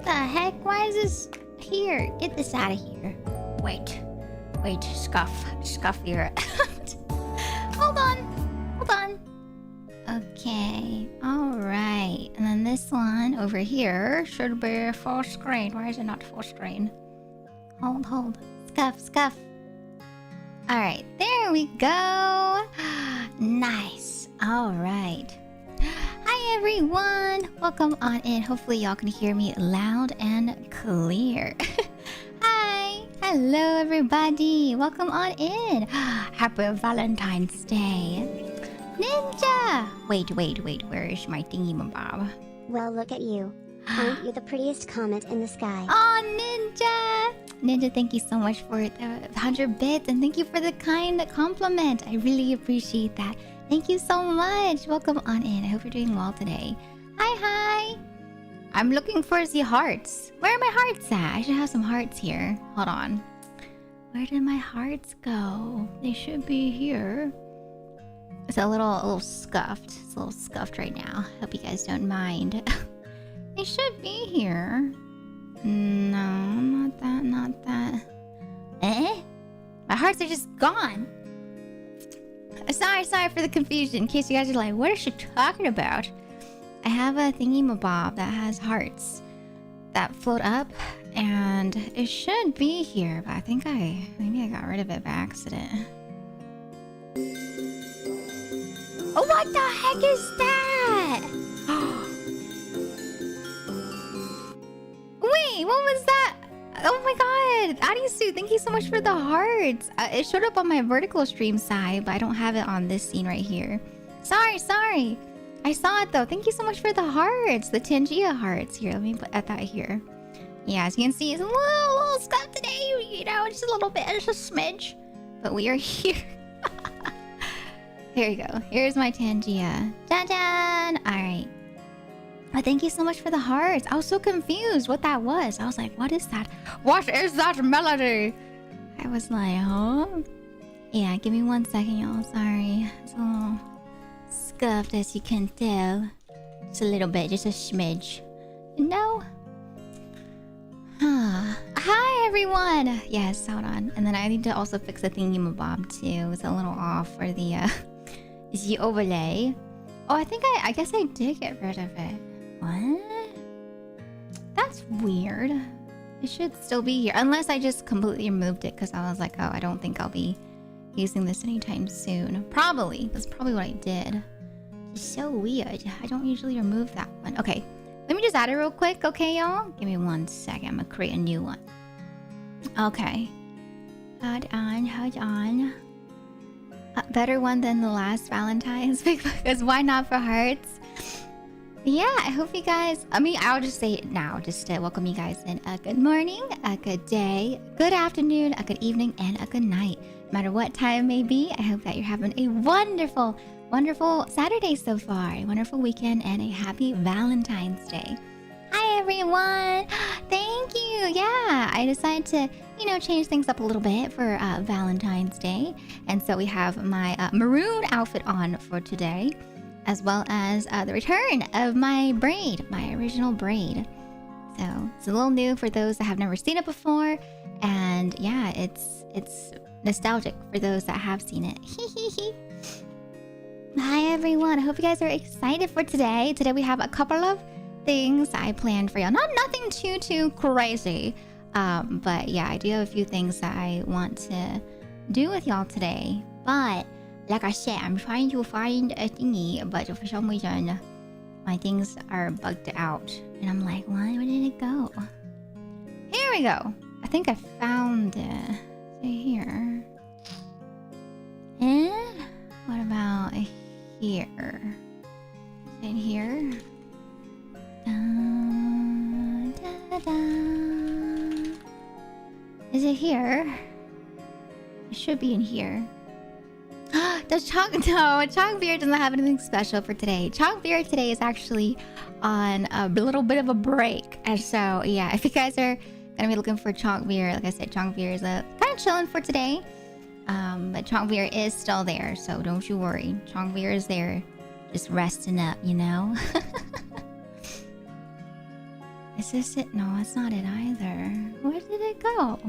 What the heck? Why is this here? Get this out of here. Wait, scuff here. Hold on. Okay, all right. And then this one over here should be full screen. Why is it not full screen? Hold. Scuff. All right, there we go. Nice. All right. Hi everyone. Welcome on in. Hopefully y'all can hear me loud and clear. Hi. Hello everybody. Welcome on in. Happy Valentine's Day. Ninja! Wait, where is my thingy-mabob? Well, look at you. Aren't you the prettiest comet in the sky? Oh, Ninja! Ninja, thank you so much for the 100 bits, and thank you for the kind compliment. I really appreciate that. Thank you so much. Welcome on in. I hope you're doing well today. Hi. I'm looking for the hearts. Where are my hearts at? I should have some hearts here. Hold on. Where did my hearts go? They should be here. It's a little scuffed. It's a little scuffed right now. Hope you guys don't mind. They should be here. No, not that. Eh? My hearts are just gone. Sorry for the confusion. In case you guys are like, what is she talking about? I have a thingy-mabob that has hearts that float up, and it should be here, but I think maybe I got rid of it by accident. Oh, what the heck is that? Wait, what was that? Oh my god, Adisu, thank you so much for the hearts. It showed up on my vertical stream side, but I don't have it on this scene right here. Sorry. I saw it though. Thank you so much for the hearts, the Tangia hearts. Here, let me put that here. Yeah, as you can see, it's a little stuff today. You know, just a little bit, just a smidge. But we are here. Here we go. Here's my Tangia. Dun-dun! Alright. But thank you so much for the hearts. I was so confused what that was. I was like, what is that? What is that melody? I was like, huh? Yeah, give me 1 second, y'all. Sorry. It's a little scuffed, as you can tell. Just a little bit, just a smidge. You know? Hi, everyone! Yes, hold on. And then I need to also fix the thingy-mabob, too. It's a little off for the overlay. Oh, I guess I did get rid of it. What? That's weird. It should still be here. Unless I just completely removed it because I was like, oh, I don't think I'll be using this anytime soon. Probably. That's probably what I did. It's so weird. I don't usually remove that one. Okay. Let me just add it real quick, okay, y'all? Give me 1 second. I'm gonna create a new one. Okay. Hold on. Better one than the last Valentine's, because why not for hearts? Yeah, I hope you guys... I'll just say it now, just to welcome you guys in. A good morning, a good day, good afternoon, a good evening, and a good night. No matter what time it may be, I hope that you're having a wonderful Saturday so far. A wonderful weekend, and a happy Valentine's Day. Hi, everyone. Thank you. Yeah, I decided to, change things up a little bit for Valentine's Day. And so we have my maroon outfit on for today, as well as the return of my braid, my original braid. So it's a little new for those that have never seen it before. And yeah, it's nostalgic for those that have seen it. Hi, everyone. I hope you guys are excited for today. Today we have a couple of things I planned for y'all. Nothing too crazy. But yeah, I do have a few things that I want to do with y'all today. But like I said, I'm trying to find a thingy, but for some reason my things are bugged out. And I'm like, where did it go? Here we go. I think I found it. See here. And what about here? Is it here? Is it here? It should be in here. Does Chalk... No, Chalk Beer doesn't have anything special for today. Chalk Beer today is actually on a little bit of a break. And so, yeah, if you guys are gonna be looking for Chalk Beer, like I said, Chalk Beer is kind of chilling for today. But Chalk Beer is still there, so don't you worry. Chalk Beer is there, just resting up, Is this it? No, it's not it either. Where did it go?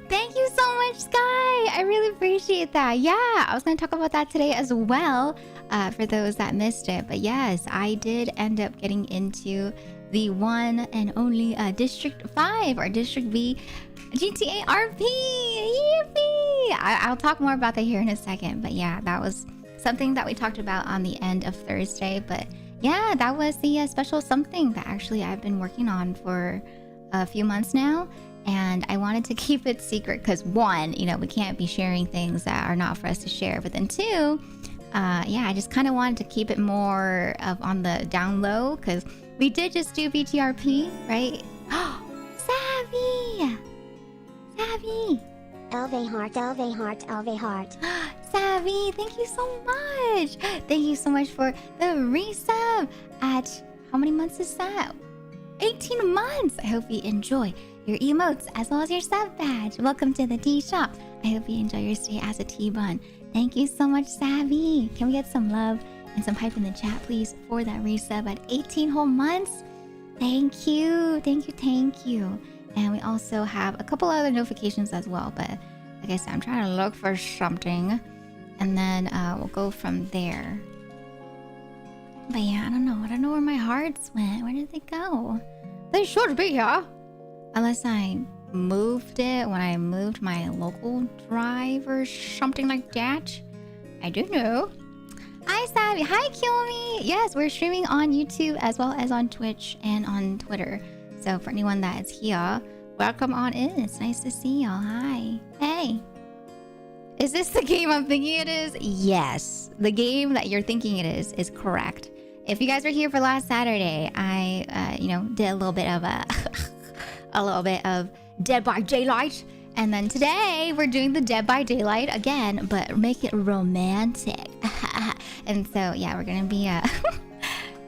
Thank you so much, Sky. I really appreciate that. Yeah, I was going to talk about that today as well, for those that missed it. But yes, I did end up getting into the one and only District 5 or District B GTA RP. Yippee! I'll talk more about that here in a second. But yeah, that was something that we talked about on the end of Thursday. But yeah, that was the special something that actually I've been working on for a few months now. And I wanted to keep it secret because one, you know, we can't be sharing things that are not for us to share. But then two, yeah, I just kind of wanted to keep it more of on the down low because we did just do BTRP, right? Savvy! Savvy! Elveira. Savvy, thank you so much. Thank you so much for the resub at, how many months is that? 18 months. I hope you enjoy your emotes as well as your sub badge. Welcome to the tea shop. I hope you enjoy your stay as a tea bun. Thank you so much, Savvy. Can we get some love and some hype in the chat, please, for that resub at 18 whole months? Thank you. Thank you. And we also have a couple other notifications as well. But like I said, I'm trying to look for something. And then we'll go from there. But yeah, I don't know where my hearts went. Where did they go? They should be here. Unless I moved it when I moved my local drive or something like that. I don't know. Hi, Savvy. Hi, Kill Me. Yes, we're streaming on YouTube as well as on Twitch and on Twitter. So for anyone that is here, welcome on in. It's nice to see y'all. Hi. Hey. Is this the game I'm thinking it is? Yes. The game that you're thinking it is correct. If you guys were here for last Saturday, I, did a little bit of Dead by Daylight. And then today we're doing the Dead by Daylight again, but make it romantic. And so, yeah, we're going to be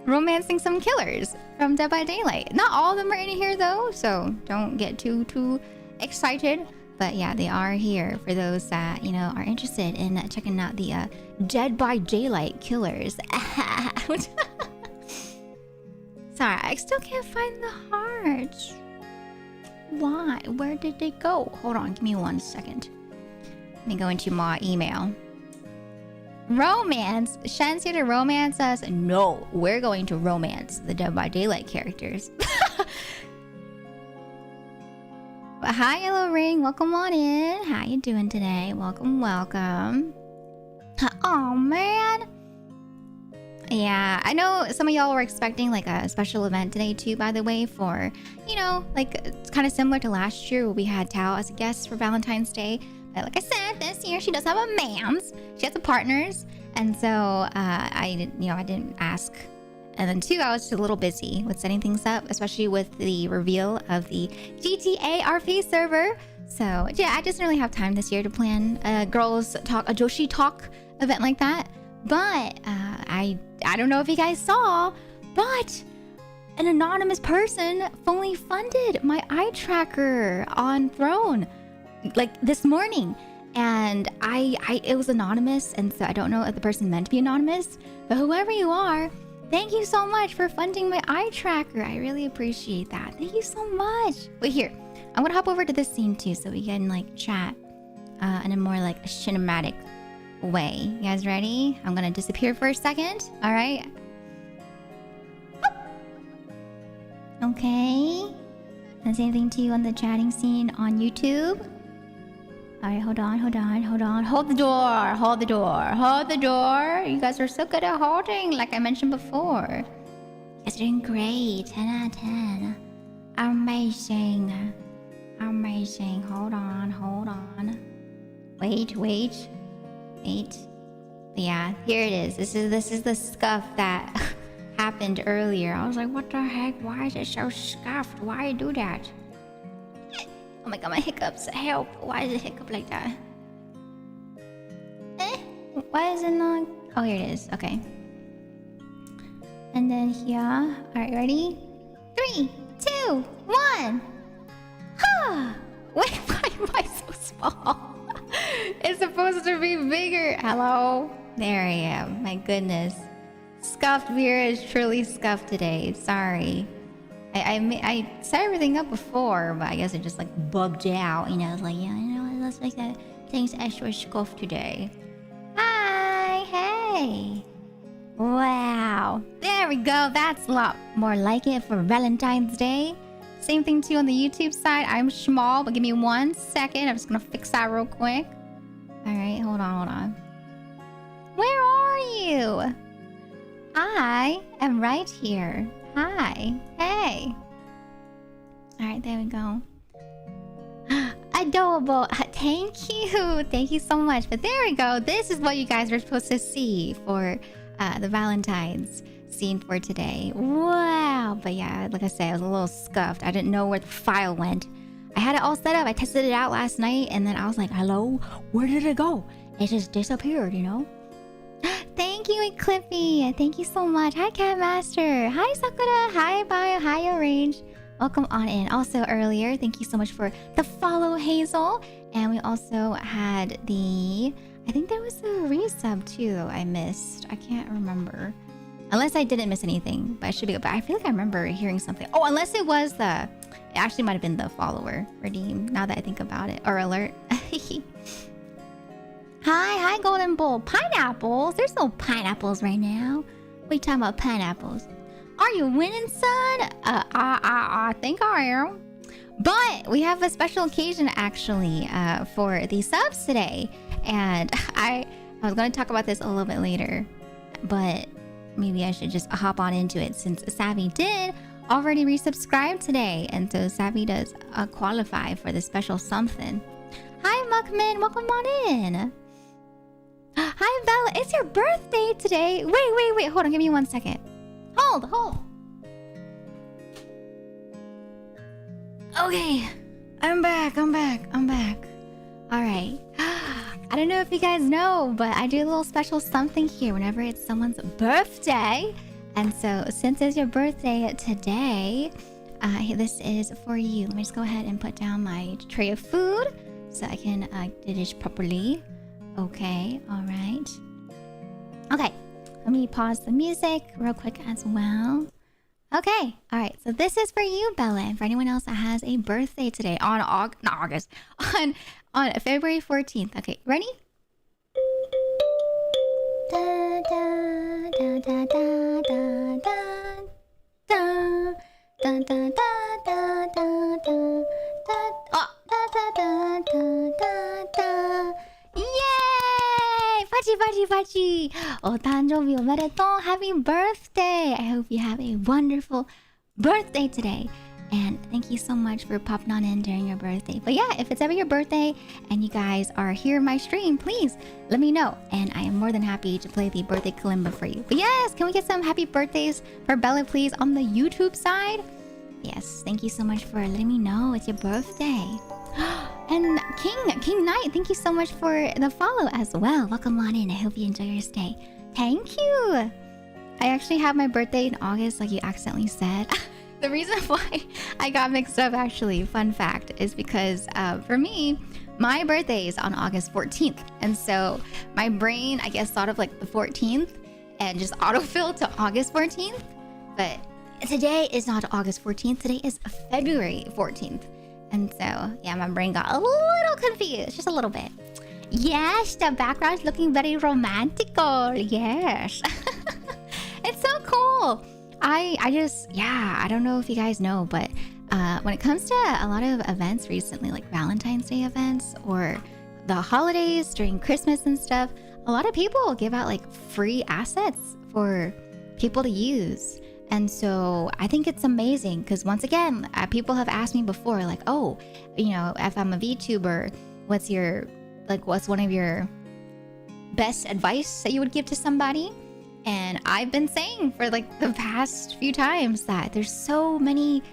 romancing some killers from Dead by Daylight. Not all of them are in here, though, so don't get too excited. But yeah, they are here for those that, are interested in checking out the Dead by Daylight killers. Sorry, I still can't find the hearts. Why? Where did they go? Hold on, give me 1 second. Let me go into my email. Romance? Shen's here to romance us? No, we're going to romance the Dead by Daylight characters. But hi, Yellow Ring. Welcome on in. How you doing today? Welcome. Oh, man. Yeah, I know some of y'all were expecting like a special event today too, by the way, for, like it's kind of similar to last year where we had Tao as a guest for Valentine's Day. But like I said, this year she does have a mans. She has a partners. And so I didn't ask. And then two, I was just a little busy with setting things up, especially with the reveal of the GTA RP server. So yeah, I just didn't really have time this year to plan a Joshi talk event like that. But I don't know if you guys saw, but an anonymous person fully funded my eye tracker on Throne like this morning. And it was anonymous, and so I don't know if the person meant to be anonymous, but whoever you are, thank you so much for funding my eye tracker. I really appreciate that. Thank you so much. Wait, here, I'm gonna hop over to this scene too so we can like chat in a more like cinematic way. You guys ready? I'm gonna disappear for a second. All right. Okay. Can I say anything to you on the chatting scene on YouTube? All right, hold on. Hold the door. You guys are so good at holding, like I mentioned before. You guys are doing great. 10 out of 10. Amazing. Hold on. Wait. But yeah, here it is. This is the scuff that happened earlier. I was like, what the heck? Why is it so scuffed? Why do that? Oh my god, my hiccups. Help. Why is it hiccup like that? Why is it not? Oh, here it is. Okay. And then here. Alright, ready? 3, 2, 1. Wait, why am I so small? It's supposed to be bigger. Hello? There I am. My goodness. Scuffed beer is truly scuffed today. Sorry. I set everything up before, but I guess it just like bugged out. You know, I was like, yeah, you know, let's make things extra scuff today. Hi, hey. Wow. There we go. That's a lot more like it for Valentine's Day. Same thing too on the YouTube side. I'm small, but give me 1 second. I'm just gonna fix that real quick. All right, hold on. Where are you? I am right here. Hi. Hey. All right, there we go. Adorable. Thank you. Thank you so much. But there we go. This is what you guys were supposed to see for the Valentine's scene for today. Wow. But yeah, like I said, I was a little scuffed. I didn't know where the file went. I had it all set up. I tested it out last night, and then I was like, hello, where did it go? It just disappeared, you know? Thank you, Eclippy. Thank you so much. Hi, Cat Master. Hi, Sakura. Hi, Bio. Hi, Arrange. Welcome on in. Also earlier, thank you so much for the follow, Hazel. And we also had the... I think there was a resub too I missed. I can't remember. Unless I didn't miss anything, but I should be. But I feel like I remember hearing something. Oh, unless it was the... It actually might have been the follower redeem, now that I think about it. Or alert. Hi, Golden Bull. Pineapples? There's no pineapples right now. What are you talking about, pineapples? Are you winning, son? I think I am. But we have a special occasion, actually, for the subs today. And I was going to talk about this a little bit later. But maybe I should just hop on into it, since Savvy did already resubscribe today. And so Savvy does qualify for the special something. Hi, Muckman. Welcome on in. Hi, Bella. It's your birthday today. Wait. Hold on. Give me 1 second. Hold. Okay. I'm back. All right. I don't know if you guys know, but I do a little special something here whenever it's someone's birthday. And so since it's your birthday today, this is for you. Let me just go ahead and put down my tray of food so I can dish properly. Okay. All right. Okay. Let me pause the music real quick as well. Okay. All right. So this is for you, Bella, and for anyone else that has a birthday today on August, on February 14th. Okay. Ready? Da, da, da, da, da, da, da, da, da, da, da, da, da, oh, da, da, da, da, da, da. Yay! Pachi! お誕生日おめでとう! Happy birthday! I hope you have a wonderful birthday today. And thank you so much for popping on in during your birthday. But yeah, if it's ever your birthday and you guys are here in my stream, please let me know. And I am more than happy to play the birthday kalimba for you. But yes, can we get some happy birthdays for Bella, please, on the YouTube side? Yes, thank you so much for letting me know it's your birthday. And King Knight, thank you so much for the follow as well. Welcome on in. I hope you enjoy your stay. Thank you. I actually have my birthday in August, like you accidentally said. The reason why I got mixed up, actually, fun fact, is because for me, my birthday is on August 14th. And so my brain, I guess, thought of like the 14th and just autofilled to August 14th. But today is not August 14th. Today is February 14th. And so, yeah, my brain got a little confused, just a little bit. Yes, the background's looking very romantical. Yes. It's so cool. I don't know if you guys know, but when it comes to a lot of events recently, like Valentine's Day events or the holidays during Christmas and stuff, a lot of people give out like free assets for people to use. And so I think it's amazing because once again, people have asked me before, like, oh, you know, if I'm a VTuber, what's one of your best advice that you would give to somebody? And I've been saying for like the past few times that there's so many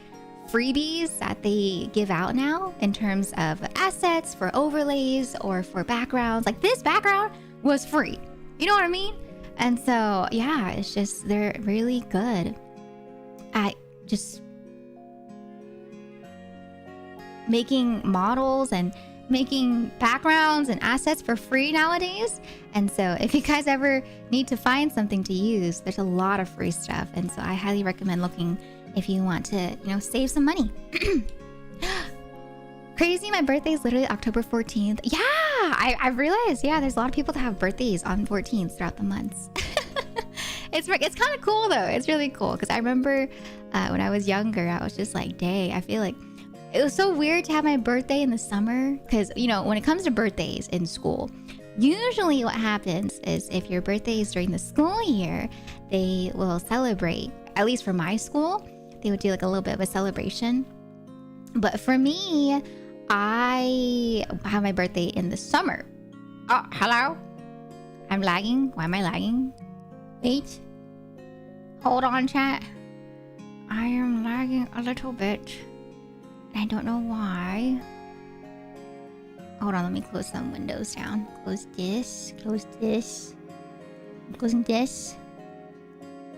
freebies that they give out now in terms of assets for overlays or for backgrounds. Like this background was free. You know what I mean? And so, yeah, it's just, they're really good at just making models and making backgrounds and assets for free nowadays. And so if you guys ever need to find something to use, there's a lot of free stuff. And so I highly recommend looking if you want to, save some money. Crazy, my birthday is literally October 14th. Yeah, I realized, there's a lot of people that have birthdays on 14th throughout the months. It's kind of cool though. It's really cool because I remember when I was younger, I was just like, dang, I feel like it was so weird to have my birthday in the summer because, when it comes to birthdays in school, usually what happens is if your birthday is during the school year, they will celebrate, at least for my school, they would do like a little bit of a celebration. But for me, I have my birthday in the summer. Oh, hello? I'm lagging. Why am I lagging? Wait. Hold on, chat. I am lagging a little bit. I don't know why. Hold on, let me close some windows down. Close this. Close this. I'm closing this.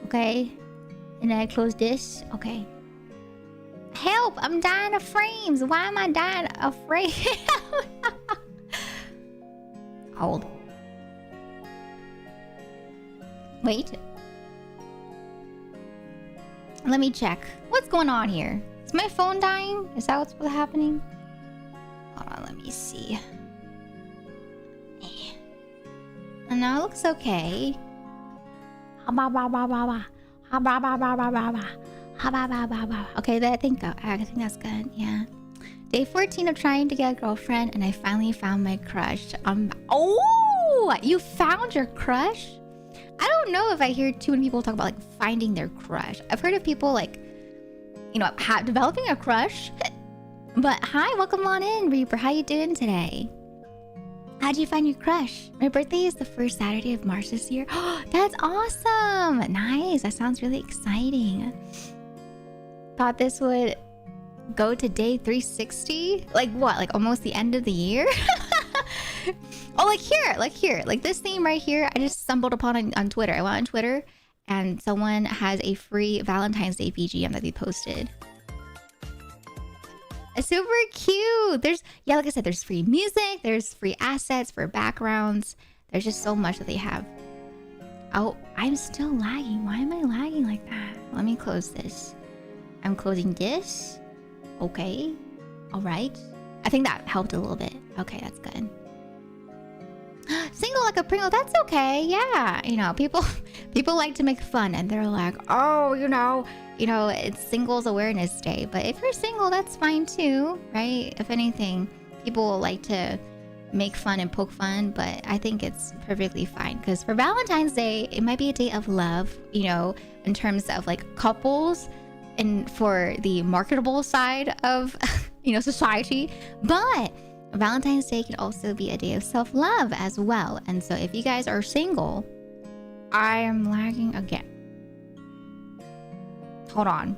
Okay. And then I close this. Okay. Help! I'm dying of frames. Why am I dying of frames? Hold. Wait. Let me check. What's going on here? Is my phone dying? Is that what's happening? Hold on, let me see. And now it looks okay. Okay, I think that's good. Yeah. Day 14 of trying to get a girlfriend, and I finally found my crush. Oh, you found your crush? I don't know if I hear too many people talk about like finding their crush. I've heard of people like, developing a crush. But hi, welcome on in, Reaper. How you doing today? How'd you find your crush? My birthday is the first Saturday of March this year. Oh, that's awesome. Nice. That sounds really exciting. Thought this would go to day 360. Like what? Like almost the end of the year? Oh, like here. Like this theme right here, I just stumbled upon on Twitter. I went on Twitter and someone has a free Valentine's Day BGM that they posted. It's super cute. Like I said, there's free music, there's free assets for backgrounds. There's just so much that they have. Oh, I'm still lagging. Why am I lagging like that? Let me close this. I'm closing this. Okay. All right. I think that helped a little bit. Okay, that's good. Single like a Pringle, that's okay. Yeah, people like to make fun and they're like, oh, it's Singles Awareness Day. But if you're single, that's fine too, right? If anything, people like to make fun and poke fun, but I think it's perfectly fine because for Valentine's Day, it might be a day of love, in terms of like couples and for the marketable side of, society. But Valentine's Day can also be a day of self-love as well. And so if you guys are single, I am lagging again. Hold on.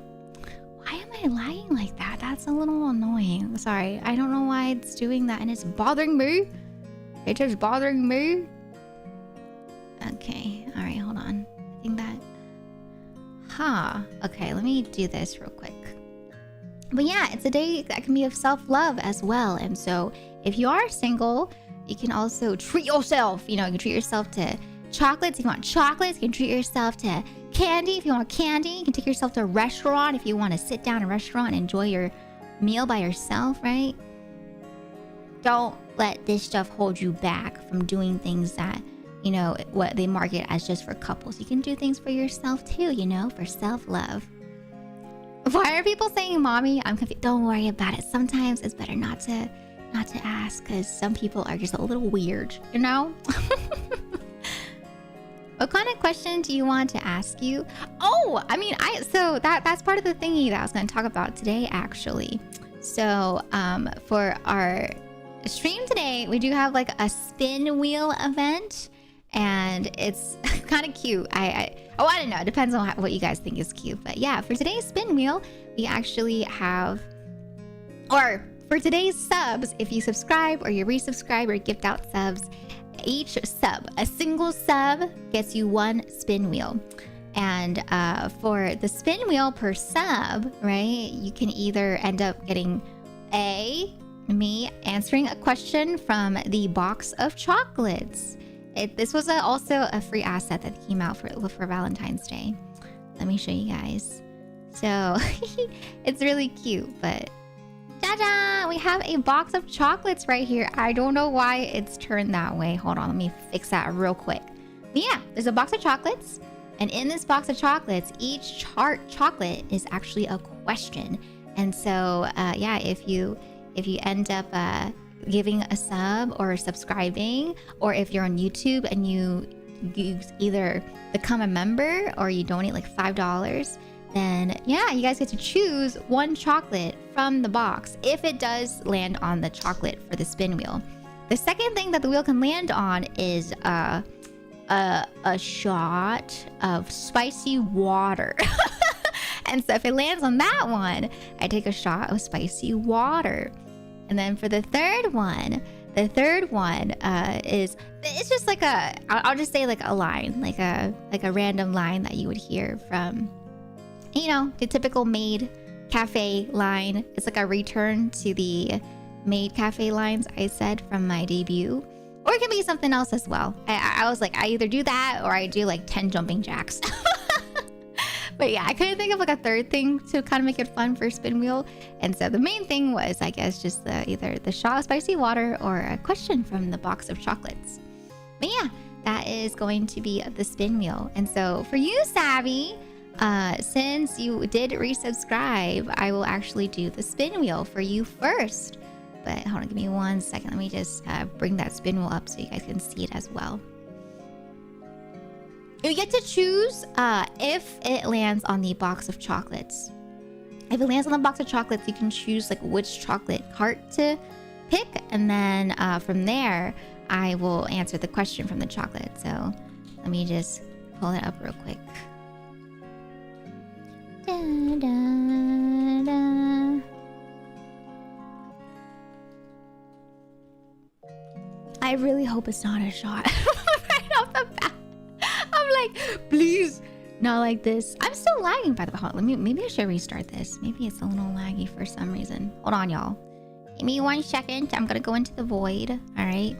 Why am I lagging like that? That's a little annoying. Sorry. I don't know why it's doing that and it's bothering me. It is bothering me. Okay. All right. Hold on. I think that... Okay. Let me do this real quick. But yeah, it's a day that can be of self-love as well. And so if you are single, you can also treat yourself. You can treat yourself to chocolates if you want chocolates. You can treat yourself to candy if you want candy. You can take yourself to a restaurant if you want to sit down in a restaurant and enjoy your meal by yourself, right? Don't let this stuff hold you back from doing things that, what they market as just for couples. You can do things for yourself too, for self-love. Why are people saying mommy? I'm confused. Don't worry about it. Sometimes it's better not to ask because some people are just a little weird, What kind of question do you want to ask you? Oh, so that's part of the thingy that I was going to talk about today, actually. So, for our stream today, we do have like a spin wheel event, and it's kind of cute. I don't know. It depends on what you guys think is cute. But yeah, for today's spin wheel, we actually have, or for today's subs, if you subscribe or you resubscribe or gift out subs, each sub, a single sub gets you one spin wheel. And for the spin wheel per sub, right, you can either end up getting A, me answering a question from the box of chocolates. This was also a free asset that came out for Valentine's Day. Let me show you guys. So it's really cute, but ta-da! We have a box of chocolates right here. I don't know why it's turned that way. Hold on, let me fix that real quick. But yeah, there's a box of chocolates, and in this box of chocolates, each chocolate is actually a question. And so yeah, if you end up giving a sub or subscribing, or if you're on YouTube and you either become a member or you donate like $5, then yeah, you guys get to choose one chocolate from the box if it does land on the chocolate for the spin wheel. The second thing that the wheel can land on is a shot of spicy water. And so if it lands on that one, I take a shot of spicy water. And then for the third one is, it's just like I'll just say like a line, like a random line that you would hear from, you know, the typical maid cafe line. It's like a return to the maid cafe lines I said from my debut. Or it can be something else as well. I was like, I either do that or I do like 10 jumping jacks. But yeah, I couldn't think of like a third thing to kind of make it fun for spin wheel. And so the main thing was, I guess, just either the shot of spicy water or a question from the box of chocolates. But yeah, that is going to be the spin wheel. And so for you, Savvy, since you did resubscribe, I will actually do the spin wheel for you first. But hold on, give me 1 second. Let me just bring that spin wheel up so you guys can see it as well. You get to choose if it lands on the box of chocolates. If it lands on the box of chocolates, you can choose like which chocolate cart to pick. And then from there, I will answer the question from the chocolate. So let me just pull it up real quick. Da, da, da. I really hope it's not a shot right off the bat. I'm like, please, not like this. I'm still lagging, by the way. Maybe I should restart this. Maybe it's a little laggy for some reason. Hold on, y'all. Give me 1 second. I'm gonna go into the void. All right.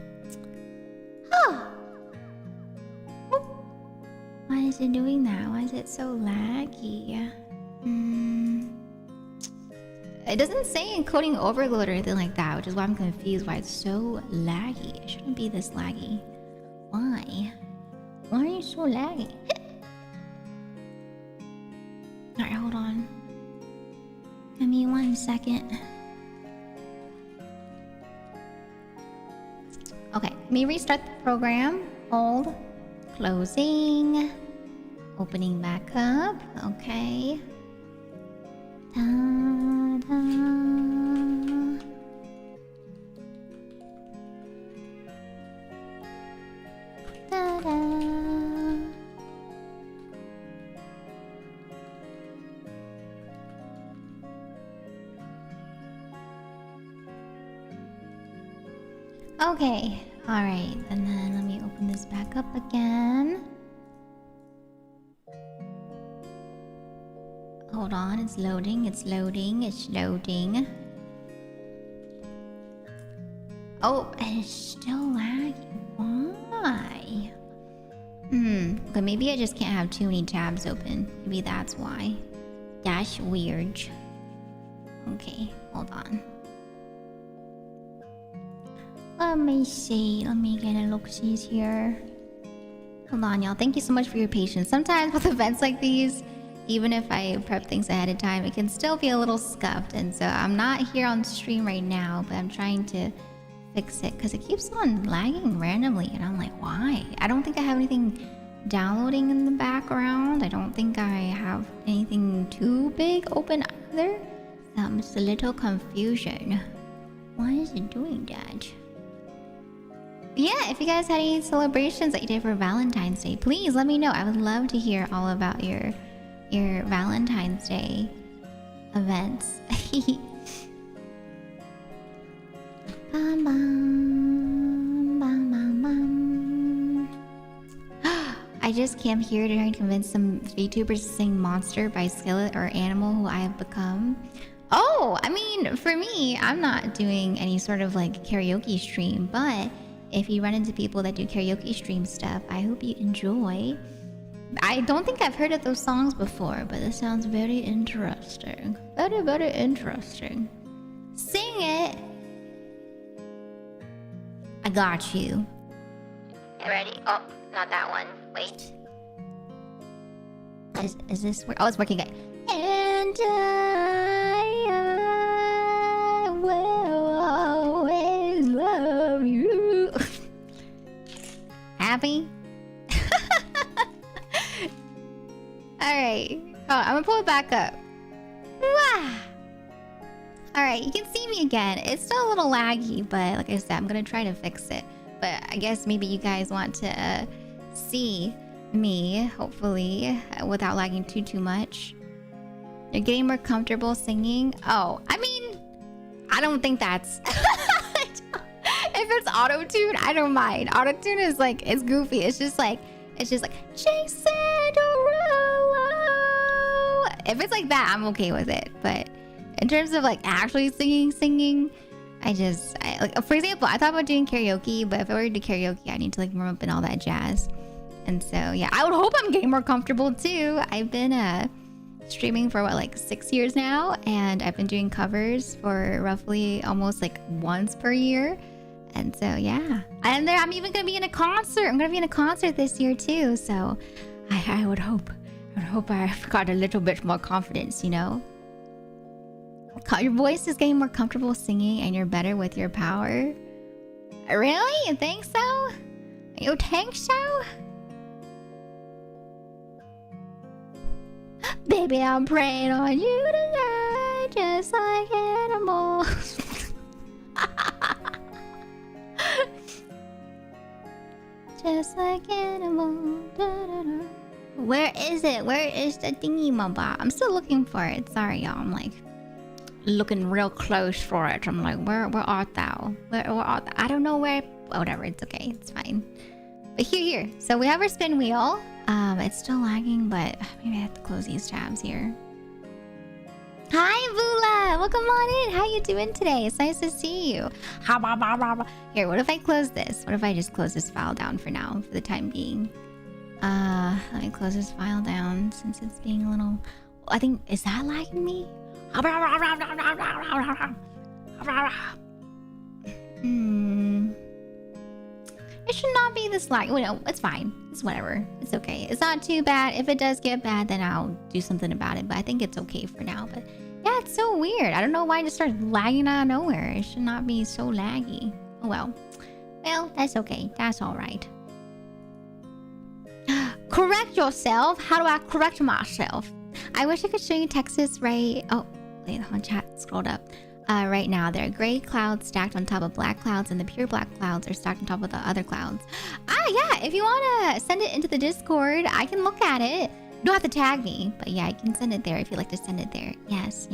Why is it doing that? Why is it so laggy? It doesn't say encoding overload or anything like that, which is why I'm confused why it's so laggy. It shouldn't be this laggy. Why? Why are you so laggy? Alright, hold on. Give me 1 second. Okay, let me restart the program. Hold. Closing. Opening back up. Okay. Ta-da. Ta-da. Okay, all right, and then let me open this back up again. Hold on, it's loading, it's loading, it's loading. Oh, and it's still lagging. Why? Okay, maybe I just can't have too many tabs open. Maybe that's why. That's weird. Okay, hold on. Let me see. Let me get a look-sees here. Hold on, y'all. Thank you so much for your patience. Sometimes with events like these, even if I prep things ahead of time, it can still be a little scuffed. And so I'm not here on stream right now, but I'm trying to fix it because it keeps on lagging randomly. And I'm like, why? I don't think I have anything downloading in the background. I don't think I have anything too big open either. It's a little confusion. Why is it doing that? Yeah, if you guys had any celebrations that you did for Valentine's Day, please let me know. I would love to hear all about your Valentine's Day events. Bum, bum, bum, bum, bum. I just came here to try and convince some VTubers to sing Monster by Skillet or Animal Who I Have Become. Oh, I mean, for me, I'm not doing any sort of like karaoke stream, but if you run into people that do karaoke stream stuff, I hope you enjoy. I don't think I've heard of those songs before, but this sounds very interesting. Very, very interesting. Sing it. I got you. Ready? Oh, not that one. Wait. Is this work? Oh, it's working good. And I will always love you. Happy? Alright. Oh, I'm gonna pull it back up. Wow. Alright, you can see me again. It's still a little laggy, but like I said, I'm gonna try to fix it. But I guess maybe you guys want to see me, hopefully, without lagging too much. You're getting more comfortable singing? Oh, I mean, I don't think that's... If it's auto-tune, I don't mind. Auto-tune is like, it's goofy. It's just like, Jason Derulo. If it's like that, I'm okay with it. But in terms of like actually singing, like, for example, I thought about doing karaoke, but if I were to do karaoke, I need to like warm up and all that jazz. And so, yeah, I would hope I'm getting more comfortable too. I've been streaming for what, like 6 years now, and I've been doing covers for roughly almost like once per year. And so, yeah. And then I'm even gonna be in a concert. I'm gonna be in a concert this year too. So I would hope I've got a little bit more confidence, you know? Your voice is getting more comfortable singing and you're better with your power. Really? You think so? You think so? Baby, I'm praying on you tonight, just like animals. Just like animals. Da, da, da. Where is it? Where is the thingy-ma-bob? I'm still looking for it. Sorry, y'all. I'm like looking real close for it. I'm like, where art thou? Where art thou? I don't know where. Whatever. It's okay. It's fine. But here. So we have our spin wheel. It's still lagging, but maybe I have to close these tabs here. Hi, Vula! Welcome on in. How you doing today? It's nice to see you. Here, what if I close this? What if I just close this file down for now, for the time being? Let me close this file down since it's being a little... I think... Is that lagging me? It should not be this lag. Well, no, it's fine. It's whatever. It's okay. It's not too bad. If it does get bad, then I'll do something about it. But I think it's okay for now. But yeah, it's so weird. I don't know why it just started lagging out of nowhere. It should not be so laggy. Oh well. Well, that's okay. That's all right. Correct yourself. How do I correct myself? I wish I could show you Texas right... Oh, wait, my chat scrolled up. Right now, there are gray clouds stacked on top of black clouds, and the pure black clouds are stacked on top of the other clouds. Yeah, if you want to send it into the Discord, I can look at it. You don't have to tag me, but yeah, I can send it there if you'd like to send it there. Yes.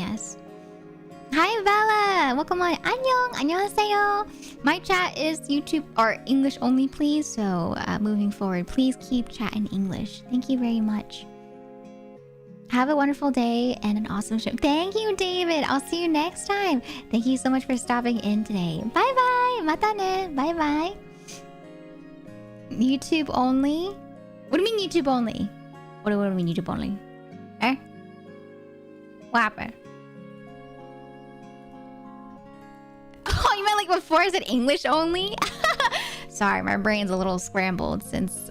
Hi, Bella! Welcome on. Annyeong! Annyeonghaseyo! My chat is YouTube or English only, please. So, moving forward, please keep chat in English. Thank you very much. Have a wonderful day and an awesome show. Thank you, David. I'll see you next time. Thank you so much for stopping in today. Bye-bye. Mata ne. Bye-bye. YouTube only? What do you mean YouTube only? What do you mean YouTube only? Eh? What happened? Oh, you meant like before I said English only? Sorry, my brain's a little scrambled since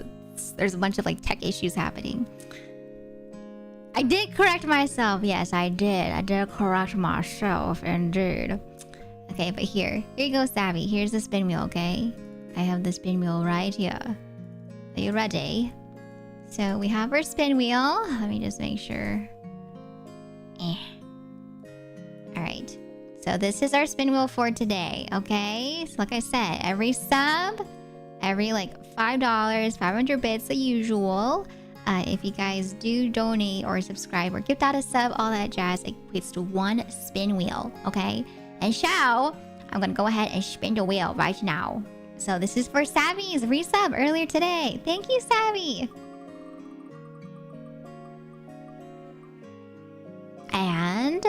there's a bunch of like tech issues happening. I did correct myself. Yes, I did. I did correct myself, indeed. Okay, but here you go, Savvy. Here's the spin wheel, okay? I have the spin wheel right here. Are you ready? So we have our spin wheel. Let me just make sure. Alright. So this is our spin wheel for today, okay? So like I said, every sub, every like $5, 500 bits, the usual. If you guys do donate or subscribe or gift out a sub, all that jazz, it equates to one spin wheel, okay? And so, I'm gonna go ahead and spin the wheel right now. So this is for Savvy's resub earlier today. Thank you, Savvy! And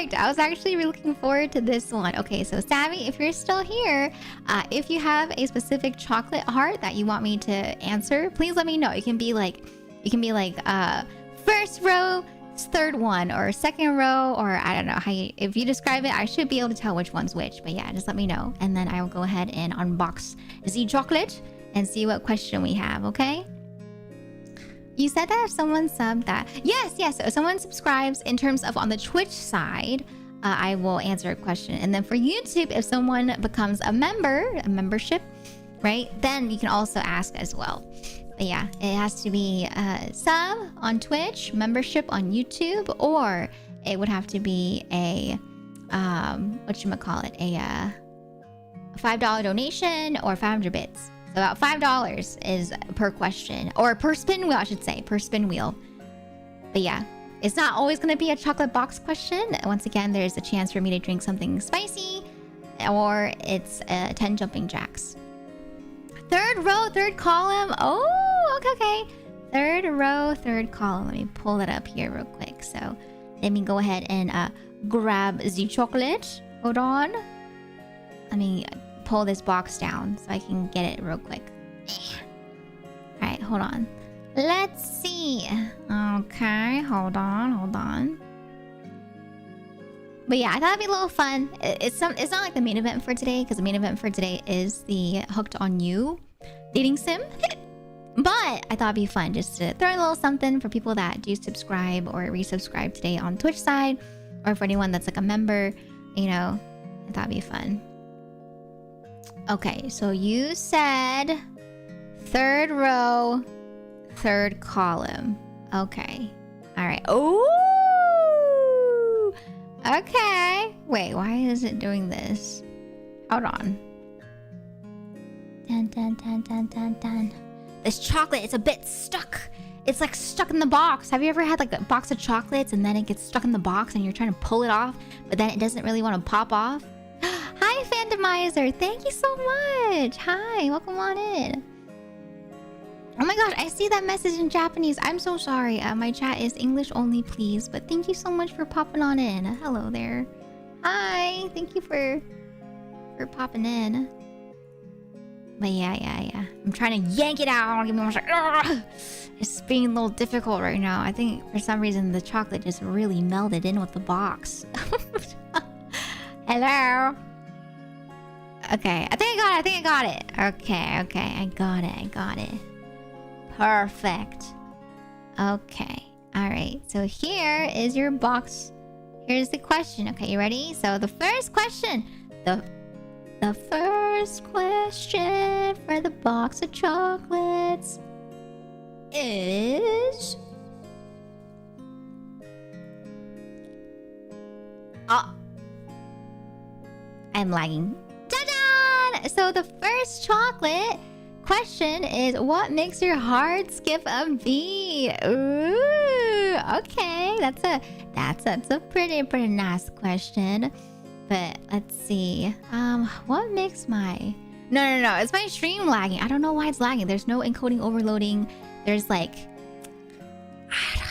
perfect. I was actually really looking forward to this one. Okay, so Savvy, if you're still here, if you have a specific chocolate heart that you want me to answer, please let me know. It can be like first row, third one, or second row, or I don't know how you, if you describe it, I should be able to tell which one's which. But yeah, just let me know, and then I will go ahead and unbox Z chocolate and see what question we have. Okay. You said that if someone subbed that, yes. So if someone subscribes in terms of on the Twitch side, I will answer a question, and then for YouTube, if someone becomes a membership, right, then you can also ask as well. But yeah, it has to be a sub on Twitch, membership on YouTube, or it would have to be a whatchamacallit, a $5 donation or 500 bits. So about $5 is per question, or per spin wheel, I should say, per spin wheel. But yeah, it's not always going to be a chocolate box question. Once again, there's a chance for me to drink something spicy, or it's 10 jumping jacks. Third row, third column. Oh, okay. Third row, third column. Let me pull that up here real quick. So let me go ahead and grab the chocolate. Hold on. Let me pull this box down so I can get it real quick. All right, hold on. Let's see. Okay, hold on. But yeah, I thought it'd be a little fun. It's not like the main event for today, because the main event for today is the Hooked on You dating sim. But I thought it'd be fun just to throw a little something for people that do subscribe or resubscribe today on Twitch side, or for anyone that's like a member, you know, I thought it'd be fun. Okay, so you said third row, third column. Okay. All right. Oh, okay. Wait, why is it doing this? Hold on. Dun. This chocolate is a bit stuck. It's like stuck in the box. Have you ever had like a box of chocolates and then it gets stuck in the box and you're trying to pull it off, but then it doesn't really want to pop off? Hi, Fandomizer. Thank you so much. Hi, welcome on in. Oh my gosh, I see that message in Japanese. I'm so sorry. My chat is English only, please. But thank you so much for popping on in. Hello there. Hi. Thank you for popping in. But yeah. I'm trying to yank it out. Give me one second. It's being a little difficult right now. I think for some reason the chocolate just really melded in with the box. Hello. Okay, I think I got it. Okay, I got it. Perfect. Okay. All right. So here is your box. Here's the question. Okay, you ready? So the first question. The first question for the box of chocolates is... Oh. I'm lagging. Ta-da! So the first chocolate question is, what makes your heart skip a beat? Ooh, okay, that's a pretty nice question. But let's see, what makes my... No, it's my stream lagging. I don't know why it's lagging. There's no encoding overloading. There's like,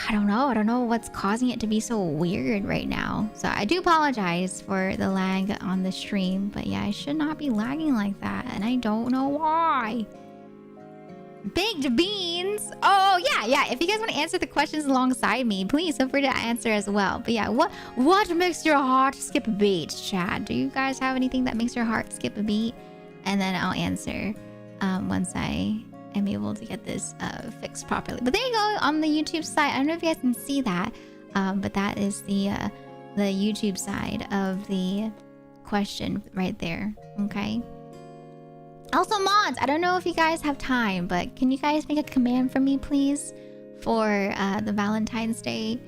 I don't know what's causing it to be so weird right now. So I do apologize for the lag on the stream, but yeah, I should not be lagging like that, and I don't know why. Baked beans. Oh yeah. If you guys want to answer the questions alongside me, please feel free to answer as well. But yeah, what makes your heart skip a beat, Chad? Do you guys have anything that makes your heart skip a beat? And then I'll answer once I am able to get this fixed properly. But there you go, on the YouTube side. I don't know if you guys can see that, but that is the YouTube side of the question right there. Okay. Also, mods, I don't know if you guys have time, but can you guys make a command for me, please, for the Valentine's Day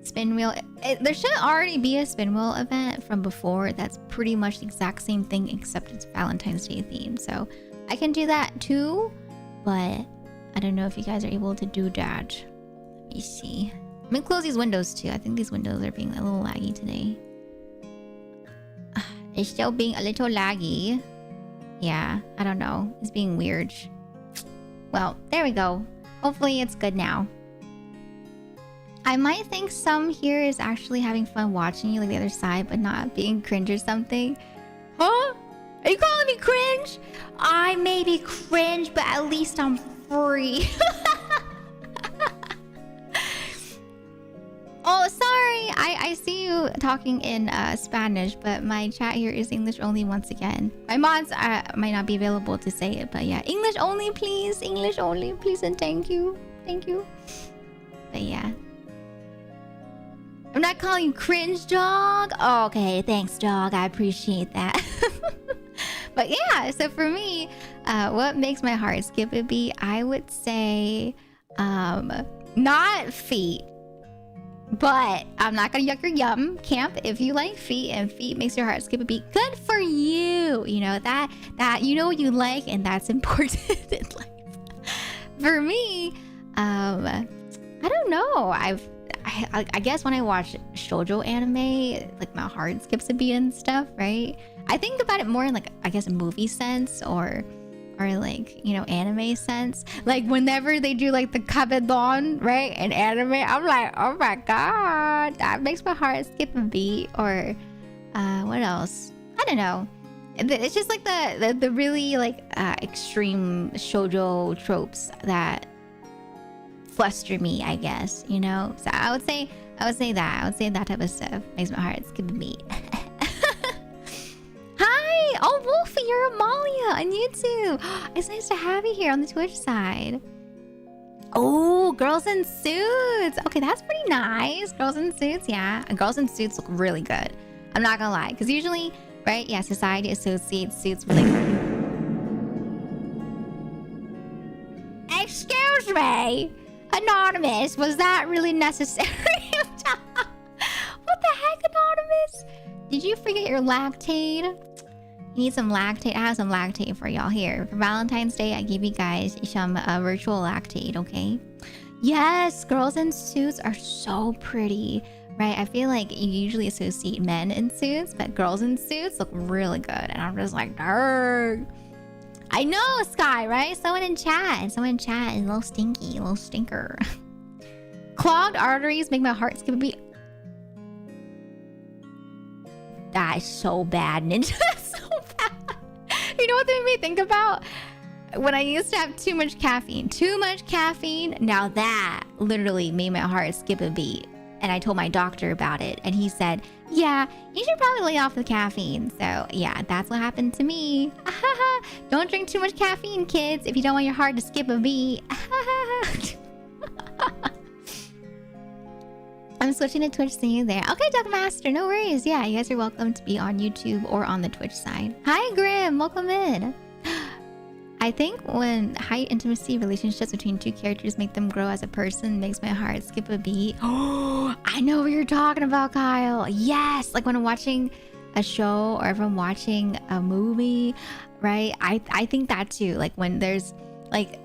spin wheel? There should already be a spin wheel event from before that's pretty much the exact same thing, except it's Valentine's Day themed. So I can do that too, but I don't know if you guys are able to do that. Let me see. I'm gonna close these windows too. I think these windows are being a little laggy today. It's still being a little laggy. Yeah, I don't know. It's being weird. Well, there we go. Hopefully it's good now. I might think some here is actually having fun watching you like the other side, but not being cringe or something. Huh? Are you calling me cringe? I may be cringe, but at least I'm free. Oh, sorry. I see you talking in Spanish, but my chat here is English only once again. My mods might not be available to say it, but yeah. English only, please. English only, please, and thank you. Thank you. But yeah. I'm not calling you cringe, dog. Oh, okay, thanks, dog. I appreciate that. But yeah, so for me, what makes my heart skip a beat? I would say not feet. But I'm not gonna yuck your yum, camp. If you like feet and feet makes your heart skip a beat, good for you. You know that you know what you like, and that's important in life. For me, I don't know. I guess when I watch shoujo anime, like my heart skips a beat and stuff, right? I think about it more in like, I guess, a movie sense or like, you know, anime sense. Like whenever they do like the kabedon, right, in anime, I'm like, oh my god, that makes my heart skip a beat. Or what else? I don't know. It's just like the really like extreme shoujo tropes that fluster me, I guess, you know. So I would say that type of stuff makes my heart skip a beat. Hi! Oh, Wolfie, you're Amalia on YouTube. It's nice to have you here on the Twitch side. Oh, girls in suits. Okay, that's pretty nice. Girls in suits, yeah. Girls in suits look really good. I'm not gonna lie, because usually, right? Yeah, society associates suits with like. Excuse me, Anonymous. Was that really necessary? What the heck, Anonymous? Did you forget your lactate? You need some lactate. I have some lactate for y'all here. For Valentine's Day, I give you guys some virtual lactate, okay? Yes, girls in suits are so pretty, right? I feel like you usually associate men in suits, but girls in suits look really good. And I'm just like, darn. I know, Sky, right? Someone in chat is a little stinky, a little stinker. Clogged arteries make my heart skip a beat. That is so bad, Ninja. That's so bad. You know what they made me think about? When I used to have too much caffeine. Now that literally made my heart skip a beat. And I told my doctor about it. And he said, yeah, you should probably lay off the caffeine. So yeah, that's what happened to me. Don't drink too much caffeine, kids, if you don't want your heart to skip a beat. I'm switching to Twitch, seeing you there. Okay, Duck Master, no worries. Yeah, you guys are welcome to be on YouTube or on the Twitch side. Hi, Grim, welcome in. I think when high intimacy relationships between two characters make them grow as a person makes my heart skip a beat. Oh, I know what you're talking about, Kyle. Yes, like when I'm watching a show or if I'm watching a movie, right? I think that too. Like when there's like,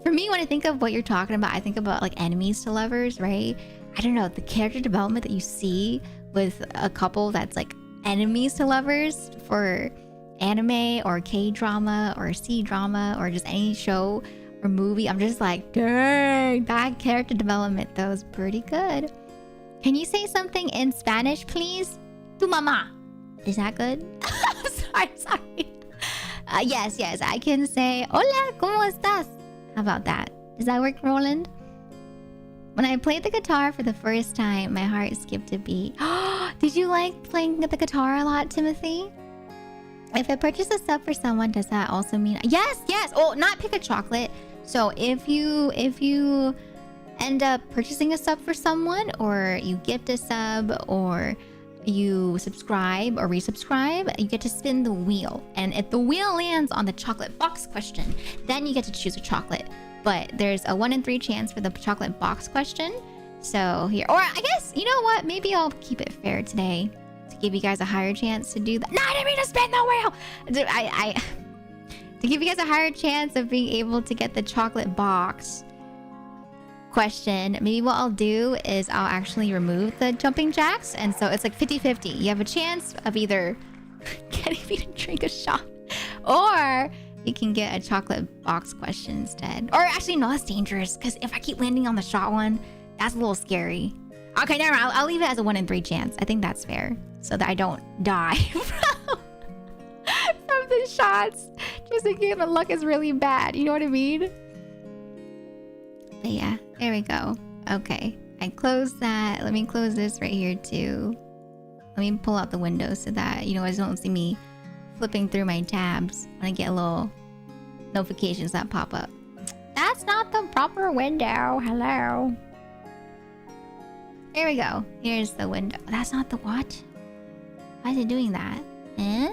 for me, when I think of what you're talking about, I think about like enemies to lovers, right? I don't know, the character development that you see with a couple that's like enemies to lovers for anime or K-drama or C-drama or just any show or movie. I'm just like, dang, that character development though is pretty good. Can you say something in Spanish, please? Tu mama. Is that good? sorry. Yes, I can say, hola, ¿cómo estás? How about that? Does that work, Roland? When I played the guitar for the first time, my heart skipped a beat. Did you like playing the guitar a lot, Timothy? If I purchase a sub for someone, does that also mean... Yes! Oh, not pick a chocolate. So if you end up purchasing a sub for someone, or you gift a sub, or you subscribe or resubscribe, you get to spin the wheel. And if the wheel lands on the chocolate box question, then you get to choose a chocolate. But there's a 1 in 3 chance for the chocolate box question. So here, or I guess, you know what? Maybe I'll keep it fair today to give you guys a higher chance to do that. No, I didn't mean to spin the wheel. To give you guys a higher chance of being able to get the chocolate box question, maybe what I'll do is I'll actually remove the jumping jacks. And so it's like 50-50. You have a chance of either getting me to drink a shot or you can get a chocolate box question instead. Or actually, no, that's dangerous. Because if I keep landing on the shot one, That's a little scary. Okay, never mind. I'll leave it as a 1 in 3 chance. I think that's fair. So that I don't die from the shots. Just in case the luck is really bad. You know what I mean? But yeah, there we go. Okay. I closed that. Let me close this right here too. Let me pull out the window so that you guys don't see me flipping through my tabs when I get little notifications that pop up. That's not the proper window. Hello. Here we go. Here's the window. That's not the what? Why is it doing that? Eh?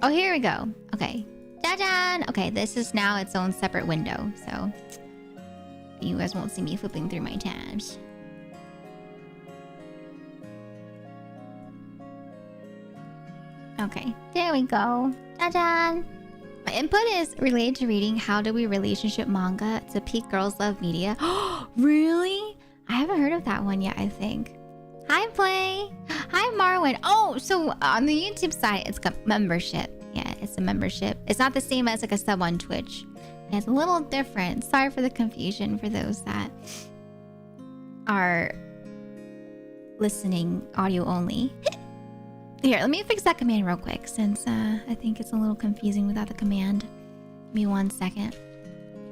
Oh, here we go. Okay. Jajan! Okay, this is now its own separate window, so you guys won't see me flipping through my tabs. Okay, there we go. Jajan! My input is related to reading How Do We Relationship Manga to Peak Girls Love Media. Really? I haven't heard of that one yet, I think. Hi, Play! Hi, Marwin! Oh, so on the YouTube side, it's got membership. Yeah, it's a membership. It's not the same as like a sub on Twitch. Yeah, it's a little different. Sorry for the confusion for those that are listening audio only. Here, let me fix that command real quick since I think it's a little confusing without the command. Give me 1 second.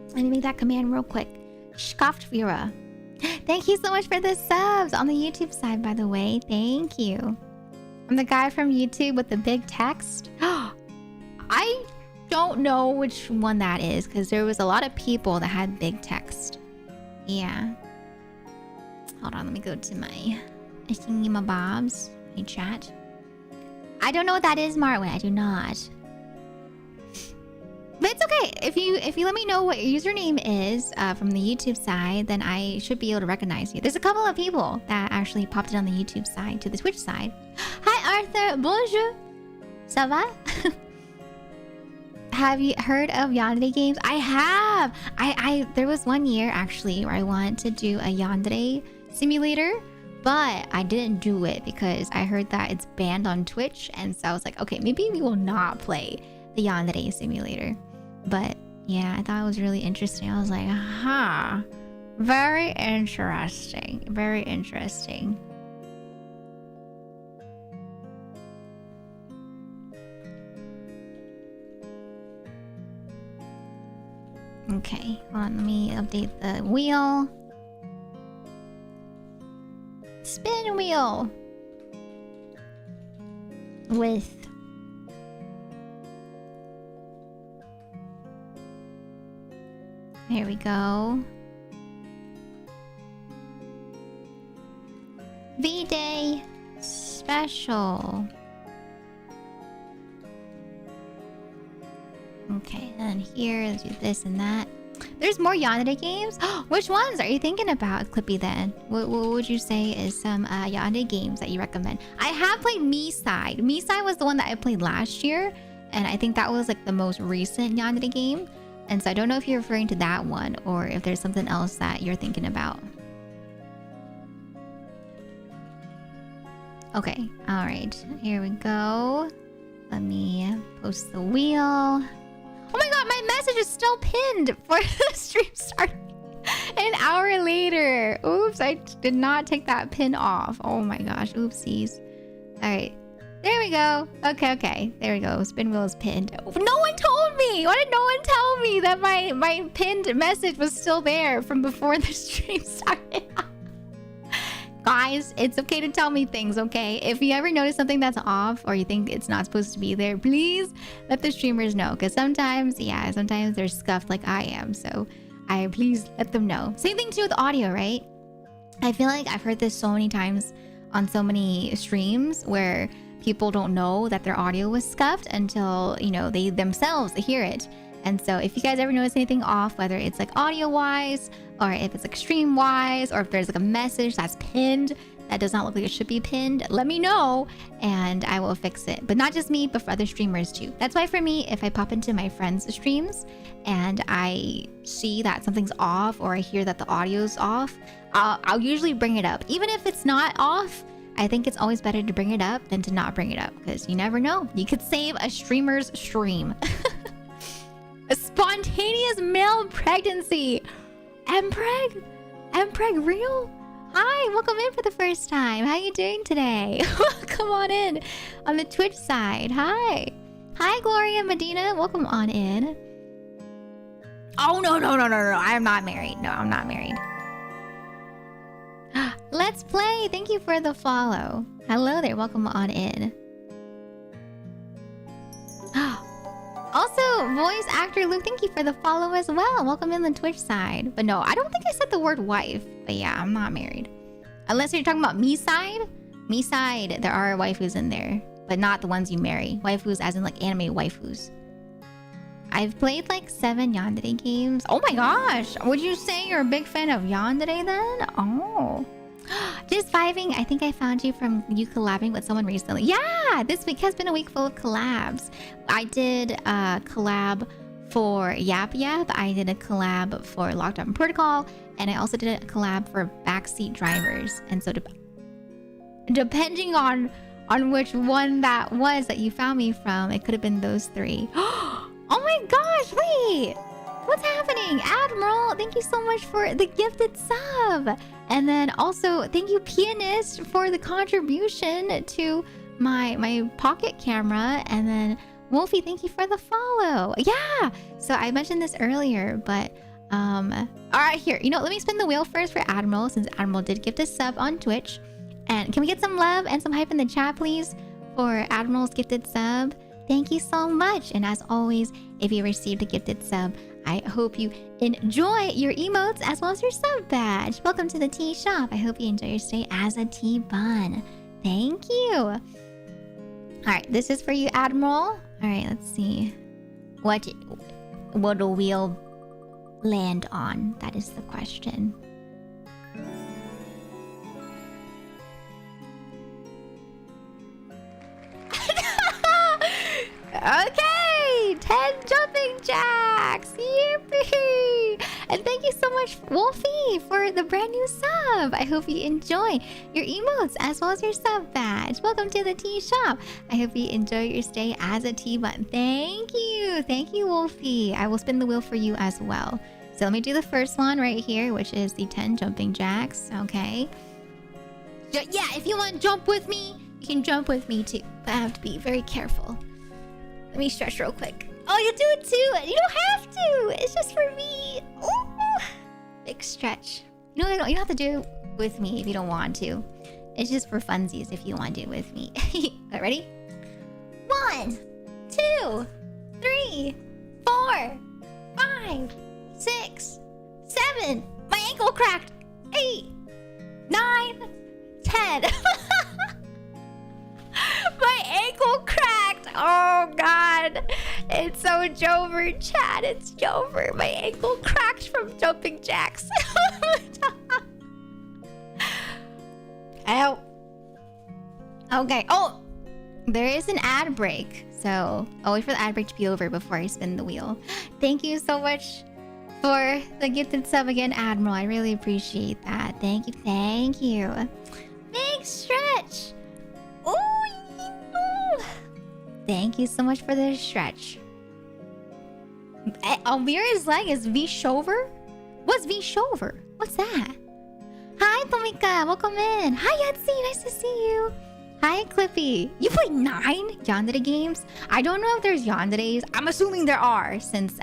Let me make that command real quick. Skoftvira. Thank you so much for the subs on the YouTube side, by the way. Thank you. I'm the guy from YouTube with the big text. I don't know which one that is because there was a lot of people that had big text. Yeah. Hold on, let me go to my thingy-mabobs, my chat. I don't know what that is, Marwin. I do not. But it's okay. If you let me know what your username is from the YouTube side, then I should be able to recognize you. There's a couple of people that actually popped it on the YouTube side to the Twitch side. Hi, Arthur. Bonjour. Ça va? Have you heard of yandere games? I have. There was one year actually where I wanted to do a yandere simulator, but I didn't do it because I heard that it's banned on Twitch, and so I was like, okay, maybe we will not play the yandere simulator. But yeah, I thought it was really interesting. I was like, aha, very interesting, very interesting. Okay, hold on, let me update the wheel. Spin wheel with here we go. V-Day special. Okay, and here, let's do this and that. There's more yandere games? Which ones are you thinking about, Clippy, then? What would you say is some yandere games that you recommend? I have played Me-Side. Me-Side was the one that I played last year, and I think that was like the most recent yandere game. And so I don't know if you're referring to that one or if there's something else that you're thinking about. Okay, alright. Here we go. Let me post the wheel. Oh my god, my message is still pinned for the stream starting an hour later. Oops, I did not take that pin off. Oh my gosh, oopsies. Alright, there we go. Okay, there we go. Spin wheel is pinned. No one told me! Why did no one tell me that my pinned message was still there from before the stream started? Guys, it's okay to tell me things, okay? If you ever notice something that's off or you think it's not supposed to be there, please let the streamers know. Because sometimes, yeah, sometimes they're scuffed like I am. So please let them know. Same thing too with audio, right? I feel like I've heard this so many times on so many streams where people don't know that their audio was scuffed until, you know, they themselves hear it. And so if you guys ever notice anything off, whether it's like audio-wise or if it's like stream-wise or if there's like a message that's pinned that does not look like it should be pinned, let me know and I will fix it. But not just me, but for other streamers too. That's why for me, if I pop into my friends' streams and I see that something's off or I hear that the audio's off, I'll usually bring it up. Even if it's not off, I think it's always better to bring it up than to not bring it up because you never know. You could save a streamer's stream. A spontaneous male pregnancy. Mpreg? Mpreg real? Hi, welcome in for the first time. How you doing today? Come on in on the Twitch side. Hi. Hi, Gloria Medina. Welcome on in. Oh, no. I am not married. No, I'm not married. Let's play. Thank you for the follow. Hello there. Welcome on in. Also, voice actor Luke, thank you for the follow as well. Welcome in the Twitch side. But no, I don't think I said the word wife. But yeah, I'm not married. Unless you're talking about me side. Me side, there are waifus in there. But not the ones you marry. Waifus as in like anime waifus. I've played like 7 yandere games. Oh my gosh. Would you say you're a big fan of yandere then? Oh. Just vibing. I think I found you from you collabing with someone recently. Yeah, this week has been a week full of collabs. I did a collab for Yap Yap. I did a collab for Lockdown Protocol. And I also did a collab for backseat drivers. And so depending on which one that was that you found me from, it could have been those 3. Oh my gosh, wait. What's happening? Admiral, thank you so much for the gifted sub. And then also, thank you, Pianist, for the contribution to my pocket camera. And then, Wolfie, thank you for the follow. Yeah! So I mentioned this earlier, but... Alright, here. You know, let me spin the wheel first for Admiral, since Admiral did gift a sub on Twitch. And can we get some love and some hype in the chat, please, for Admiral's gifted sub? Thank you so much. And as always, if you received a gifted sub, I hope you enjoy your emotes as well as your sub badge. Welcome to the tea shop. I hope you enjoy your stay as a tea bun. Thank you. All right, this is for you, Admiral. All right, let's see. What will the wheel land on? That is the question. Okay, 10 jumping jacks. Yippee! And thank you so much, Wolfie, for the brand new sub. I hope you enjoy your emotes as well as your sub badge. Welcome to the tea shop. I hope you enjoy your stay as a tea button. Thank you, Wolfie. I will spin the wheel for you as well. So let me do the first one right here, which is the 10 jumping jacks. Okay. Yeah, if you want to jump with me, you can jump with me too. But I have to be very careful. Let me stretch real quick. Oh, you do it too. You don't have to. It's just for me. Ooh. Big stretch. You know, you don't have to do it with me if you don't want to. It's just for funsies if you want to do it with me. Right, ready? 1, 2, 3, 4, 5, 6, 7. My ankle cracked. 8, 9, 10. My ankle cracked. Oh God. It's so Jover, chat. It's Jover. My ankle cracked from jumping jacks. Ow. Okay. Oh, there is an ad break. So I'll wait for the ad break to be over before I spin the wheel. Thank you so much for the gifted sub again, Admiral. I really appreciate that. Thank you. Thank you. Big stretch. Ooh. Thank you so much for the stretch. Elveira's leg is V-Shover? What's V-Shover? What's that? Hi, Tomika. Welcome in. Hi, Etsy. Nice to see you. Hi, Clippy. You play 9 yandere games? I don't know if there's yanderes. I'm assuming there are, since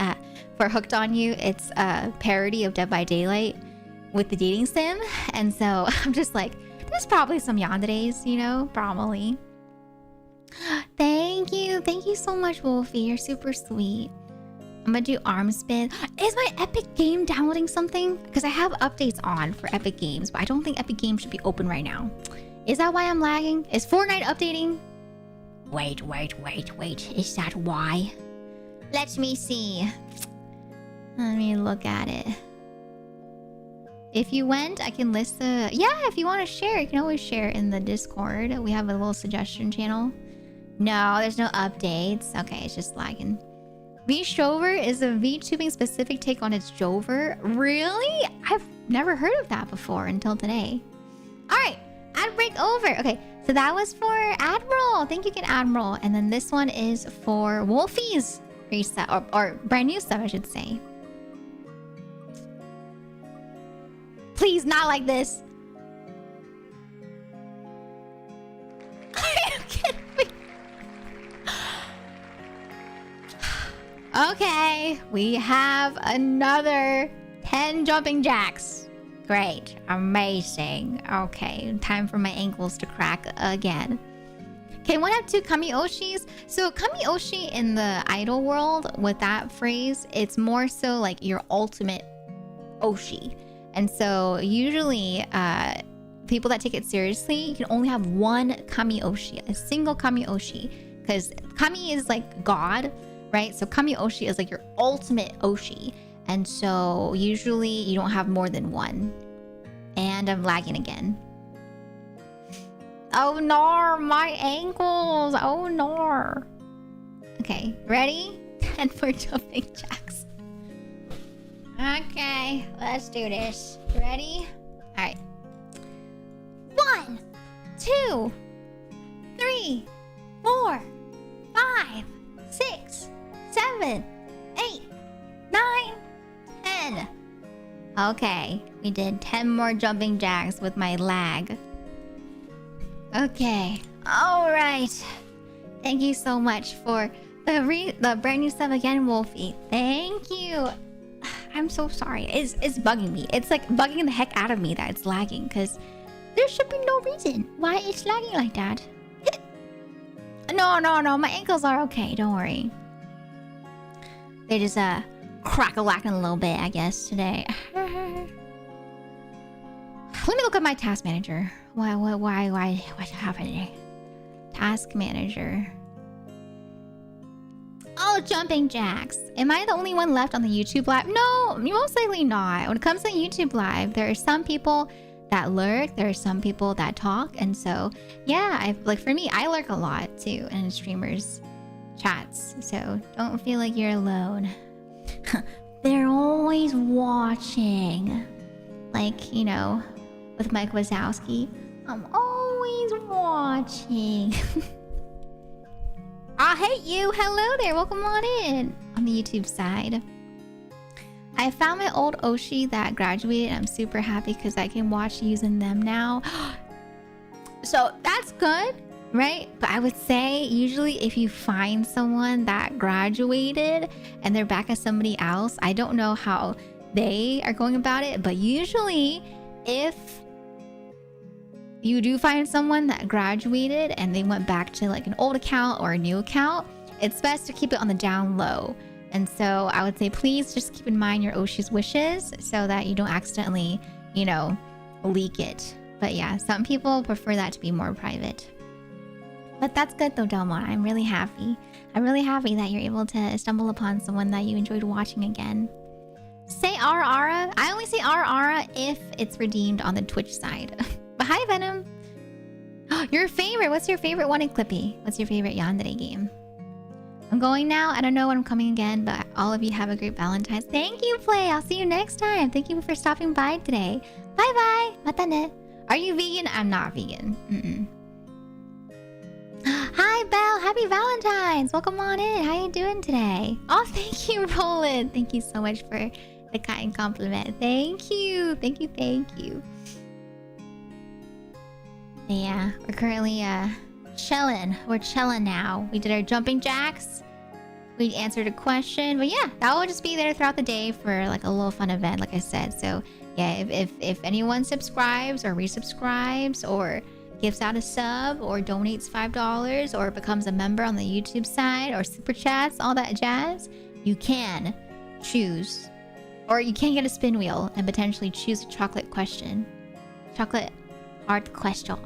for Hooked on You, it's a parody of Dead by Daylight with the dating sim. And so I'm just like, there's probably some yanderes, you know? Probably. Thank you. Thank you so much, Wolfie. You're super sweet. I'm gonna do arm spin. Is my Epic game downloading something? Because I have updates on for Epic Games, but I don't think Epic Games should be open right now. Is that why I'm lagging? Is Fortnite updating? Wait. Is that why? Let me see. Let me look at it. If you went, I can list the... Yeah, if you want to share, you can always share in the Discord. We have a little suggestion channel. No, there's no updates. Okay, it's just lagging. V-Shover is a VTubing specific take on its Jover. Really? I've never heard of that before until today. Alright, ad break over. Okay, so that was for Admiral. Thank you again, Admiral. And then this one is for Wolfies. Reset or brand new sub, I should say. Please, not like this. Are you kidding me? Okay, we have another 10 jumping jacks. Great, amazing. Okay, time for my ankles to crack again. Okay, one have two Kami Oshis. So Kami Oshi in the idol world, with that phrase, it's more so like your ultimate Oshi. And so usually people that take it seriously, you can only have one Kami Oshi, a single Kami Oshi. Because Kami is like God, right? So Kami Oshi is like your ultimate Oshi. And so usually you don't have more than one. And I'm lagging again. Oh no, my ankles. Oh no. Okay, ready? 10 more jumping jacks. Okay, let's do this. Ready? Alright. 1, 2, 3, 4, 5, 6, 7, 8, 9, 10. Okay, we did 10 more jumping jacks with my lag. Okay, all right. Thank you so much for the brand new sub again, Wolfie. Thank you. I'm so sorry. It's bugging me. It's like bugging the heck out of me that it's lagging, because there should be no reason why it's lagging like that. No, my ankles are okay. Don't worry. They just crack-a-lacking a little bit, I guess, today. Let me look at my task manager. What's happening? Task manager. Oh, jumping jacks. Am I the only one left on the YouTube live? No, most likely not. When it comes to YouTube live, there are some people that lurk. There are some people that talk. And so, yeah, like for me, I lurk a lot too in streamers' chats. So don't feel like you're alone. They're always watching. Like, you know, with Mike Wazowski. I'm always watching. I hate you. Hello there. Welcome on in on the YouTube side. I found my old Oshi that graduated. I'm super happy because I can watch using them now. So that's good, right? But I would say usually if you find someone that graduated and they're back as somebody else, I don't know how they are going about it, but usually if you do find someone that graduated and they went back to like an old account or a new account, it's best to keep it on the down low. And so I would say please just keep in mind your Oshi's wishes so that you don't accidentally, you know, leak it. But yeah, some people prefer that to be more private. But that's good though, Delmon. I'm really happy. I'm really happy that you're able to stumble upon someone that you enjoyed watching again. Say Ara. I only say Ara if it's redeemed on the Twitch side. But hi, Venom. Your favorite. What's your favorite one in Clippy? What's your favorite Yandere game? I'm going now. I don't know when I'm coming again, but all of you have a great Valentine's. Thank you, Play. I'll see you next time. Thank you for stopping by today. Bye-bye. Mata ne. Are you vegan? I'm not vegan. Hi, Belle. Happy Valentine's. Welcome on in. How you doing today? Oh, thank you, Roland. Thank you so much for the kind compliment. Thank you. Thank you. Yeah, we're currently chilling. We're chilling now. We did our jumping jacks. We answered a question. But yeah, that will just be there throughout the day for like a little fun event, like I said. So yeah, if anyone subscribes or resubscribes or gives out a sub or donates $5 or becomes a member on the YouTube side or super chats, all that jazz, you can choose, or you can get a spin wheel and potentially choose a chocolate question. Chocolate art question.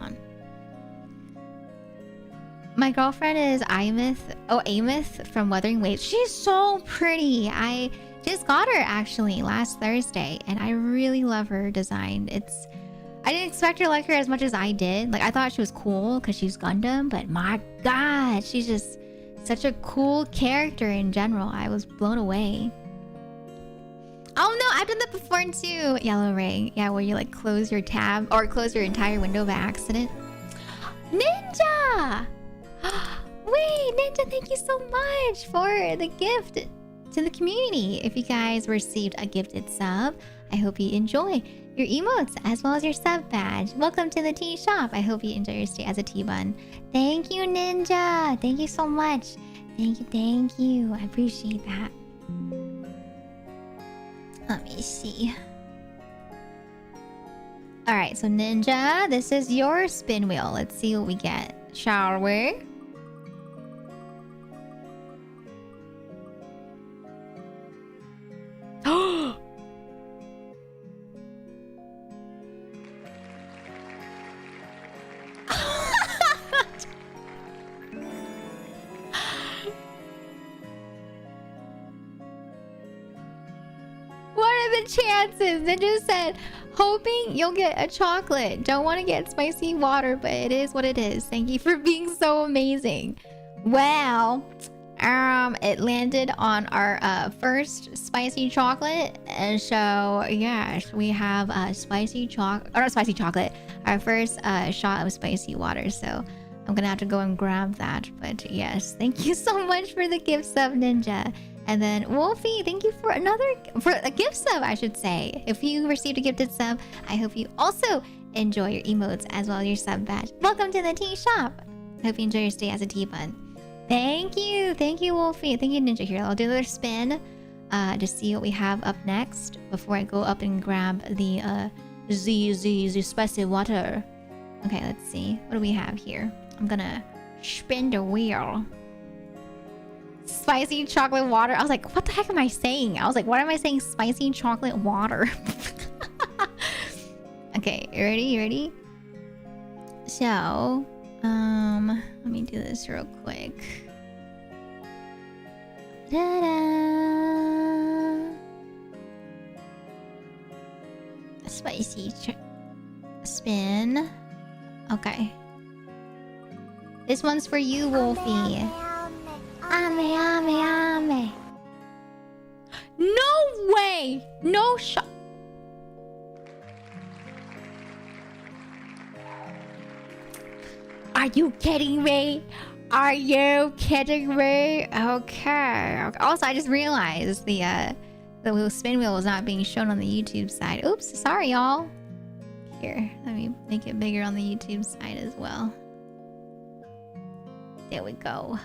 My girlfriend is Amith from Wuthering Waves. She's so pretty. I just got her actually last Thursday and I really love her design. I didn't expect her to like her as much as I did. Like I thought she was cool because she's Gundam, but my god, she's just such a cool character in general. I was blown away. Oh no, I've done that before too. Yellow Ray. Yeah, where you like close your tab or close your entire window by accident. Ninja! Wait, Ninja, Ninja, thank you so much for the gift to the community. If you guys received a gifted sub, I hope you enjoy your emotes as well as your sub badge. Welcome to the tea shop. I hope you enjoy your stay as a tea bun. Thank you, Ninja. Thank you so much. Thank you. I appreciate that. Let me see. Alright, so Ninja, this is your spin wheel. Let's see what we get. Shall we? What are the chances? Ninja said, hoping you'll get a chocolate. Don't want to get spicy water, but it is what it is. Thank you for being so amazing. Well, it landed on our first spicy chocolate, and so yes, we have a spicy chocolate, or not spicy chocolate. Our first shot of spicy water. So I'm gonna have to go and grab that. But yes, thank you so much for the gift sub, Ninja. And then Wolfie, thank you for a gift sub, I should say. If you received a gifted sub, I hope you also enjoy your emotes as well as your sub badge. Welcome to the tea shop. I hope you enjoy your stay as a tea bun. Thank you, Wolfie. Thank you, Ninja. Here, I'll do another spin to see what we have up next before I go up and grab the the spicy water. Okay, let's see. What do we have here? I'm gonna spin the wheel. Spicy chocolate water. I was like, what the heck am I saying? I was like, what am I saying? Spicy chocolate water. Okay, you ready? You ready? So, let me do this real quick. Ta-da! Spicy spin. Okay. This one's for you, Wolfie. Ame. No way! No shot. Are you kidding me? Are you kidding me? Okay. Also, I just realized the spin wheel was not being shown on the YouTube side. Oops, sorry, y'all. Here, let me make it bigger on the YouTube side as well. There we go.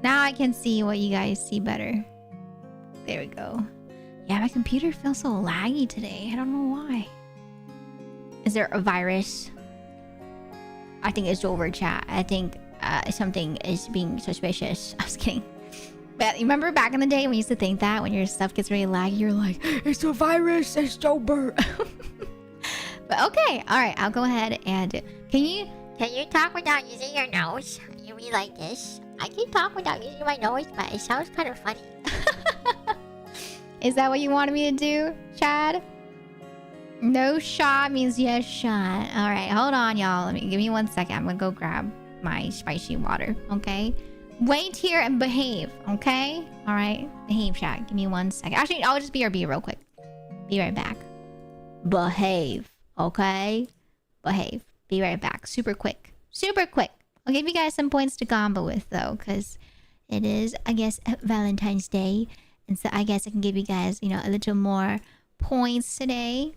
Now I can see what you guys see better. There we go. Yeah, my computer feels so laggy today. I don't know why. Is there a virus? I think it's over, chat. I think something is being suspicious. I was kidding. But remember back in the day when you used to think that when your stuff gets really laggy, you're like, it's a virus, it's over. But okay, all right, I'll go ahead and can you talk without using your nose? You mean like this? I can talk without using my nose, but it sounds kind of funny. Is that what you wanted me to do, Chad? No shot means yes shot. All right, hold on, y'all. Give me 1 second. I'm gonna go grab my spicy water. Okay, wait here and behave. Okay, all right, behave, Chad. Give me 1 second. Actually, I'll just BRB real quick. Be right back. Behave. Okay, behave. Be right back. Super quick. I'll give you guys some points to combo with though, because it is, I guess, Valentine's Day, and so I guess I can give you guys, you know, a little more points today.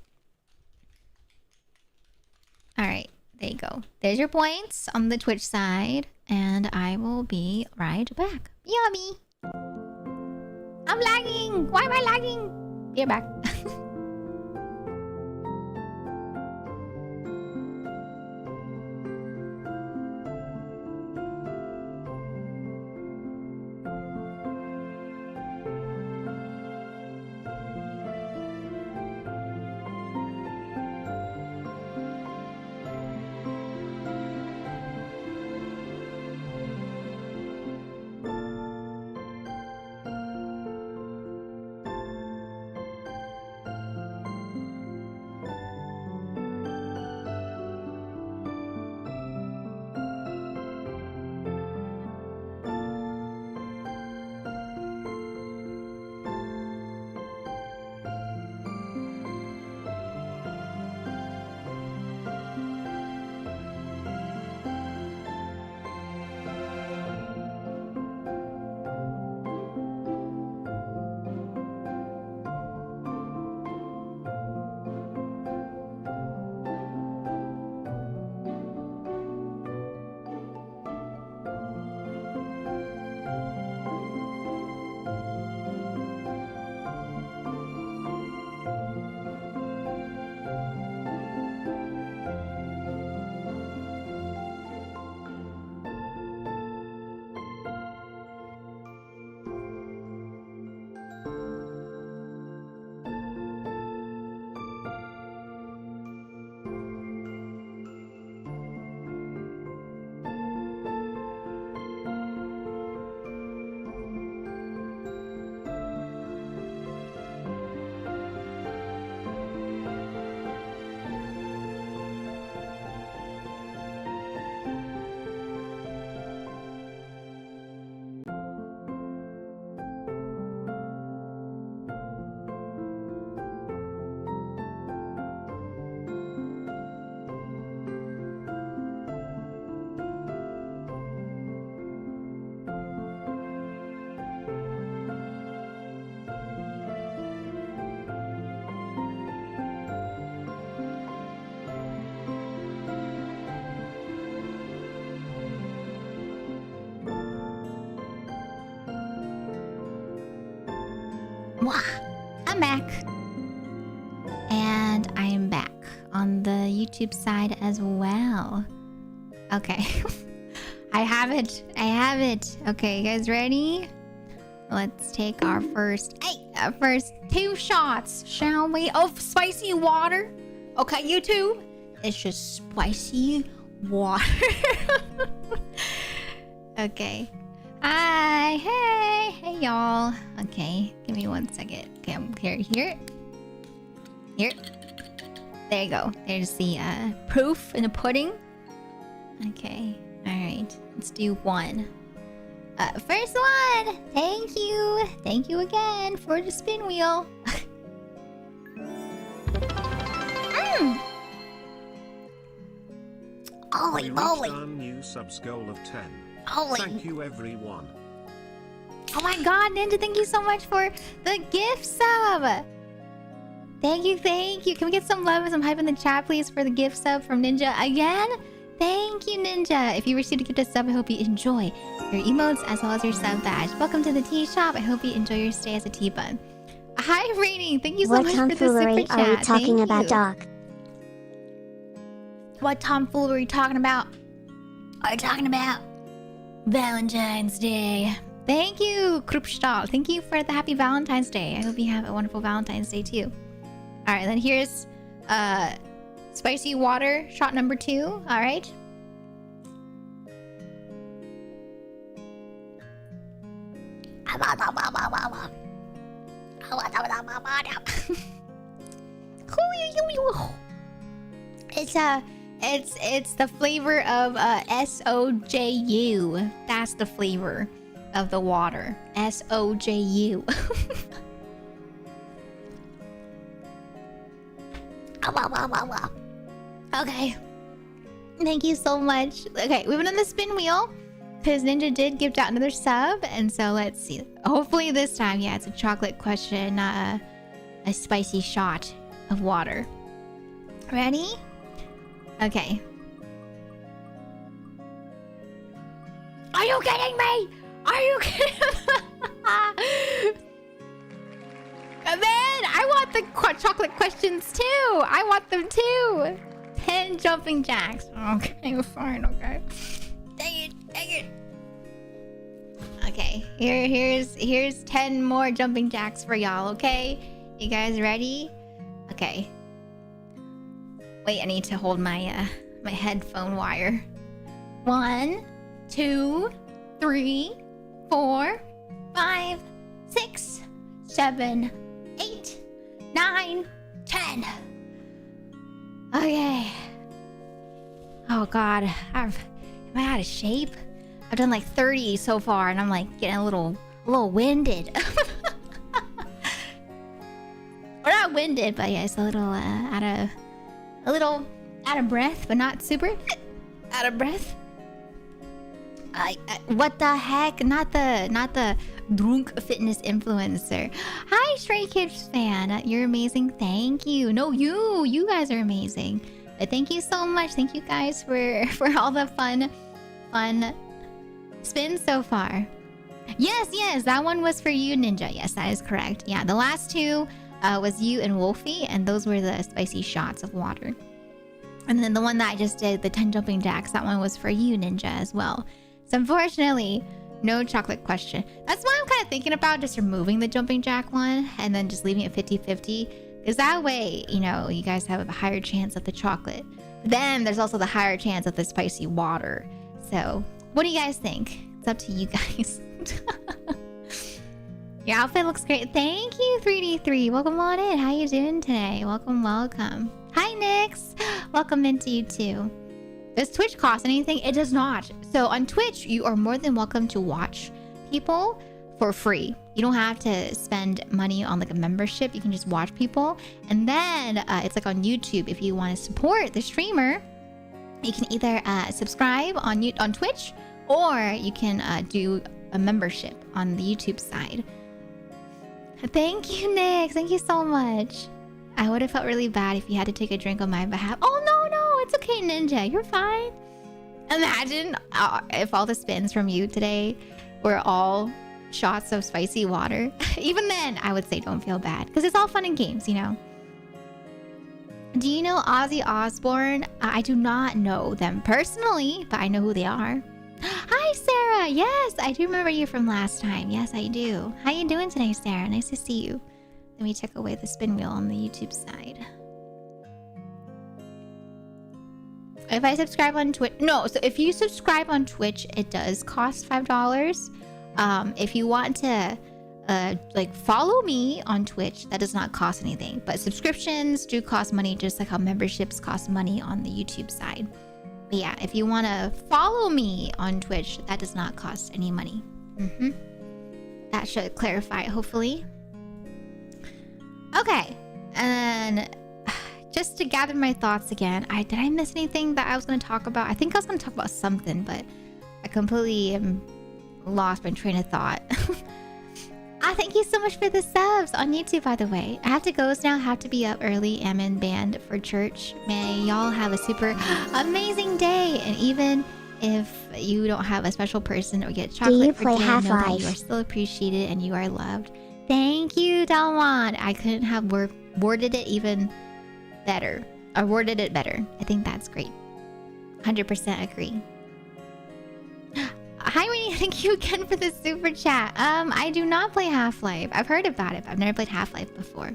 All right, there you go. There's your points on the Twitch side, and I will be right back. Yummy. I'm lagging. Why am I lagging? Be right back. Wah! I'm back. And I am back on the YouTube side as well. Okay. I have it. Okay, you guys ready? Let's take our first 2 shots, shall we? Of spicy water. Okay, YouTube. It's just spicy water. Okay. Hi, hey y'all. Okay, give me 1 second. Okay, I'm here. There you go. There's the proof in the pudding. Okay, all right. Let's do 1. First one. Thank you again for the spin wheel. Holy moly! Our new subs goal of 10. Holy! Thank you, everyone. Oh my God, Ninja! Thank you so much for the gift sub. Thank you. Can we get some love and some hype in the chat, please, for the gift sub from Ninja again? Thank you, Ninja. If you received a gift sub, I hope you enjoy your emotes as well as your sub badge. Welcome to the tea shop. I hope you enjoy your stay as a tea bun. Hi, Rainy. Thank you so much for the super chat. What tomfoolery are we talking about, Doc? What tomfoolery are you talking about? Are you talking about Valentine's Day? Thank you, Krupstal. Thank you for the happy Valentine's Day. I hope you have a wonderful Valentine's Day too. All right, then here's spicy water shot number 2. All right. It's the flavor of SOJU. That's the flavor of the water. SOJU. Okay. Thank you so much. Okay, we've been on the spin wheel because Ninja did gift out another sub, and so let's see. Hopefully this time, yeah, it's a chocolate question, not a spicy shot of water. Ready? Okay. Are you kidding me? Are you kidding me? And then I want the chocolate questions too. I want them too. 10 jumping jacks. Okay, fine. Okay. Dang it. Okay, here's 10 more jumping jacks for y'all. Okay, you guys ready? Okay. Wait, I need to hold my my headphone wire. 1, 2, 3, 4, 5, 6, 7, 8, 9, 10. Okay. Oh God, am I out of shape? I've done like 30 so far, and I'm like getting a little winded. We're not winded, but yeah, it's a little out of breath, but not super out of breath. What the heck? Not the drunk fitness influencer. Hi, Stray Kids fan. You're amazing. Thank you. No, you guys are amazing. But thank you so much. Thank you guys for all the fun spins so far. Yes, that one was for you, Ninja. Yes, that is correct. Yeah, the last 2 was you and Wolfie, and those were the spicy shots of water. And then the one that I just did, the 10 jumping jacks, that one was for you, Ninja, as well. So unfortunately, no chocolate question. That's why I'm kind of thinking about just removing the jumping jack one and then just leaving it 50-50. Because that way, you know, you guys have a higher chance of the chocolate. But then there's also the higher chance of the spicy water. So what do you guys think? It's up to you guys. Your outfit looks great. Thank you, 3D3. Welcome on in. How you doing today? Welcome. Hi, Nix. Welcome into you too. Does Twitch cost anything? It does not. So on Twitch, you are more than welcome to watch people for free. You don't have to spend money on like a membership. You can just watch people. And then it's like on YouTube. If you want to support the streamer, you can either subscribe on Twitch, or you can do a membership on the YouTube side. Thank you, Nick. Thank you so much. I would have felt really bad if you had to take a drink on my behalf. Oh, no. It's okay, Ninja. You're fine. Imagine if all the spins from you today were all shots of spicy water. Even then, I would say don't feel bad because it's all fun and games, you know. Do you know Ozzy Osbourne? I do not know them personally, but I know who they are. Hi, Sarah. Yes, I do remember you from last time. Yes, I do. How you doing today, Sarah? Nice to see you. Let me check away the spin wheel on the YouTube side. If I subscribe on Twitch, no. So if you subscribe on Twitch, it does cost $5. If you want to, like follow me on Twitch, that does not cost anything. But subscriptions do cost money, just like how memberships cost money on the YouTube side. But yeah, if you want to follow me on Twitch, that does not cost any money. That should clarify, hopefully. Okay, and just to gather my thoughts again, did I miss anything that I was going to talk about? I think I was going to talk about something, but I completely lost my train of thought. Thank you so much for the subs on YouTube, by the way. I have to go now. I have to be up early. I'm in band for church. May y'all have a super amazing day. And even if you don't have a special person or get chocolate for dinner, know that you are still appreciated and you are loved. Thank you, Dalwan. I couldn't have worded it even better. Or worded it better. I think that's great. 100% agree. Hi, Winnie. Thank you again for the super chat. I do not play Half-Life. I've heard about it, but I've never played Half-Life before.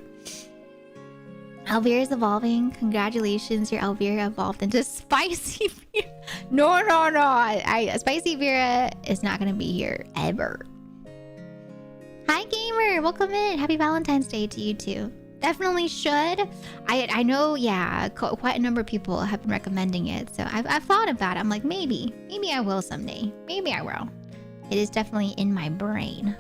Elveira's evolving. Congratulations, your Elveira evolved into Spicy Vera. No. Spicy Vera is not going to be here ever. Hi, gamer. Welcome in. Happy Valentine's Day to you too. Definitely should. I know, yeah, quite a number of people have been recommending it. So I've thought about it. I'm like, maybe I will someday. Maybe I will. It is definitely in my brain.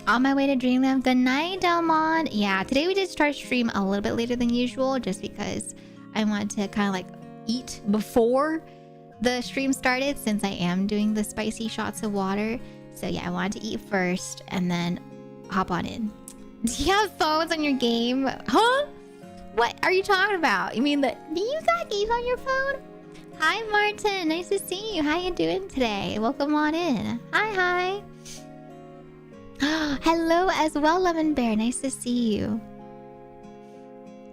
On my way to Dreamland. Good night, Delmon. Yeah, today we did start stream a little bit later than usual just because I want to kind of like eat before the stream started since I am doing the spicy shots of water. So yeah, I wanted to eat first and then hop on in. Do you have phones on your game? Huh? What are you talking about? You mean that? Do you got games on your phone? Hi, Martin. Nice to see you. How you doing today? Welcome on in. Hi. Hello as well, Lemon Bear. Nice to see you.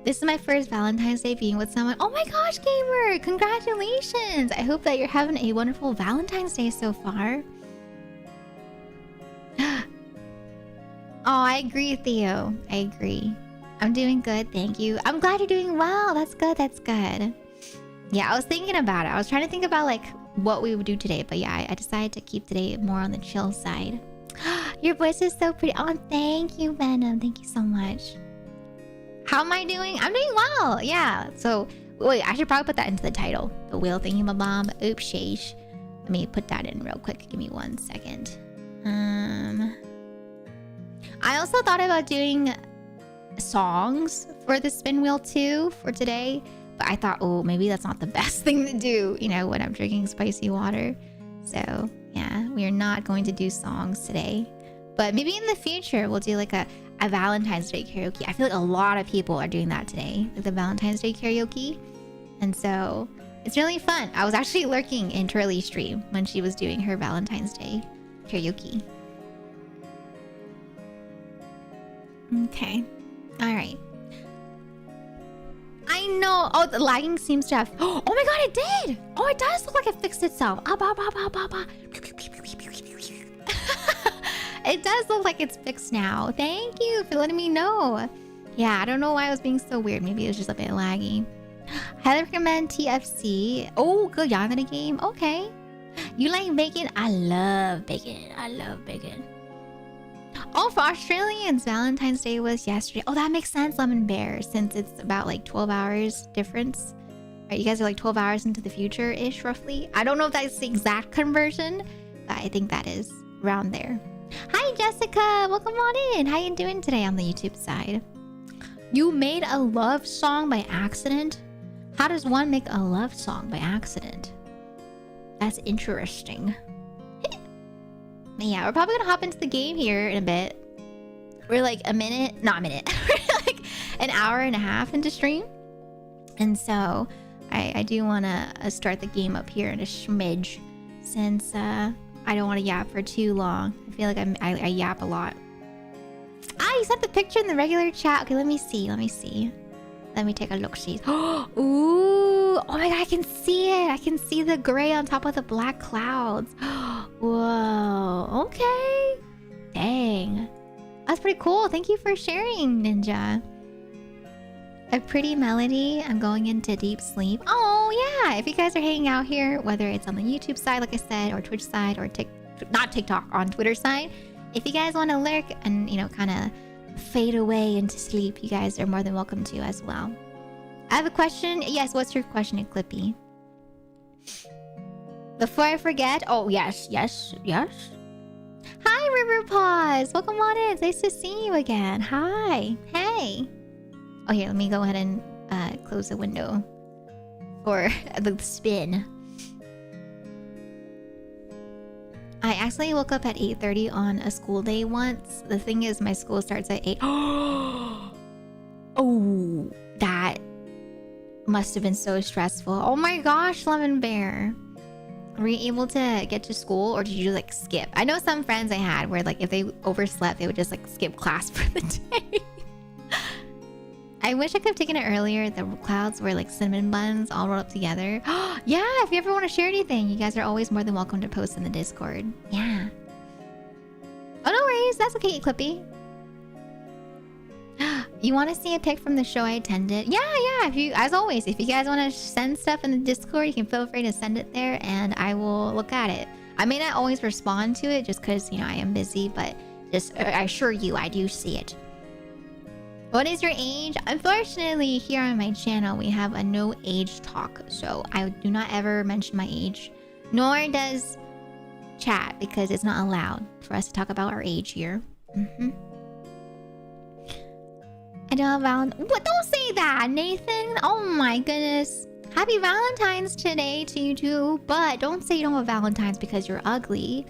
This is my first Valentine's Day being with someone. Oh my gosh, gamer! Congratulations! I hope that you're having a wonderful Valentine's Day so far. Oh, I agree, Theo. I agree. I'm doing good, thank you. I'm glad you're doing well. That's good. Yeah, I was thinking about it. I was trying to think about like what we would do today, but yeah, I decided to keep today more on the chill side. Your voice is so pretty. Oh, thank you, Venom. Thank you so much. How am I doing? I'm doing well. Yeah. So wait, I should probably put that into the title. The whale thingy-ma-bomb. Oops, sheesh. Let me put that in real quick. Give me 1 second. I also thought about doing songs for the spin wheel too for today, but I thought, oh, maybe that's not the best thing to do, you know, when I'm drinking spicy water. So yeah, we are not going to do songs today, but maybe in the future we'll do like a Valentine's Day karaoke. I feel like a lot of people are doing that today, like the Valentine's Day karaoke, and so it's really fun. I was actually lurking in Turley's stream when she was doing her Valentine's Day karaoke. Okay. All right. I know. Oh, the lagging seems to have... Oh my god, it did! Oh, it does look like it fixed itself. It does look like it's fixed now. Thank you for letting me know. Yeah, I don't know why I was being so weird. Maybe it was just a bit laggy. Highly recommend TFC. Oh, good Yagana game. Okay. You like bacon? I love bacon. Oh, for Australians, Valentine's Day was yesterday. Oh, that makes sense, Lemon Bear, since it's about like 12 hours difference. Right, you guys are like 12 hours into the future-ish, roughly. I don't know if that's the exact conversion, but I think that is around there. Hi, Jessica. Welcome on in. How you doing today on the YouTube side? You made a love song by accident? How does one make a love song by accident? That's interesting. Yeah, we're probably gonna hop into the game here in a bit. We're like not a minute. We're like an hour and a half into stream. And so I do want to start the game up here in a smidge since I don't want to yap for too long. I feel like I yap a lot. Ah, you sent the picture in the regular chat. Okay, let me see. Let me see. Let me take a look. See. Ooh. Oh my god, I can see it. I can see the gray on top of the black clouds. Whoa. Okay. Dang. That's pretty cool. Thank you for sharing, Ninja. A pretty melody. I'm going into deep sleep. Oh, yeah. If you guys are hanging out here, whether it's on the YouTube side, like I said, or Twitch side, or not TikTok, on Twitter side, if you guys want to lurk and, you know, kind of fade away into sleep, you guys are more than welcome to as well. I have a question. Yes, what's your question, Clippy? Before I forget. Oh, yes. Hi, River Paws. Welcome on in. It's nice to see you again. Hi. Hey. Oh, here, let me go ahead and close the window for the spin. I accidentally woke up at 8:30 on a school day once. The thing is, my school starts at 8. Oh, that must have been so stressful. Oh my gosh, Lemon Bear. Were you able to get to school, or did you like skip? I know some friends I had where like if they overslept, they would just like skip class for the day. I wish I could have taken it earlier. The clouds were like cinnamon buns all rolled up together. Yeah, if you ever want to share anything, you guys are always more than welcome to post in the Discord. Yeah. Oh, no worries. That's okay, Clippy. You want to see a pic from the show I attended? Yeah. If you, as always, if you guys want to send stuff in the Discord, you can feel free to send it there, and I will look at it. I may not always respond to it just because, you know, I am busy, but just I assure you, I do see it. What is your age? Unfortunately, here on my channel, we have a no age talk, so I do not ever mention my age, nor does chat, because it's not allowed for us to talk about our age here. I don't have Valentine. What? Don't say that, Nathan. Oh my goodness. Happy Valentine's today to you too, but don't say you don't have Valentine's because you're ugly.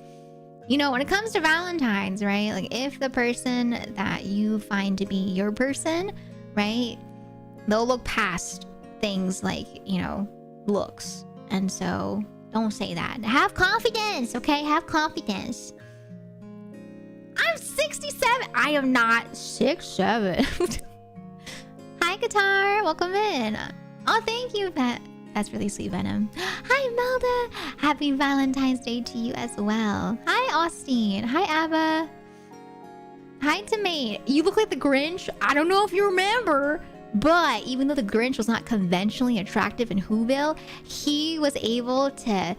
You know, when it comes to Valentine's, right? Like, if the person that you find to be your person, right? They'll look past things like, you know, looks. And so, don't say that. Have confidence, okay? Have confidence. I'm 67. I am not 6'7". Hi, Guitar. Welcome in. Oh, thank you, Pet. That's really sweet, Venom. Hi, Melda. Happy Valentine's Day to you as well. Hi, Austin. Hi, Abba. Hi, Tomate. You look like the Grinch. I don't know if you remember, but even though the Grinch was not conventionally attractive in Whoville, he was able to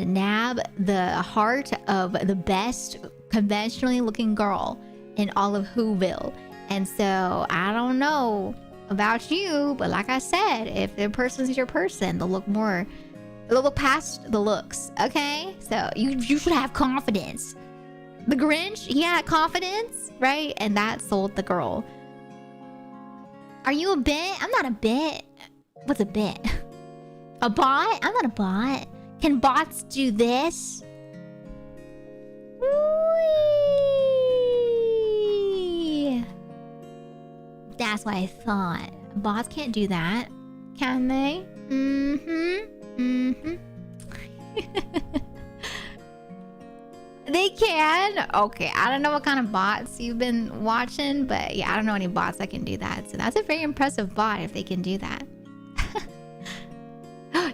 nab the heart of the best conventionally looking girl in all of Whoville. And so, I don't know about you, but like I said, if the person's your person, they'll look past the looks, okay? So you should have confidence. The Grinch, he had confidence, right? And that sold the girl. Are you a bit? I'm not a bit. What's a bit? A bot? I'm not a bot. Can bots do this? Whee! That's what I thought. Bots can't do that, can they? They can? Okay, I don't know what kind of bots you've been watching, but yeah, I don't know any bots that can do that. So that's a very impressive bot if they can do that.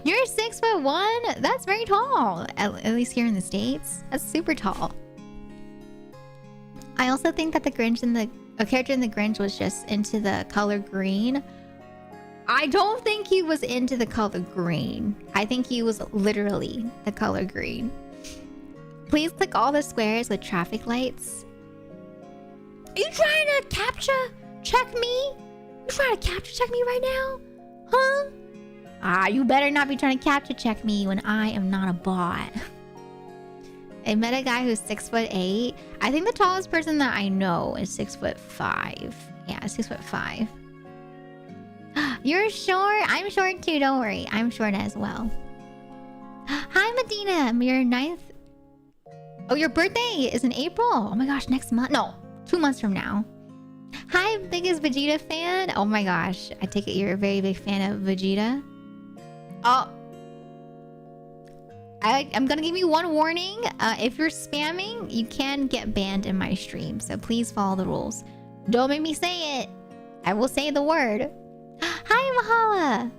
You're 6'1"? That's very tall. At least here in the States. That's super tall. I also think that the Grinch and a character in the Grinch was just into the color green. I don't think he was into the color green. I think he was literally the color green. Please click all the squares with traffic lights. Are you trying to capture check me? You trying to capture check me right now? Huh? Ah, you better not be trying to capture check me when I am not a bot. I met a guy who's 6'8". I think the tallest person that I know is 6'5". Yeah, 6'5". You're short? I'm short too, don't worry. I'm short as well. Hi, Medina. Your 9th... Oh, your birthday is in April. Oh my gosh, next month. No, 2 months from now. Hi, biggest Vegeta fan. Oh my gosh. I take it you're a very big fan of Vegeta. Oh. I'm gonna give you one warning. If you're spamming, you can get banned in my stream. So please follow the rules. Don't make me say it. I will say the word. Hi, Mahala.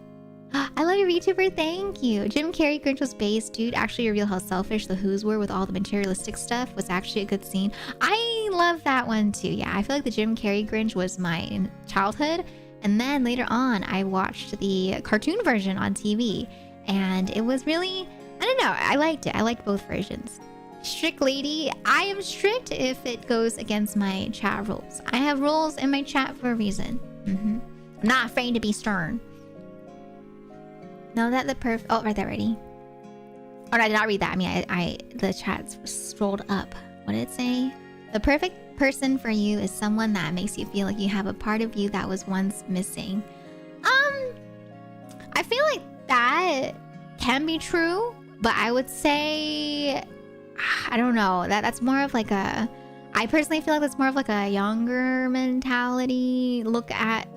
I love your VTuber. Thank you. Jim Carrey Grinch was based. Dude, actually reveal how selfish the Who's were with all the materialistic stuff was actually a good scene. I love that one too. Yeah, I feel like the Jim Carrey Grinch was my childhood. And then later on, I watched the cartoon version on TV. And it was really, I don't know, I liked it. I liked both versions. Strict lady, I am strict if it goes against my chat rules. I have rules in my chat for a reason. I'm not afraid to be stern. Know that the oh, read that already. Oh, I did not read that. I mean, the chat scrolled up. What did it say? The perfect person for you is someone that makes you feel like you have a part of you that was once missing. I feel like that can be true, but I would say, I don't know, that's more of like a, I personally feel like that's more of like a younger mentality look at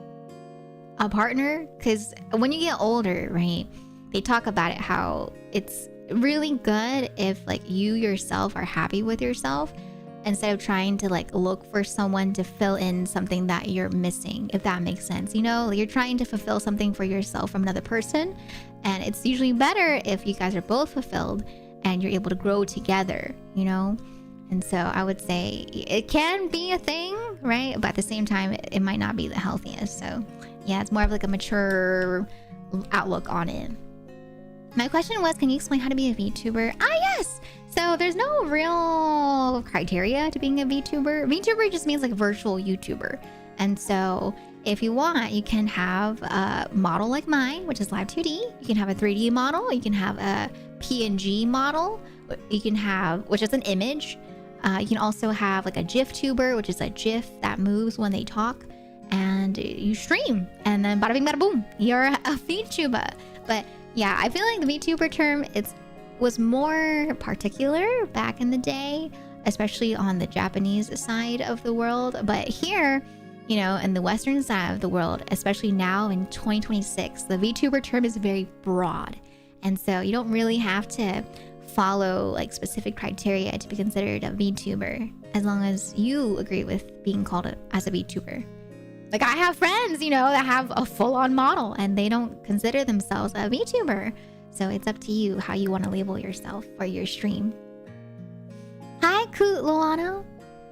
a partner, because when you get older, right, they talk about it how it's really good if like you yourself are happy with yourself instead of trying to like look for someone to fill in something that you're missing, if that makes sense. You know, you're trying to fulfill something for yourself from another person, and it's usually better if you guys are both fulfilled and you're able to grow together, you know. And so I would say it can be a thing, right, but at the same time it might not be the healthiest. So yeah, it's more of like a mature outlook on it. My question was, can you explain how to be a VTuber? Yes! So there's no real criteria to being a VTuber. VTuber just means like virtual YouTuber. And so if you want, you can have a model like mine, which is Live 2D. You can have a 3D model. You can have a PNG model. You can have, which is an image. You can also have like a GIF tuber, which is a GIF that moves when they talk. And you stream. And then bada bing bada boom, you're a VTuber. But yeah, I feel like the VTuber term, was more particular back in the day, especially on the Japanese side of the world. But here, you know, in the Western side of the world, especially now in 2026, the VTuber term is very broad. And so you don't really have to follow like specific criteria to be considered a VTuber, as long as you agree with being called as a VTuber. Like I have friends, you know, that have a full-on model and they don't consider themselves a VTuber. So it's up to you how you want to label yourself for your stream. Hi, Coot Luano.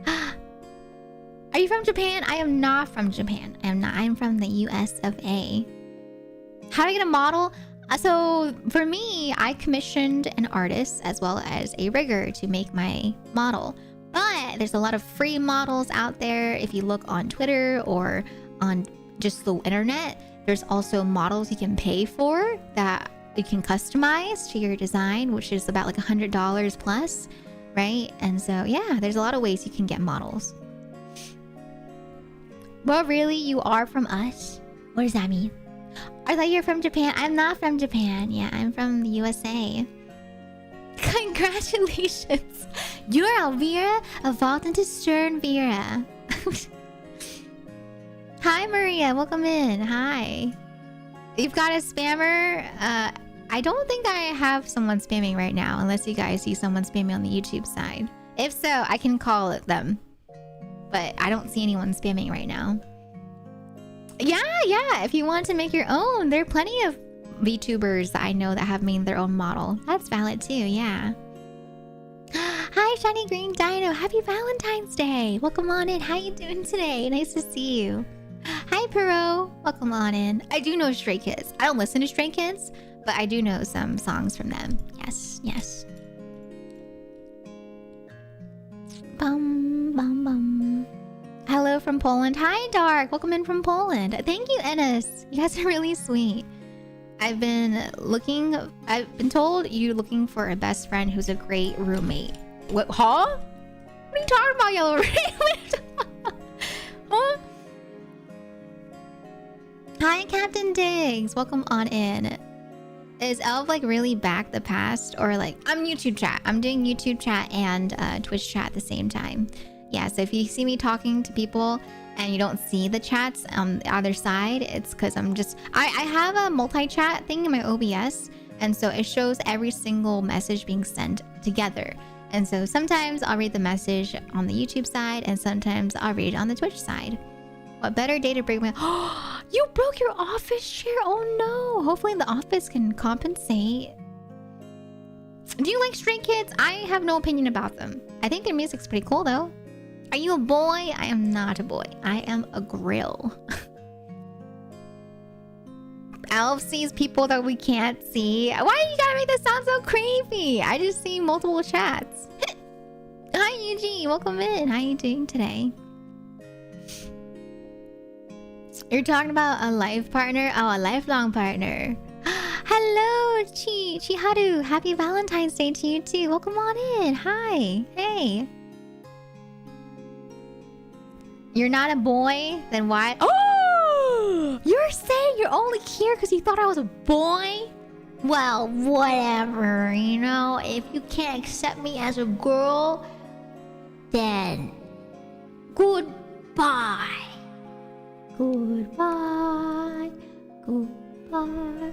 Are you from Japan? I am not from Japan. I am not. I'm from the US of A. How do I get a model? So for me, I commissioned an artist as well as a rigger to make my model. But there's a lot of free models out there. If you look on Twitter or on just the internet, there's also models you can pay for that you can customize to your design, which is about like $100 plus, right? And so yeah, there's a lot of ways you can get models. Well, really, you are from us? What does that mean? I thought you're from Japan. I'm not from Japan. Yeah, I'm from the USA. Congratulations. You're Elveira, evolved into Stern Vera. Hi, Maria. Welcome in. Hi. You've got a spammer? I don't think I have someone spamming right now, unless you guys see someone spamming on the YouTube side. If so, I can call it them. But I don't see anyone spamming right now. Yeah. If you want to make your own, there are plenty of VTubers that I know that have made their own model. That's valid too, yeah. Hi, Shiny Green Dino. Happy Valentine's Day. Welcome on in. How you doing today? Nice to see you. Hi, Perot. Welcome on in. I do know Stray Kids. I don't listen to Stray Kids, but I do know some songs from them. Yes. Bum, bum, bum. Hello from Poland. Hi, Dark. Welcome in from Poland. Thank you, Ennis. You guys are really sweet. I've been told you're looking for a best friend who's a great roommate. What? Huh? What are you talking about, Yellow Rain? Huh? Hi, Captain Diggs. Welcome on in. Is Elv like really back the past, or like I'm YouTube chat? I'm doing YouTube chat and Twitch chat at the same time. Yeah, so if you see me talking to people and you don't see the chats on the other side, it's because I have a multi-chat thing in my OBS, And so it shows every single message being sent together. And so sometimes I'll read the message on the YouTube side, and sometimes I'll read it on the Twitch side. What better day to break my... You broke your office chair? Oh no! Hopefully the office can compensate. Do you like Stray Kids? I have no opinion about them. I think their music's pretty cool though. Are you a boy? I am not a boy. I am a grill. Elf sees people that we can't see. Why you gotta make this sound so creepy? I just see multiple chats. Hi Eugene, welcome in. How are you doing today? You're talking about a life partner? Oh, a lifelong partner. Hello, Chiharu. Happy Valentine's Day to you too. Welcome on in. Hi. Hey. You're not a boy? Then why? Oh! You're saying you're only here because you thought I was a boy? Well, whatever, you know? If you can't accept me as a girl, then goodbye. Goodbye. Goodbye.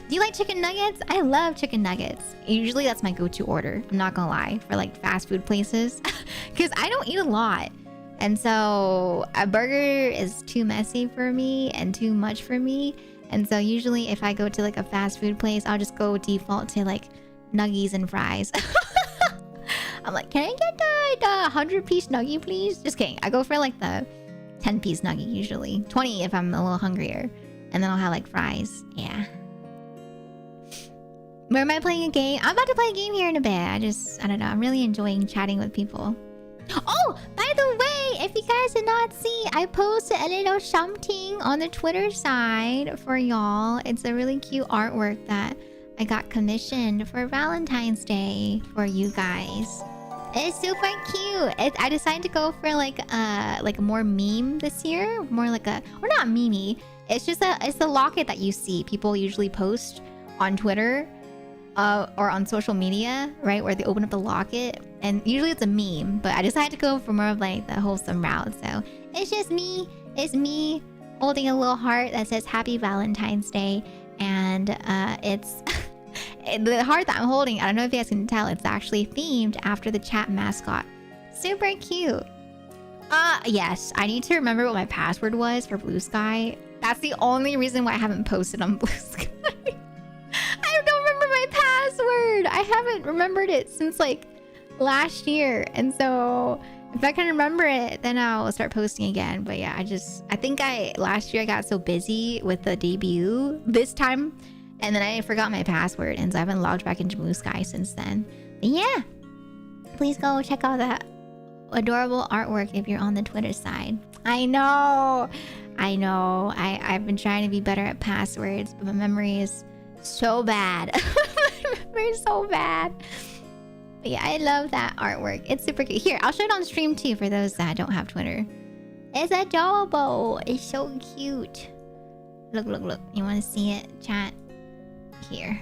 Do you like chicken nuggets? I love chicken nuggets. Usually that's my go-to order. I'm not gonna lie. For like fast food places. Because I don't eat a lot. And so a burger is too messy for me and too much for me. And so usually if I go to like a fast food place, I'll just go default to like nuggies and fries. I'm like, can I get the 100-piece nuggie, please? Just kidding. I go for like the 10-piece nugget usually. 20 if I'm a little hungrier. And then I'll have like fries. Yeah. Where am I playing a game? I'm about to play a game here in a bit. I don't know. I'm really enjoying chatting with people. Oh, by the way, if you guys did not see, I posted a little something on the Twitter side for y'all. It's a really cute artwork that I got commissioned for Valentine's Day for you guys. It's super cute. I decided to go for like a more meme this year, more like a, or not memey. It's just it's the locket that you see people usually post on Twitter. Or on social media, right, where they open up the locket, and usually it's a meme, but I decided to go for more of like the wholesome route. So it's just me, it's me holding a little heart that says Happy Valentine's Day, and it's the heart that I'm holding, I don't know if you guys can tell, it's actually themed after the chat mascot. Super cute. Yes, I need to remember what my password was for Blue Sky. That's the only reason why I haven't posted on Blue Sky. I don't remember my password. I haven't remembered it since like last year. And so if I can remember it, then I'll start posting again. But yeah, I think last year I got so busy with the debut this time. And then I forgot my password. And so I haven't logged back into Blue Sky since then. But yeah, please go check out that adorable artwork if you're on the Twitter side. I know. I've been trying to be better at passwords, but my memory is so bad. My memory is so bad. But yeah, I love that artwork. It's super cute. Here, I'll show it on stream too for those that don't have Twitter. It's adorable. It's so cute. Look. You want to see it? Chat. Here.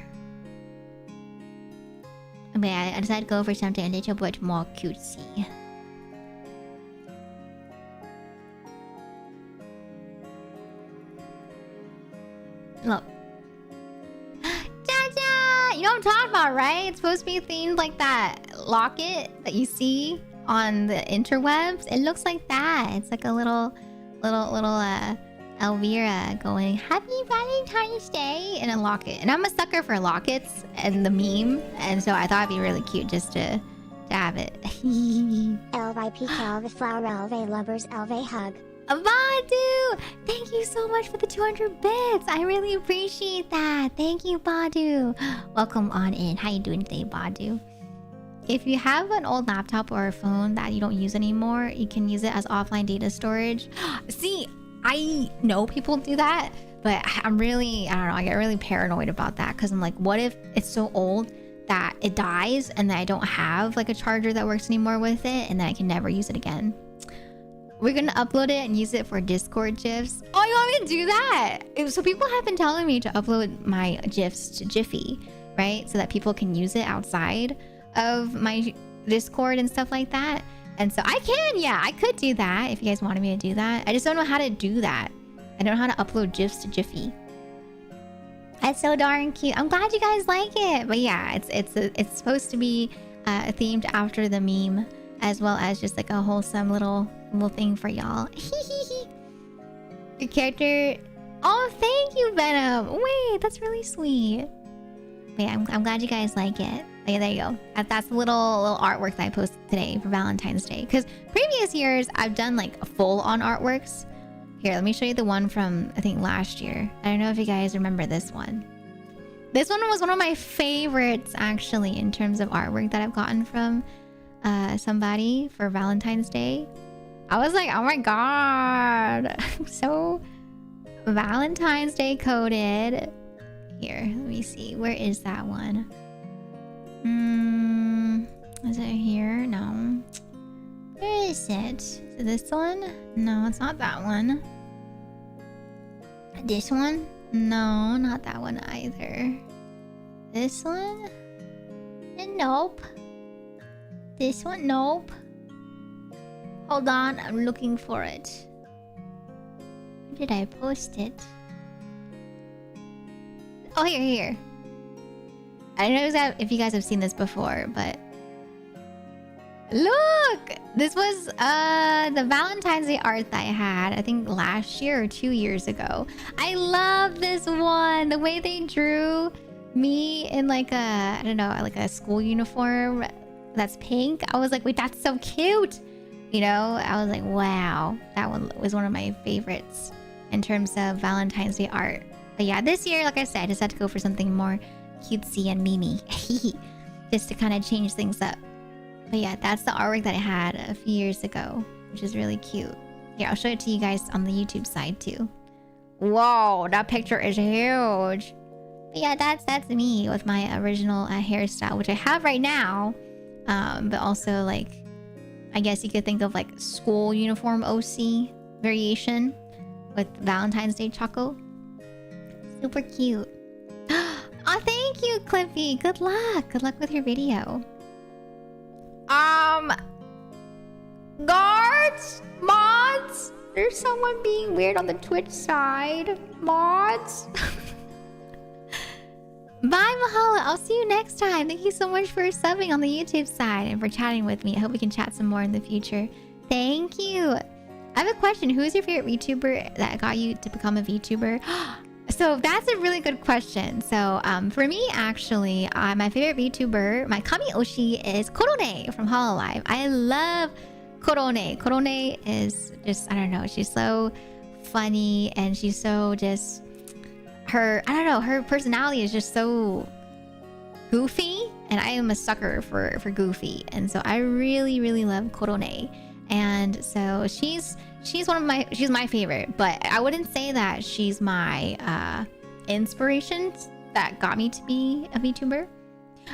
Okay, I decided to go for something a little bit more cutesy. Look. Cha-cha! You know what I'm talking about, right? It's supposed to be themed like that locket that you see on the interwebs. It looks like that. It's like a little Elveira going, Happy Valentine's Day in a locket. And I'm a sucker for lockets and the meme. And so I thought it'd be really cute just to have it. LYP Calve Flower Elve Lovers Elve Hug. Badu! Thank you so much for the 200 bits. I really appreciate that. Thank you, Badu. Welcome on in. How you doing today, Badu? If you have an old laptop or a phone that you don't use anymore, you can use it as offline data storage. See, I know people do that, but I don't know, I get really paranoid about that because I'm like, what if it's so old that it dies and then I don't have like a charger that works anymore with it and then I can never use it again? We're gonna upload it and use it for Discord GIFs. Oh, you want me to do that? So people have been telling me to upload my GIFs to Jiffy, right? So that people can use it outside of my Discord and stuff like that. And so I could do that if you guys wanted me to do that. I just don't know how to do that. I don't know how to upload GIFs to Jiffy. That's so darn cute. I'm glad you guys like it. But yeah, it's supposed to be themed after the meme, as well as just like a wholesome little thing for y'all. Your character. Oh, thank you, Venom. Wait, that's really sweet. But yeah, I'm glad you guys like it. But yeah, there you go. That's the little artwork that I posted today for Valentine's Day. Because previous years, I've done like full-on artworks. Here, let me show you the one from, I think, last year. I don't know if you guys remember this one. This one was one of my favorites, actually, in terms of artwork that I've gotten from somebody for Valentine's Day. I was like, oh my god. So Valentine's Day coded. Here, let me see. Where is that one? Is it here? No. Where is it? Is it this one? No, it's not that one. This one? No, not that one either. This one? And nope. This one? Nope. Hold on, I'm looking for it. Where did I post it? Oh, here. I don't know if you guys have seen this before, but look! This was the Valentine's Day art that I had, I think last year or 2 years ago. I love this one. The way they drew me in like a, I don't know, like a school uniform that's pink. I was like, wait, that's so cute. You know, I was like, wow. That one was one of my favorites in terms of Valentine's Day art. But yeah, this year, like I said, I just had to go for something more cutesy and memey. Just to kind of change things up. But yeah, that's the artwork that I had a few years ago, which is really cute. Here, I'll show it to you guys on the YouTube side too. Whoa, that picture is huge. But yeah, that's me with my original hairstyle, which I have right now. But also like, I guess you could think of like school uniform OC variation with Valentine's Day choco. Super cute. Oh, thank you, Clippy. Good luck. Good luck with your video. Guards? Mods? There's someone being weird on the Twitch side. Mods? Bye, Mahala. I'll see you next time. Thank you so much for subbing on the YouTube side and for chatting with me. I hope we can chat some more in the future. Thank you. I have a question. Who is your favorite VTuber that got you to become a VTuber? So that's a really good question. So for me, actually, my favorite VTuber, my Kami Oshi, is Korone from Hololive. I love Korone. Korone is just, I don't know, she's so funny and she's so just, I don't know, her personality is just so goofy, and I am a sucker for goofy. And so I really, really love Korone. And so she's my favorite, but I wouldn't say that she's my inspiration that got me to be a VTuber.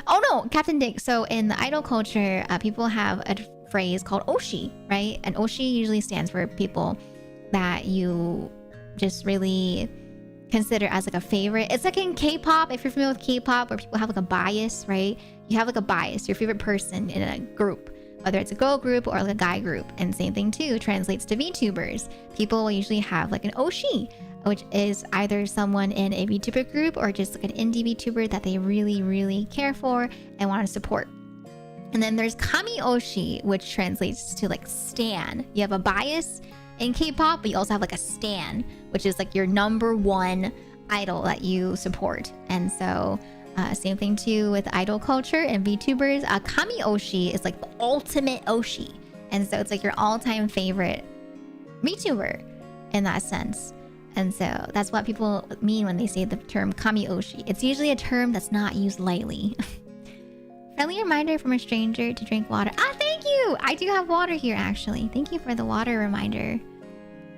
Oh no, Captain Dick. So in the idol culture, people have a phrase called Oshi, right? And Oshi usually stands for people that you just really consider as like a favorite. It's like in K-pop, if you're familiar with K-pop, where people have like a bias, right? You have like a bias, your favorite person in a group, whether it's a girl group or like a guy group. And same thing too translates to VTubers. People will usually have like an Oshi, which is either someone in a VTuber group or just like an indie VTuber that they really, really care for and want to support. And then there's Kami Oshi, which translates to like stan. You have a bias in K-pop, but you also have like a stan, which is like your number one idol that you support. And so same thing too with idol culture and VTubers. Kami Oshi is like the ultimate Oshi. And so it's like your all-time favorite VTuber in that sense. And so that's what people mean when they say the term Kami Oshi. It's usually a term that's not used lightly. Friendly reminder from a stranger to drink water. Ah, thank you! I do have water here, actually. Thank you for the water reminder.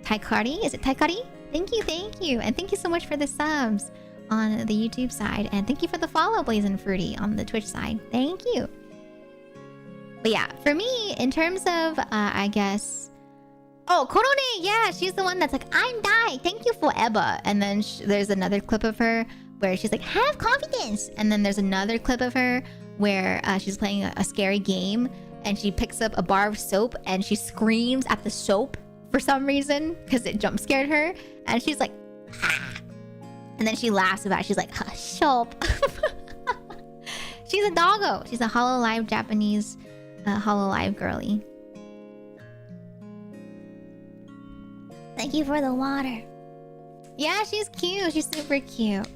Taikari? Is it Taikari? Thank you, thank you. And thank you so much for the subs on the YouTube side. And thank you for the follow, Blazin' Fruity, on the Twitch side. Thank you. But yeah, for me, in terms of, I guess... Oh, Korone! Yeah, she's the one that's like, I'm Dai, thank you forever. And then there's another clip of her where she's like, have confidence. And then there's another clip of her where she's playing a scary game and she picks up a bar of soap and she screams at the soap for some reason because it jump scared her. And she's like, ah. And then she laughs about it. She's like, shop. She's a doggo. She's a Hololive Japanese Hololive girly. Thank you for the water. Yeah, she's cute. She's super cute.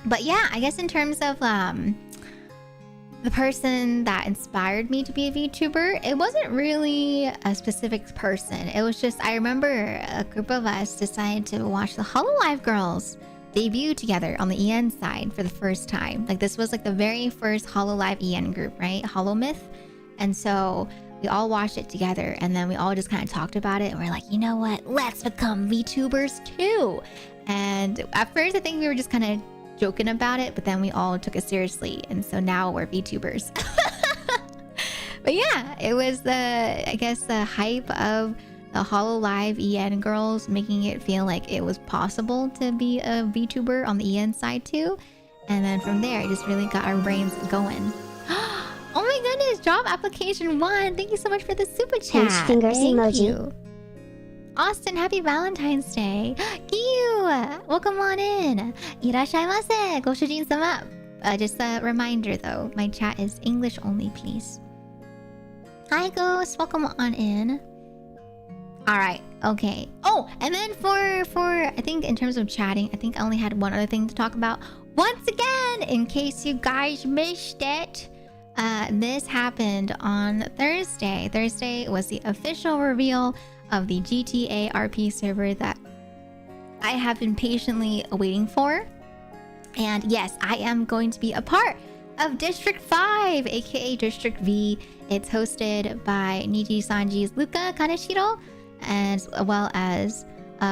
But yeah, I guess in terms of the person that inspired me to be a VTuber, it wasn't really a specific person. It was just, I remember a group of us decided to watch the Hololive girls debut together on the EN side for the first time. Like, this was like the very first Hololive EN group, right? Holomyth. And so we all watched it together, and then we all just kind of talked about it, and we're like, you know what? Let's become VTubers too. And at first, I think we were just kind of joking about it, but then we all took it seriously, and so now we're VTubers. But yeah, it was the, I guess, the hype of the Hololive EN girls making it feel like it was possible to be a VTuber on the EN side too. And then from there, it just really got our brains going. Oh my goodness, job application 1. Thank you so much for the super chat. Pinch fingers Thank emoji. you. Austin, happy Valentine's Day. Giyu, welcome on in. Irashaimase, ご主人様. Just a reminder though, my chat is English only, please. Hi Ghost, welcome on in. Alright, okay. Oh, and then for I think in terms of chatting, I think I only had one other thing to talk about. Once again, in case you guys missed it, this happened on Thursday. Thursday was the official reveal of the GTA RP server that I have been patiently waiting for. And yes, I am going to be a part of District 5, aka District V. It's hosted by Niji Sanji's Luca Kaneshiro, as well as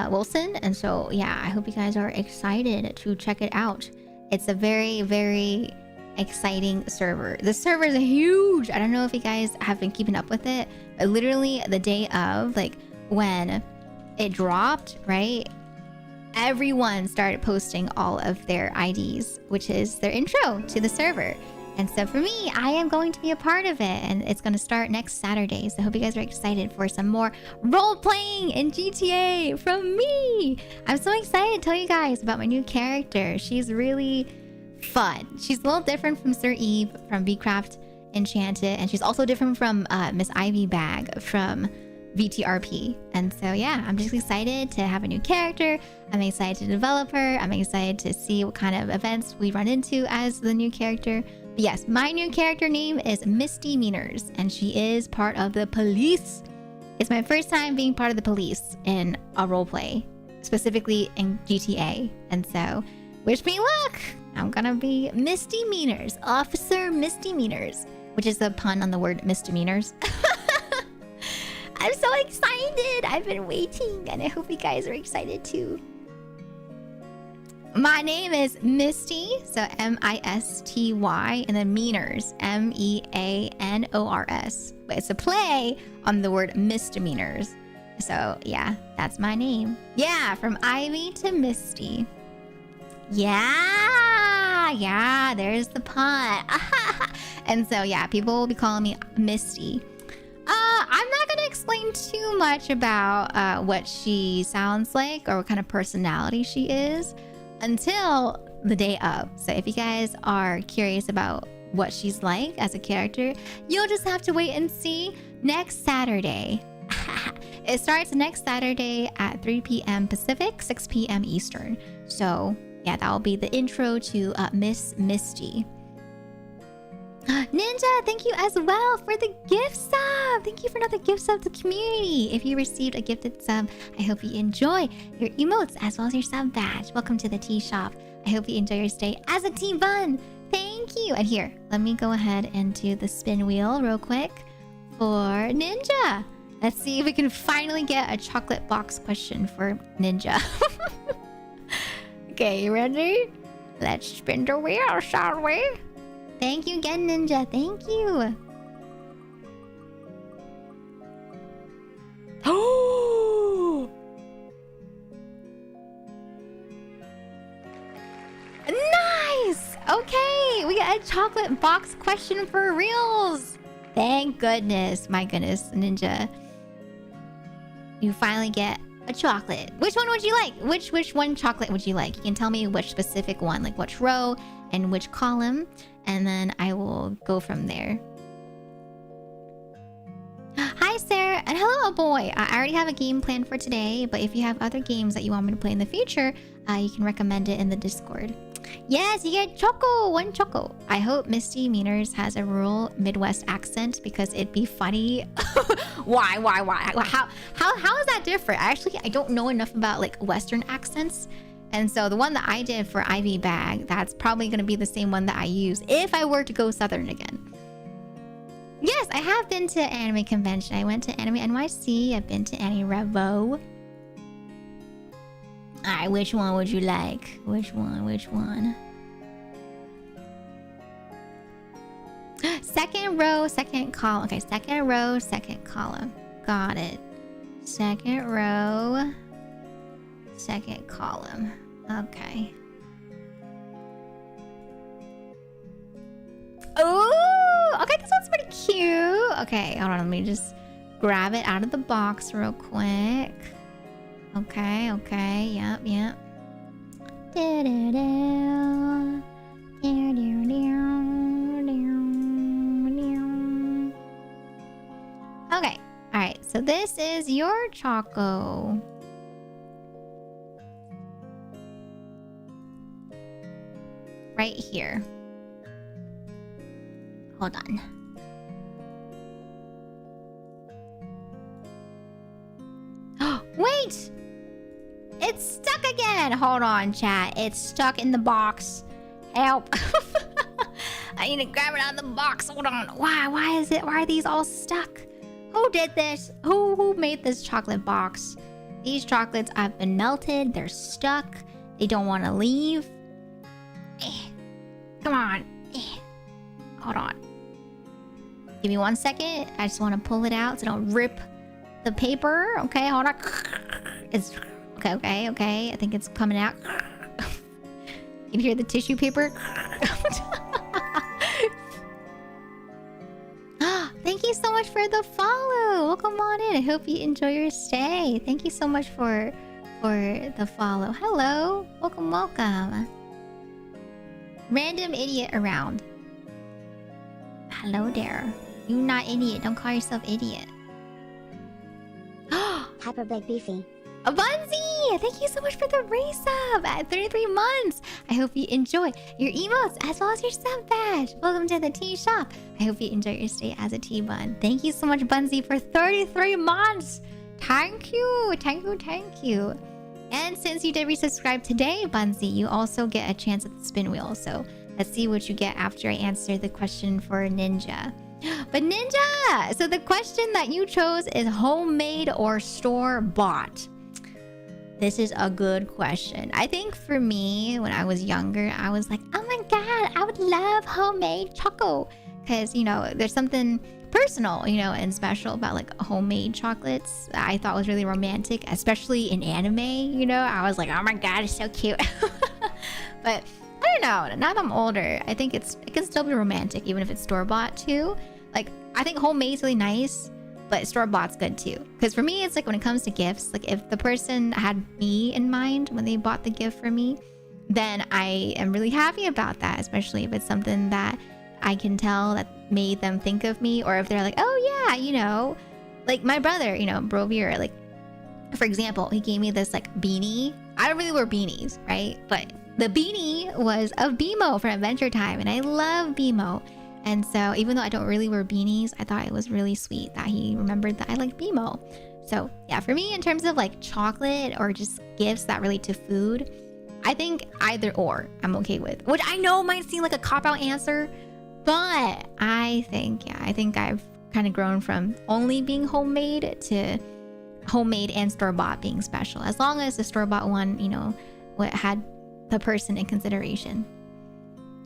Wilson. And so yeah, I hope you guys are excited to check it out. It's a very, very exciting server. The server is huge. I don't know if you guys have been keeping up with it, but literally the day of, like when it dropped, right, everyone started posting all of their IDs, which is their intro to the server. And so for me, I am going to be a part of it, and it's going to start next Saturday. So I hope you guys are excited for some more role-playing in GTA from me. I'm so excited to tell you guys about my new character. She's really fun. She's a little different from Sir Eve from VCraft Enchanted, and she's also different from Miss Ivy Bag from VTRP. And so yeah, I'm just excited to have a new character. I'm excited to develop her. I'm excited to see what kind of events we run into as the new character. But yes, my new character name is Misdemeanors, and she is part of the police. It's my first time being part of the police in a roleplay, specifically in GTA. And so wish me luck. I'm gonna be Misdemeanors, Officer Misdemeanors, which is a pun on the word misdemeanors. I'm so excited. I've been waiting, and I hope you guys are excited too. My name is Misty, so M-I-S-T-Y, and then Meanors, M-E-A-N-O-R-S. But it's a play on the word misdemeanors. So yeah, that's my name. Yeah, from Ivy to Misty. Yeah, there's the pun. And so yeah, people will be calling me Misty. I'm not gonna explain too much about what she sounds like or what kind of personality she is until the day of. So if you guys are curious about what she's like as a character, you'll just have to wait and see next Saturday. It starts next Saturday at 3 p.m. Pacific, 6 p.m. Eastern. So yeah, that will be the intro to Miss Misty. Ninja, thank you as well for the gift sub. Thank you for another gift sub to the community. If you received a gifted sub, I hope you enjoy your emotes as well as your sub badge. Welcome to the tea shop. I hope you enjoy your stay as a tea bun. Thank you. And here, let me go ahead and do the spin wheel real quick for Ninja. Let's see if we can finally get a chocolate box question for Ninja. Okay, you ready? Let's spin the wheel, shall we? Thank you again, Ninja. Thank you. Oh! Nice! Okay, we got a chocolate box question for reals. Thank goodness. My goodness, Ninja. You finally get A chocolate. Which one would you like? Which one chocolate would you like? You can tell me which specific one, like which row and which column, and then I will go from there. Hi, Sarah, and hello, boy. I already have a game planned for today, but if you have other games that you want me to play in the future, you can recommend it in the Discord. Yes, you get Choco, 1 Choco. I hope Misty Meaners has a rural Midwest accent because it'd be funny. Why? How is that different? I don't know enough about like Western accents. And so the one that I did for Ivy Bag, that's probably going to be the same one that I use if I were to go Southern again. Yes, I have been to anime convention. I went to Anime NYC. I've been to Anime Revo. Alright, which one would you like? Which one? Second row, second column. Okay, second row, second column. Got it. Second row, second column. Okay. Oh, okay, this one's pretty cute. Okay, hold on, let me just grab it out of the box real quick. Okay, yep. Okay, alright, so this is your Choco. Right here. Hold on. Wait! It's stuck again! Hold on, chat. It's stuck in the box. Help. I need to grab it out of the box. Hold on. Why is it? Why are these all stuck? Who did this? Who made this chocolate box? These chocolates have been melted. They're stuck. They don't want to leave. Come on. Hold on. Give me 1 second. I just want to pull it out so I don't rip the paper. Okay, hold on. It's okay. I think it's coming out. You can hear the tissue paper. Thank you so much for the follow. Welcome on in. I hope you enjoy your stay. Thank you so much for the follow. Hello. Welcome. Random idiot around. Hello there. You not idiot. Don't call yourself idiot. Hyper Big Beefy. A Bunzy! Thank you so much for the race up at 33 months. I hope you enjoy your emotes as well as your sub badge. Welcome to the tea shop. I hope you enjoy your stay as a tea bun. Thank you so much, Bunzy, for 33 months. Thank you. And since you did resubscribe today, Bunzy, you also get a chance at the spin wheel. So let's see what you get after I answer the question for Ninja. But Ninja! So the question that you chose is homemade or store-bought? This is a good question. I think for me, when I was younger, I was like, oh my god, I would love homemade choco. Because, you know, there's something personal, you know, and special about like homemade chocolates that I thought was really romantic, especially in anime, you know? I was like, oh my god, it's so cute. But I don't know, now that I'm older, I think it can still be romantic, even if it's store-bought too. Like, I think homemade's really nice, but store-bought's good too. Because for me, it's like when it comes to gifts, like if the person had me in mind when they bought the gift for me, then I am really happy about that, especially if it's something that I can tell that made them think of me, or if they're like, oh yeah, you know, like my brother, you know, Brovir, like, for example, he gave me this like beanie. I don't really wear beanies, right? But the beanie was of BMO from Adventure Time, and I love BMO. And so even though I don't really wear beanies, I thought it was really sweet that he remembered that I like BMO. So yeah, for me, in terms of like chocolate or just gifts that relate to food, I think either or I'm okay with. Which I know might seem like a cop-out answer, but I think I've kind of grown from only being homemade to homemade and store-bought being special. As long as the store-bought one, you know, had the person in consideration.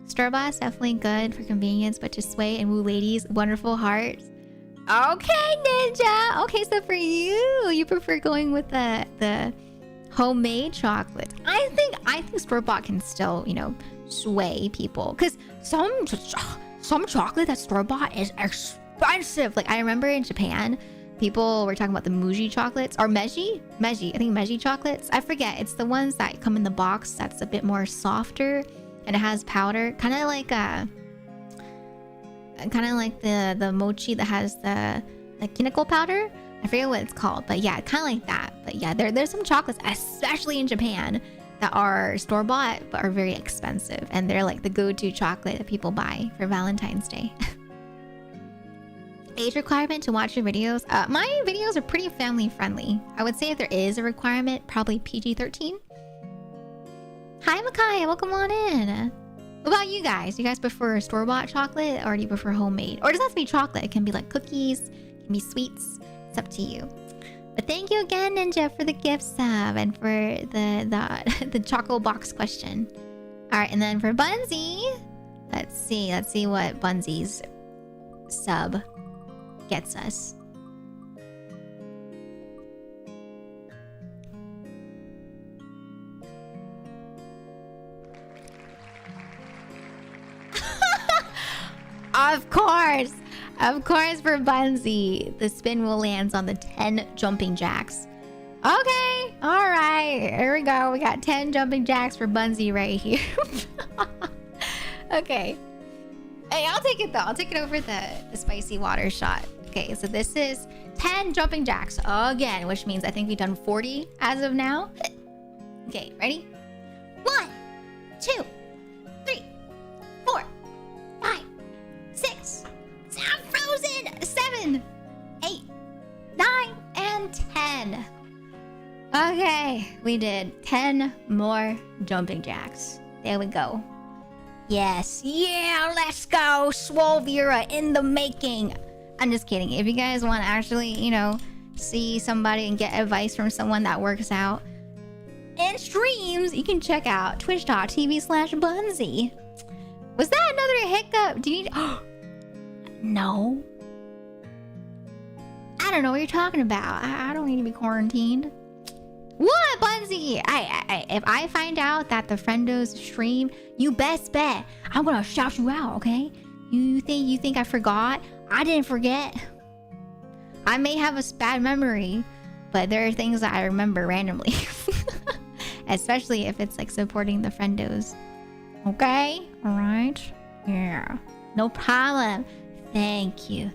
Store-bought is definitely good for convenience, but to sway and woo ladies, wonderful hearts. Okay, Ninja. Okay, so for you prefer going with the homemade chocolate. I think store-bought can still, you know, sway people, because some chocolate that's store-bought is expensive. Like I remember in Japan, people were talking about the Muji chocolates or Meiji. I think Meiji chocolates. I forget. It's the ones that come in the box that's a bit more softer and it has powder, kind of like the mochi that has the kineko powder. I forget what it's called, but yeah, kind of like that. But yeah, there's some chocolates, especially in Japan, that are store-bought but are very expensive, and they're like the go-to chocolate that people buy for Valentine's Day. Age requirement to watch your videos? My videos are pretty family friendly. I would say if there is a requirement, probably PG-13. Hi Makai, welcome on in. What about you guys? Do you guys prefer store-bought chocolate or do you prefer homemade? Or it doesn't have to be chocolate. It can be like cookies, it can be sweets. It's up to you. But thank you again, Ninja, for the gift sub and for the choco box question. All right, and then for Bunzy, let's see what Bunzy's sub gets us. Of course for Bunzy, the spin will land on the 10 jumping jacks. Okay, all right, here we go. We got 10 jumping jacks for Bunzy right here. Okay. Hey, I'll take it though. I'll take it over the spicy water shot. Okay, so this is 10 jumping jacks again, which means I think we've done 40 as of now. Okay, ready? 1, 2, 3, 4, 5, 6. I'm frozen. 7, 8, 9, and 10. Okay, we did 10 more jumping jacks. There we go. Yes, yeah, let's go. Swolvira in the making. I'm just kidding. If you guys want to actually, see somebody and get advice from someone that works out and streams, you can check out twitch.tv/Bunzy. Was that another hiccup? Do you need... No. I don't know what you're talking about. I don't need to be quarantined. What, Bunzy? If I find out that the friendos stream, you best bet I'm gonna shout you out, okay? You think I forgot? I didn't forget. I may have a bad memory, but there are things that I remember randomly. Especially if it's like supporting the friendos. Okay? Alright? Yeah. No problem. Thank you.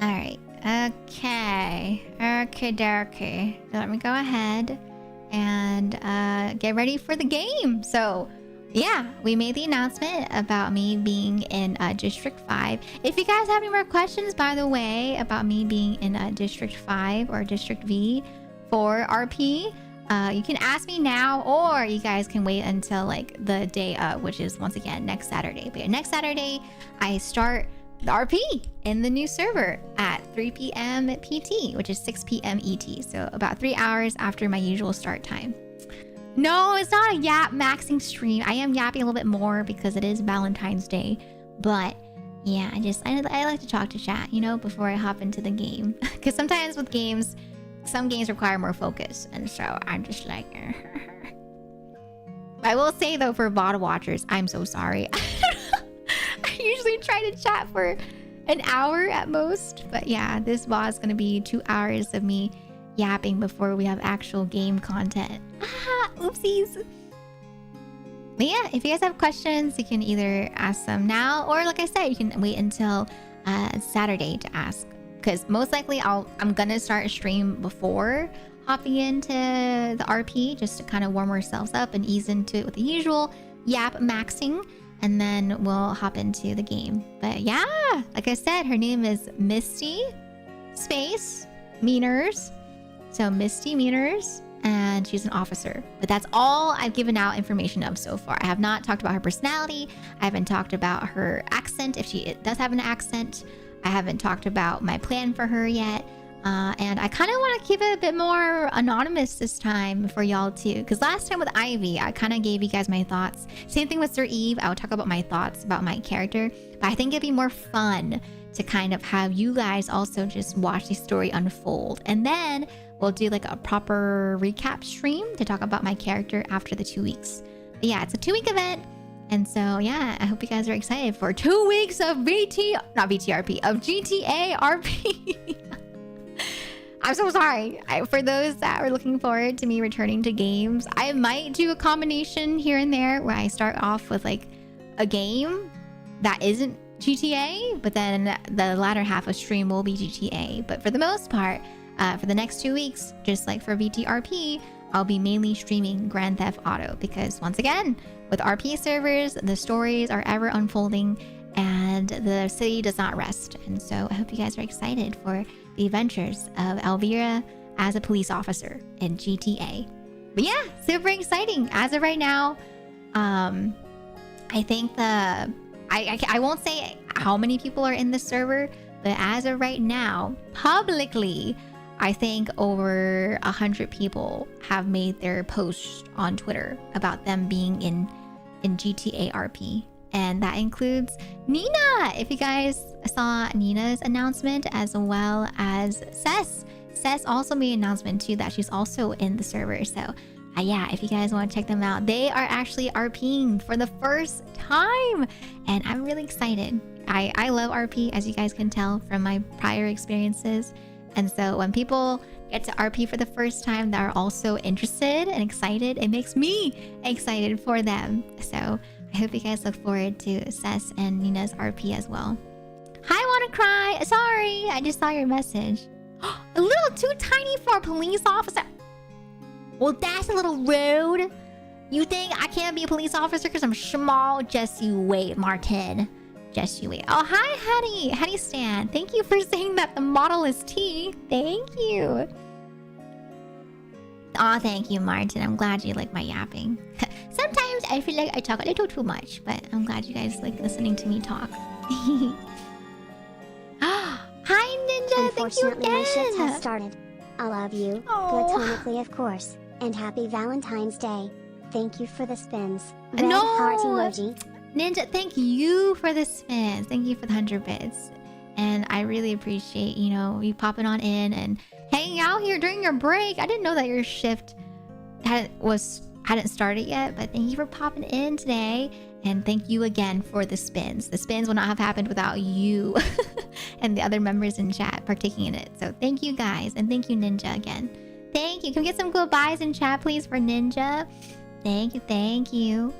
Alright. Okay. Okay. Let me go ahead and get ready for the game. So, yeah, we made the announcement about me being in District 5. If you guys have any more questions, by the way, about me being in District 5 or District V for RP, you can ask me now, or you guys can wait until like the day of, which is once again next Saturday. But yeah, next Saturday, I start the RP in the new server at 3 p.m. PT, which is 6 p.m. ET. So about 3 hours after my usual start time. No, it's not a yap maxing stream. I am yapping a little bit more because it is Valentine's Day. But yeah, I like to talk to chat, before I hop into the game. Because sometimes with games, some games require more focus. And so I'm just like... I will say though, for VOD watchers, I'm so sorry. I usually try to chat for an hour at most. But yeah, this VOD is going to be 2 hours of me yapping before we have actual game content. Oopsies. But yeah, if you guys have questions, you can either ask them now, or like I said, you can wait until Saturday to ask. Because most likely I'm gonna start a stream before hopping into the RP, just to kind of warm ourselves up and ease into it with the usual yap maxing, and then we'll hop into the game. But yeah, like I said, her name is Misty Space Meaners. So Misty Meaners, and she's an officer. But that's all I've given out information of so far. I have not talked about her personality. I haven't talked about her accent, if she does have an accent. I haven't talked about my plan for her yet. And I kind of want to keep it a bit more anonymous this time for y'all too. Because last time with Ivy, I kind of gave you guys my thoughts. Same thing with Sir Eve. I would talk about my thoughts about my character. But I think it'd be more fun to kind of have you guys also just watch the story unfold. And then we'll do like a proper recap stream to talk about my character after the 2 weeks. But yeah, it's a 2-week event. And so, yeah, I hope you guys are excited for 2 weeks of of GTA RP. I'm so sorry. For those that are looking forward to me returning to games, I might do a combination here and there where I start off with like a game that isn't GTA, but then the latter half of stream will be GTA. But for the most part, for the next 2 weeks, just like for VTRP, I'll be mainly streaming Grand Theft Auto because once again, with RP servers, the stories are ever unfolding and the city does not rest. And so I hope you guys are excited for the adventures of Elveira as a police officer in GTA. But yeah, super exciting. As of right now, I think I won't say how many people are in the server, but as of right now, publicly, I think over 100 people have made their posts on Twitter about them being in GTA RP. And that includes Nina. If you guys saw Nina's announcement, as well as Cess. Cess also made an announcement too that she's also in the server. So yeah, if you guys want to check them out, they are actually RPing for the first time. And I'm really excited. I love RP, as you guys can tell from my prior experiences. And so when people get to RP for the first time that are also interested and excited, it makes me excited for them. So I hope you guys look forward to Cess and Nina's RP as well. Hi, wanna cry? Sorry, I just saw your message. A little too tiny for a police officer. Well, that's a little rude. You think I can't be a police officer because I'm small? Just you wait, Martin. Just you wait. Oh, hi, Hattie. Hattie Stan. Thank you for saying that the model is T. Thank you. Oh, thank you, Martin. I'm glad you like my yapping. Sometimes I feel like I talk a little too much, but I'm glad you guys like listening to me talk. Hi, Ninja. Thank you Unfortunately, my shift has again. started. I love you, Oh. platonically of course, and happy Valentine's Day. Thank you for the spins. Red No. heart emoji. Ninja, thank you for the spins. Thank you for the 100 bits. And I really appreciate, you popping on in and hanging out here during your break. I didn't know that your shift hadn't started yet, but thank you for popping in today. And thank you again for the spins. The spins would not have happened without you and the other members in chat partaking in it. So thank you guys. And thank you, Ninja, again. Thank you. Can we get some goodbyes in chat, please, for Ninja? Thank you. Thank you.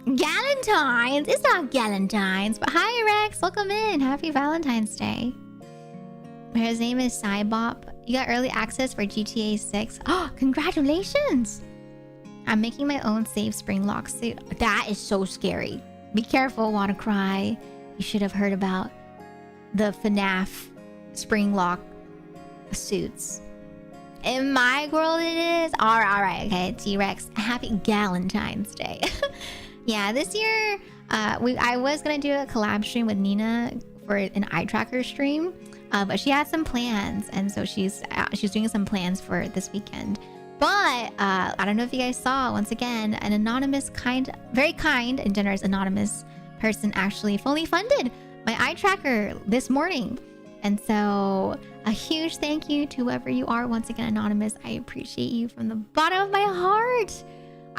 Galentine's? It's not Galentine's, but hi Rex, welcome in. Happy Valentine's Day. His name is Cybop. You got early access for GTA 6. Oh, congratulations! I'm making my own safe spring lock suit. That is so scary. Be careful, wanna cry. You should have heard about the FNAF spring lock suits. In my world it is. Alright, okay, T-Rex. Happy Galentine's Day. Yeah, this year, I was gonna do a collab stream with Nina for an eye tracker stream, but she had some plans, and so she's doing some plans for this weekend. But I don't know if you guys saw, once again, an anonymous, very kind and generous anonymous person actually fully funded my eye tracker this morning. And so a huge thank you to whoever you are, once again, anonymous. I appreciate you from the bottom of my heart.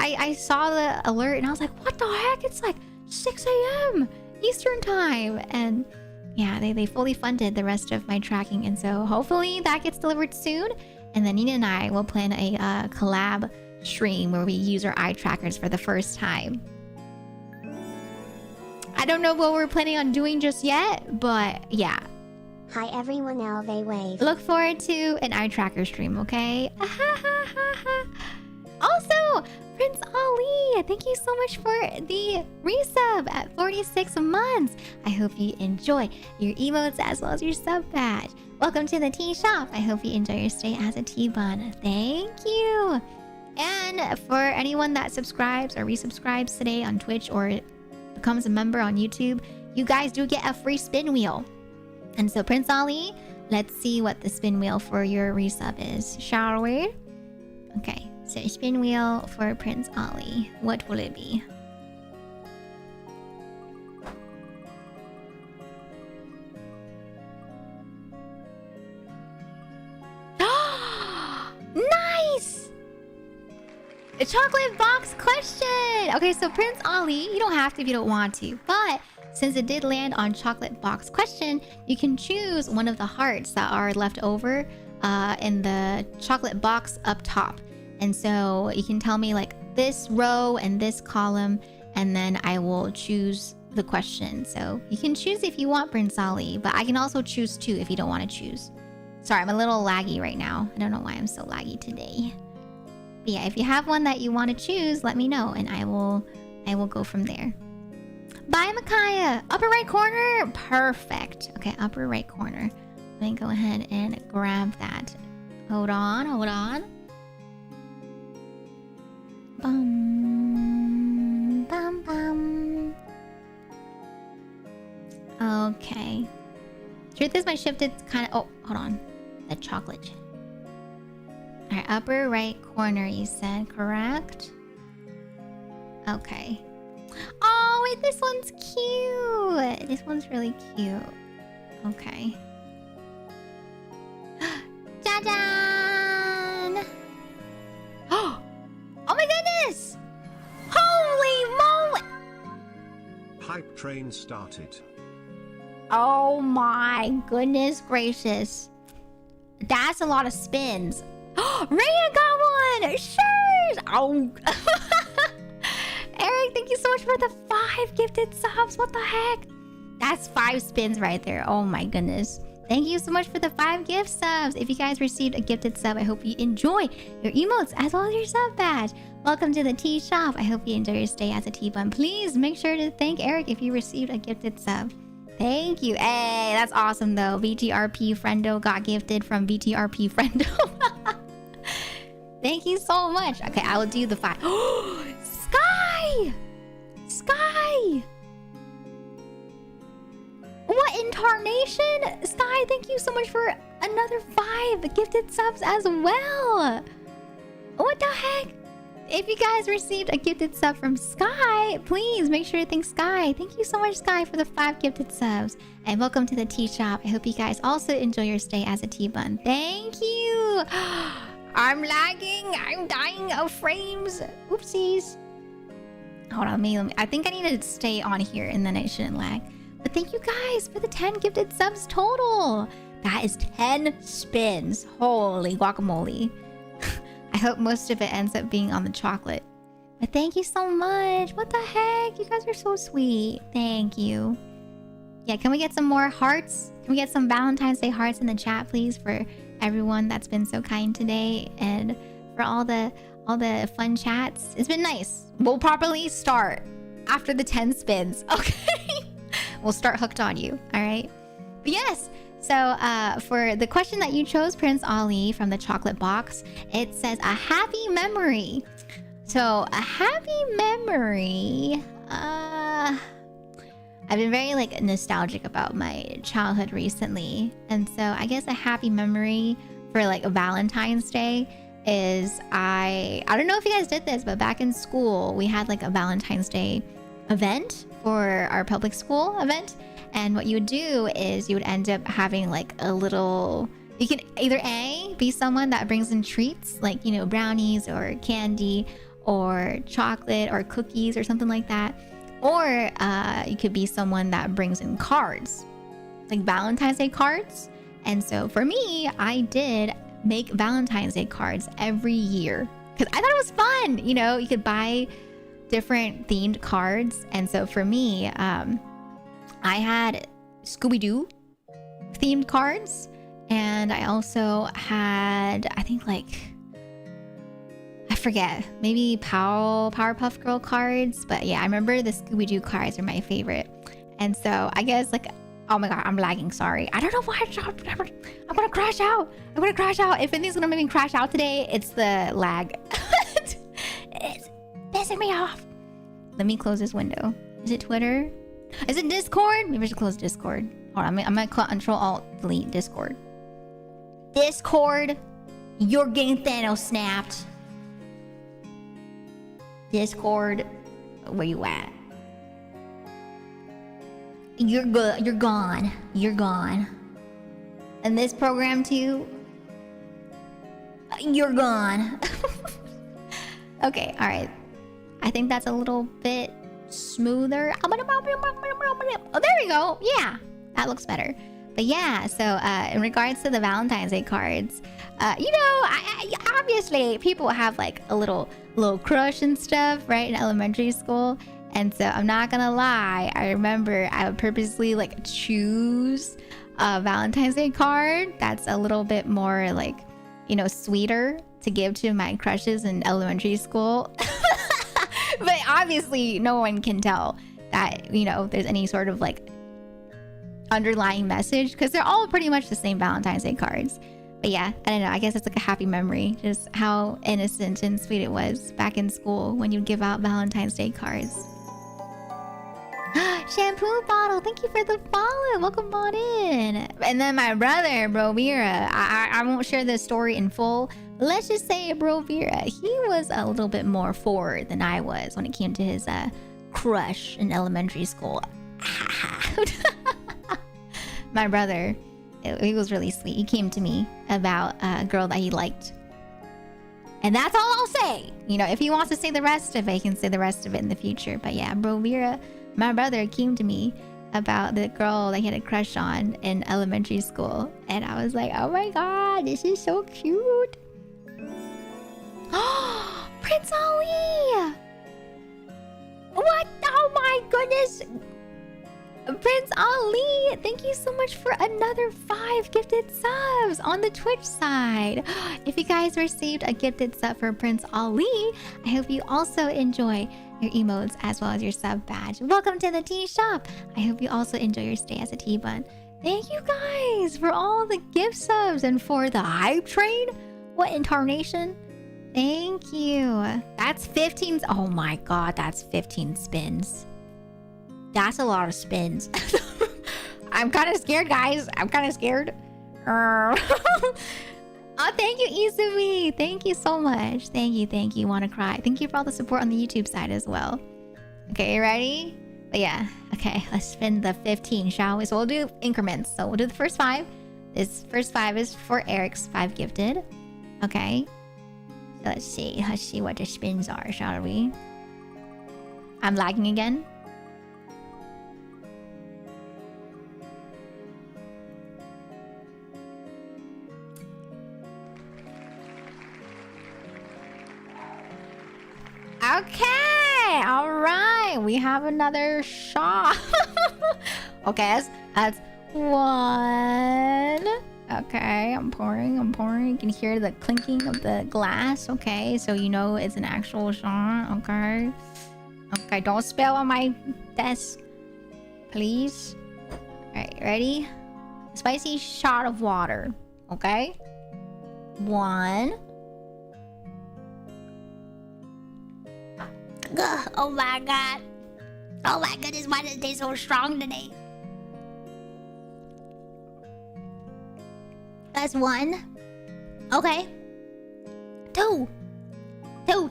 I saw the alert and I was like, what the heck? It's like 6 a.m. Eastern time. And yeah, they fully funded the rest of my tracking. And so hopefully that gets delivered soon. And then Nina and I will plan a collab stream where we use our eye trackers for the first time. I don't know what we're planning on doing just yet, but yeah. Hi everyone, Elve wave. Look forward to an eye tracker stream, okay? Also, Prince Ali, thank you so much for the resub at 46 months. I hope you enjoy your emotes as well as your sub badge. Welcome to the tea shop. I hope you enjoy your stay as a tea bun. Thank you. And for anyone that subscribes or resubscribes today on Twitch or becomes a member on YouTube, you guys do get a free spin wheel. And so Prince Ali, let's see what the spin wheel for your resub is, shall we? Okay. So spin wheel for Prince Ali. What will it be? Nice! A chocolate box question. Okay, so Prince Ali, you don't have to if you don't want to, but since it did land on chocolate box question, you can choose one of the hearts that are left over in the chocolate box up top. And so you can tell me like this row and this column, and then I will choose the question. So you can choose if you want, Prince Ali, but I can also choose too if you don't want to choose. Sorry, I'm a little laggy right now. I don't know why I'm so laggy today. But yeah, if you have one that you want to choose, let me know and I will go from there. Bye, Micaiah. Upper right corner. Perfect. Okay, upper right corner. Let me go ahead and grab that. Hold on, hold on. Bum, bum, bum. Okay. Truth is, my shift is kind of... Oh, hold on. The chocolate. Alright, upper right corner, you said, correct? Okay. Oh, wait, this one's cute. This one's really cute. Okay. Jajan! Oh my goodness! Holy moly! Hype train started. Oh my goodness gracious. That's a lot of spins. Rhea got one! Sure! Oh. Eric, thank you so much for the 5 gifted subs. What the heck? That's 5 spins right there. Oh my goodness. Thank you so much for the 5 gift subs. If you guys received a gifted sub, I hope you enjoy your emotes as well as your sub badge. Welcome to the tea shop. I hope you enjoy your stay as a tea bun. Please make sure to thank Eric if you received a gifted sub. Thank you. Hey, that's awesome though. VTRP Friendo got gifted from VTRP Friendo. Thank you so much. Okay, I will do the 5. Sky! Sky! What incarnation? Sky, thank you so much for another 5 gifted subs as well. What the heck? If you guys received a gifted sub from Sky, please make sure to thank Sky. Thank you so much, Sky, for the 5 gifted subs. And welcome to the tea shop. I hope you guys also enjoy your stay as a tea bun. Thank you. I'm lagging. I'm dying of frames. Oopsies. Hold on, let me, I think I need to stay on here and then it shouldn't lag. But thank you guys for the 10 gifted subs total. That is 10 spins. Holy guacamole. I hope most of it ends up being on the chocolate. But thank you so much. What the heck? You guys are so sweet. Thank you. Yeah, can we get some more hearts? Can we get some Valentine's Day hearts in the chat, please, for everyone that's been so kind today and for all the fun chats. It's been nice. We'll properly start after the 10 spins. Okay. We'll start hooked on you. All right. But yes. So for the question that you chose, Prince Ali, from the chocolate box, it says a happy memory. So a happy memory. I've been very like nostalgic about my childhood recently. And so I guess a happy memory for like Valentine's Day is I don't know if you guys did this, but back in school, we had like a Valentine's Day event for our public school event. And what you would do is you would end up having like a little, you can either A, be someone that brings in treats like, you know, brownies or candy or chocolate or cookies or something like that. Or you could be someone that brings in cards, like Valentine's Day cards. And so for me, I did make Valentine's Day cards every year because I thought it was fun. You know, you could buy different themed cards. And so for me, I had Scooby-Doo themed cards, and I also had, I think like, I forget, maybe Powerpuff Girl cards, but yeah, I remember the Scooby-Doo cards are my favorite. And so I guess like, oh my god, I'm lagging, sorry. I don't know why I'm gonna crash out. I'm gonna crash out. If anything's gonna make me crash out today, it's the lag. It's pissing me off. Let me close this window. Is it Twitter? Is it Discord? Maybe I should close Discord. Hold on, I'm gonna Control Alt Delete Discord. Discord, you're getting Thanos snapped. Discord, where you at? You're good. You're gone. You're gone. And this program too. You're gone. Okay, all right. I think that's a little bit smoother. Oh, there we go. Yeah, that looks better. But yeah, so in regards to the Valentine's Day cards, you know, I obviously people have like a little crush and stuff, right, in elementary school. And so I'm not gonna lie, I remember I would purposely like choose a Valentine's Day card that's a little bit more like, you know, sweeter to give to my crushes in elementary school. But obviously no one can tell that, you know, there's any sort of like underlying message because they're all pretty much the same Valentine's Day cards. But yeah, I don't know, I guess it's like a happy memory, just how innocent and sweet it was back in school when you give out Valentine's Day cards. Shampoo bottle, thank you for the follow. Welcome on in. And then my brother, Bro Vera, I won't share this story in full. Let's just say Bro Vera, he was a little bit more forward than I was when it came to his crush in elementary school. My brother, he was really sweet. He came to me about a girl that he liked. And that's all I'll say. You know, if he wants to say the rest of it, he can say the rest of it in the future. But yeah, Bro Vera, my brother came to me about the girl that he had a crush on in elementary school. And I was like, oh my god, this is so cute. Oh, Prince Ali! What? Oh my goodness! Prince Ali, thank you so much for another 5 gifted subs on the Twitch side. If you guys received a gifted sub for Prince Ali, I hope you also enjoy your emotes as well as your sub badge. Welcome to the tea shop. I hope you also enjoy your stay as a tea bun. Thank you guys for all the gift subs and for the hype train. What in tarnation? Thank you. That's 15. Oh my god, that's 15 spins. That's a lot of spins. I'm kind of scared, guys. I'm kind of scared. Oh, thank you, Izumi. Thank you so much. Thank you. Wanna cry. Thank you for all the support on the YouTube side as well. Okay, you ready? But yeah, okay, let's spin the 15, shall we? So we'll do increments. So we'll do the first 5. This first 5 is for Eric's 5 gifted. Okay. So let's see what the spins are, shall we? I'm lagging again. Okay, all right, we have another shot. Okay, that's 1. Okay, I'm pouring. You can hear the clinking of the glass. Okay, so you know it's an actual shot. Okay, don't spill on my desk, please. All right, ready? Spicy shot of water. Okay, 1. Ugh, oh my god. Oh my goodness, why does it taste so strong today? That's 1. Okay. 2. 2.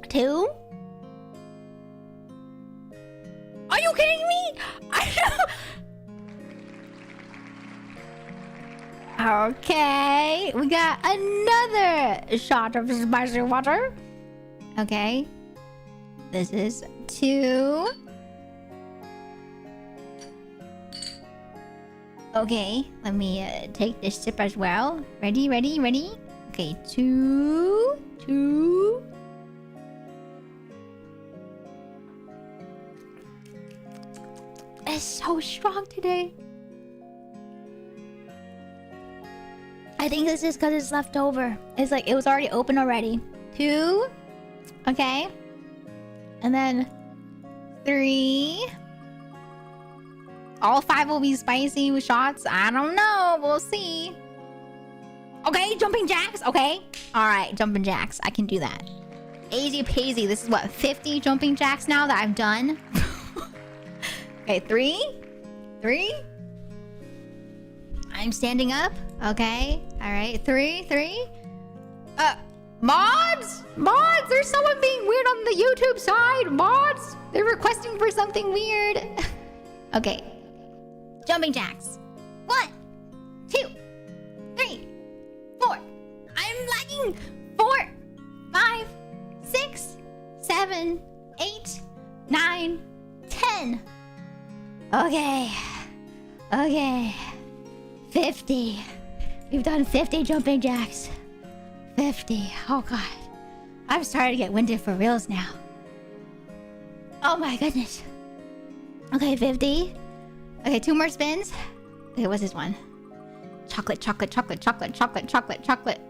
2. Are you kidding me? Okay, we got another shot of spicy water. Okay, this is 2. Okay, let me take this sip as well. Ready? Okay, 2. It's so strong today. I think this is because it's left over. It's like it was already open already. 2. Okay. And then 3. All 5 will be spicy with shots. I don't know. We'll see. Okay, jumping jacks. Okay. All right, jumping jacks. I can do that. Easy peasy. This is what, 50 jumping jacks now that I've done? Okay, 3. I'm standing up. Okay. All right. 3. Mods? There's someone being weird on the YouTube side. Mods? They're requesting for something weird. Okay. Jumping jacks. 1, 2, 3, 4. I'm lagging ding! 4, 5, 6, 7, 8, 9, 10. Okay. Okay. 50. We've done 50 jumping jacks. 50. Oh god. I'm starting to get winded for reals now. Oh my goodness. Okay, 50. Okay, 2 more spins. Okay, what's this one? Chocolate, chocolate, chocolate, chocolate, chocolate, chocolate, chocolate.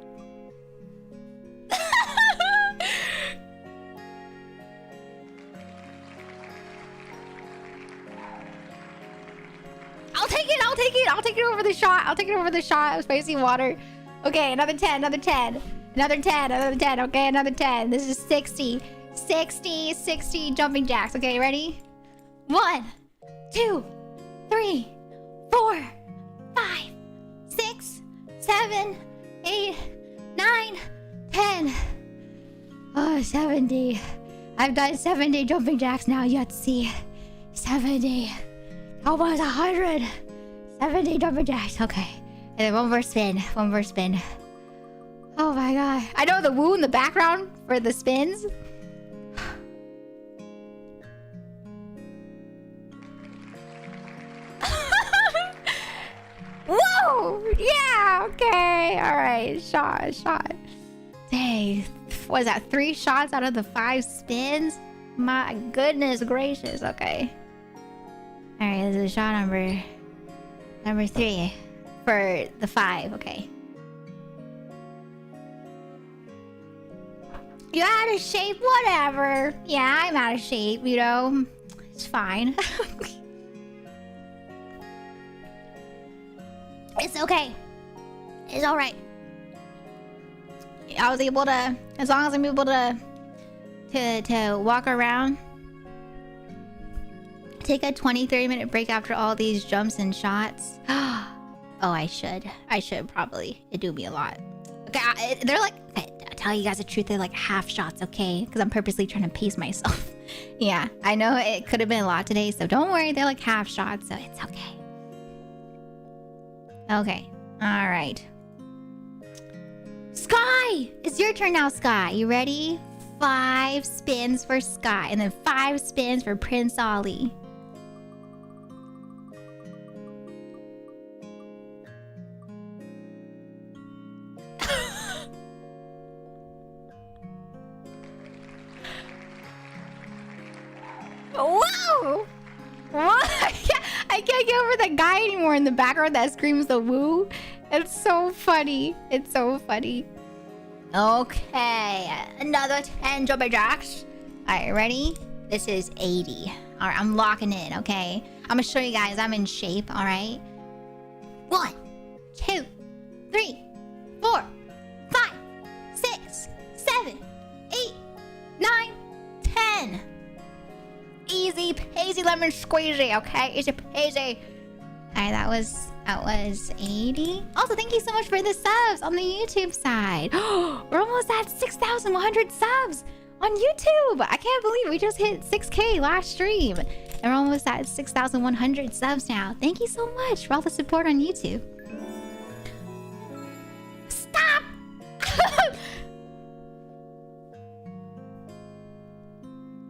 I'll take it, I'll take it, I'll take it over the shot. I'll take it over the shot of spicy water. Okay, another 10, another 10. Another 10, another 10. Okay, another 10. This is 60. 60, 60 jumping jacks. Okay, ready? 1, 2, 3, 4, 5, 6, 7, 8, 9, 10. Oh, 70. I've done 70 jumping jacks now. Yahtzee. 70. Almost 100. 70 jumping jacks. Okay. And then one more spin. One more spin. Oh my god. I know the woo in the background for the spins. Whoa! Yeah, okay. Alright, shot. Dang. What is that? 3 shots out of the 5 spins? My goodness gracious. Okay. Alright, this is shot number 3 for the 5. Okay. You're out of shape, whatever. Yeah, I'm out of shape, you know. It's fine. It's okay. It's alright. I was able to, as long as I'm able to walk around, take a 20-30 minute break after all these jumps and shots. Oh, I should probably. It do me a lot. Okay, they're like, okay, I'll tell you guys the truth, they're like half shots, okay? Because I'm purposely trying to pace myself. Yeah, I know it could have been a lot today, so don't worry, they're like half shots, so it's okay. Okay, all right. Sky! It's your turn now, Sky. You ready? 5 spins for Sky, and then 5 spins for Prince Ollie. Whoa! What? I can't get over that guy anymore in the background that screams the woo. It's so funny. It's so funny. Okay, another 10 jumping jacks. All right, ready? This is 80. All right, I'm locking in, okay? I'm gonna show you guys I'm in shape, all right? 1, 2, 3, 4, 5, 6, 7, 8, 9, 10. Easy peasy lemon squeezy, okay? Easy peasy. Alright, that was 80. Also, thank you so much for the subs on the YouTube side. We're almost at 6,100 subs on YouTube. I can't believe we just hit 6K last stream. And we're almost at 6,100 subs now. Thank you so much for all the support on YouTube. Stop!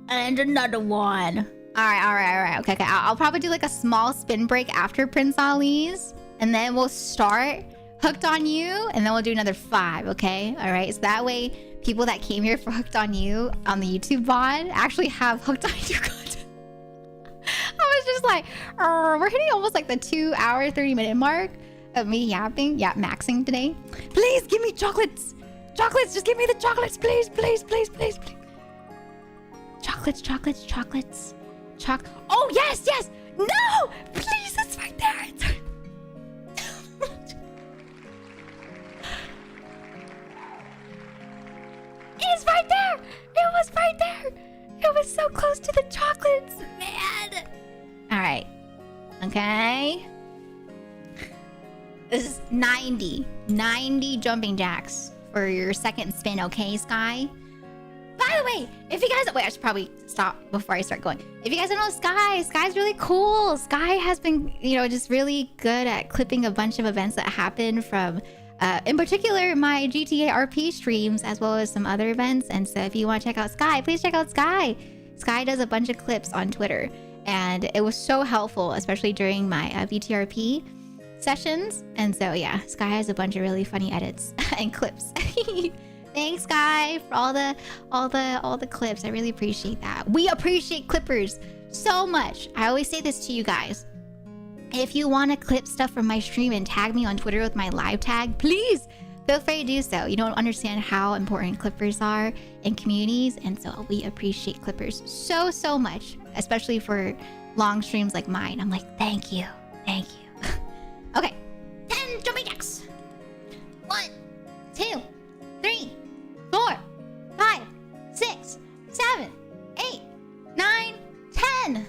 And another one. All right. Okay. I'll probably do like a small spin break after Prince Ali's, and then we'll start Hooked on You, and then we'll do another 5. Okay. All right. So that way, people that came here for Hooked on You on the YouTube VOD actually have Hooked on You content. I was just like, we're hitting almost like the 2-hour 30-minute mark of me maxing today. Please give me chocolates. Just give me the chocolates, please. Chocolates. Oh, yes! No! Please, it's right there. It's right there! It was right there! It was so close to the chocolates, man! Alright. Okay. This is 90 jumping jacks for your second spin, okay, Sky? By the way, if you guys... Wait, I should probably stop before I start going. If you guys don't know Sky's really cool. Sky has been, just really good at clipping a bunch of events that happened from In particular, my GTA RP streams, as well as some other events. And so if you want to check out Sky, please check out Sky. Sky does a bunch of clips on Twitter. And it was so helpful, especially during my VTRP sessions. And so yeah, Sky has a bunch of really funny edits and clips. Thanks, Sky, for all the clips. I really appreciate that. We appreciate clippers so much. I always say this to you guys. If you want to clip stuff from my stream and tag me on Twitter with my live tag, please feel free to do so. You don't understand how important clippers are in communities, and so we appreciate clippers so much, especially for long streams like mine. I'm like, thank you. Okay, 10 jumping jacks. 1, 2, 3, 4, 5, 6, 7, 8, 9, 10.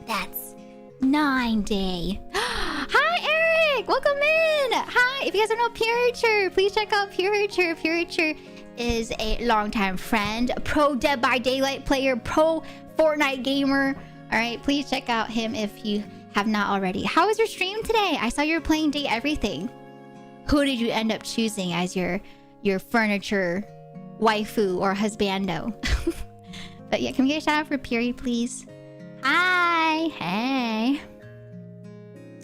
That's 9 day. Hi, Eric. Welcome in. Hi. If you guys don't know Puriture, please check out Puriture. Puriture is a longtime friend, a pro Dead by Daylight player, pro Fortnite gamer. All right, please check out him if you have not already. How was your stream today? I saw you were playing Date Everything. Who did you end up choosing as your furniture waifu or husbando? But yeah, can we get a shout out for Puri, please? Hi. Hey.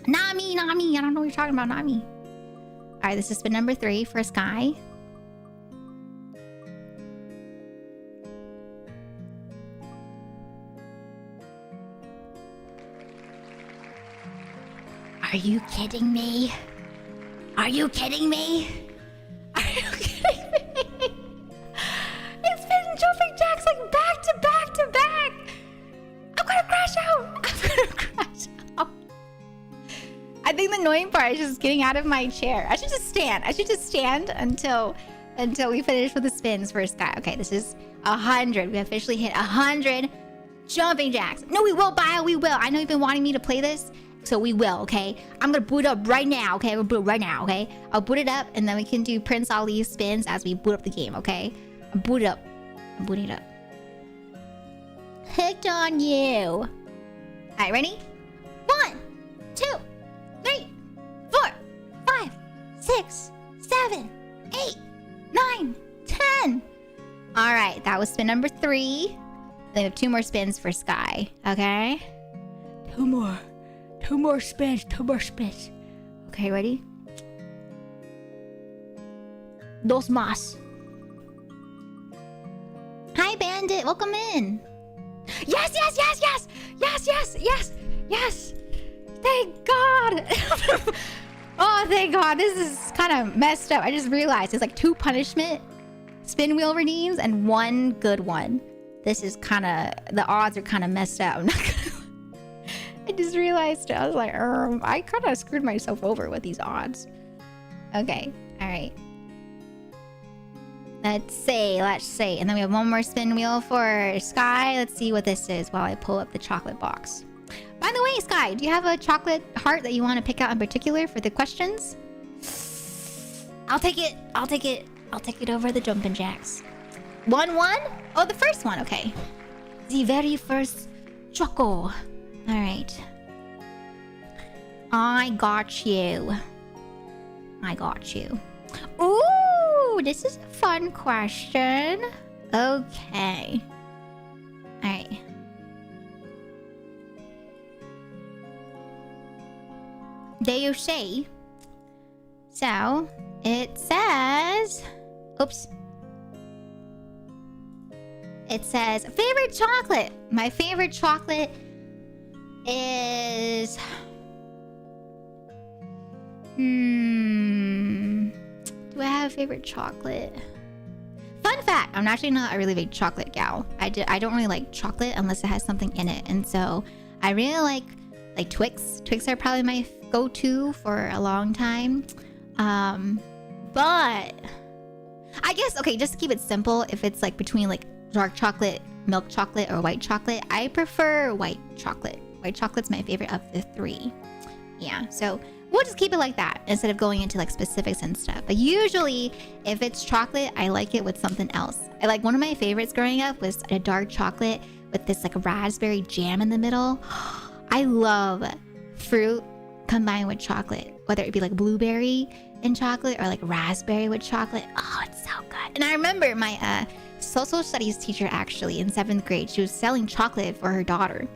Nami. I don't know what you're talking about, Nami. All right, this is spin number 3 for Sky. Are you kidding me? Are you kidding me? It's been jumping jacks like back to back to back. I'm gonna crash out. I think the annoying part is just getting out of my chair. I should just stand until we finish with the spins for Sky. Okay, this is 100. We officially hit 100 jumping jacks. No, we will, Bio. We will. I know you've been wanting me to play this, so we will, okay? I'm gonna boot up right now, okay? I'm gonna boot right now, okay? I'll boot it up, and then we can do Prince Ali's spins as we boot up the game, okay? I'm booting it up. Hooked on you. All right, ready? 1, 2, 3, 4, 5, 6, 7, 8, 9, 10. All right, that was spin number 3. Then we have 2 more spins for Sky, okay? 2 more spins. Okay, ready? Dos más. Hi, Bandit. Welcome in. Yes. Thank God. Oh, thank God. This is kind of messed up. I just realized it's like 2 punishment spin wheel redeems and 1 good one. This is kind of... The odds are kind of messed up. I'm not gonna... I just realized I was like, I kind of screwed myself over with these odds. Okay. All right. Let's see. And then we have 1 more spin wheel for Sky. Let's see what this is while I pull up the chocolate box. By the way, Sky, do you have a chocolate heart that you want to pick out in particular for the questions? I'll take it over the jumping jacks. 1-1? Oh, the first one. Okay. The very first choco. All right. I got you. Ooh, this is a fun question. Okay. All right. There you say. So, it says... Oops. It says, favorite chocolate. My favorite chocolate is... Do I have a favorite chocolate? Fun fact, I'm actually not a really big chocolate gal. I don't really like chocolate unless it has something in it. And so I really like Twix. Twix are probably my go-to for a long time. But I guess, okay, just to keep it simple, if it's like between like dark chocolate, milk chocolate, or white chocolate, I prefer white chocolate. White chocolate's my favorite of the 3. Yeah, so we'll just keep it like that instead of going into like specifics and stuff. But usually if it's chocolate, I like it with something else. I like, one of my favorites growing up was a dark chocolate with this like raspberry jam in the middle. I love fruit combined with chocolate, whether it be like blueberry and chocolate or like raspberry with chocolate. Oh, it's so good. And I remember my social studies teacher actually in 7th grade, she was selling chocolate for her daughter.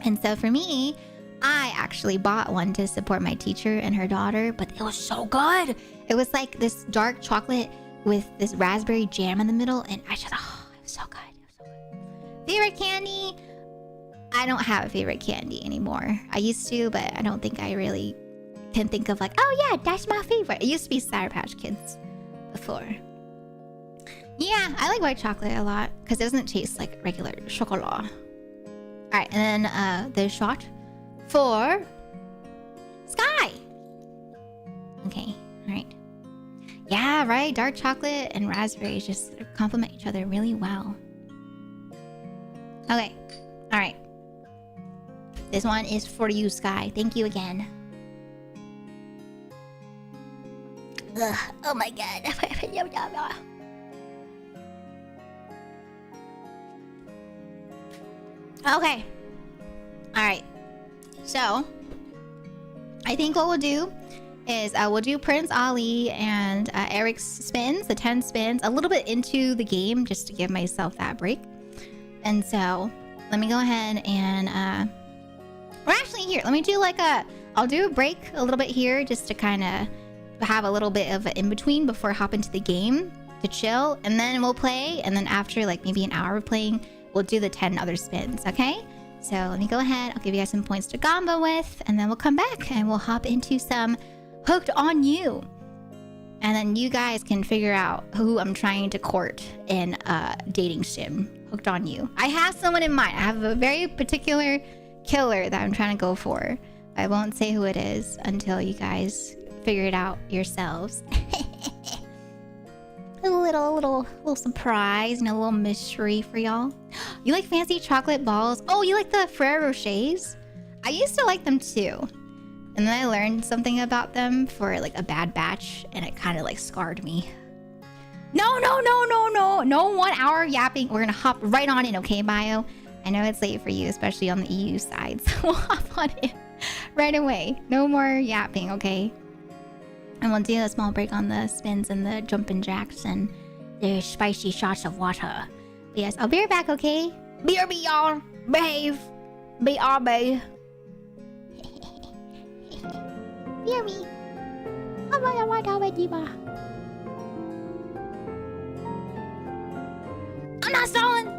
And so for me, I actually bought one to support my teacher and her daughter, but it was so good. It was like this dark chocolate with this raspberry jam in the middle, and it was so good. It was so good. Favorite candy? I don't have a favorite candy anymore. I used to, but I don't think I really can think of like, oh yeah, that's my favorite. It used to be Sour Patch Kids before. Yeah, I like white chocolate a lot because it doesn't taste like regular chocolat. All right, and then the shot for Sky. Okay, all right. Yeah, right. Dark chocolate and raspberries just complement each other really well. Okay, all right. This one is for you, Sky. Thank you again. Ugh, oh my god. Okay. Alright. So, I think what we'll do is we'll do Prince Ali and Eric's spins, the 10 spins, a little bit into the game just to give myself that break. And so, let me go ahead and... Or actually here, let me do like I'll do a break a little bit here just to kind of have a little bit of an in-between before I hop into the game to chill. And then we'll play. And then after like maybe an hour of playing, we'll do the 10 other spins, okay? So let me go ahead. I'll give you guys some points to combo with. And then we'll come back and we'll hop into some Hooked on You. And then you guys can figure out who I'm trying to court in dating sim. Hooked on You. I have someone in mind. I have a very particular killer that I'm trying to go for. I won't say who it is until you guys figure it out yourselves. a little surprise and a little mystery for y'all. You like fancy chocolate balls? Oh, you like the Ferrero Rochers? I used to like them too. And then I learned something about them for like a bad batch and it kind of like scarred me. No 1 hour yapping. We're gonna hop right on in, okay, Bio? I know it's late for you, especially on the EU side, so we'll hop on it right away. No more yapping, okay? And we'll do a small break on the spins and the jumping jacks and the spicy shots of water. But yes, I'll be right back, okay? BRB, y'all. Behave. BRB. BRB. I'm not stalling.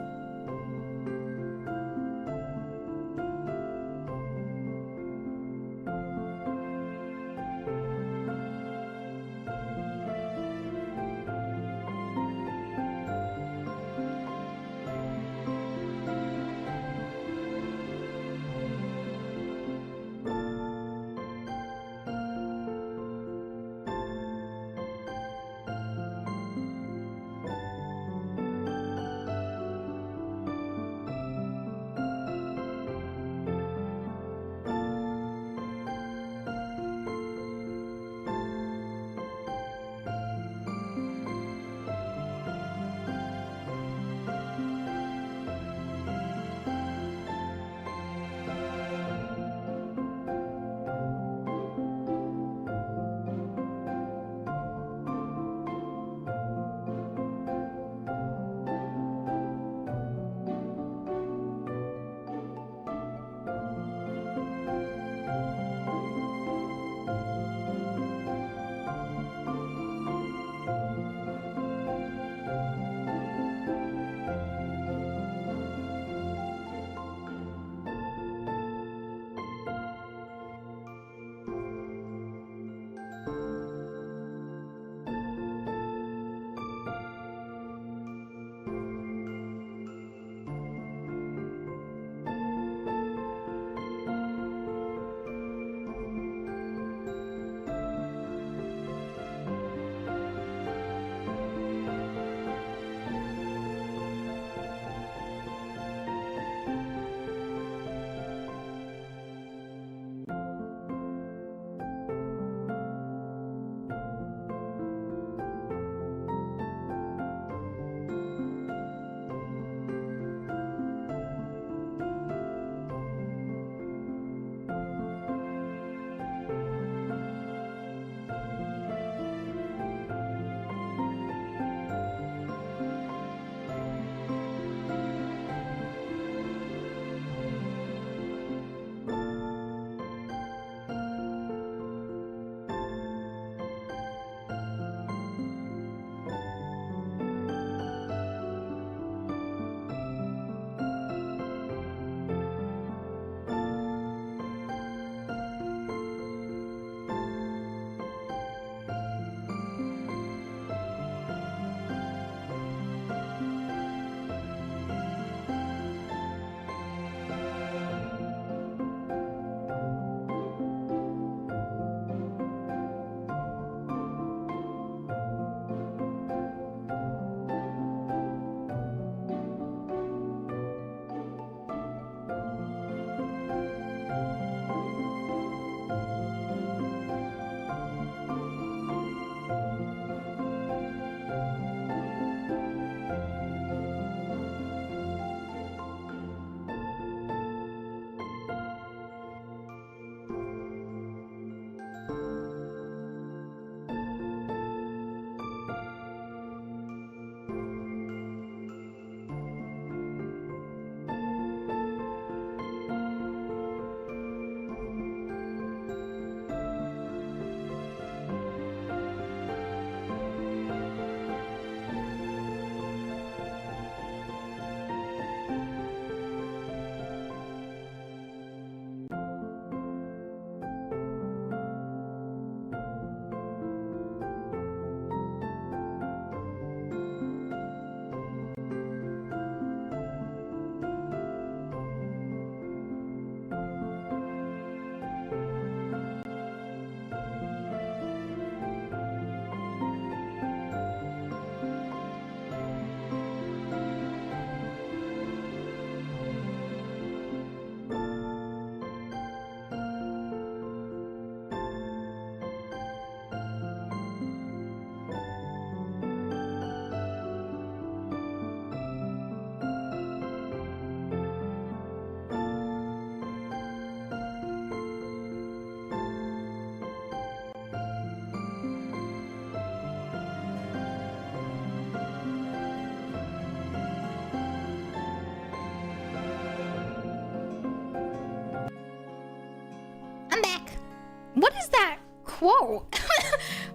quote?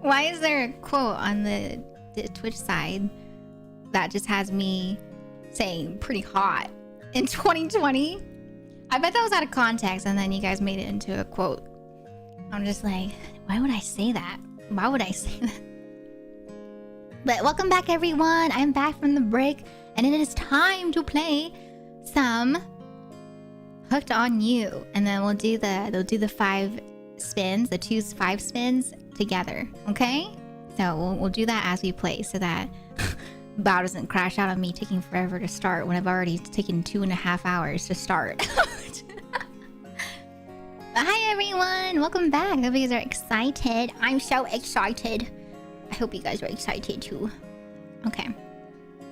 Why is there a quote on the Twitch side that just has me saying pretty hot in 2020? I bet that was out of context and then you guys made it into a quote. I'm just like, why would I say that? Why would I say that? But welcome back, everyone. I'm back from the break and it is time to play some Hooked on You. And then they'll do the 5 spins, the 5 spins together, okay? So we'll do that as we play so that Bow doesn't crash out on me taking forever to start when I've already taken 2.5 hours to start. Hi everyone, welcome back. I hope you guys are excited. I'm so excited. I hope you guys are excited too. Okay,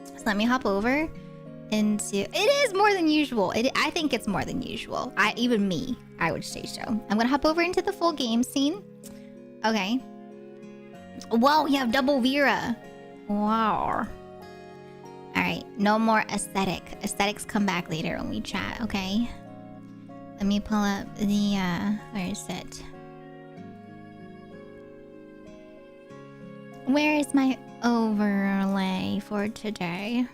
so let me hop over into... It is more than usual. I think it's more than usual. Even me, I would say so. I'm gonna hop over into the full game scene. Okay. Whoa, you have double Vera. Wow. Alright, no more aesthetic. Aesthetics come back later when we chat, okay? Let me pull up the, where is it? Where is my overlay for today?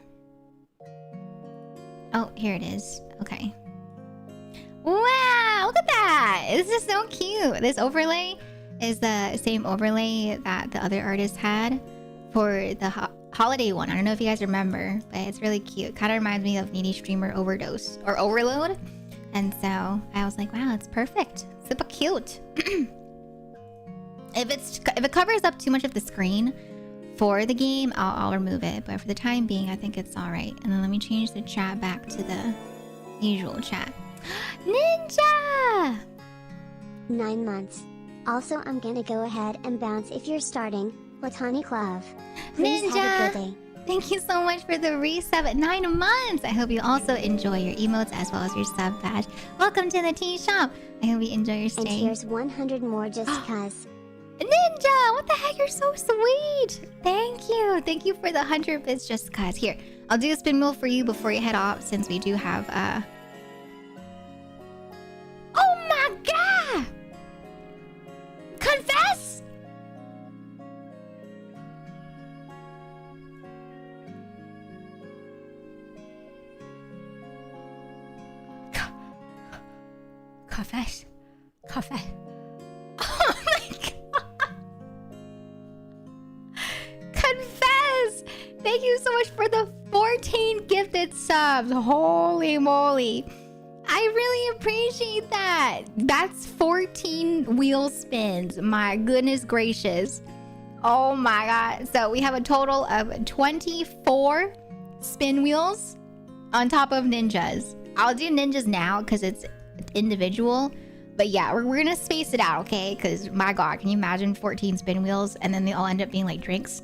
Oh, here it is. Okay. Wow, look at that! This is so cute. This overlay is the same overlay that the other artist had for the holiday one. I don't know if you guys remember, but it's really cute. Kind of reminds me of Needy Streamer Overdose or Overload. And so I was like, wow, it's perfect. Super cute. If it covers up too much of the screen for the game, I'll remove it. But for the time being, I think it's all right. And then let me change the chat back to the usual chat. Ninja! 9 months. Also, I'm gonna go ahead and bounce if you're starting. Platonic love. Please Ninja! have a good day. Thank you so much for the resub at 9 months. I hope you also enjoy your emotes as well as your sub badge. Welcome to the tea shop. I hope you enjoy your stay. And here's 100 more just cuz. Ninja, what the heck? You're so sweet. Thank you. Thank you for the 100 bits just cuz. Here, I'll do a spin wheel for you before you head off since we do have Oh my god! Confess? Confess. Confess. Oh my god. Confess. Thank you so much for the 14 gifted subs. Holy moly. I really appreciate that. That's 14 wheel spins. My goodness gracious. Oh my god. So we have a total of 24 spin wheels on top of ninjas. I'll do ninjas now because it's individual. But yeah, we're gonna space it out, okay? Because my god, can you imagine 14 spin wheels and then they all end up being like drinks?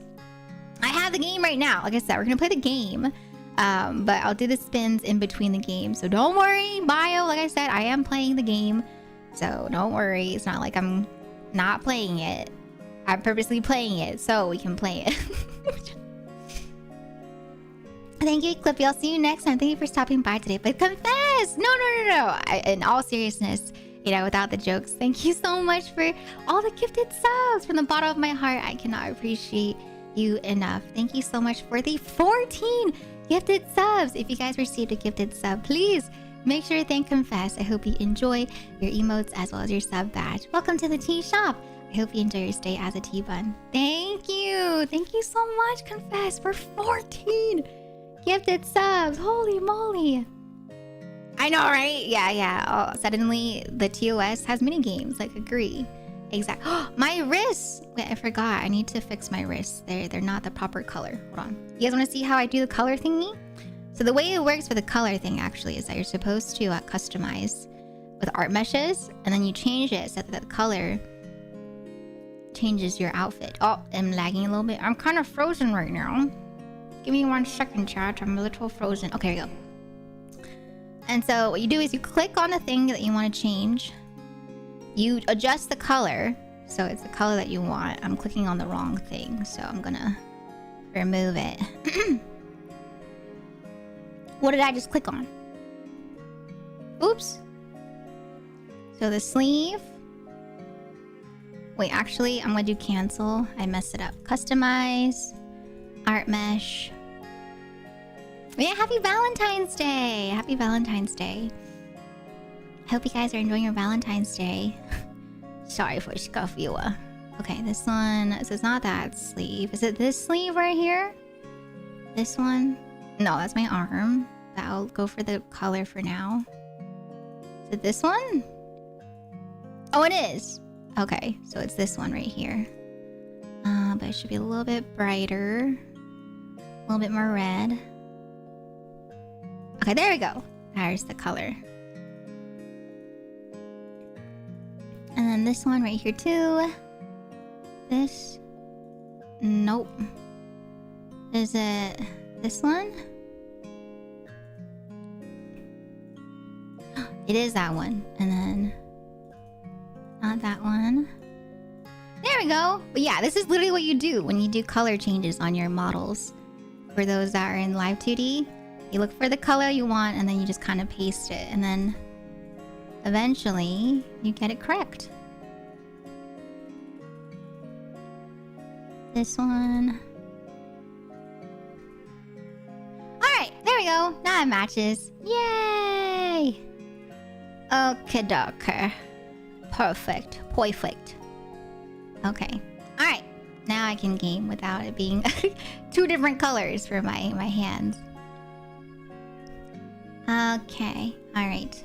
I have the game right now. Like I said, we're gonna play the game. But I'll do the spins in between the games. So don't worry, Bio. Like I said, I am playing the game. So don't worry. It's not like I'm not playing it. I'm purposely playing it so we can play it. Thank you, Clippy. I'll see you next time. Thank you for stopping by today. But confess! No. In all seriousness, you know, without the jokes, thank you so much for all the gifted subs. From the bottom of my heart, I cannot appreciate you enough. Thank you so much for the 14 gifted subs. If you guys received a gifted sub, please make sure to thank Confess. I hope you enjoy your emotes as well as your sub badge. Welcome to the tea shop. I hope you enjoy your stay as a tea bun. Thank you. Thank you so much, Confess, for 14 gifted subs. Holy moly. I know, right? Yeah. Oh, suddenly the TOS has mini games. Like, agree. Exactly. My wrists. Wait, I forgot. I need to fix my wrists. They're not the proper color. Hold on. You guys want to see how I do the color thingy? So the way it works for the color thing actually is that you're supposed to customize with art meshes, and then you change it so that the color changes your outfit. Oh, I'm lagging a little bit. I'm kind of frozen right now. Give me 1 second, chat. I'm a little frozen. Okay, here we go. And so what you do is you click on the thing that you want to change. You adjust the color, so it's the color that you want. I'm clicking on the wrong thing, so I'm gonna remove it. What did I just click on? Oops. So the sleeve. Wait, actually, I'm gonna do cancel. I messed it up. Customize. Art mesh. Yeah, happy Valentine's Day! Happy Valentine's Day. Hope you guys are enjoying your Valentine's Day. Sorry for scuff viewer. Okay, this one. So it's not that sleeve. Is it this sleeve right here? This one? No, that's my arm. I'll go for the color for now. Is it this one? Oh, it is. Okay, so it's this one right here. But it should be a little bit brighter. A little bit more red. Okay, there we go. There's the color. And then this one right here too. This. Nope. Is it this one? It is that one. And then not that one. There we go. But yeah, this is literally what you do when you do color changes on your models. For those that are in Live 2D, you look for the color you want and then you just kind of paste it. And then eventually you get it correct. This one. Alright, there we go. Now it matches. Yay! Okay, docker. Perfect. Perfect. Okay. Alright. Now I can game without it being 2 different colors for my hands. Okay. Alright.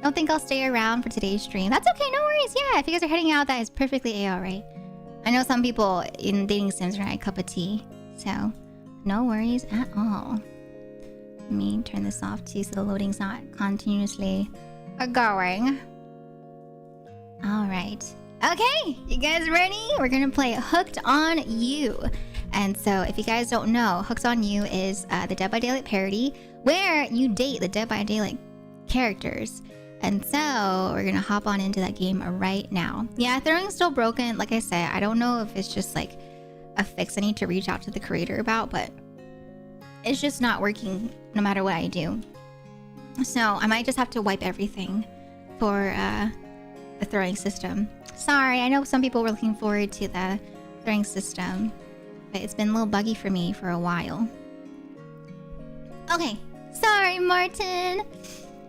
Don't think I'll stay around for today's stream. That's okay, no worries. Yeah, if you guys are heading out, that is perfectly alright. I know some people in dating sims are not a cup of tea. So, no worries at all. Let me turn this off too so the loading's not continuously going. Alright. Okay, you guys ready? We're gonna play Hooked on You. And so, if you guys don't know, Hooked on You is the Dead by Daylight parody where you date the Dead by Daylight characters. And so, we're gonna hop on into that game right now. Yeah, throwing's still broken. Like I said, I don't know if it's just like a fix I need to reach out to the creator about, but it's just not working no matter what I do. So, I might just have to wipe everything for the throwing system. Sorry, I know some people were looking forward to the throwing system, but it's been a little buggy for me for a while. Okay, sorry, Martin.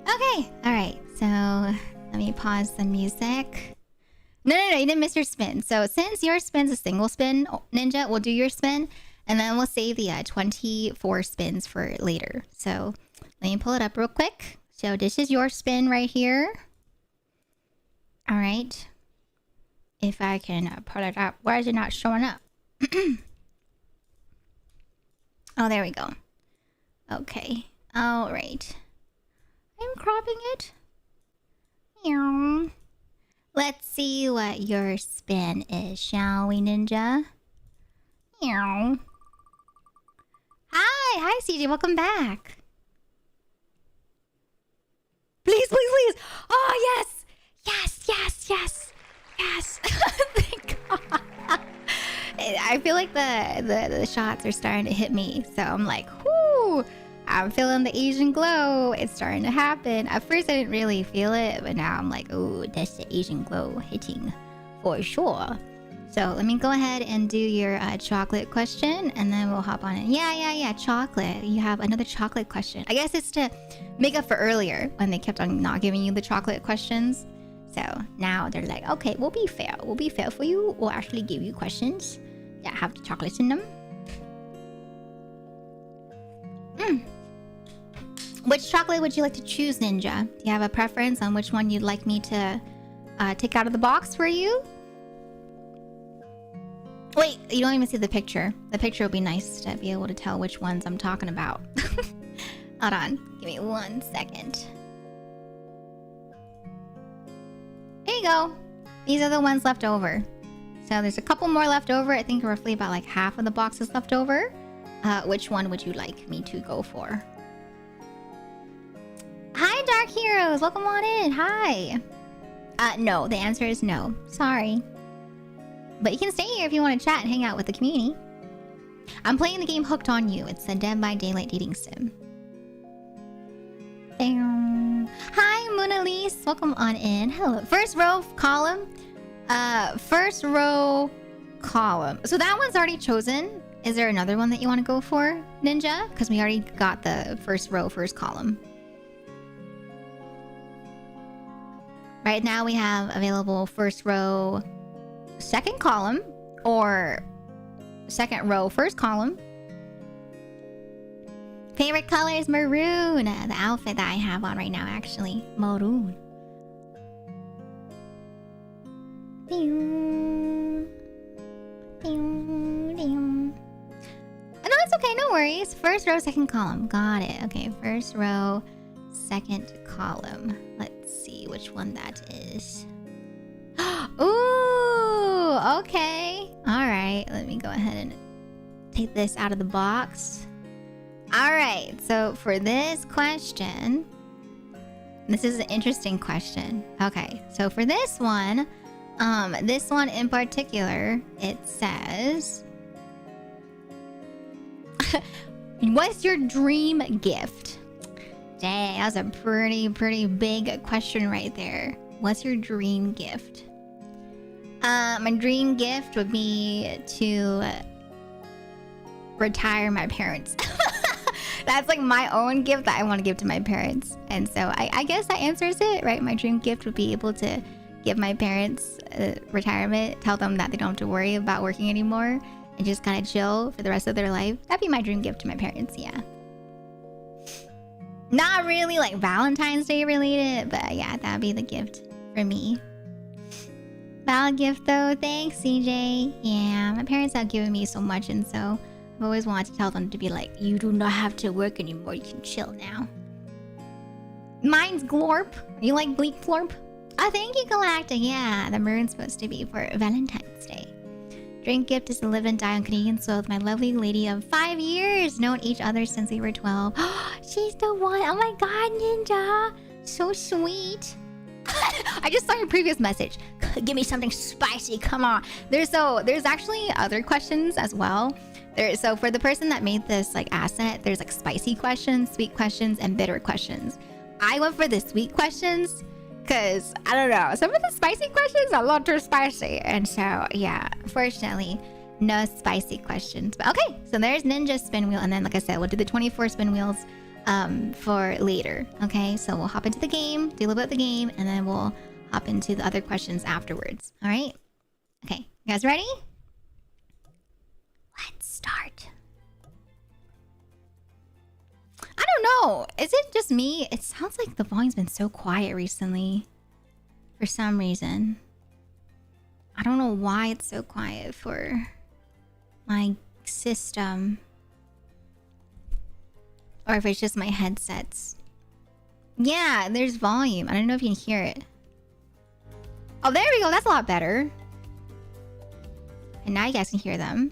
Okay, alright, so let me pause the music. No, you didn't miss your spin. So since your spin's a single spin, Ninja, we'll do your spin, and then we'll save the 24 spins for later. So let me pull it up real quick. So this is your spin right here. Alright. If I can put it up. Why is it not showing up? Oh, there we go. Okay. Alright. I'm cropping it. Let's see what your spin is, shall we, Ninja? Hi, CJ. Welcome back. Please. Oh, yes. Yes. Thank God. I feel like the shots are starting to hit me. So I'm like, whoo. I'm feeling the Asian glow. It's starting to happen. At first, I didn't really feel it, but now I'm like, oh, that's the Asian glow hitting for sure. So let me go ahead and do your chocolate question, and then we'll hop on it. Yeah, chocolate. You have another chocolate question. I guess it's to make up for earlier when they kept on not giving you the chocolate questions. So now they're like, okay, we'll be fair. We'll be fair for you. We'll actually give you questions that have the chocolates in them. Which chocolate would you like to choose, Ninja? Do you have a preference on which one you'd like me to take out of the box for you? Wait, you don't even see the picture. The picture would be nice to be able to tell which ones I'm talking about. Hold on. Give me 1 second. There you go. These are the ones left over. So there's a couple more left over. I think roughly about like half of the box is left over. Which one would you like me to go for? Hi, Dark Heroes. Welcome on in. Hi. No. The answer is no. Sorry. But you can stay here if you want to chat and hang out with the community. I'm playing the game Hooked on You. It's a Dead by Daylight dating sim. Hi, Mona Lisa. Welcome on in. Hello. First row column. First row column. So that one's already chosen. Is there another one that you want to go for, Ninja? Because we already got the first row, first column. Right now we have available first row, second column, or second row, first column. Favorite color is maroon. The outfit that I have on right now, actually. Maroon. No, it's okay. No worries. First row, second column. Got it. Okay, first row, second column. Let's see which one that is. Ooh, okay. All right. Let me go ahead and take this out of the box. All right. So for this question, this is an interesting question. Okay. So for this one in particular, it says, what's your dream gift? Dang, that was a pretty big question right there. What's your dream gift? My dream gift would be to retire my parents. That's like my own gift that I want to give to my parents. And so I guess that answers it, right? My dream gift would be able to give my parents retirement, tell them that they don't have to worry about working anymore, and just kind of chill for the rest of their life. That'd be my dream gift to my parents, yeah. Not really like Valentine's Day related, but yeah, that'd be the gift for me. Valid gift though, thanks CJ. Yeah, my parents have given me so much, and so I've always wanted to tell them to be like, you do not have to work anymore, you can chill now. Mine's Glorp. You like Bleak Florp? Oh, thank you, Galactic. Yeah, the maroon's supposed to be for Valentine's Day. Drink gift is to live and die on Canadian soil with my lovely lady of 5 years. Known each other since we were 12. She's the one. Oh my god, Ninja. So sweet. I just saw your previous message. Give me something spicy. Come on. There's actually other questions as well. So for the person that made this like asset, there's like spicy questions, sweet questions, and bitter questions. I went for the sweet questions because, I don't know, some of the spicy questions are a lot too spicy. And so, yeah, fortunately, no spicy questions. But okay, so there's Ninja spin wheel. And then, like I said, we'll do the 24 spin wheels for later. Okay, so we'll hop into the game, do a little bit of the game, and then we'll hop into the other questions afterwards. All right? Okay, you guys ready? Let's start. I don't know. Is it just me? It sounds like the volume's been so quiet recently. For some reason. I don't know why it's so quiet for my system. Or if it's just my headsets. Yeah, there's volume. I don't know if you can hear it. Oh, there we go. That's a lot better. And now you guys can hear them.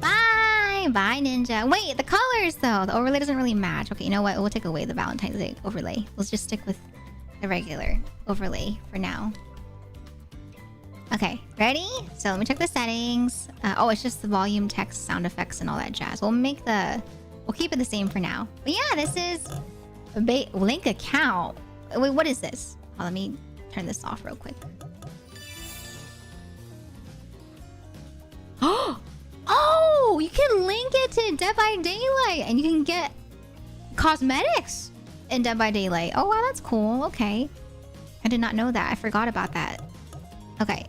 Bye! Bye, Ninja. Wait, the colors, though. The overlay doesn't really match. Okay, you know what? We'll take away the Valentine's Day overlay. Let's just stick with the regular overlay for now. Okay, ready? So let me check the settings. Oh, it's just the volume, text, sound effects, and all that jazz. We'll keep it the same for now. But yeah, this is a link account. Wait, what is this? Oh, let me turn this off real quick. Oh, you can link it to Dead by Daylight, and you can get cosmetics in Dead by Daylight. Oh wow, that's cool. Okay, I did not know that. I forgot about that. Okay,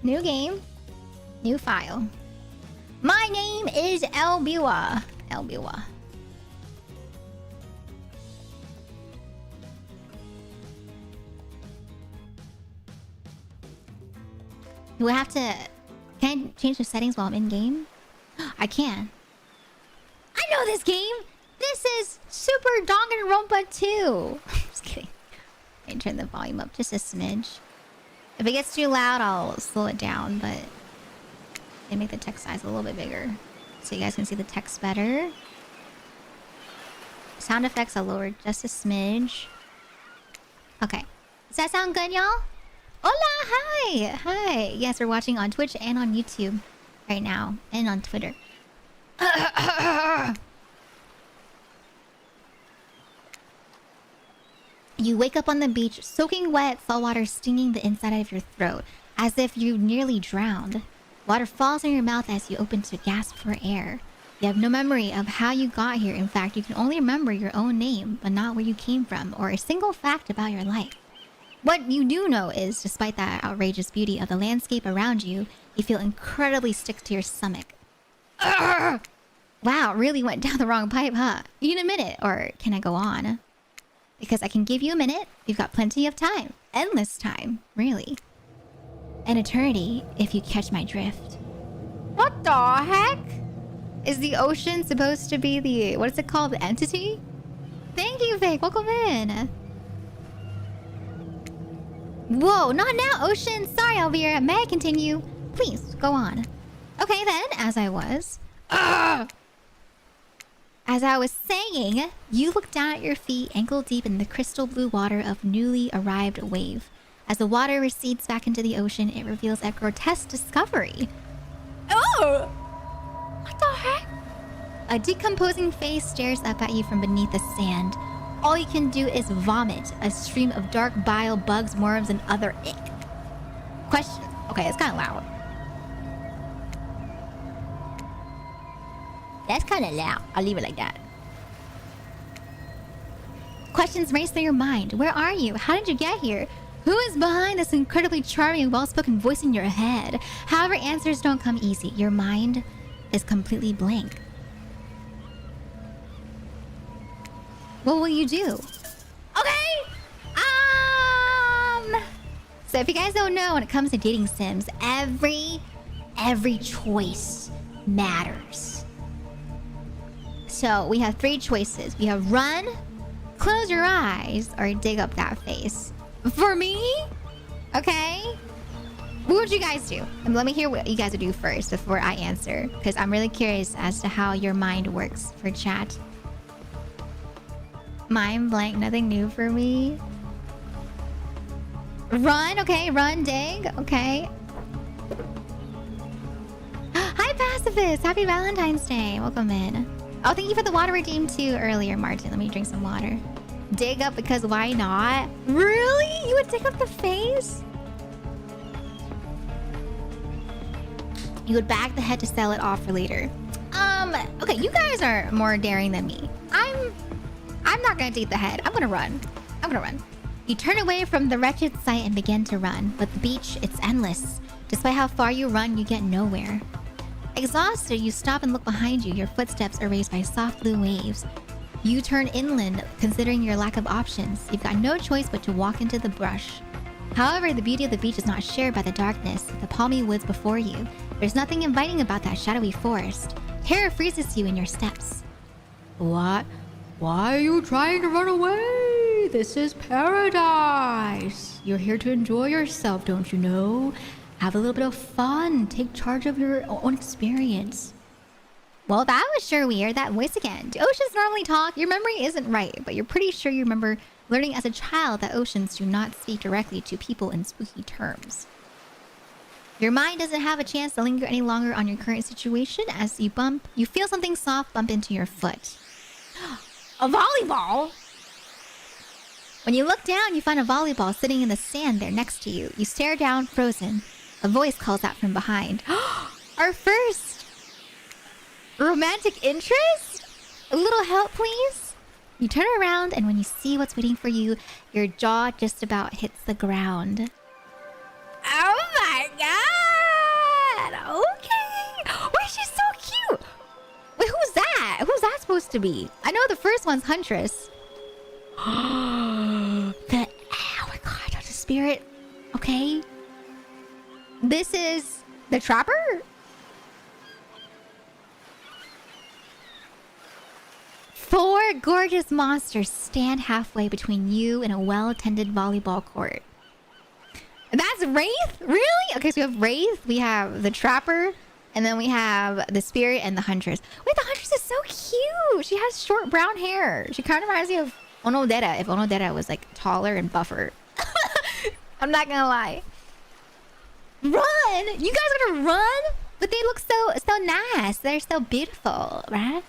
new game, new file. My name is Elveira. Elveira. Do I have to? Can I change the settings while I'm in game? I can. I know this game. This is Super Danganronpa 2. Just kidding. I turn the volume up just a smidge. If it gets too loud, I'll slow it down, but they make the text size a little bit bigger so you guys can see the text better. Sound effects I'll lower just a smidge. Okay. Does that sound good, y'all? Hola! Hi! Hi! Yes, we're watching on Twitch and on YouTube right now. And on Twitter. You wake up on the beach, soaking wet, saltwater stinging the inside of your throat, as if you nearly drowned. Water falls in your mouth as you open to gasp for air. You have no memory of how you got here. In fact, you can only remember your own name, but not where you came from, or a single fact about your life. What you do know is, despite the outrageous beauty of the landscape around you, you feel incredibly sick to your stomach. Urgh! Wow, really went down the wrong pipe, huh? You need a minute, or can I go on? Because I can give you a minute. You've got plenty of time. Endless time, really. An eternity, if you catch my drift. What the heck? Is the ocean supposed to be the... what is it called? The entity? Thank you, Fake. Welcome in. Whoa, not now, ocean. Sorry, Elveira. May I continue? Please, go on. Okay, then, as I was... Ugh! As I was saying, you look down at your feet, ankle deep in the crystal blue water of newly arrived wave. As the water recedes back into the ocean, it reveals a grotesque discovery. Oh! What the heck? A decomposing face stares up at you from beneath the sand. All you can do is vomit, a stream of dark bile, bugs, worms, and other ick. Question. Okay, it's kind of loud. That's kind of loud. I'll leave it like that. Questions race through your mind. Where are you? How did you get here? Who is behind this incredibly charming and well-spoken voice in your head? However, answers don't come easy. Your mind is completely blank. What will you do? Okay! So if you guys don't know, when it comes to dating sims, every choice matters. So we have 3 choices. We have run, close your eyes, or dig up that face. For me? Okay. What would you guys do? And let me hear what you guys would do first before I answer, because I'm really curious as to how your mind works for chat. Mind blank, nothing new for me. Run, okay, run, dig, okay. Hi, Pacifist! Happy Valentine's Day. Welcome in. Oh, thank you for the water redeemed too earlier, Martin. Let me drink some water. Dig up because why not? Really? You would dig up the face? You would bag the head to sell it off for later. Okay, you guys are more daring than me. I'm not gonna take the head. I'm gonna run. You turn away from the wretched sight and begin to run, but the beach, it's endless. Despite how far you run, you get nowhere. Exhausted, you stop and look behind you. Your footsteps are raised by soft blue waves. You turn inland, considering your lack of options. You've got no choice but to walk into the brush. However, the beauty of the beach is not shared by the darkness, the palmy woods before you. There's nothing inviting about that shadowy forest. Terror freezes you in your steps. What? Why are you trying to run away? This is paradise. You're here to enjoy yourself, don't you know? Have a little bit of fun. Take charge of your own experience. Well, that was sure weird. That voice again. Do oceans normally talk? Your memory isn't right, but you're pretty sure you remember learning as a child that oceans do not speak directly to people in spooky terms. Your mind doesn't have a chance to linger any longer on your current situation. As you feel something soft bump into your foot. A volleyball? When you look down, you find a volleyball sitting in the sand there next to you. You stare down, frozen. A voice calls out from behind. Our first romantic interest? A little help, please? You turn around, and when you see what's waiting for you, your jaw just about hits the ground. Oh my god! Okay! Wait, she's so cute! Wait, who's that? Who's that supposed to be? I know the first one's Huntress. Oh my god, that's a spirit. Okay. This is the Trapper? Four gorgeous monsters stand halfway between you and a well-attended volleyball court. That's Wraith? Really? Okay, so we have Wraith, we have the Trapper, and then we have the Spirit and the Huntress. Wait, the Huntress is so cute! She has short brown hair. She kind of reminds me of Onodera, if Onodera was like taller and buffer. I'm not gonna lie. Run! You guys are gonna run? But they look so nice. They're so beautiful, right?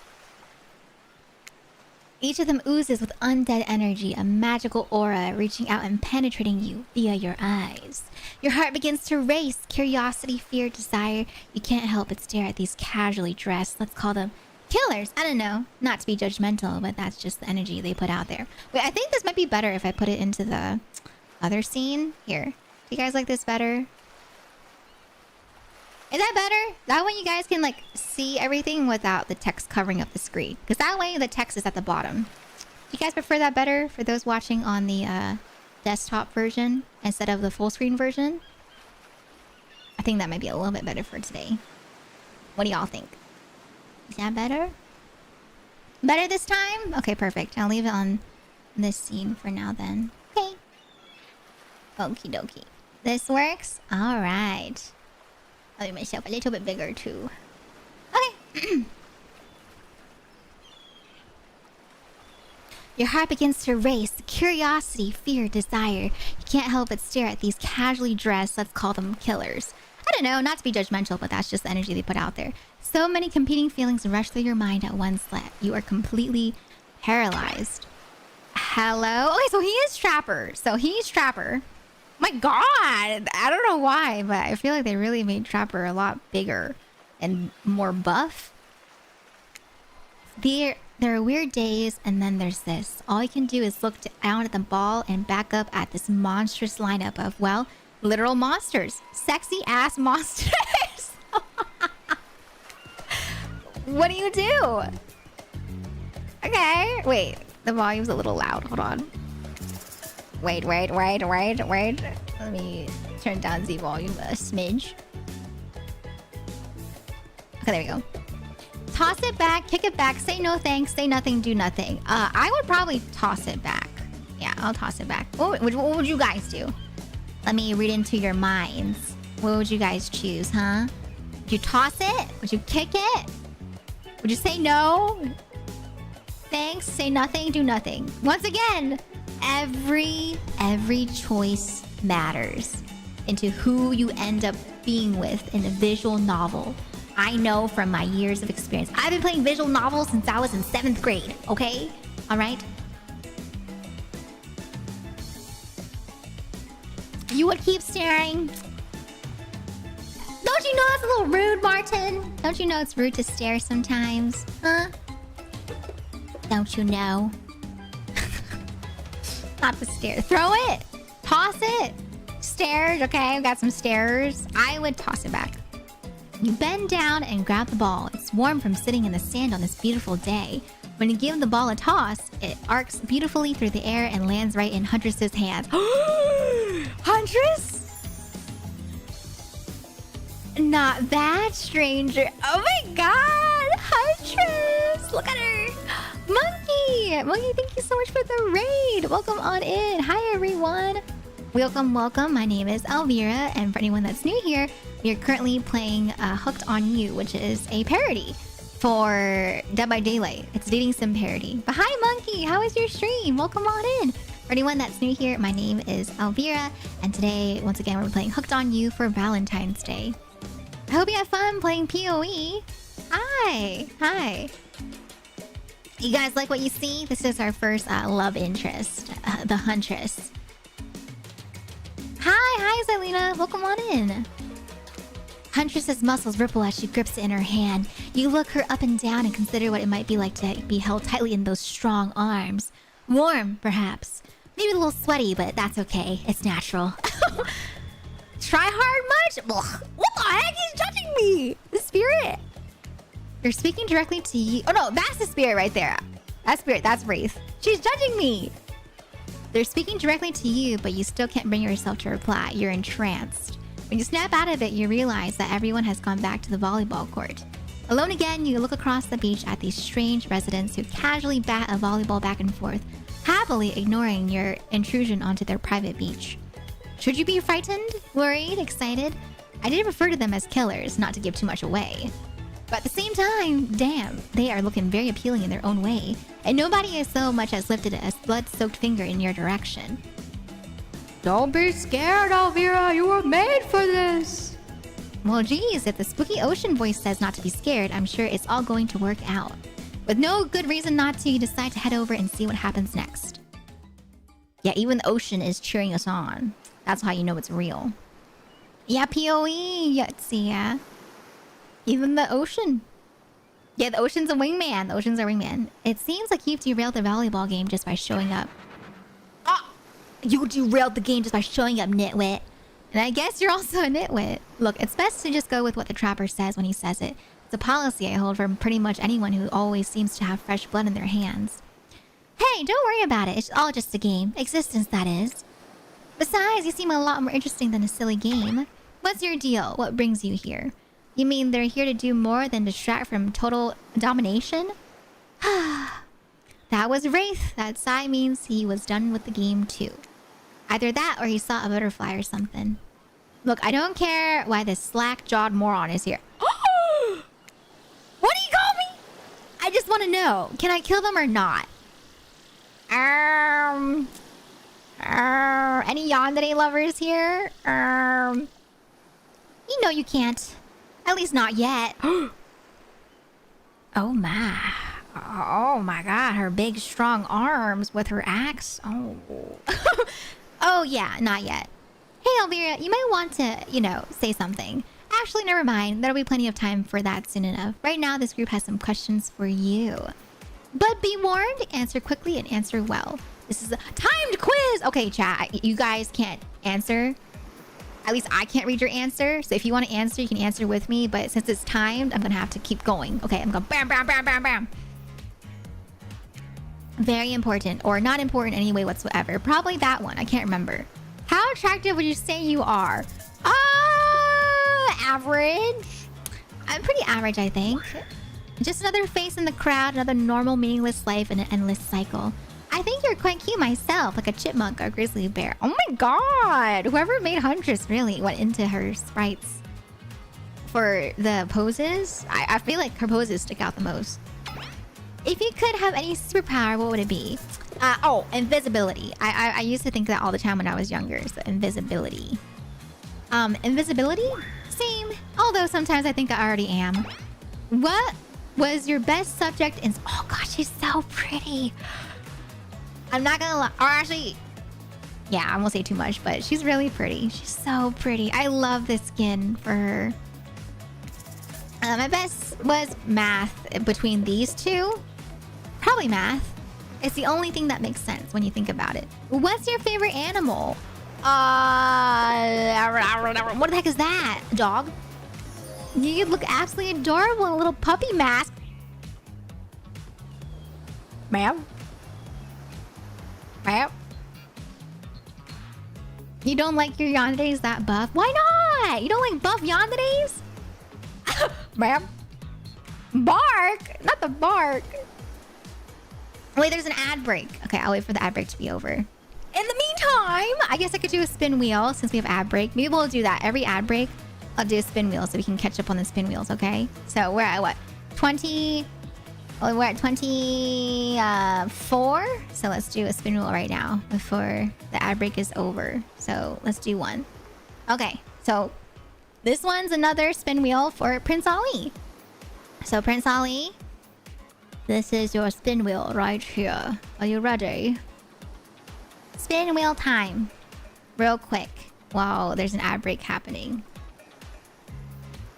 Each of them oozes with undead energy, a magical aura reaching out and penetrating you via your eyes. Your heart begins to race, curiosity, fear, desire. You can't help but stare at these casually dressed, let's call them killers. I don't know, not to be judgmental, but that's just the energy they put out there. Wait, I think this might be better if I put it into the other scene. Here, do you guys like this better? Is that better? That way you guys can like see everything without the text covering up the screen. Because that way the text is at the bottom. Do you guys prefer that better for those watching on the desktop version instead of the full screen version? I think that might be a little bit better for today. What do y'all think? Is that better? Better this time? Okay, perfect. I'll leave it on this scene for now then. Okay. Okie dokie. This works? Alright. I'll make myself a little bit bigger too. Okay. Your heart begins to race. Curiosity, fear, desire. You can't help but stare at these casually dressed, let's call them killers. I don't know, not to be judgmental, but that's just the energy they put out there. So many competing feelings rush through your mind at once that you are completely paralyzed. Hello? Okay, so he is Trapper. My god! I don't know why, but I feel like they really made Trapper a lot bigger and more buff. There are weird days, and then there's this. All you can do is look down at the ball and back up at this monstrous lineup of, well, literal monsters. Sexy ass monsters. What do you do? Okay, wait. The volume's a little loud. Hold on. Wait. Let me turn down the volume a smidge. Okay, there we go. Toss it back, kick it back, say no thanks, say nothing, do nothing. I would probably toss it back. Yeah, I'll toss it back. What would you guys do? Let me read into your minds. What would you guys choose, huh? Would you toss it? Would you kick it? Would you say no? Thanks, say nothing, do nothing. Once again, every choice matters into who you end up being with in a visual novel. I know from my years of experience. I've been playing visual novels since I was in 7th grade, okay? All right? You would keep staring. Don't you know it's a little rude, Martin? Don't you know it's rude to stare sometimes? Huh? Don't you know? Not to stare. Throw it. Toss it. Stairs. Okay, I've got some stairs. I would toss it back. You bend down and grab the ball. It's warm from sitting in the sand on this beautiful day. When you give the ball a toss, it arcs beautifully through the air and lands right in Huntress's hands. Huntress? Not that stranger. Oh my god! Huntress! Look at her! Monkey! Monkey, thank you so much for the raid! Welcome on in! Hi everyone! Welcome. My name is Elveira, and for anyone that's new here, we are currently playing Hooked on You, which is a parody for Dead by Daylight. It's a dating sim parody. But hi Monkey! How is your stream? Welcome on in! For anyone that's new here, my name is Elveira, and today, once again, we're playing Hooked on You for Valentine's Day. I hope you have fun playing PoE. Hi. You guys like what you see? This is our first love interest, the Huntress. Hi, Zelina. Welcome on in. Huntress's muscles ripple as she grips it in her hand. You look her up and down and consider what it might be like to be held tightly in those strong arms. Warm, perhaps. Maybe a little sweaty, but that's okay. It's natural. Try hard much? Ugh. What the heck? He's judging me! The spirit! You're speaking directly to you. Oh no, that's the spirit right there. That's spirit, that's Wraith. She's judging me! They're speaking directly to you, but you still can't bring yourself to reply. You're entranced. When you snap out of it, you realize that everyone has gone back to the volleyball court. Alone again, you look across the beach at these strange residents who casually bat a volleyball back and forth, happily ignoring your intrusion onto their private beach. Should you be frightened, worried, excited? I did refer to them as killers, not to give too much away. But at the same time, damn, they are looking very appealing in their own way, and nobody has so much as lifted a blood-soaked finger in your direction. Don't be scared, Elveira, you were made for this! Well, geez, if the spooky ocean voice says not to be scared, I'm sure it's all going to work out. With no good reason not to, you decide to head over and see what happens next. Yeah, even the ocean is cheering us on. That's how you know it's real. Yeah, PoE. Yahtzee, yeah. Even the ocean. Yeah, the ocean's a wingman. The ocean's a wingman. It seems like you've derailed the volleyball game just by showing up. Oh! You derailed the game just by showing up, nitwit. And I guess you're also a nitwit. Look, it's best to just go with what the trapper says when he says it. It's a policy I hold for pretty much anyone who always seems to have fresh blood in their hands. Hey, don't worry about it. It's all just a game. Existence, that is. Besides, you seem a lot more interesting than a silly game. What's your deal? What brings you here? You mean they're here to do more than distract from total domination? That was Wraith. That sigh means he was done with the game too. Either that or he saw a butterfly or something. Look, I don't care why this slack-jawed moron is here. What do you call me? I just want to know. Can I kill them or not? Any yandere lovers here? You know you can't. At least not yet. Oh my. Oh my god, her big strong arms with her axe. Oh. Oh yeah, not yet. Hey Elveira, you might want to, say something. Actually, never mind. There'll be plenty of time for that soon enough. Right now, this group has some questions for you. But be warned, answer quickly and answer well. This is a timed quiz! Okay, chat, you guys can't answer. At least I can't read your answer. So if you want to answer, you can answer with me. But since it's timed, I'm going to have to keep going. Okay, I'm going bam, bam, bam, bam, bam. Very important. Or not important in any way whatsoever. Probably that one. I can't remember. How attractive would you say you are? Average. I'm pretty average, I think. Just another face in the crowd. Another normal, meaningless life in an endless cycle. I think you're quite cute myself, like a chipmunk or a grizzly bear. Oh my god! Whoever made Huntress really went into her sprites for the poses. I feel like her poses stick out the most. If you could have any superpower, what would it be? Invisibility. I used to think that all the time when I was younger. So invisibility. Invisibility? Same. Although sometimes I think I already am. What was your best subject in... Oh god, she's so pretty. I'm not gonna lie. Or actually... Yeah, I won't say too much, but she's really pretty. She's so pretty. I love this skin for her. My best was math between these two. Probably math. It's the only thing that makes sense when you think about it. What's your favorite animal? What the heck is that? A dog? You look absolutely adorable in a little puppy mask. Ma'am? Ma'am? You don't like your yanderes that buff? Why not? You don't like buff yanderes? Ma'am? Bark? Not the bark. Wait, there's an ad break. Okay, I'll wait for the ad break to be over. In the meantime, I guess I could do a spin wheel since we have ad break. Maybe we'll do that. Every ad break, I'll do a spin wheel so we can catch up on the spin wheels, okay? So we're at what? 20... Oh, we're at 24. So let's do a spin wheel right now before the ad break is over. So let's do one. Okay, so this one's another spin wheel for Prince Ali. So Prince Ali, this is your spin wheel right here. Are you ready? Spin wheel time. Real quick while there's an ad break happening.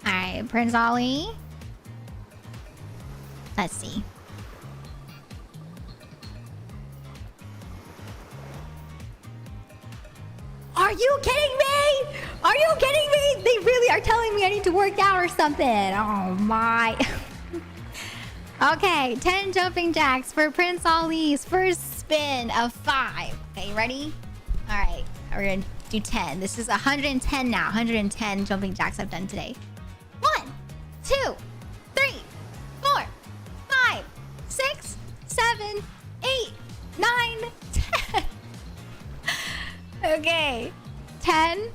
Alright, Prince Ali. Let's see. Are you kidding me? Are you kidding me? They really are telling me I need to work out or something. Oh my. Okay, 10 jumping jacks for Prince Ali's first spin of 5. Okay, ready? All right, we're gonna do 10. This is 110 now. 110 jumping jacks I've done today. 1, 2, 3, 4, 5, 6, 7, 8, 9, 10. Okay, 10,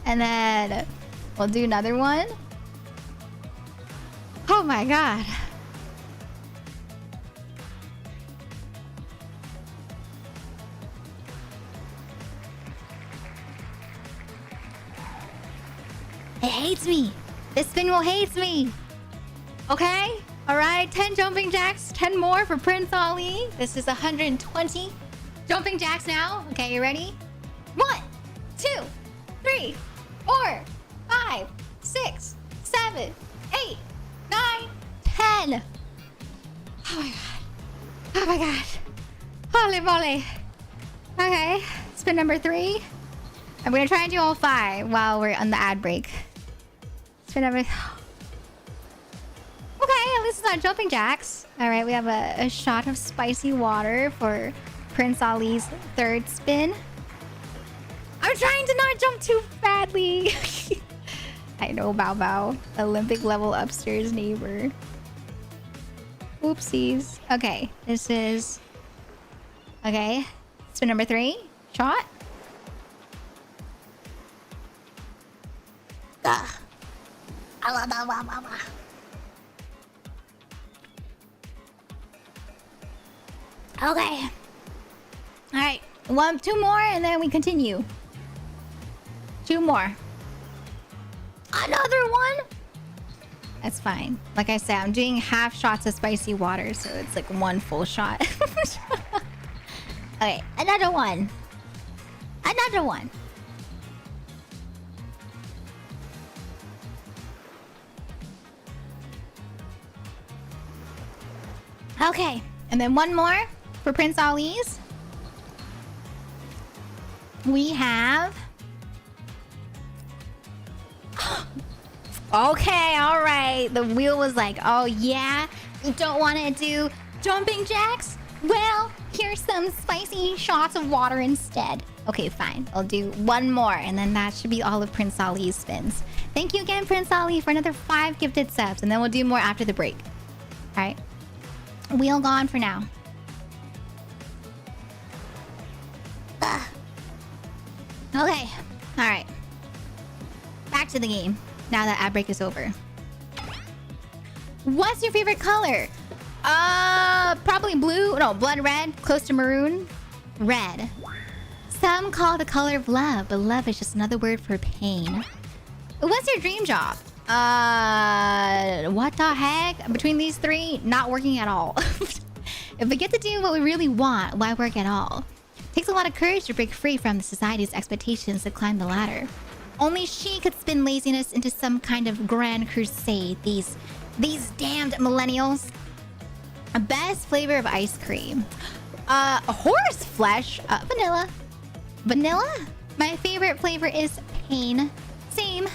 and then we'll do another one. Oh my god. It hates me. This spin wheel hates me. Okay? All right, 10 jumping jacks, 10 more for Prince Ali. This is 120 jumping jacks now. Okay, you ready? 1, 2, 3, 4, 5, 6, 7, 8, 9, 10. Oh my god. Oh my god. Holy moly. Okay, spin number 3. I'm gonna try and do all 5 while we're on the ad break. Spin number... Okay, at least it's not jumping jacks. All right, we have a shot of spicy water for Prince Ali's 3rd spin. I'm trying to not jump too badly. I know, Bao Bao. Olympic level upstairs neighbor. Oopsies. Okay, this is... Okay, spin number 3. Shot. Ugh. Okay. All right. 2 more, and then we continue. 2 more. Another one? That's fine. Like I said, I'm doing half shots of spicy water, so it's like 1 full shot. Okay, another one. Another one. Okay, and then 1 more for Prince Ali's. We have... Okay, all right. The wheel was like, oh yeah, you don't want to do jumping jacks? Well, here's some spicy shots of water instead. Okay, fine. I'll do 1 more, and then that should be all of Prince Ali's spins. Thank you again, Prince Ali, for another 5 gifted subs, and then we'll do more after the break. All right. Wheel gone for now. Ugh. Okay. All right. Back to the game. Now that ad break is over. What's your favorite color? Probably blue. No, blood red. Close to maroon. Red. Some call it the color of love, but love is just another word for pain. What's your dream job? What the heck? Between these 3, not working at all. If we get to do what we really want, why work at all? Takes a lot of courage to break free from society's expectations to climb the ladder. Only she could spin laziness into some kind of grand crusade. These damned millennials. Best flavor of ice cream. Horse flesh. Vanilla. Vanilla? My favorite flavor is pain. Same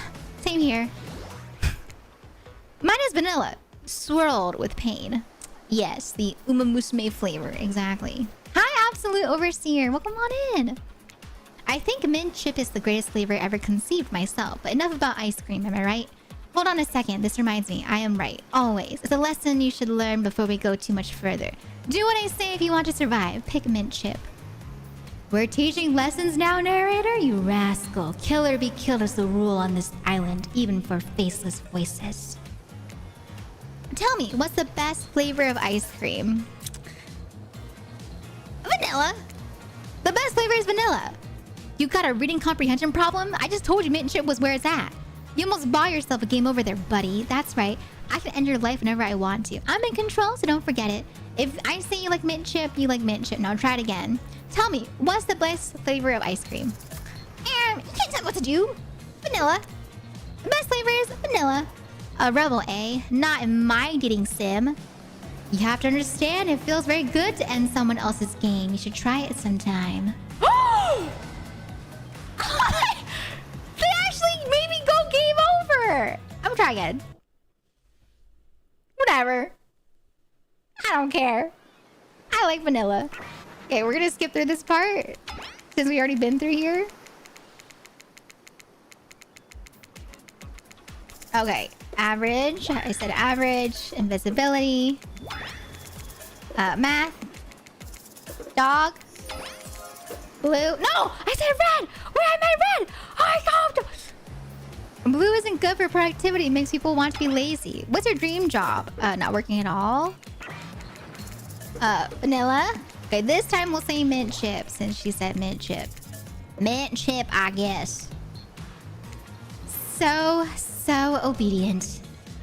here. Mine is vanilla, swirled with pain. Yes, the Uma Musume flavor, exactly. Hi, Absolute Overseer. Welcome on in. I think mint chip is the greatest flavor ever conceived myself, but enough about ice cream, am I right? Hold on a second, this reminds me, I am right, always. It's a lesson you should learn before we go too much further. Do what I say if you want to survive, pick mint chip. We're teaching lessons now, narrator? You rascal. Kill or be killed is the rule on this island, even for faceless voices. Tell me, what's the best flavor of ice cream? Vanilla. The best flavor is vanilla. You got a reading comprehension problem? I just told you mint chip was where it's at. You almost bought yourself a game over there, buddy. That's right. I can end your life whenever I want to. I'm in control, so don't forget it. If I say you like mint chip, you like mint chip. Now try it again. Tell me, what's the best flavor of ice cream? You can't tell me what to do. Vanilla. The best flavor is vanilla. A rebel, eh? Not in my dating sim. You have to understand, it feels very good to end someone else's game. You should try it sometime. They actually made me go game over. I'm trying again. Whatever. I don't care. I like vanilla. Okay, we're gonna skip through this part since we already been through here. Okay, average. I said average. Invisibility. Math. Dog. Blue. No! I said red! Wait, I meant red! Oh my god! Blue isn't good for productivity. It makes people want to be lazy. What's your dream job? Not working at all. Vanilla. Okay, this time we'll say mint chip since she said mint chip. Mint chip, I guess. So obedient.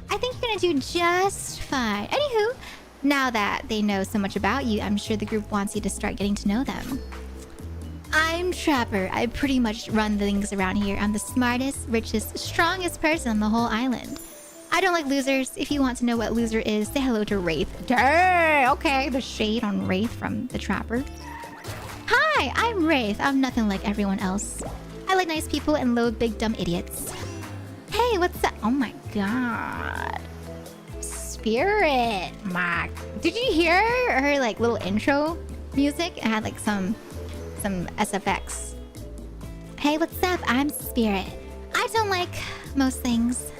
I think you're gonna do just fine. Anywho, now that they know so much about you, I'm sure the group wants you to start getting to know them. I'm Trapper. I pretty much run things around here. I'm the smartest, richest, strongest person on the whole island. I don't like losers. If you want to know what loser is, say hello to Wraith. Dang, okay, the shade on Wraith from the Trapper. Hi, I'm Wraith. I'm nothing like everyone else. I like nice people and loathe big dumb idiots. Hey, what's up? Oh my god. Spirit. My... Did you hear her like little intro music? It had like some SFX. Hey, what's up? I'm Spirit. I don't like most things.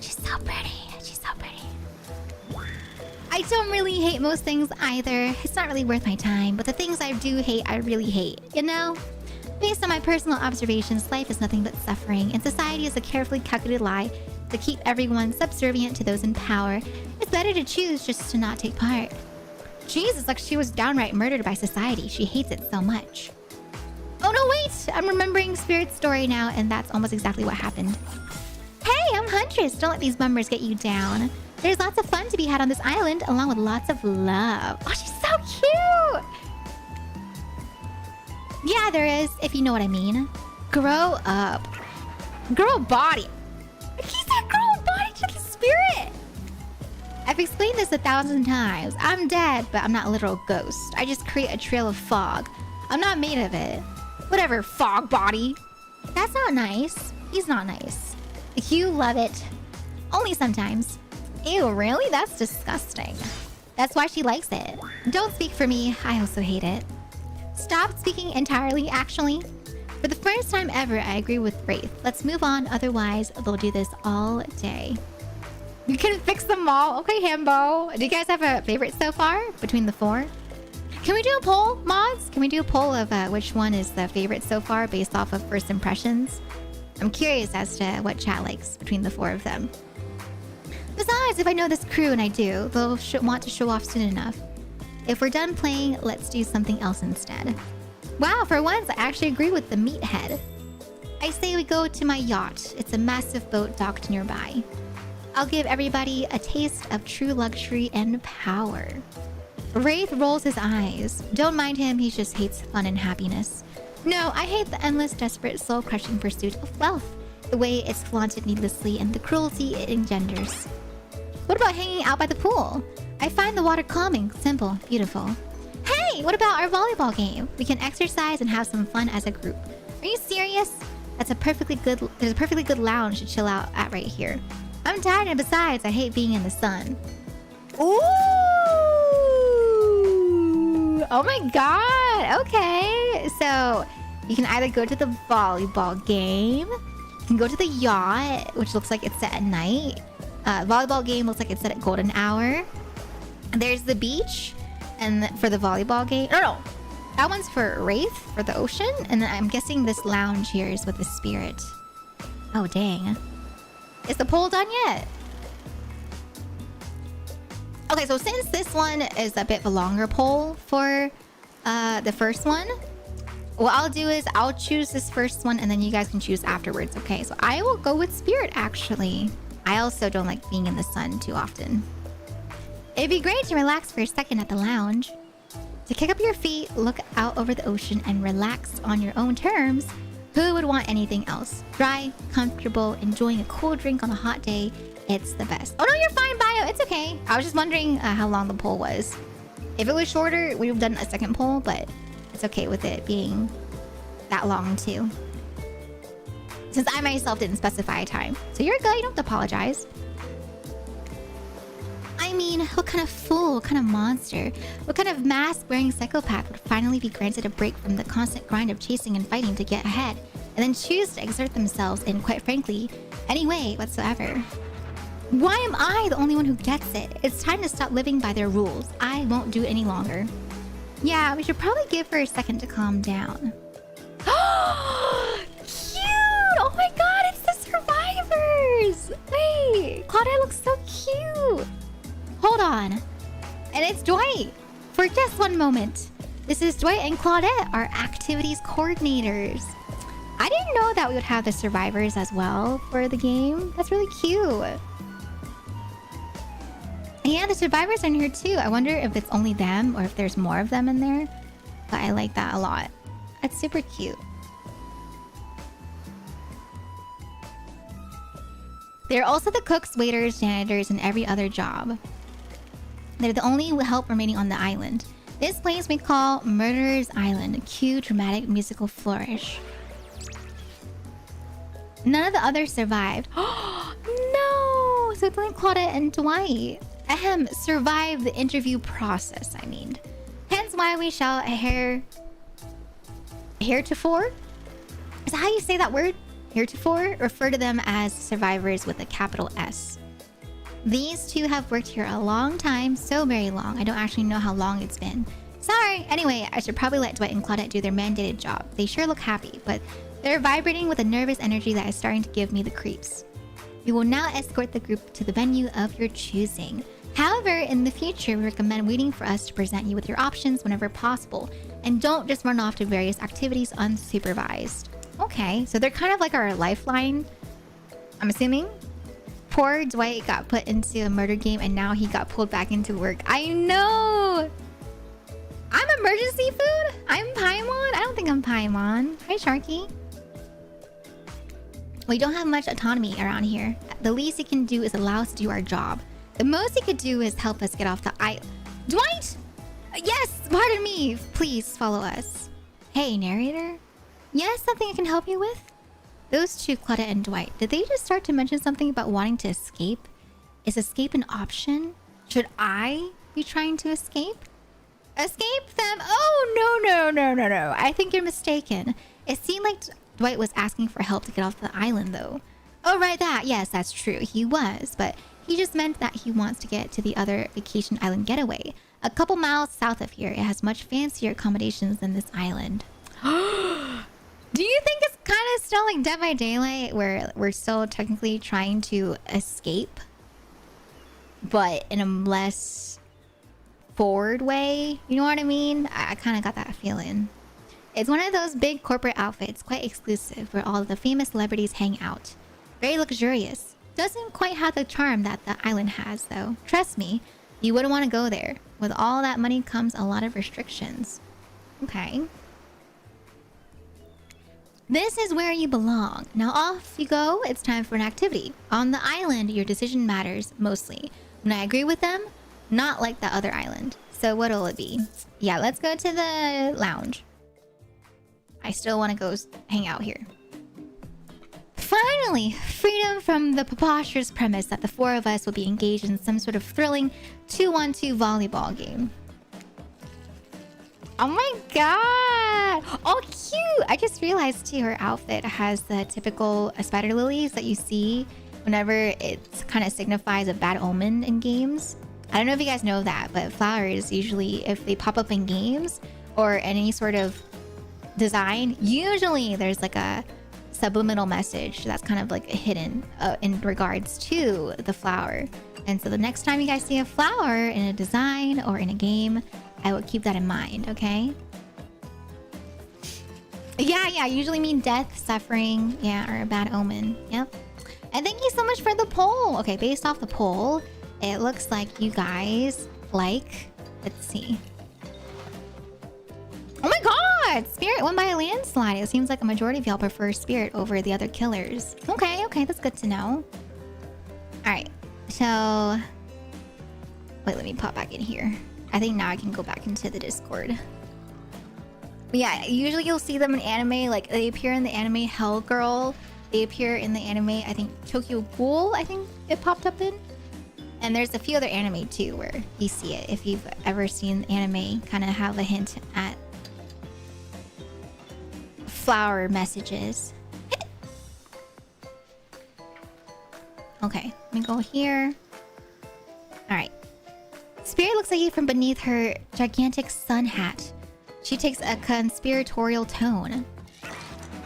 She's so pretty. She's so pretty. I don't really hate most things either. It's not really worth my time, but the things I do hate, I really hate. You know? Based on my personal observations, life is nothing but suffering, and society is a carefully calculated lie to keep everyone subservient to those in power. It's better to choose just to not take part. Jesus, like she was downright murdered by society. She hates it so much. Oh no, wait! I'm remembering Spirit's story now, and that's almost exactly what happened. Hey, I'm Huntress. Don't let these bummers get you down. There's lots of fun to be had on this island, along with lots of love. Oh, she's so cute! Yeah, there is, if you know what I mean. Grow up. Grow body. He said grow body to the spirit! I've explained this 1,000 times. I'm dead, but I'm not a literal ghost. I just create a trail of fog. I'm not made of it. Whatever, fog body. That's not nice. He's not nice. You love it. Only sometimes. Ew, really? That's disgusting. That's why she likes it. Don't speak for me. I also hate it. Stop speaking entirely, actually. For the first time ever, I agree with Wraith. Let's move on, otherwise they'll do this all day. You can fix them all. Okay, Hambo. Do you guys have a favorite so far between the four? Can we do a poll, mods? Can we do a poll of which one is the favorite so far based off of first impressions? I'm curious as to what chat likes between the four of them. Besides, if I know this crew, and I do, they'll want to show off soon enough. If we're done playing, let's do something else instead. Wow, for once, I actually agree with the meathead. I say we go to my yacht. It's a massive boat docked nearby. I'll give everybody a taste of true luxury and power. Wraith rolls his eyes. Don't mind him, he just hates fun and happiness. No, I hate the endless, desperate, soul-crushing pursuit of wealth. The way it's flaunted needlessly and the cruelty it engenders. What about hanging out by the pool? I find the water calming, simple, beautiful. Hey, what about our volleyball game? We can exercise and have some fun as a group. Are you serious? There's a perfectly good lounge to chill out at right here. I'm tired, and besides, I hate being in the sun. Ooh! Oh my god! Okay, so you can either go to the volleyball game, you can go to the yacht, which looks like it's set at night. Volleyball game looks like it's set at golden hour. There's the beach, and for the volleyball game. No, that one's for Wraith for the ocean, and then I'm guessing this lounge here is with the spirit. Oh dang! Is the poll done yet? Okay, so since this one is a bit of a longer poll for the first one, what I'll do is I'll choose this first one and then you guys can choose afterwards, okay? So I will go with Spirit, actually. I also don't like being in the sun too often. It'd be great to relax for a second at the lounge. To kick up your feet, look out over the ocean, and relax on your own terms. Who would want anything else? Dry, comfortable, enjoying a cool drink on a hot day. It's the best. Oh no, you're fine, Bio. It's okay. I was just wondering how long the poll was. If it was shorter, we would have done a second poll, but it's okay with it being that long too. Since I myself didn't specify a time. So you're good, you don't have to apologize. I mean, what kind of fool, what kind of monster, what kind of mask-wearing psychopath would finally be granted a break from the constant grind of chasing and fighting to get ahead, and then choose to exert themselves in, quite frankly, any way whatsoever? Why am I the only one who gets it? It's time to stop living by their rules. I won't do it any longer. Yeah, we should probably give her a second to calm down. Cute! Oh my god, it's the survivors! Wait, Claudette looks so cute! Hold on. And it's Dwight! For just one moment. This is Dwight and Claudette, our activities coordinators. I didn't know that we would have the survivors as well for the game. That's really cute. And yeah, the survivors are in here too. I wonder if it's only them or if there's more of them in there. But I like that a lot. That's super cute. They're also the cooks, waiters, janitors, and every other job. They're the only help remaining on the island. This place we call Murderer's Island. Cue dramatic musical flourish. None of the others survived. No! So it's only Claudette and Dwight. Ahem, survived the interview process, I mean. Hence why we shall heretofore? Is that how you say that word? Heretofore? Refer to them as survivors with a capital S. These two have worked here a long time, so very long. I don't actually know how long it's been. Sorry! Anyway, I should probably let Dwight and Claudette do their mandated job. They sure look happy, but they're vibrating with a nervous energy that is starting to give me the creeps. We will now escort the group to the venue of your choosing. However, in the future, we recommend waiting for us to present you with your options whenever possible, and don't just run off to various activities unsupervised. Okay, so they're kind of like our lifeline, I'm assuming. Poor Dwight got put into a murder game and now he got pulled back into work. I know! I'm emergency food? I'm Paimon? I don't think I'm Paimon. Hi, Sharky. We don't have much autonomy around here. The least he can do is allow us to do our job. The most he could do is help us get off the island. Dwight! Yes, pardon me. Please follow us. Hey, narrator? Yes, something I can help you with? Those two, Claudette and Dwight, did they just start to mention something about wanting to escape? Is escape an option? Should I be trying to escape? Escape them? Oh, no. I think you're mistaken. It seemed like Dwight was asking for help to get off the island, though. Oh, right, that. Yes, that's true. He was, but he just meant that he wants to get to the other vacation island getaway. A couple miles south of here, it has much fancier accommodations than this island. Do you think it's kind of still like Dead by Daylight, where we're still technically trying to escape, but in a less forward way? You know what I mean? I kind of got that feeling. It's one of those big corporate outfits, quite exclusive, where all of the famous celebrities hang out. Very luxurious. Doesn't quite have the charm that the island has, though. Trust me, you wouldn't want to go there. With all that money comes a lot of restrictions. Okay. This is where you belong. Now off you go. It's time for an activity. On the island, your decision matters mostly. When I agree with them, not like the other island. So what'll it be? Yeah, let's go to the lounge. I still want to go hang out here. Finally, freedom from the preposterous premise that the four of us will be engaged in some sort of thrilling 2-on-2 volleyball game. Oh my god! Oh, cute! I just realized too, her outfit has the typical spider lilies that you see whenever it kind of signifies a bad omen in games. I don't know if you guys know that, but flowers usually, if they pop up in games or any sort of design, usually there's like a subliminal message that's kind of like hidden in regards to the flower. And so the next time you guys see a flower in a design or in a game, I will keep that in mind, okay? Yeah, usually mean death, suffering, yeah, or a bad omen. Yep. And thank you so much for the poll. Okay, based off the poll, it looks like you guys like, let's see. Oh my god! Spirit won by a landslide. It seems like a majority of y'all prefer Spirit over the other killers. Okay, that's good to know. Alright, so... Wait, let me pop back in here. I think now I can go back into the Discord. But yeah, usually you'll see them in anime. Like, they appear in the anime Hell Girl. They appear in the anime, I think, Tokyo Ghoul, I think it popped up in. And there's a few other anime, too, where you see it. If you've ever seen anime, kind of have a hint at flower messages. Okay, let me go here. Alright. Spirit looks like you from beneath her gigantic sun hat. She takes a conspiratorial tone.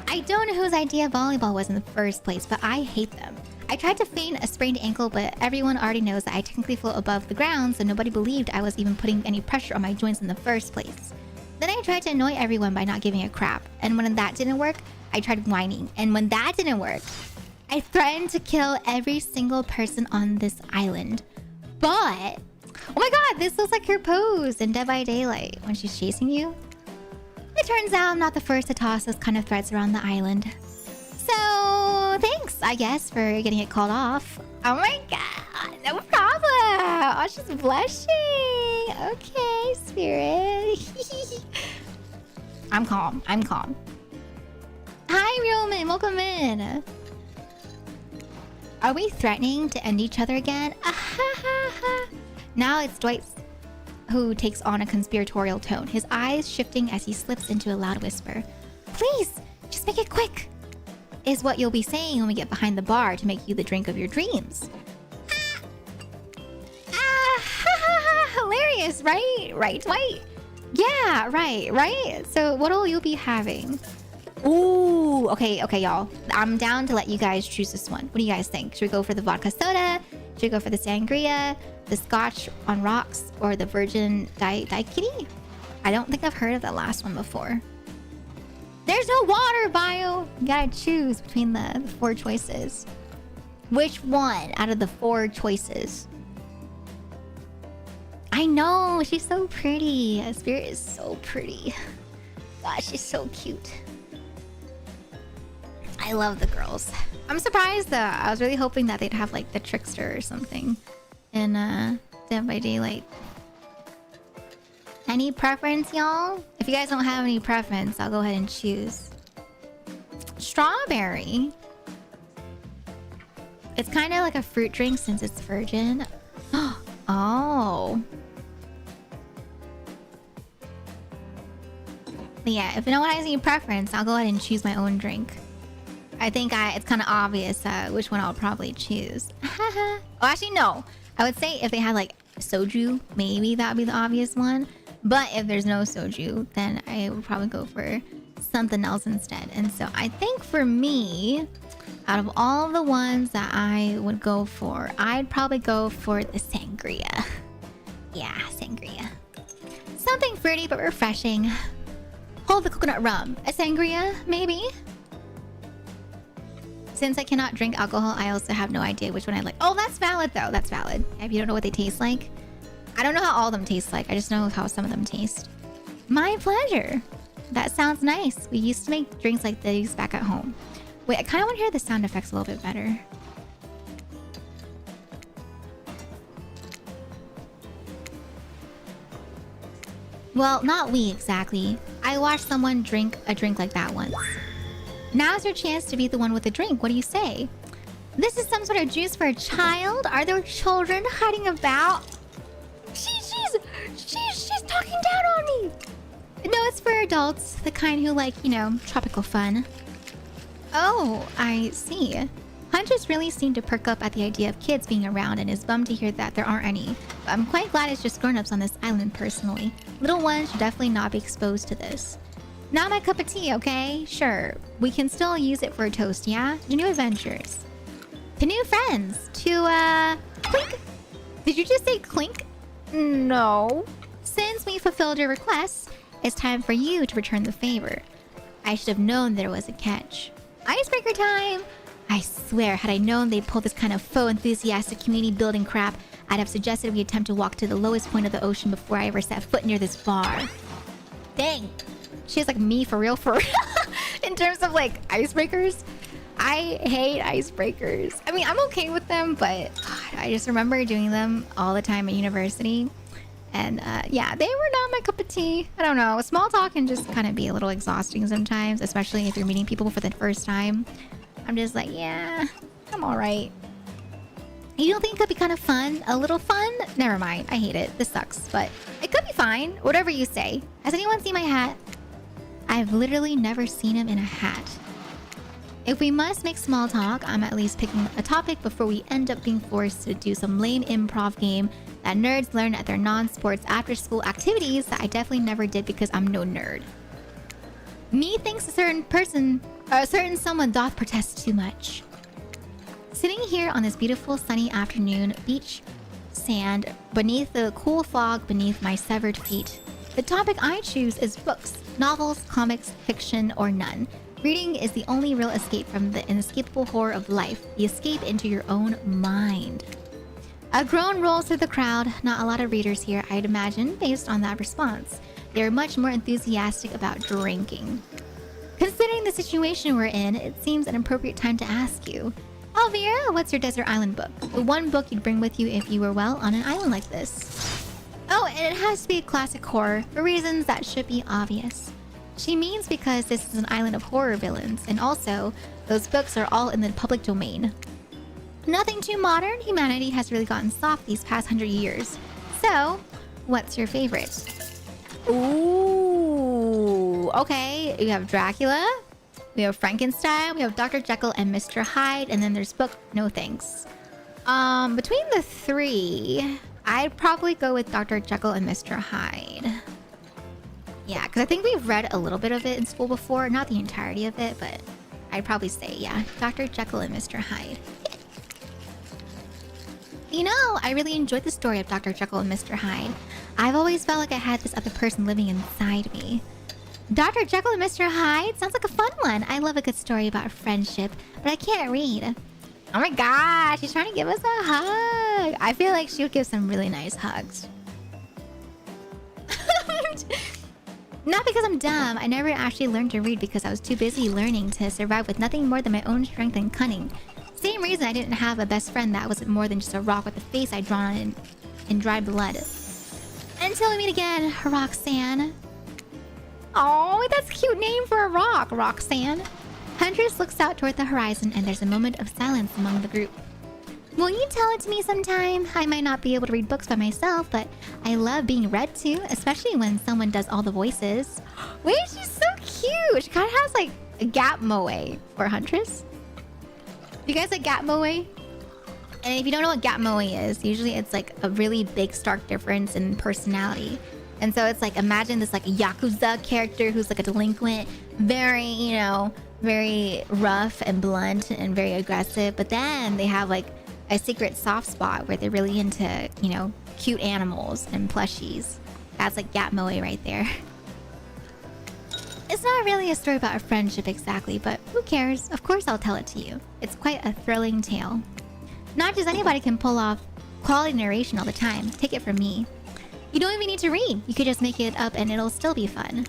I don't know whose idea volleyball was in the first place, but I hate them. I tried to feign a sprained ankle, but everyone already knows that I technically float above the ground, so nobody believed I was even putting any pressure on my joints in the first place. Then I tried to annoy everyone by not giving a crap, and when that didn't work, I tried whining. And when that didn't work, I threatened to kill every single person on this island. But Oh my god, this looks like her pose in Dead by Daylight when she's chasing you. It turns out I'm not the first to toss those kind of threats around the island. So, thanks, I guess, for getting it called off. Oh my god, no problem. Oh, she's blushing. Okay, spirit. I'm calm. I'm calm. Hi, Roman. Welcome in. Are we threatening to end each other again? Now it's Dwight who takes on a conspiratorial tone, his eyes shifting as he slips into a loud whisper. Please, just make it quick, is what you'll be saying when we get behind the bar to make you the drink of your dreams. Hilarious, right? Right, Dwight? Yeah, right? So what'll you be having? Ooh, okay, y'all. I'm down to let you guys choose this one. What do you guys think? Should we go for the vodka soda? Should we go for the sangria, the scotch on rocks, or the virgin daiquiri? I don't think I've heard of the last one before. There's no water, Bio. You gotta choose between the 4 choices. Which one out of the 4 choices? I know, she's so pretty. Spirit is so pretty. Gosh, she's so cute. I love the girls. I'm surprised though. I was really hoping that they'd have like the trickster or something in Dead by Daylight. Any preference, y'all? If you guys don't have any preference, I'll go ahead and choose strawberry. It's kind of like a fruit drink since it's virgin. Oh. But yeah, if no one has any preference, I'll go ahead and choose my own drink. I think it's kind of obvious which one I'll probably choose. Oh, actually, no. I would say if they had like soju, maybe that would be the obvious one. But if there's no soju, then I would probably go for something else instead. And so I think for me, out of all the ones that I would go for, I'd probably go for the sangria. Yeah, sangria. Something fruity but refreshing. Hold the coconut rum. A sangria, maybe? Since I cannot drink alcohol, I also have no idea which one I like. Oh, that's valid though. That's valid. If you don't know what they taste like. I don't know how all of them taste like. I just know how some of them taste. My pleasure. That sounds nice. We used to make drinks like these back at home. Wait, I kind of want to hear the sound effects a little bit better. Well, not we exactly. I watched someone drink a drink like that once. Now's your chance to be the one with the drink. What do you say? This is some sort of juice for a child? Are there children hiding about? She's talking down on me. No, it's for adults. The kind who like, you know, tropical fun. Oh, I see. Huntress really seemed to perk up at the idea of kids being around and is bummed to hear that there aren't any. But I'm quite glad it's just grown-ups on this island personally. Little ones should definitely not be exposed to this. Not my cup of tea, okay? Sure. We can still use it for a toast, yeah? To new adventures. To new friends. To, clink. Did you just say clink? No. Since we fulfilled your request, it's time for you to return the favor. I should have known there was a catch. Icebreaker time! I swear, had I known they'd pull this kind of faux enthusiastic community building crap, I'd have suggested we attempt to walk to the lowest point of the ocean before I ever set foot near this bar. Dang. She's like me for real. In terms of like icebreakers. I hate icebreakers. I mean, I'm okay with them, but God, I just remember doing them all the time at university. And yeah, they were not my cup of tea. I don't know. Small talk can just kind of be a little exhausting sometimes, especially if you're meeting people for the first time. I'm just like, yeah, I'm all right. You don't think it could be kind of fun? A little fun? Never mind. I hate it. This sucks, but it could be fine. Whatever you say. Has anyone seen my hat? I've literally never seen him in a hat. If we must make small talk, I'm at least picking a topic before we end up being forced to do some lame improv game that nerds learn at their non-sports after-school activities that I definitely never did because I'm no nerd. Methinks a certain someone doth protest too much. Sitting here on this beautiful sunny afternoon, beach sand, beneath the cool fog beneath my severed feet, the topic I choose is books, novels, comics, fiction, or none. Reading is the only real escape from the inescapable horror of life, the escape into your own mind. A groan rolls through the crowd. Not a lot of readers here, I'd imagine, based on that response. They're much more enthusiastic about drinking. Considering the situation we're in, it seems an appropriate time to ask you. Elveira, what's your desert island book? The one book you'd bring with you if you were, well, on an island like this. Oh, and it has to be a classic horror, for reasons that should be obvious. She means because this is an island of horror villains, and also, those books are all in the public domain. Nothing too modern, humanity has really gotten soft these past 100 years. So, what's your favorite? Ooh, okay, you have Dracula, we have Frankenstein, we have Dr. Jekyll and Mr. Hyde, and then there's book No Thanks. Between the three, I'd probably go with Dr. Jekyll and Mr. Hyde. Yeah, because I think we've read a little bit of it in school before. Not the entirety of it, but I'd probably say, yeah, Dr. Jekyll and Mr. Hyde. You know, I really enjoyed the story of Dr. Jekyll and Mr. Hyde. I've always felt like I had this other person living inside me. Dr. Jekyll and Mr. Hyde sounds like a fun one. I love a good story about friendship, but I can't read. Oh my gosh, she's trying to give us a hug. I feel like she would give some really nice hugs. Not because I'm dumb. I never actually learned to read because I was too busy learning to survive with nothing more than my own strength and cunning. Same reason I didn't have a best friend that wasn't more than just a rock with a face I'd drawn on in dry blood. Until we meet again, Roxanne. Oh, that's a cute name for a rock, Roxanne. Huntress looks out toward the horizon and there's a moment of silence among the group. Will you tell it to me sometime? I might not be able to read books by myself, but I love being read to, especially when someone does all the voices. Wait, she's so cute. She kind of has like a gap moe for Huntress. You guys like gap moe? And if you don't know what gap moe is, usually it's like a really big stark difference in personality. And so it's like, imagine this like Yakuza character who's like a delinquent, very, you know, very rough and blunt and very aggressive. But then they have like a secret soft spot where they're really into, you know, cute animals and plushies. That's like gap moe right there. It's not really a story about a friendship exactly, but who cares? Of course I'll tell it to you. It's quite a thrilling tale. Not just anybody can pull off quality narration all the time. Take it from me. You don't even need to read. You could just make it up and it'll still be fun.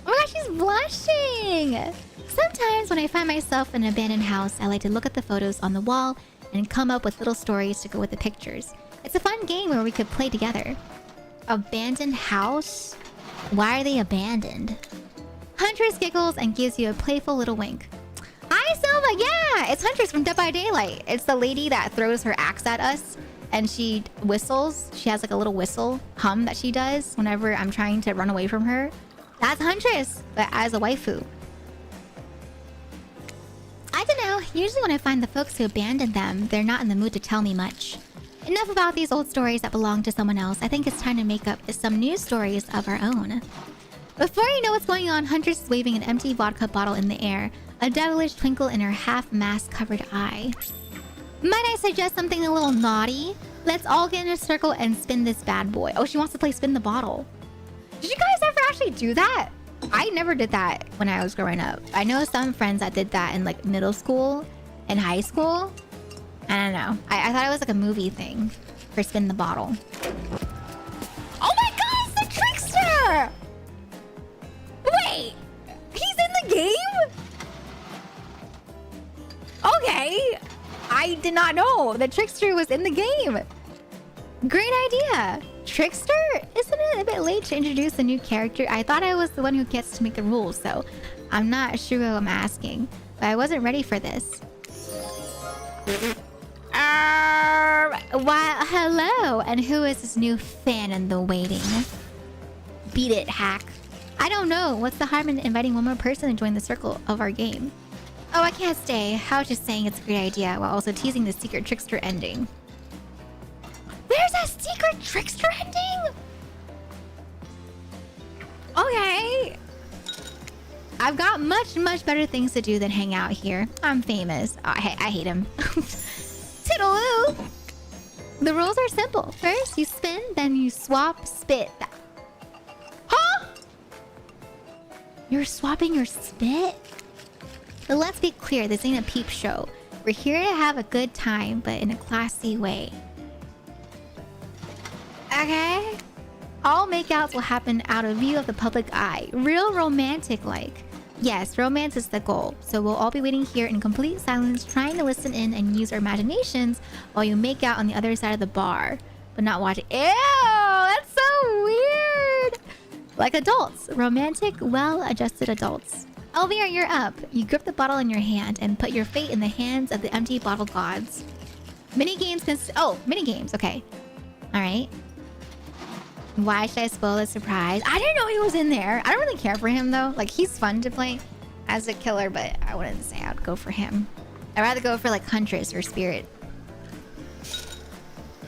Oh my gosh, she's blushing! Sometimes when I find myself in an abandoned house, I like to look at the photos on the wall and come up with little stories to go with the pictures. It's a fun game where we could play together. Abandoned house? Why are they abandoned? Huntress giggles and gives you a playful little wink. Hi, Silva! Yeah! It's Huntress from Dead by Daylight. It's the lady that throws her axe at us and she whistles. She has like a little whistle hum that she does whenever I'm trying to run away from her. That's Huntress, but as a waifu. I don't know. Usually when I find the folks who abandoned them, they're not in the mood to tell me much. Enough about these old stories that belong to someone else. I think it's time to make up some new stories of our own. Before you know what's going on, Huntress is waving an empty vodka bottle in the air, a devilish twinkle in her half-mask-covered eye. Might I suggest something a little naughty? Let's all get in a circle and spin this bad boy. Oh, she wants to play spin the bottle. Did you guys ever actually do that? I never did that when I was growing up. I know some friends that did that in like middle school and high school. I don't know. I thought it was like a movie thing for spin the bottle. Oh my god, it's the trickster! Wait, he's in the game? Okay, I did not know the trickster was in the game. Great idea. Trickster? Isn't it a bit late to introduce a new character? I thought I was the one who gets to make the rules, so I'm not sure who I'm asking. But I wasn't ready for this. Why, hello, and who is this new fan in the waiting? Beat it, hack. I don't know. What's the harm in inviting one more person to join the circle of our game? Oh, I can't stay. I was just saying it's a great idea while also teasing the secret trickster ending. There's a secret trickster ending? Okay. I've got much, much better things to do than hang out here. I'm famous. Oh, I hate him. Toodaloo! The rules are simple. First, you spin, then you swap spit. Huh? You're swapping your spit? But let's be clear, this ain't a peep show. We're here to have a good time, but in a classy way. Okay? All makeouts will happen out of view of the public eye. Real romantic-like. Yes, romance is the goal. So we'll all be waiting here in complete silence, trying to listen in and use our imaginations while you make out on the other side of the bar. But not watching. Ew! That's so weird! Like adults. Romantic, well-adjusted adults. Elveira, you're up. You grip the bottle in your hand and put your fate in the hands of the empty bottle gods. Mini-games mini-games. Okay. Alright. Why should I spoil the surprise? I didn't know he was in there. I don't really care for him, though. Like, he's fun to play as a killer, but I wouldn't say I'd go for him. I'd rather go for, like, Huntress or Spirit.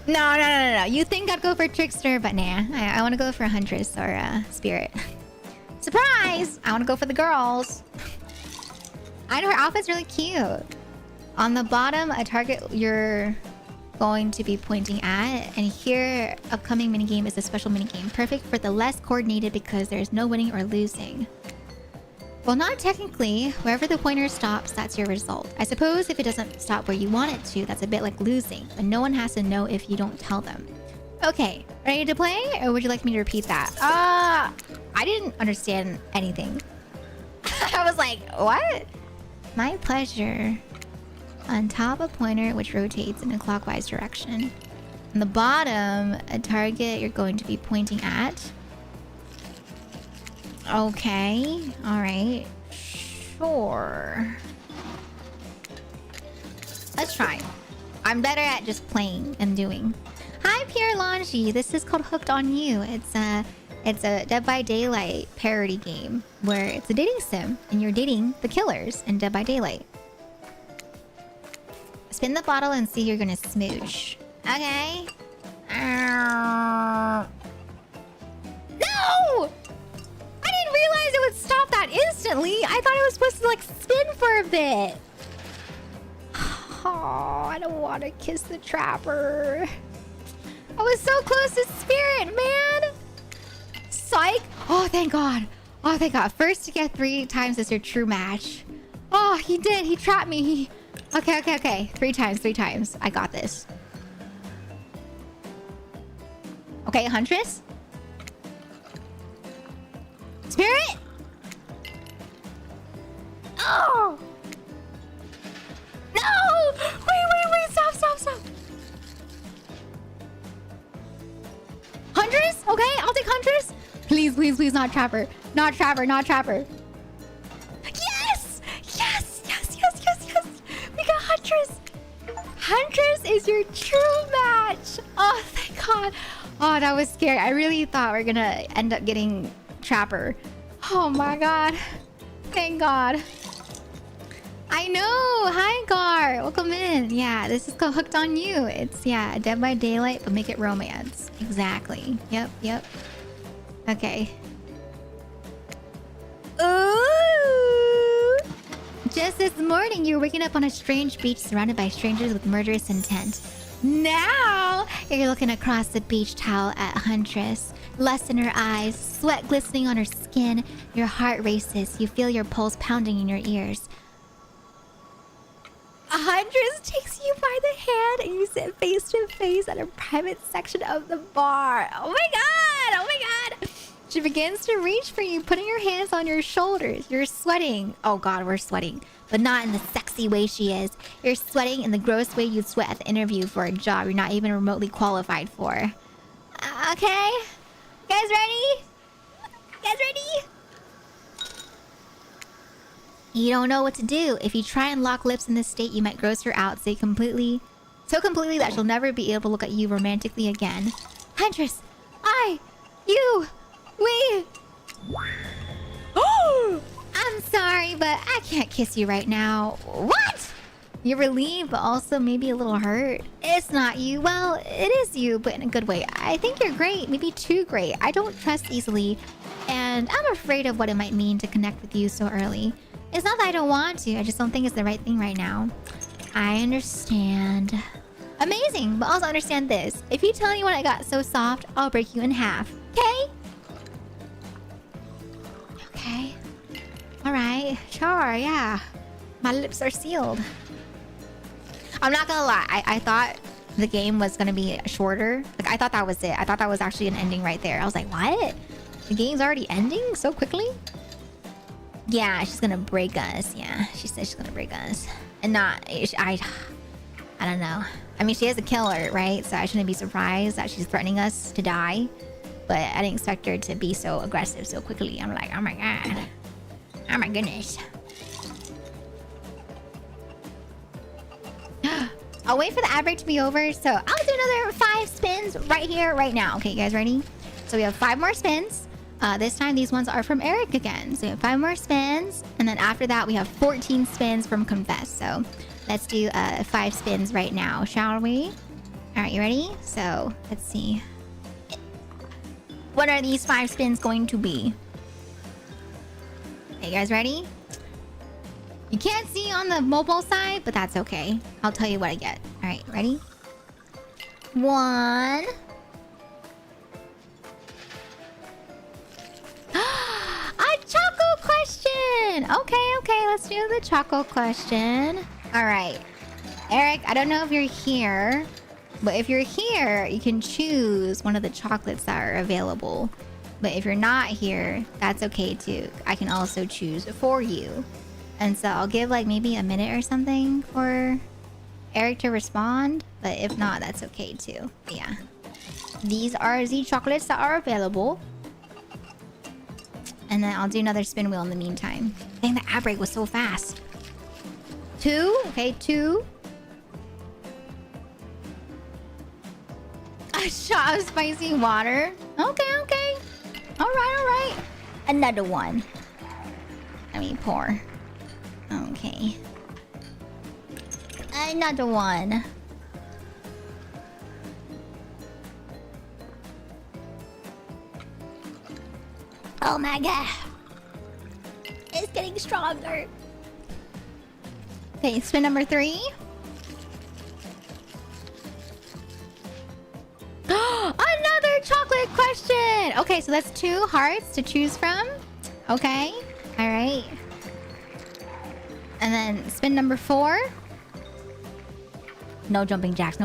No. You think I'd go for Trickster, but nah. I want to go for Huntress or Spirit. Surprise! I want to go for the girls. I know her outfit's really cute. On the bottom, a target you're going to be pointing at, and here upcoming minigame is a special minigame, perfect for the less coordinated because there's no winning or losing. Well, not technically. Wherever the pointer stops, that's your result. I suppose if it doesn't stop where you want it to, that's a bit like losing, but no one has to know if you don't tell them. Okay, ready to play, or would you like me to repeat that? I didn't understand anything. I was like, what? My pleasure. On top, a pointer which rotates in a clockwise direction. On the bottom, a target you're going to be pointing at. Okay. Alright. Sure. Let's try. I'm better at just playing and doing. Hi, Pierre Lange. This is called Hooked on You. It's a Dead by Daylight parody game where it's a dating sim and you're dating the killers in Dead by Daylight. Spin the bottle and see who you're gonna smooch. Okay. No! I didn't realize it would stop that instantly. I thought it was supposed to like spin for a bit. Oh, I don't want to kiss the trapper. I was so close to Spirit, man. Psych. Oh, thank God. Oh, thank God. First to get 3 times is your true match. Oh, he did. He trapped me. Okay. 3 times. I got this. Okay, Huntress. Spirit. Oh! No! Wait. Stop. Huntress? Okay, I'll take Huntress. Please, not Trapper. Not Trapper. Yes! We got Huntress. Huntress is your true match. Oh, thank God. Oh, that was scary. I really thought we were gonna end up getting Trapper. Oh my God. Thank God. I know. Hi, Gar. Welcome in. Yeah, this is called Hooked on You. It's, yeah, Dead by Daylight, but make it romance. Exactly. Yep. Okay. Ooh! Just this morning, you were waking up on a strange beach surrounded by strangers with murderous intent. Now, you're looking across the beach towel at Huntress. Lust in her eyes, sweat glistening on her skin. Your heart races. You feel your pulse pounding in your ears. Huntress takes you by the hand and you sit face to face at a private section of the bar. Oh my God! She begins to reach for you, putting her hands on your shoulders. You're sweating. Oh God, we're sweating. But not in the sexy way she is. You're sweating in the gross way you sweat at the interview for a job you're not even remotely qualified for. Okay? You guys ready? You don't know what to do. If you try and lock lips in this state, you might gross her out so completely that she'll never be able to look at you romantically again. Huntress, we... Oh! I'm sorry, but I can't kiss you right now. What? You're relieved, but also maybe a little hurt. It's not you. Well, it is you, but in a good way. I think you're great, maybe too great. I don't trust easily, and I'm afraid of what it might mean to connect with you so early. It's not that I don't want to, I just don't think it's the right thing right now. I understand. Amazing, but also understand this. If you tell anyone I got so soft, I'll break you in half. Okay? Okay. Alright, sure, yeah. My lips are sealed. I'm not gonna lie, I thought the game was gonna be shorter. Like, I thought that was it. I thought that was actually an ending right there. I was like, what? The game's already ending so quickly? Yeah, she's gonna break us. Yeah, she said she's gonna break us. And not... I don't know. I mean, she is a killer, right? So I shouldn't be surprised that she's threatening us to die. But I didn't expect her to be so aggressive so quickly. I'm like, oh my god. Oh my goodness. I'll wait for the ad break to be over. So I'll do another 5 spins right here, right now. Okay, you guys ready? So we have 5 more spins. This time these ones are from Eric again. So we have 5 more spins. And then after that we have 14 spins from Confess. So let's do 5 spins right now, shall we? All right, you ready? So let's see. What are these 5 spins going to be? Okay, you guys ready? You can't see on the mobile side, but that's okay. I'll tell you what I get. All right, ready? 1. A Choco question! Okay, let's do the Choco question. All right. Eric, I don't know if you're here, but if you're here, you can choose one of the chocolates that are available. But if you're not here, that's okay too. I can also choose for you. And so I'll give like maybe a minute or something for Eric to respond. But if not, that's okay too. But yeah. These are the chocolates that are available. And then I'll do another spin wheel in the meantime. Dang, the ad break was so fast. 2. Okay, 2. A shot of spicy water. Okay. All right. Another one. Let me pour. Okay. Another one. Oh my god. It's getting stronger. Okay, spin number 3. Another chocolate question. Okay, so that's 2 hearts to choose from. Okay. All right. And then spin number 4. No jumping jacks.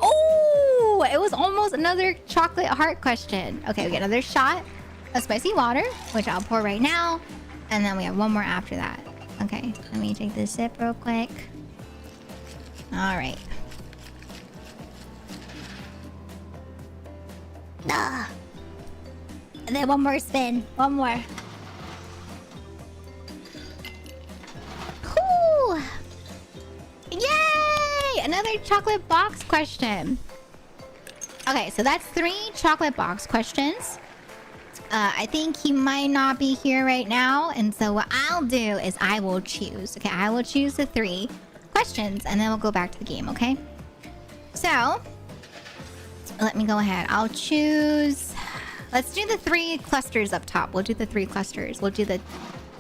Oh, it was almost another chocolate heart question. Okay, we get another shot of spicy water, which I'll pour right now. And then we have one more after that. Okay, let me take this sip real quick. All right. And then one more spin. One more. Whew. Yay! Another chocolate box question. Okay, so that's 3 chocolate box questions. I think he might not be here right now. And so what I'll do is I will choose. Okay, I will choose the 3 questions and then we'll go back to the game, okay? So, let me go ahead. I'll choose... Let's do the 3 clusters up top. We'll do the 3 clusters. We'll do the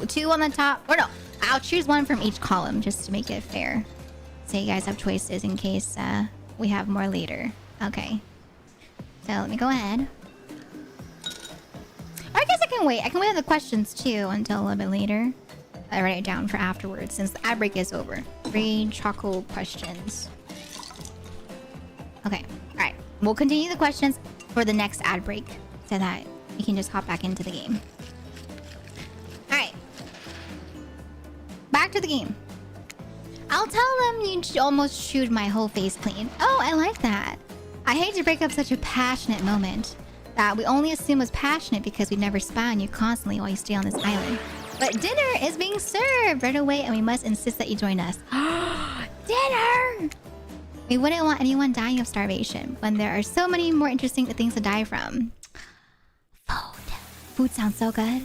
2 on the top. Or no, I'll choose 1 from each column just to make it fair. So you guys have choices in case we have more later. Okay. So let me go ahead. Or I guess I can wait. I can wait on the questions too until a little bit later. I write it down for afterwards since the ad break is over. 3 chocolate questions. Okay. Alright. We'll continue the questions for the next ad break so that we can just hop back into the game. Alright. Back to the game. I'll tell them you almost chewed my whole face clean. Oh, I like that. I hate to break up such a passionate moment that we only assume was passionate because we never spy on you constantly while you stay on this island. But dinner is being served right away and we must insist that you join us. Dinner! We wouldn't want anyone dying of starvation when there are so many more interesting things to die from. Food. Food sounds so good.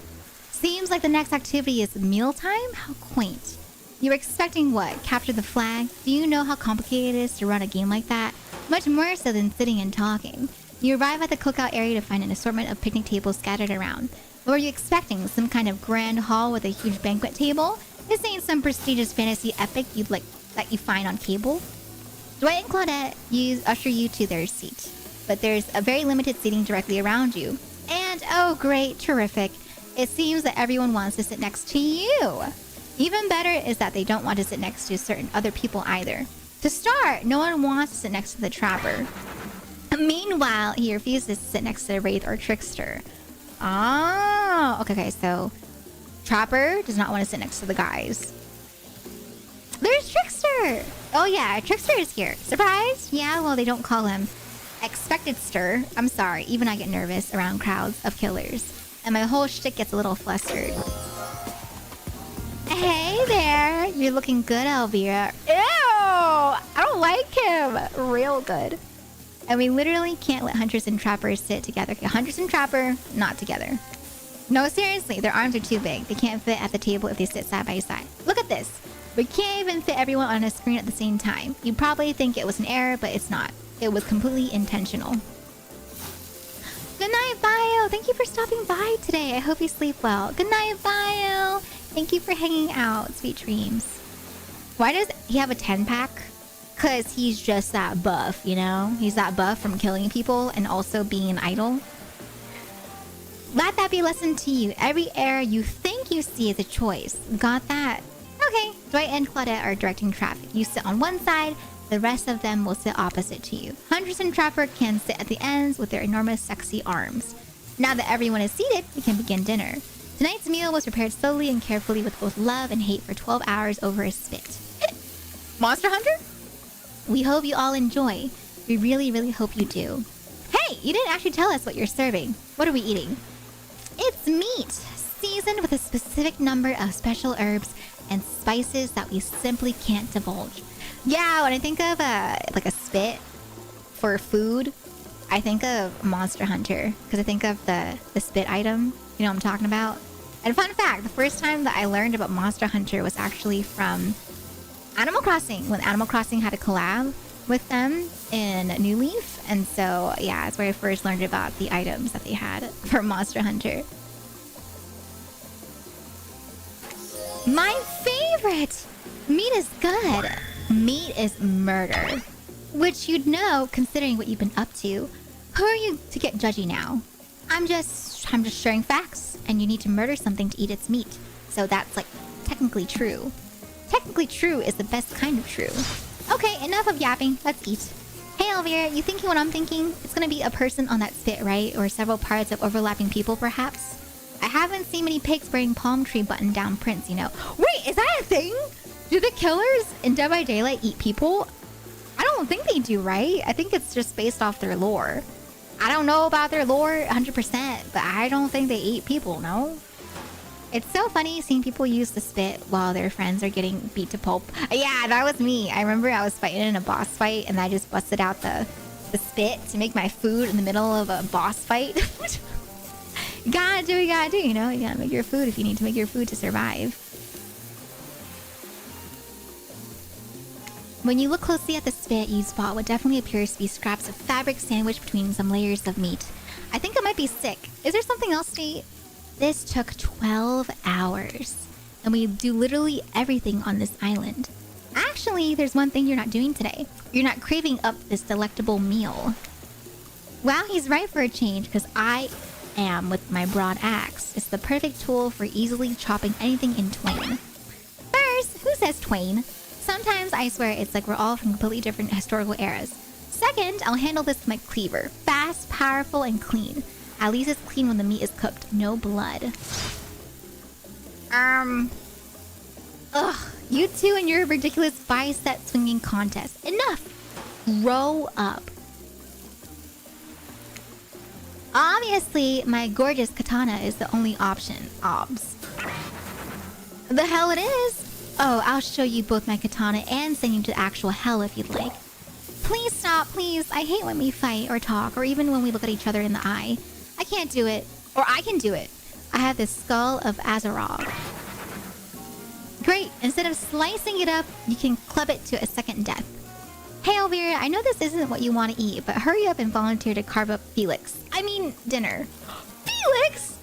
Seems like the next activity is mealtime? How quaint. You were expecting what? Capture the flag? Do you know how complicated it is to run a game like that? Much more so than sitting and talking. You arrive at the cookout area to find an assortment of picnic tables scattered around. What were you expecting? Some kind of grand hall with a huge banquet table? This ain't some prestigious fantasy epic you'd like that you find on cable. Dwight and Claudette usher you to their seat, but there's a very limited seating directly around you. And oh great, terrific. It seems that everyone wants to sit next to you. Even better is that they don't want to sit next to certain other people either. To start, no one wants to sit next to the trapper. Meanwhile, he refuses to sit next to the wraith or trickster. Oh, okay, so trapper does not want to sit next to the guys. There's trickster. Oh yeah, trickster is here. Surprised? Yeah, well, they don't call him expected stir. I'm sorry, even I get nervous around crowds of killers, and my whole shtick gets a little flustered. Hey there, you're looking good, Elveira. Ew, I don't like him. Real good. And we literally can't let hunters and trappers sit together. Okay, hunters and trapper, not together. No, seriously, their arms are too big. They can't fit at the table if they sit side by side. Look at this. We can't even fit everyone on a screen at the same time. You'd probably think it was an error, but it's not. It was completely intentional. Good night, Bio. Thank you for stopping by today. I hope you sleep well. Good night, Bio. Thank you for hanging out. Sweet dreams. Why does he have a 10-pack? Because he's just that buff, you know? He's that buff from killing people and also being an idol. Let that be a lesson to you. Every error you think you see is a choice. Got that? Okay. Dwight and Claudette are directing traffic. You sit on one side. The rest of them will sit opposite to you. Hunters and Trapper can sit at the ends with their enormous sexy arms. Now that everyone is seated, we can begin dinner. Tonight's meal was prepared slowly and carefully with both love and hate for 12 hours over a spit. Monster Hunter? We hope you all enjoy. We really, really hope you do. Hey, you didn't actually tell us what you're serving. What are we eating? It's meat, seasoned with a specific number of special herbs and spices that we simply can't divulge. Yeah, when I think of like a spit for food, I think of Monster Hunter because I think of the spit item. You know what I'm talking about? And fun fact, the first time that I learned about Monster Hunter was actually from Animal Crossing, when Animal Crossing had a collab with them in New Leaf. And so, yeah, that's where I first learned about the items that they had for Monster Hunter. My favorite! Meat is good. Meat is murder. Which you'd know, considering what you've been up to. Who are you to get judgy now? I'm just sharing facts, and you need to murder something to eat its meat. So that's, like, technically true. Technically true is the best kind of true. Okay, enough of yapping. Let's eat. Hey, Elveira, you thinking what I'm thinking? It's gonna be a person on that spit, right? Or several parts of overlapping people, perhaps? I haven't seen many pigs wearing palm tree button-down prints, you know. Wait, is that a thing? Do the killers in Dead by Daylight eat people? I don't think they do, right? I think it's just based off their lore. I don't know about their lore 100%, but I don't think they eat people, no? It's so funny seeing people use the spit while their friends are getting beat to pulp. Yeah, that was me. I remember I was fighting in a boss fight and I just busted out the spit to make my food in the middle of a boss fight. You gotta do what you gotta do, you know? You gotta make your food if you need to make your food to survive. When you look closely at the spit, you spot what definitely appears to be scraps of fabric sandwiched between some layers of meat. I think I might be sick. Is there something else to eat? This took 12 hours. And we do literally everything on this island. Actually, there's one thing you're not doing today. You're not craving up this delectable meal. Wow, he's right for a change, because I am with my broad axe. It's the perfect tool for easily chopping anything in twain. First, who says twain? Sometimes I swear it's like we're all from completely different historical eras. Second, I'll handle this with my cleaver. Fast, powerful, and clean. At least it's clean when the meat is cooked. No blood. Ugh. You two and your ridiculous bicep swinging contest. Enough! Grow up. Obviously, my gorgeous katana is the only option. Obs. The hell it is! Oh, I'll show you both my katana and send you to actual hell if you'd like. Please stop, please. I hate when we fight or talk or even when we look at each other in the eye. I can't do it. Or I can do it. I have the skull of Azarog. Great. Instead of slicing it up, you can club it to a second death. Hey, Elveira, I know this isn't what you want to eat, but hurry up and volunteer to carve up Felix. I mean, dinner. Felix?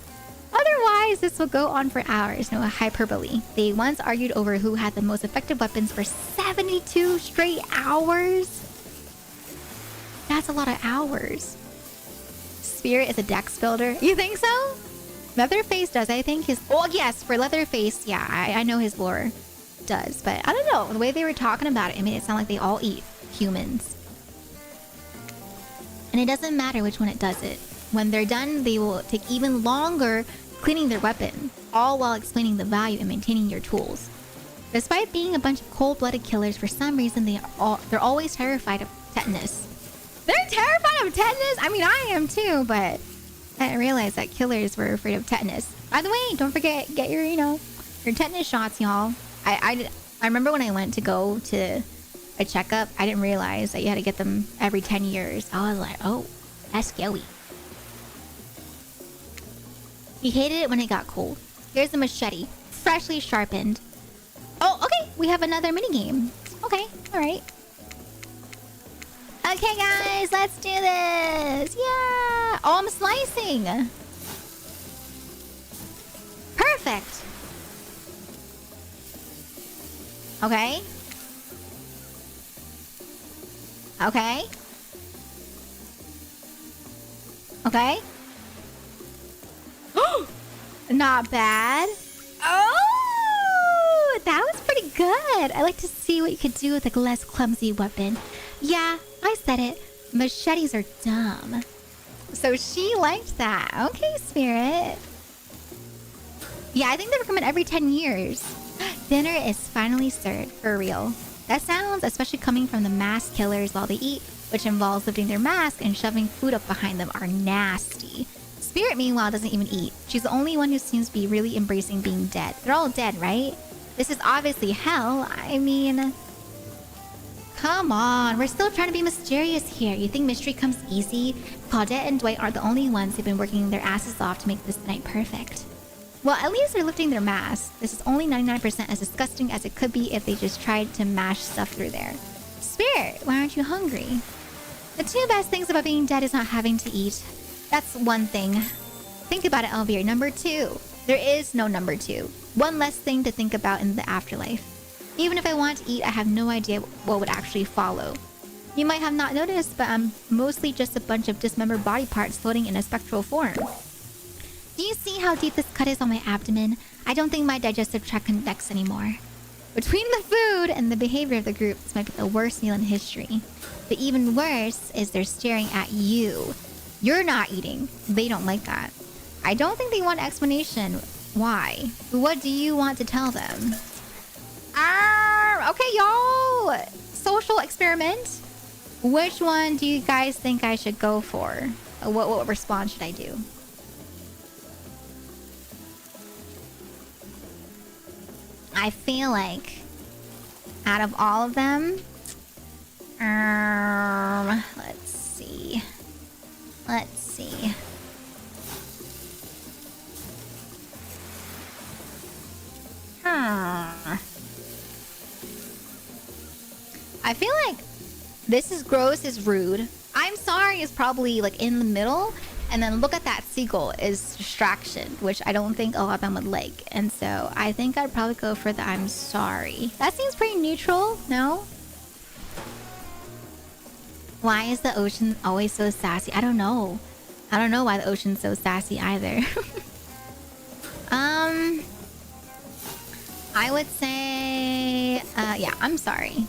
Otherwise, this will go on for hours. No hyperbole. They once argued over who had the most effective weapons for 72 straight hours. That's a lot of hours. Spirit is a dex builder. You think so? Leatherface does, I think. Oh, yes, for Leatherface, yeah, I know his lore does. But I don't know. The way they were talking about it, it made it sound like they all eat humans. And it doesn't matter which one it does it. When they're done, they will take even longer cleaning their weapon, all while explaining the value and maintaining your tools. Despite being a bunch of cold-blooded killers, for some reason they're always terrified of tetanus. They're terrified of tetanus? I mean, I am too, but I didn't realize that killers were afraid of tetanus. By the way, don't forget, get your, your tetanus shots, y'all. I remember when I went to go to a checkup, I didn't realize that you had to get them every 10 years. I was like, oh, that's scary. He hated it when it got cold. Here's the machete, freshly sharpened. Oh, okay, we have another minigame. Okay, alright. Okay, guys, let's do this. Yeah. Oh, I'm slicing. Perfect. Okay. Okay. Okay. Not bad. Oh, that was pretty good. I like to see what you could do with a less clumsy weapon. Yeah, I said it. Machetes are dumb. So she liked that. Okay, Spirit. Yeah, I think they recommend every 10 years. Dinner is finally served, for real. That sounds, especially coming from the mask killers while they eat, which involves lifting their mask and shoving food up behind them, are nasty. Spirit, meanwhile, doesn't even eat. She's the only one who seems to be really embracing being dead. They're all dead, right? This is obviously hell. I mean... Come on, we're still trying to be mysterious here. You think mystery comes easy? Claudette and Dwight aren't the only ones who've been working their asses off to make this night perfect. Well, at least they're lifting their masks. This is only 99% as disgusting as it could be if they just tried to mash stuff through there. Spirit, why aren't you hungry? The two best things about being dead is not having to eat. That's one thing. Think about it, Elveira. Number two. There is no number two. One less thing to think about in the afterlife. Even if I want to eat, I have no idea what would actually follow. You might have not noticed, but I'm mostly just a bunch of dismembered body parts floating in a spectral form. Do you see how deep this cut is on my abdomen? I don't think my digestive tract connects anymore. Between the food and the behavior of the group, this might be the worst meal in history. But even worse is they're staring at you. You're not eating. They don't like that. I don't think they want an explanation. Why? What do you want to tell them? Okay, y'all. Social experiment. Which one do you guys think I should go for? What response should I do? I feel like out of all of them, let's see. I feel like this is gross is rude. I'm sorry is probably like in the middle. And then look at that seagull is distraction, which I don't think a lot of them would like. And so I think I'd probably go for the I'm sorry. That seems pretty neutral, no? Why is the ocean always so sassy? I don't know. I don't know why the ocean's so sassy either. I would say, yeah, I'm sorry.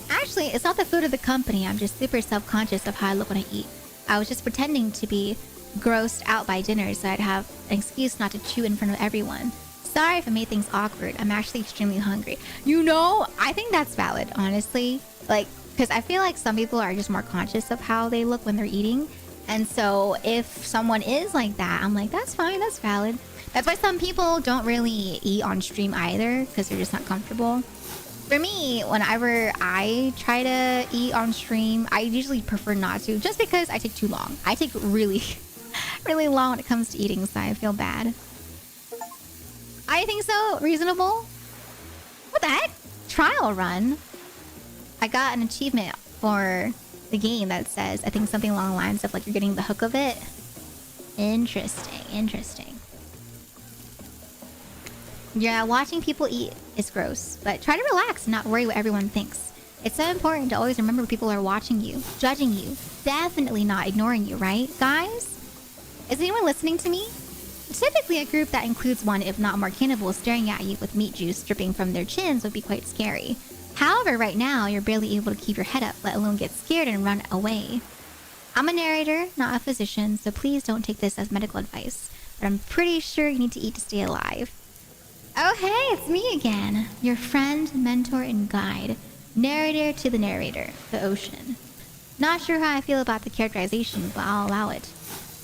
Actually, it's not the food of the company. I'm just super self-conscious of how I look when I eat. I was just pretending to be grossed out by dinner so I'd have an excuse not to chew in front of everyone. Sorry if I made things awkward. I'm actually extremely hungry. I think that's valid, honestly. Like, because I feel like some people are just more conscious of how they look when they're eating. And so if someone is like that, I'm like, that's fine, that's valid. That's why some people don't really eat on stream either, because they're just not comfortable. For me, whenever I try to eat on stream, I usually prefer not to, just because I take too long. I take really, really long when it comes to eating, so I feel bad. I think so. Reasonable. What the heck? Trial run. I got an achievement for the game that says, I think something along the lines of like you're getting the hook of it. Interesting. Yeah, watching people eat is gross, but try to relax and not worry what everyone thinks. It's so important to always remember people are watching you, judging you, definitely not ignoring you, right? Guys? Is anyone listening to me? Typically, a group that includes one, if not more cannibals, staring at you with meat juice dripping from their chins would be quite scary. However, right now, you're barely able to keep your head up, let alone get scared and run away. I'm a narrator, not a physician, so please don't take this as medical advice. But I'm pretty sure you need to eat to stay alive. Oh hey, it's me again. Your friend, mentor, and guide. Narrator to the narrator, the ocean. Not sure how I feel about the characterization, but I'll allow it.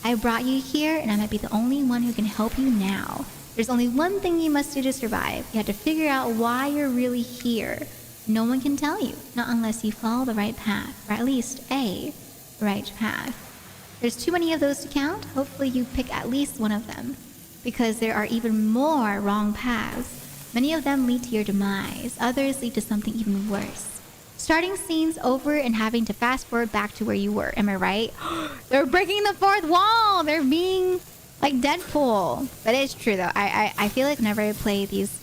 I brought you here, and I might be the only one who can help you now. There's only one thing you must do to survive. You have to figure out why you're really here. No one can tell you, not unless you follow the right path, or at least a right path. There's too many of those to count. Hopefully you pick at least one of them, because there are even more wrong paths. Many of them lead to your demise. Others lead to something even worse. Starting scenes over and having to fast forward back to where you were. Am I right? They're breaking the fourth wall. They're being like Deadpool. But it's true though. I feel like whenever I play these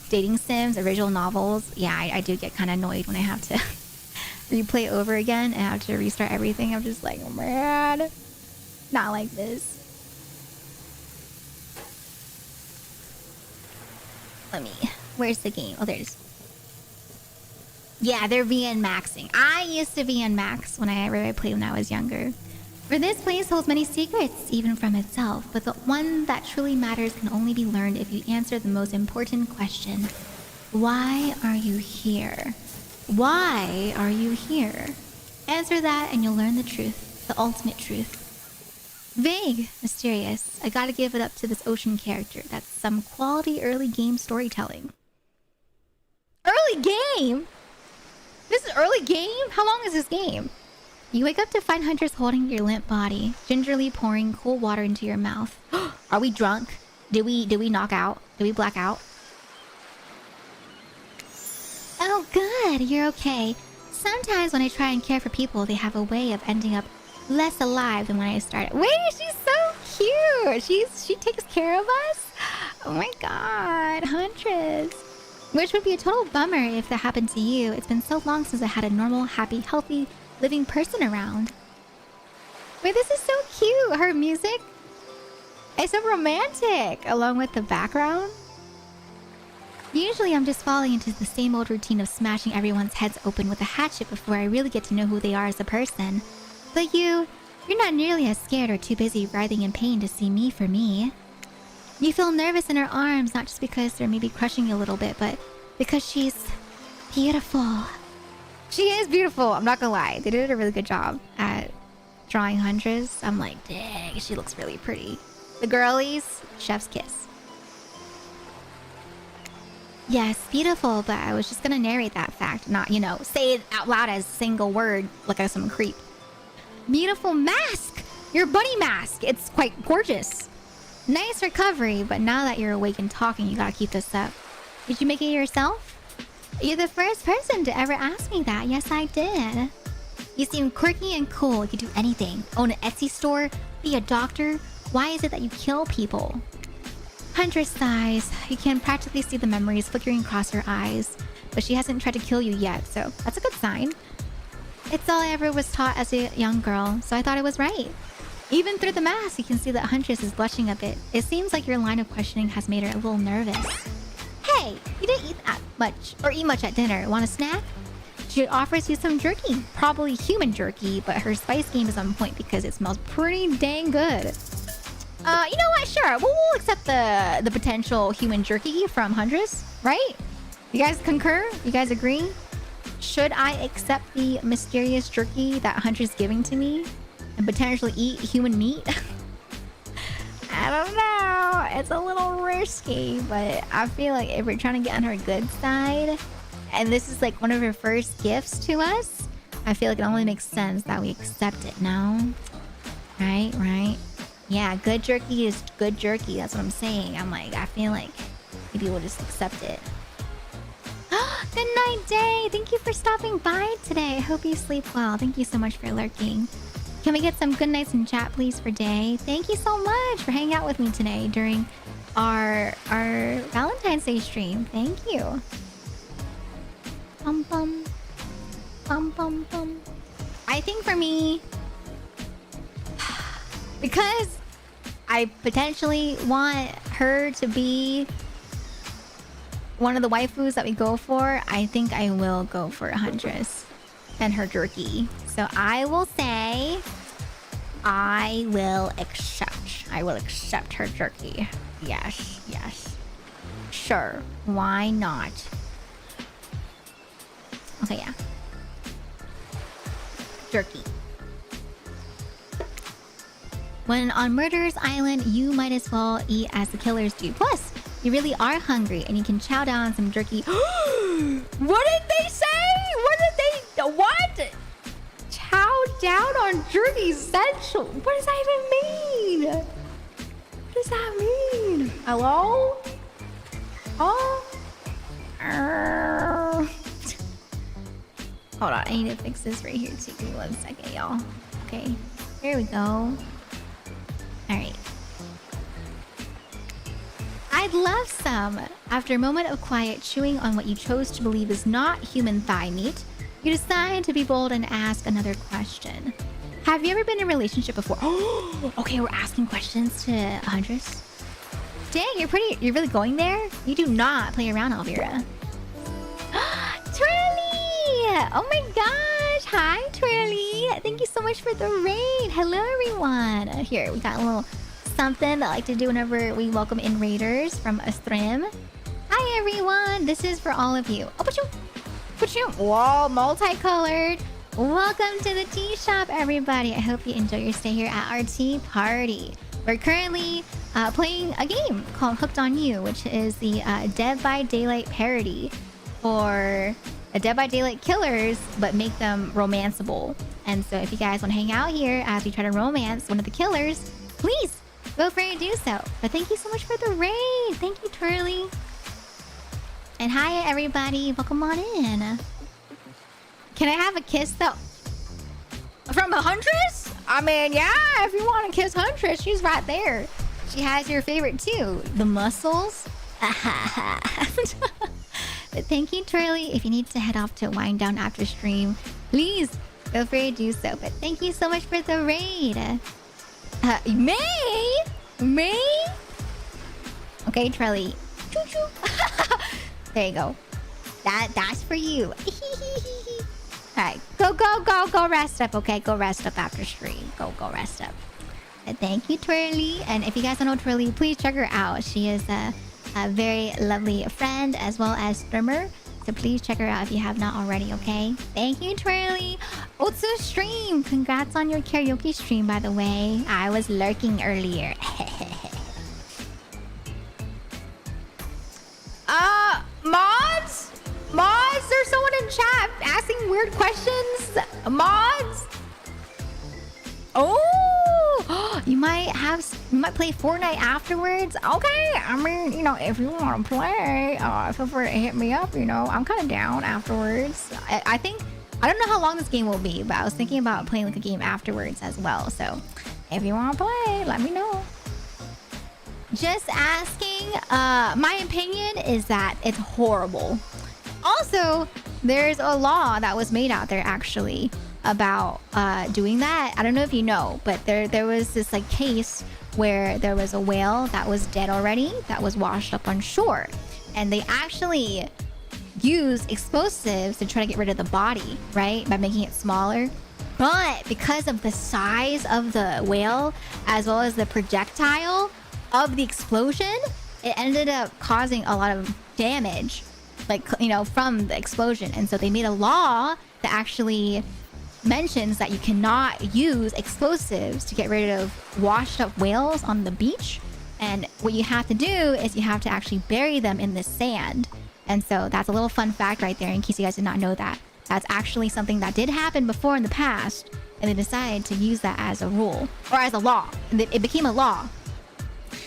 dating sims, original novels, yeah, I do get kind of annoyed when I have to replay over again and have to restart everything. I'm just like, oh man, not like this. Where's the game? Oh, there's. Yeah, they're VN maxing. I used to VN max whenever I played when I was younger. For this place holds many secrets, even from itself, but the one that truly matters can only be learned if you answer the most important question. Why are you here? Why are you here? Answer that and you'll learn the truth, the ultimate truth. Vague, mysterious. I gotta give it up to this ocean character. That's some quality early game storytelling. Early game? This is early game? How long is this game? You wake up to find hunters holding your limp body, gingerly pouring cool water into your mouth. Are we drunk? Did we knock out? Did we black out? Oh good, you're okay. Sometimes when I try and care for people, they have a way of ending up less alive than when I started. Wait, she's so cute. She takes care of us? Oh my god, Huntress. Which would be a total bummer if that happened to you. It's been so long since I had a normal, happy, healthy, living person around. Wait, this is so cute. Her music is so romantic, along with the background. Usually I'm just falling into the same old routine of smashing everyone's heads open with a hatchet before I really get to know who they are as a person. But you're not nearly as scared or too busy writhing in pain to see me for me. You feel nervous in her arms, not just because they're maybe crushing you a little bit, but because she's beautiful. She is beautiful, I'm not gonna lie. They did a really good job at drawing Huntress. I'm like, dang, she looks really pretty. The girlies, chef's kiss. Yes, beautiful, but I was just gonna narrate that fact, not, you know, say it out loud as a single word like I'm some creep. Beautiful mask! Your bunny mask! It's quite gorgeous. Nice recovery, but now that you're awake and talking, you gotta keep this up. Did you make it yourself? You're the first person to ever ask me that. Yes, I did. You seem quirky and cool. You can do anything. Own an Etsy store, be a doctor. Why is it that you kill people? Huntress sighs. You can practically see the memories flickering across her eyes, but she hasn't tried to kill you yet, so that's a good sign. It's all I ever was taught as a young girl, so I thought it was right. Even through the mask, you can see that Huntress is blushing a bit. It seems like your line of questioning has made her a little nervous. Hey, you didn't eat that much or eat much at dinner. Want a snack? She offers you some jerky. Probably human jerky, but her spice game is on point because it smells pretty dang good. You know what? Sure, we'll accept the potential human jerky from Huntress, right? You guys concur? You guys agree? Should I accept the mysterious jerky that Huntress is giving to me and potentially eat human meat? I don't know. It's a little risky, but I feel like if we're trying to get on her good side, and this is like one of her first gifts to us, I feel like it only makes sense that we accept it, no? Right? Yeah, good jerky is good jerky. That's what I'm saying. I'm like, I feel like maybe we'll just accept it. Good night, Day. Thank you for stopping by today. I hope you sleep well. Thank you so much for lurking. Can we get some good nights in chat, please, for Day? Thank you so much for hanging out with me today during our Valentine's Day stream. Thank you. Bum bum. Bum bum bum. I think for me, because I potentially want her to be one of the waifus that we go for, I think I will go for Huntress and her jerky. So I will say I will accept her jerky. Yes, yes. Sure, why not? Okay, yeah. Jerky. When on Murderer's Island, you might as well eat as the killers do. Plus, you really are hungry and you can chow down on some jerky. What did they say? What? Chow down on jerky central. What does that even mean? What does that mean? Hello? Oh? Hold on, I need to fix this right here too. Give me 1 second, y'all. Okay, there we go. Alright. I'd love some. After a moment of quiet chewing on what you chose to believe is not human thigh meat, you decide to be bold and ask another question. Have you ever been in a relationship before? Okay, we're asking questions to Huntress. Dang, you're really going there? You do not play around, Elveira. Twirly! Oh my gosh! Hi, Twirly! Thank you so much for the raid! Hello, everyone! Here, we got a little something that I like to do whenever we welcome in raiders from a stream. Hi, everyone! This is for all of you. Oh, put you! Whoa, multicolored! Welcome to the tea shop, everybody! I hope you enjoy your stay here at our tea party. We're currently playing a game called Hooked on You, which is the Dead by Daylight parody for a Dead by Daylight killers, but make them romanceable. And so if you guys want to hang out here as we try to romance one of the killers, please feel free to do so. But thank you so much for the raid. Thank you, Twirly. And hi, everybody. Welcome on in. Can I have a kiss, though? From a Huntress? I mean, yeah, if you want to kiss Huntress, she's right there. She has your favorite, too. The muscles. But thank you, Twirly. If you need to head off to wind down after stream, please feel free to do so. But thank you so much for the raid. May? Okay, Twirly. Choo-choo. There you go. That's for you. Alright, go rest up, okay? Go rest up after stream. Go rest up. And thank you, Twirly. And if you guys don't know Twirly, please check her out. She is a very lovely friend as well as streamer. So please check her out if you have not already, okay? Thank you, Twirly. Otsu stream. Congrats on your karaoke stream, by the way. I was lurking earlier. Mods? There's someone in chat asking weird questions. Mods? Oh, you might play Fortnite afterwards. Okay, I mean, you know, if you want to play, feel free to hit me up. You know, I'm kind of down afterwards. I don't know how long this game will be, but I was thinking about playing like a game afterwards as well. So, if you want to play, let me know. Just asking. My opinion is that it's horrible. Also, there's a law that was made out there actually about doing that. I don't know if you know, but there was this like case where there was a whale that was dead already that was washed up on shore, and they actually used explosives to try to get rid of the body, right, by making it smaller. But because of the size of the whale as well as the projectile of the explosion, it ended up causing a lot of damage, like, you know, from the explosion. And so they made a law that actually mentions that you cannot use explosives to get rid of washed up whales on the beach. And what you have to do is you have to actually bury them in the sand. And so that's a little fun fact right there in case you guys did not know that. That's actually something that did happen before in the past, and they decided to use that as a rule or as a law. It became a law.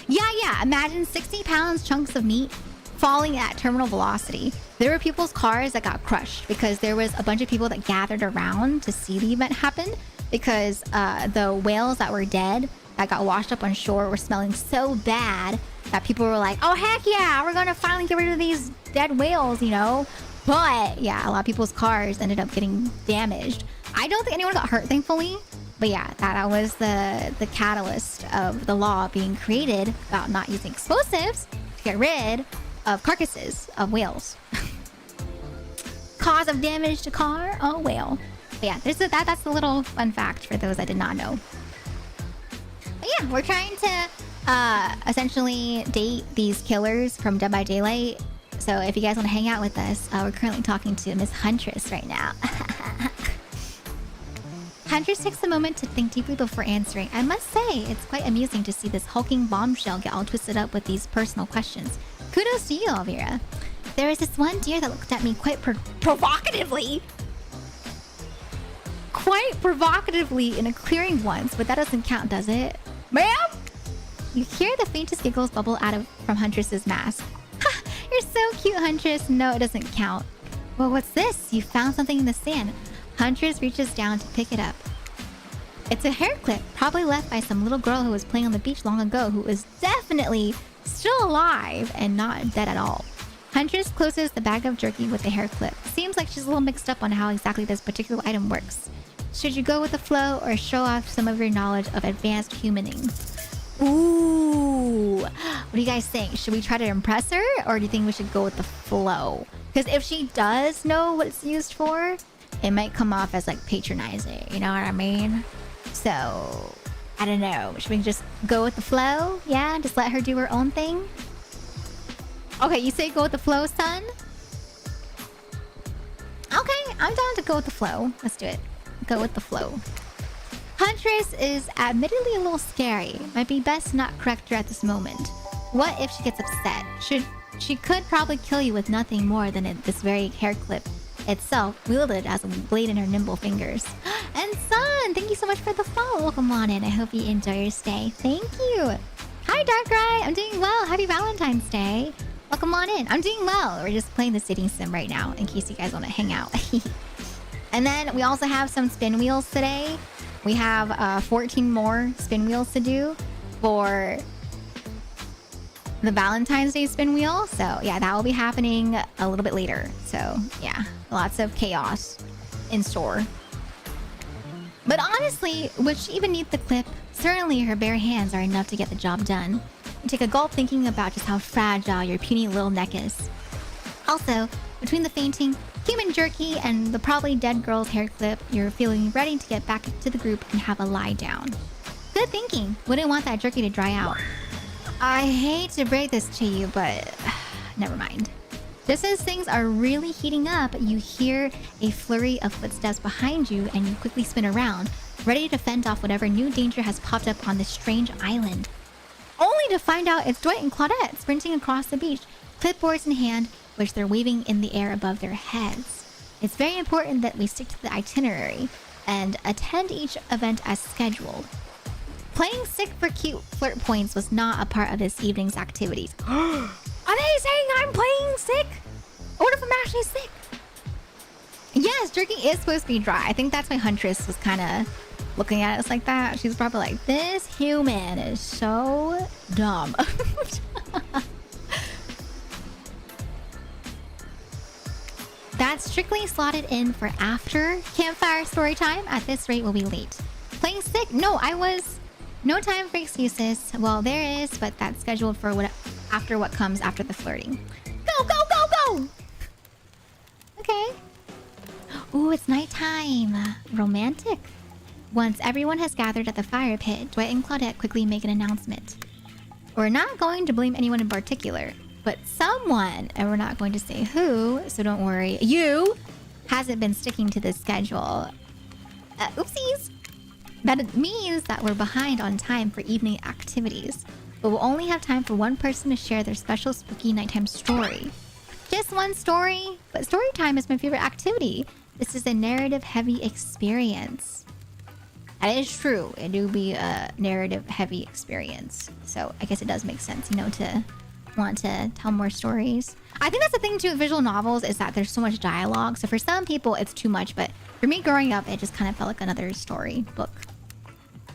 Yeah, imagine 60 pounds chunks of meat falling at terminal velocity. There were people's cars that got crushed because there was a bunch of people that gathered around to see the event happen, because the whales that were dead that got washed up on shore were smelling so bad that people were like, oh heck yeah, we're gonna finally get rid of these dead whales, you know. But yeah, a lot of people's cars ended up getting damaged. I don't think anyone got hurt, thankfully, But yeah, that was the catalyst of the law being created about not using explosives to get rid of carcasses of whales. Cause of damage to car? Oh, whale. But yeah, that's the little fun fact for those that did not know. But yeah, we're trying to essentially date these killers from Dead by Daylight. So if you guys want to hang out with us, we're currently talking to Miss Huntress right now. Huntress takes a moment to think deeply before answering. I must say, it's quite amusing to see this hulking bombshell get all twisted up with these personal questions. Kudos to you, Elveira. There was this one deer that looked at me quite provocatively. Quite provocatively in a clearing once, but that doesn't count, does it? Ma'am? You hear the faintest giggles bubble from Huntress's mask. Ha! You're so cute, Huntress. No, it doesn't count. Well, what's this? You found something in the sand. Huntress reaches down to pick it up. It's a hair clip, probably left by some little girl who was playing on the beach long ago, who is definitely still alive and not dead at all. Huntress closes the bag of jerky with the hair clip. Seems like she's a little mixed up on how exactly this particular item works. Should you go with the flow or show off some of your knowledge of advanced humaning? Ooh, what do you guys think? Should we try to impress her, or do you think we should go with the flow? Because if she does know what it's used for, it might come off as like patronizing, you know what I mean? So, I don't know. Should we just go with the flow? Yeah, just let her do her own thing? Okay, you say go with the flow, son? Okay, I'm down to go with the flow. Let's do it. Go with the flow. Huntress is admittedly a little scary. Might be best to not correct her at this moment. What if she gets upset? She could probably kill you with nothing more than this very hair clip itself, wielded as a blade in her nimble fingers. And Sun, thank you so much for the follow. Welcome on in. I hope you enjoy your stay. Thank you. Hi, Darkrai. I'm doing well. Happy Valentine's Day. Welcome on in. I'm doing well. We're just playing the city sim right now, in case you guys want to hang out. And then we also have some spin wheels today. We have 14 more spin wheels to do for the Valentine's Day spin wheel. So yeah, that will be happening a little bit later. So yeah, lots of chaos in store. But honestly, would she even need the clip? Certainly her bare hands are enough to get the job done. You take a gulp thinking about just how fragile your puny little neck is. Also, between the fainting, human jerky, and the probably dead girl's hair clip, you're feeling ready to get back to the group and have a lie down. Good thinking. Wouldn't want that jerky to dry out. I hate to break this to you, but never mind. Just as things are really heating up, you hear a flurry of footsteps behind you and you quickly spin around, ready to fend off whatever new danger has popped up on this strange island. Only to find out it's Dwight and Claudette sprinting across the beach, clipboards in hand, which they're waving in the air above their heads. It's very important that we stick to the itinerary and attend each event as scheduled. Playing sick for cute flirt points was not a part of this evening's activities. Are they saying I'm playing sick? What if I'm actually sick? Yes, jerky is supposed to be dry. I think that's why Huntress was kind of looking at us like that. She's probably like, this human is so dumb. That's strictly slotted in for after campfire story time. At this rate, we'll be late. Playing sick? No, I was... No time for excuses. Well, there is, but that's scheduled for what comes after the flirting. Go, go, go, go! Okay. Ooh, it's nighttime. Romantic. Once everyone has gathered at the fire pit, Dwight and Claudette quickly make an announcement. We're not going to blame anyone in particular, but someone, and we're not going to say who, so don't worry, you hasn't been sticking to this schedule. Oopsies! That means that we're behind on time for evening activities, but we'll only have time for one person to share their special spooky nighttime story. Just one story, but story time is my favorite activity. This is a narrative-heavy experience. That is true. It do be a narrative-heavy experience, so I guess it does make sense, you know, to want to tell more stories. I think that's the thing too with visual novels, is that there's so much dialogue. So for some people, it's too much, but for me growing up, it just kind of felt like another story book.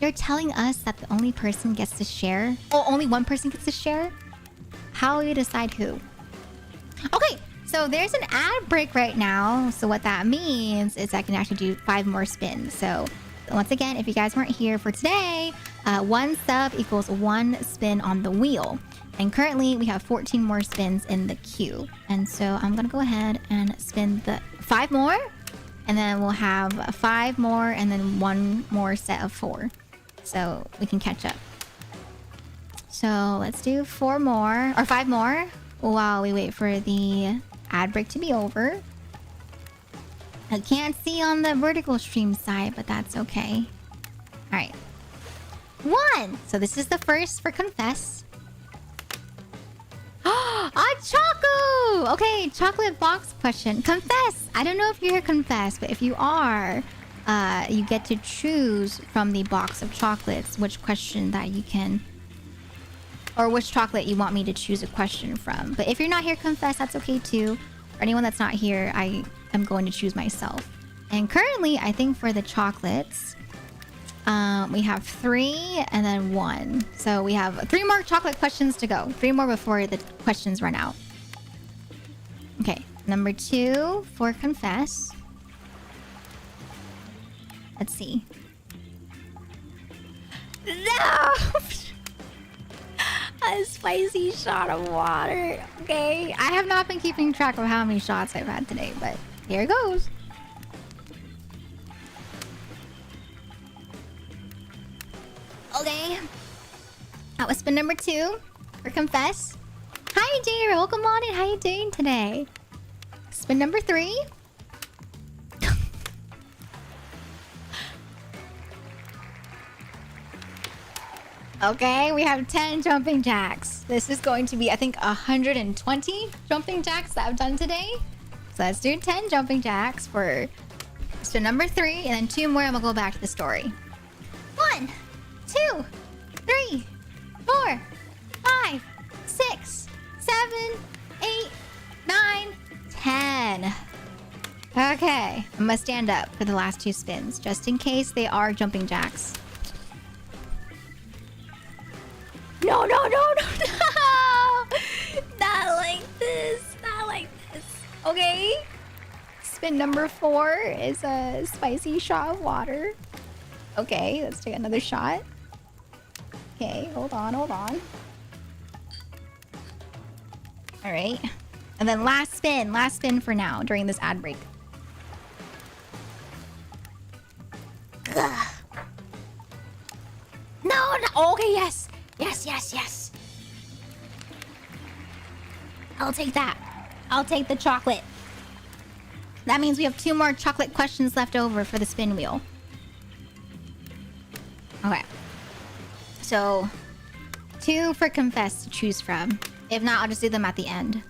You're telling us that the only person gets to share? Oh, only one person gets to share? How will you decide who? Okay, so there's an ad break right now. So what that means is I can actually do 5 more spins. So once again, if you guys weren't here for today, 1 sub equals 1 spin on the wheel. And currently we have 14 more spins in the queue. And so I'm gonna go ahead and spin the 5 more. And then we'll have 5 more and then 1 more set of 4. So we can catch up. So let's do 4 more or 5 more while we wait for the ad break to be over. I can't see on the vertical stream side, but that's okay. All right. 1. So this is the first for confess. Ah, Choco! Okay, chocolate box question. Confess. I don't know if you're here confess, but if you are, you get to choose from the box of chocolates which question that you can, or which chocolate you want me to choose a question from. But if you're not here confess, that's okay too. For anyone that's not here, I am going to choose myself. And currently, I think for the chocolates, we have 3 and then 1. So we have 3 more chocolate questions to go. 3 more before the questions run out. Okay, number 2 for confess. Let's see. No! A spicy shot of water. Okay, I have not been keeping track of how many shots I've had today, but here goes. Okay. That was spin number 2 for confess. Hi, Jair. Welcome on in. How you doing today? Spin number 3. Okay, we have 10 jumping jacks. This is going to be, I think, 120 jumping jacks that I've done today. So let's do 10 jumping jacks for spin number 3, and then 2 more and we'll go back to the story. 1, 2, 3, 4, 5, 6, 7, 8, 9, 10. Okay, I must stand up for the last 2 spins, just in case they are jumping jacks. No, no, no, no, no! Not like this. Not like this. Okay. Spin number 4 is a spicy shot of water. Okay, let's take another shot. Okay, hold on, hold on. All right. And then last spin for now during this ad break. Ugh. No, no. Okay, yes. Yes, yes, yes. I'll take that. I'll take the chocolate. That means we have 2 more chocolate questions left over for the spin wheel. Okay. So, 2 for confess to choose from. If not, I'll just do them at the end.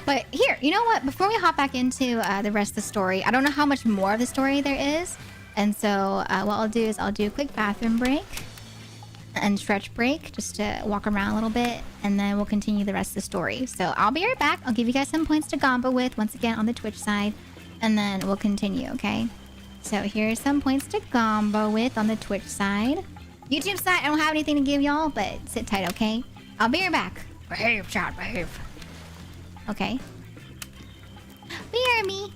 But here, you know what? Before we hop back into the rest of the story, I don't know how much more of the story there is. And so what I'll do is I'll do a quick bathroom break and stretch break just to walk around a little bit, and then we'll continue the rest of the story. So I'll be right back. I'll give you guys some points to combo with once again on the Twitch side, and then we'll continue, okay? So here's some points to combo with on the Twitch side. YouTube side, I don't have anything to give y'all, but sit tight, okay? I'll be right back. Behave, chat, behave. Okay. Bear me.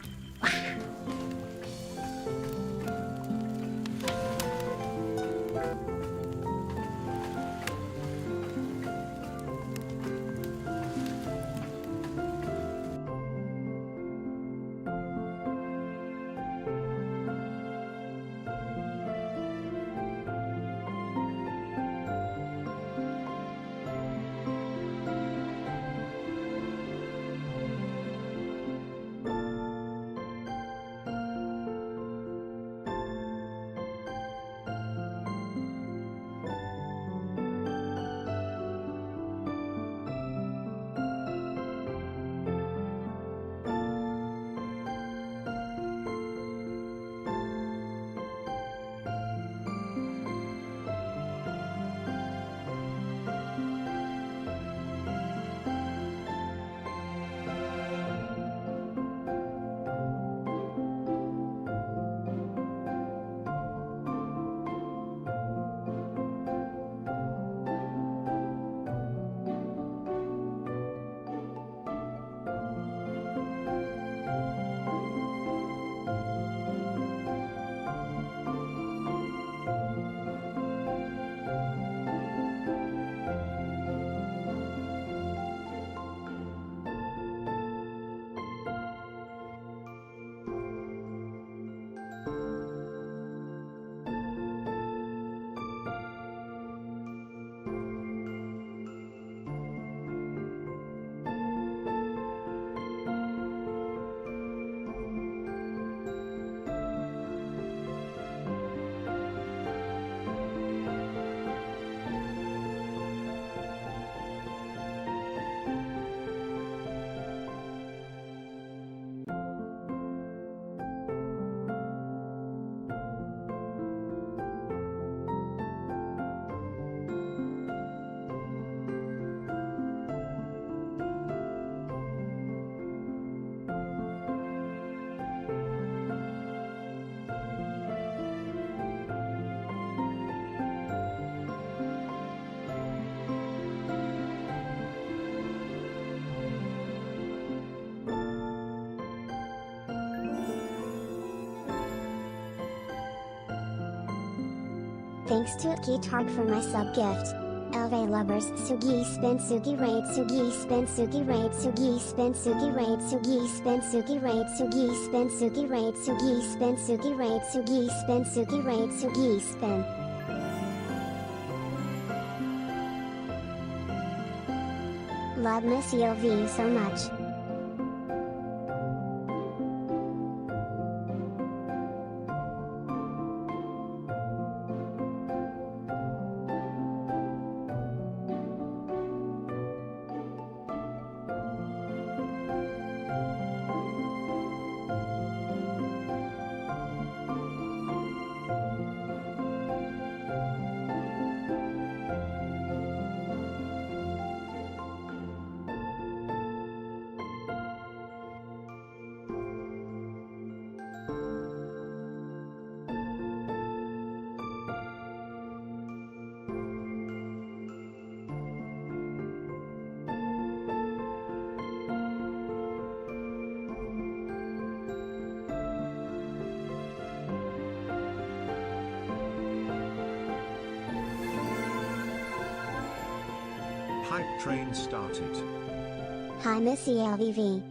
Thanks to Guitar for my sub gift. Elveira lovers Sugi spin Sugi raid Sugi spin Sugi raid Sugi spin Sugi raid Sugi spin Sugi raid Sugi spin Sugi raid Sugi spin Sugi raid Sugi spin Sugi raid Sugi spin. Love Miss EOV so much. Hype train started. Hi Miss ELVV.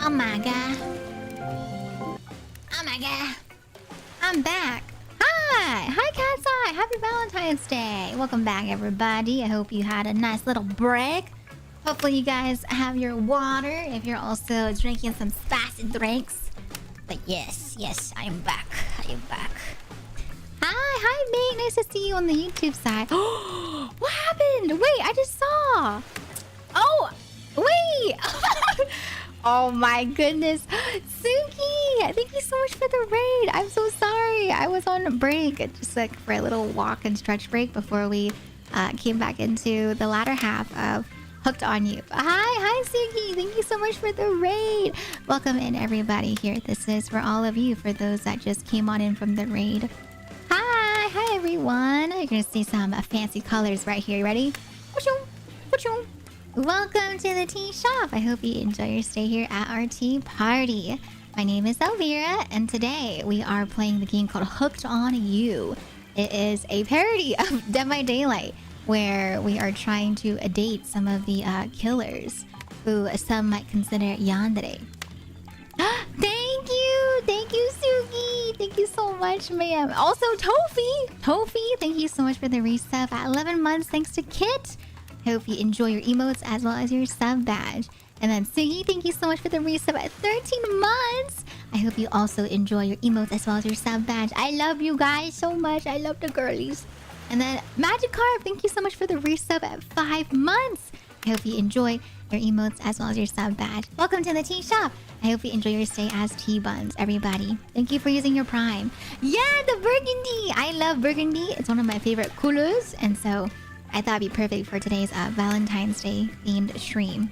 Oh my god. Oh my god. I'm back. Hi! Hi, Cat's Eye! Happy Valentine's Day! Welcome back, everybody. I hope you had a nice little break. Hopefully you guys have your water if you're also drinking some spicy drinks. But yes, I am back. I am back. Hi, mate. Nice to see you on the YouTube side. What happened? Wait, I just saw. Oh, wait. Oh my goodness. Suki, thank you so much for the raid. I'm so sorry. I was on break, just like for a little walk and stretch break before we came back into the latter half of Hooked on You. Hi, Suki. Thank you so much for the raid. Welcome in, everybody here. This is for all of you, for those that just came on in from the raid. Hi, everyone. You're going to see some fancy colors right here. Ready? Welcome to the tea shop. I hope you enjoy your stay here at our tea party. My name is Elveira, and today we are playing the game called Hooked on You. It is a parody of Dead by Daylight, where we are trying to date some of the killers, who some might consider yandere. Thank you, Suki. Thank you so much, ma'am. Also, Tofi, thank you so much for the resub at 11 months. Thanks to Kit. Hope you enjoy your emotes as well as your sub badge. And then Sugi, thank you so much for the resub at 13 months. I hope you also enjoy your emotes as well as your sub badge. I love you guys so much. I love the girlies. And then Magikarp, thank you so much for the resub at 5 months. I hope you enjoy your emotes as well as your sub badge. Welcome to the tea shop. I hope you enjoy your stay as tea buns, everybody. Thank you for using your Prime. Yeah, the burgundy. I love burgundy. It's one of my favorite couleurs. And so I thought it'd be perfect for today's Valentine's Day themed stream.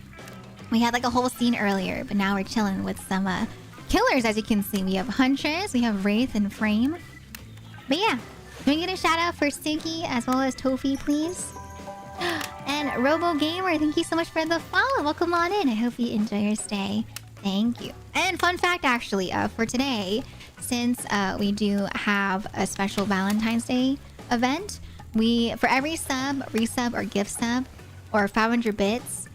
We had like a whole scene earlier, but now we're chilling with some killers, as you can see. We have Huntress, we have Wraith and Frame. But yeah, can we get a shout out for Suki as well as Tofi, please? And Robo Gamer, thank you so much for the follow. Welcome on in. I hope you enjoy your stay. Thank you. And fun fact, actually, for today, since we do have a special Valentine's Day event, for every sub, resub, or gift sub, or 500 bits,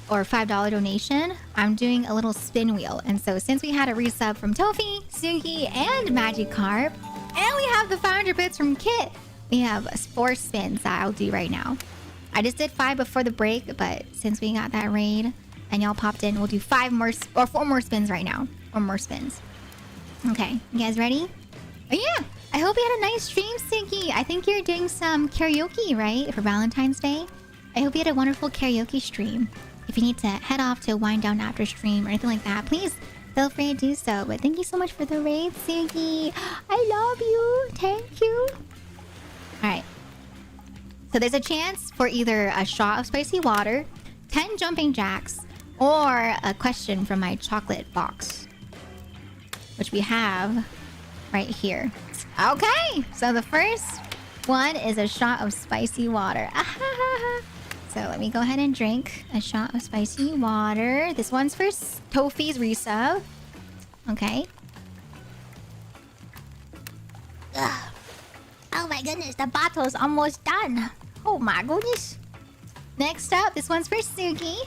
or $5 donation, I'm doing a little spin wheel. And so since we had a resub from Tofi, Suki, and Magikarp, and we have the 500 bits from Kit, we have 4 spins that I'll do right now. I just did 5 before the break, but since we got that raid and y'all popped in, we'll do 4 more spins right now. 4 more spins. Okay, you guys ready? Oh yeah, I hope you had a nice stream, Suki. I think you're doing some karaoke, right? For Valentine's Day? I hope you had a wonderful karaoke stream. If you need to head off to wind down after stream or anything like that, please feel free to do so. But thank you so much for the raid, Suki. I love you. Thank you. Alright. So there's a chance for either a shot of spicy water, 10 jumping jacks, or a question from my chocolate box, which we have right here. Okay, so the first one is a shot of spicy water. So let me go ahead and drink a shot of spicy water. This one's for Tofi's resub. Okay. Ugh. Oh my goodness, the bottle's almost done. Oh my goodness. Next up, this one's for Suki.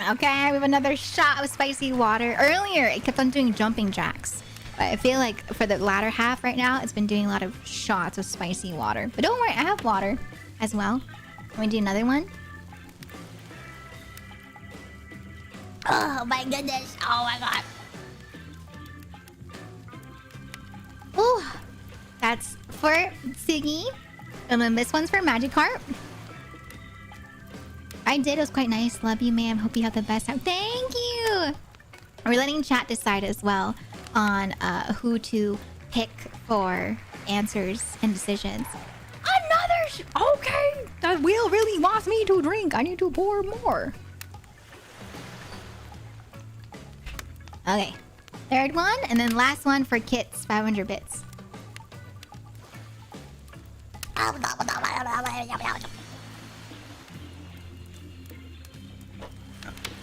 Okay, we have another shot of spicy water. Earlier, it kept on doing jumping jacks. But I feel like for the latter half right now, it's been doing a lot of shots of spicy water. But don't worry, I have water as well. Let me do another one. Oh my goodness. Oh my god. Ooh. That's for Siggy. And then this one's for Magikarp. I did. It was quite nice. Love you, ma'am. Hope you have the best time. Thank you. We're letting chat decide as well on who to pick for answers and decisions. Another... Okay. The wheel really wants me to drink. I need to pour more. Okay. Third one. And then last one for Kit's 500 bits.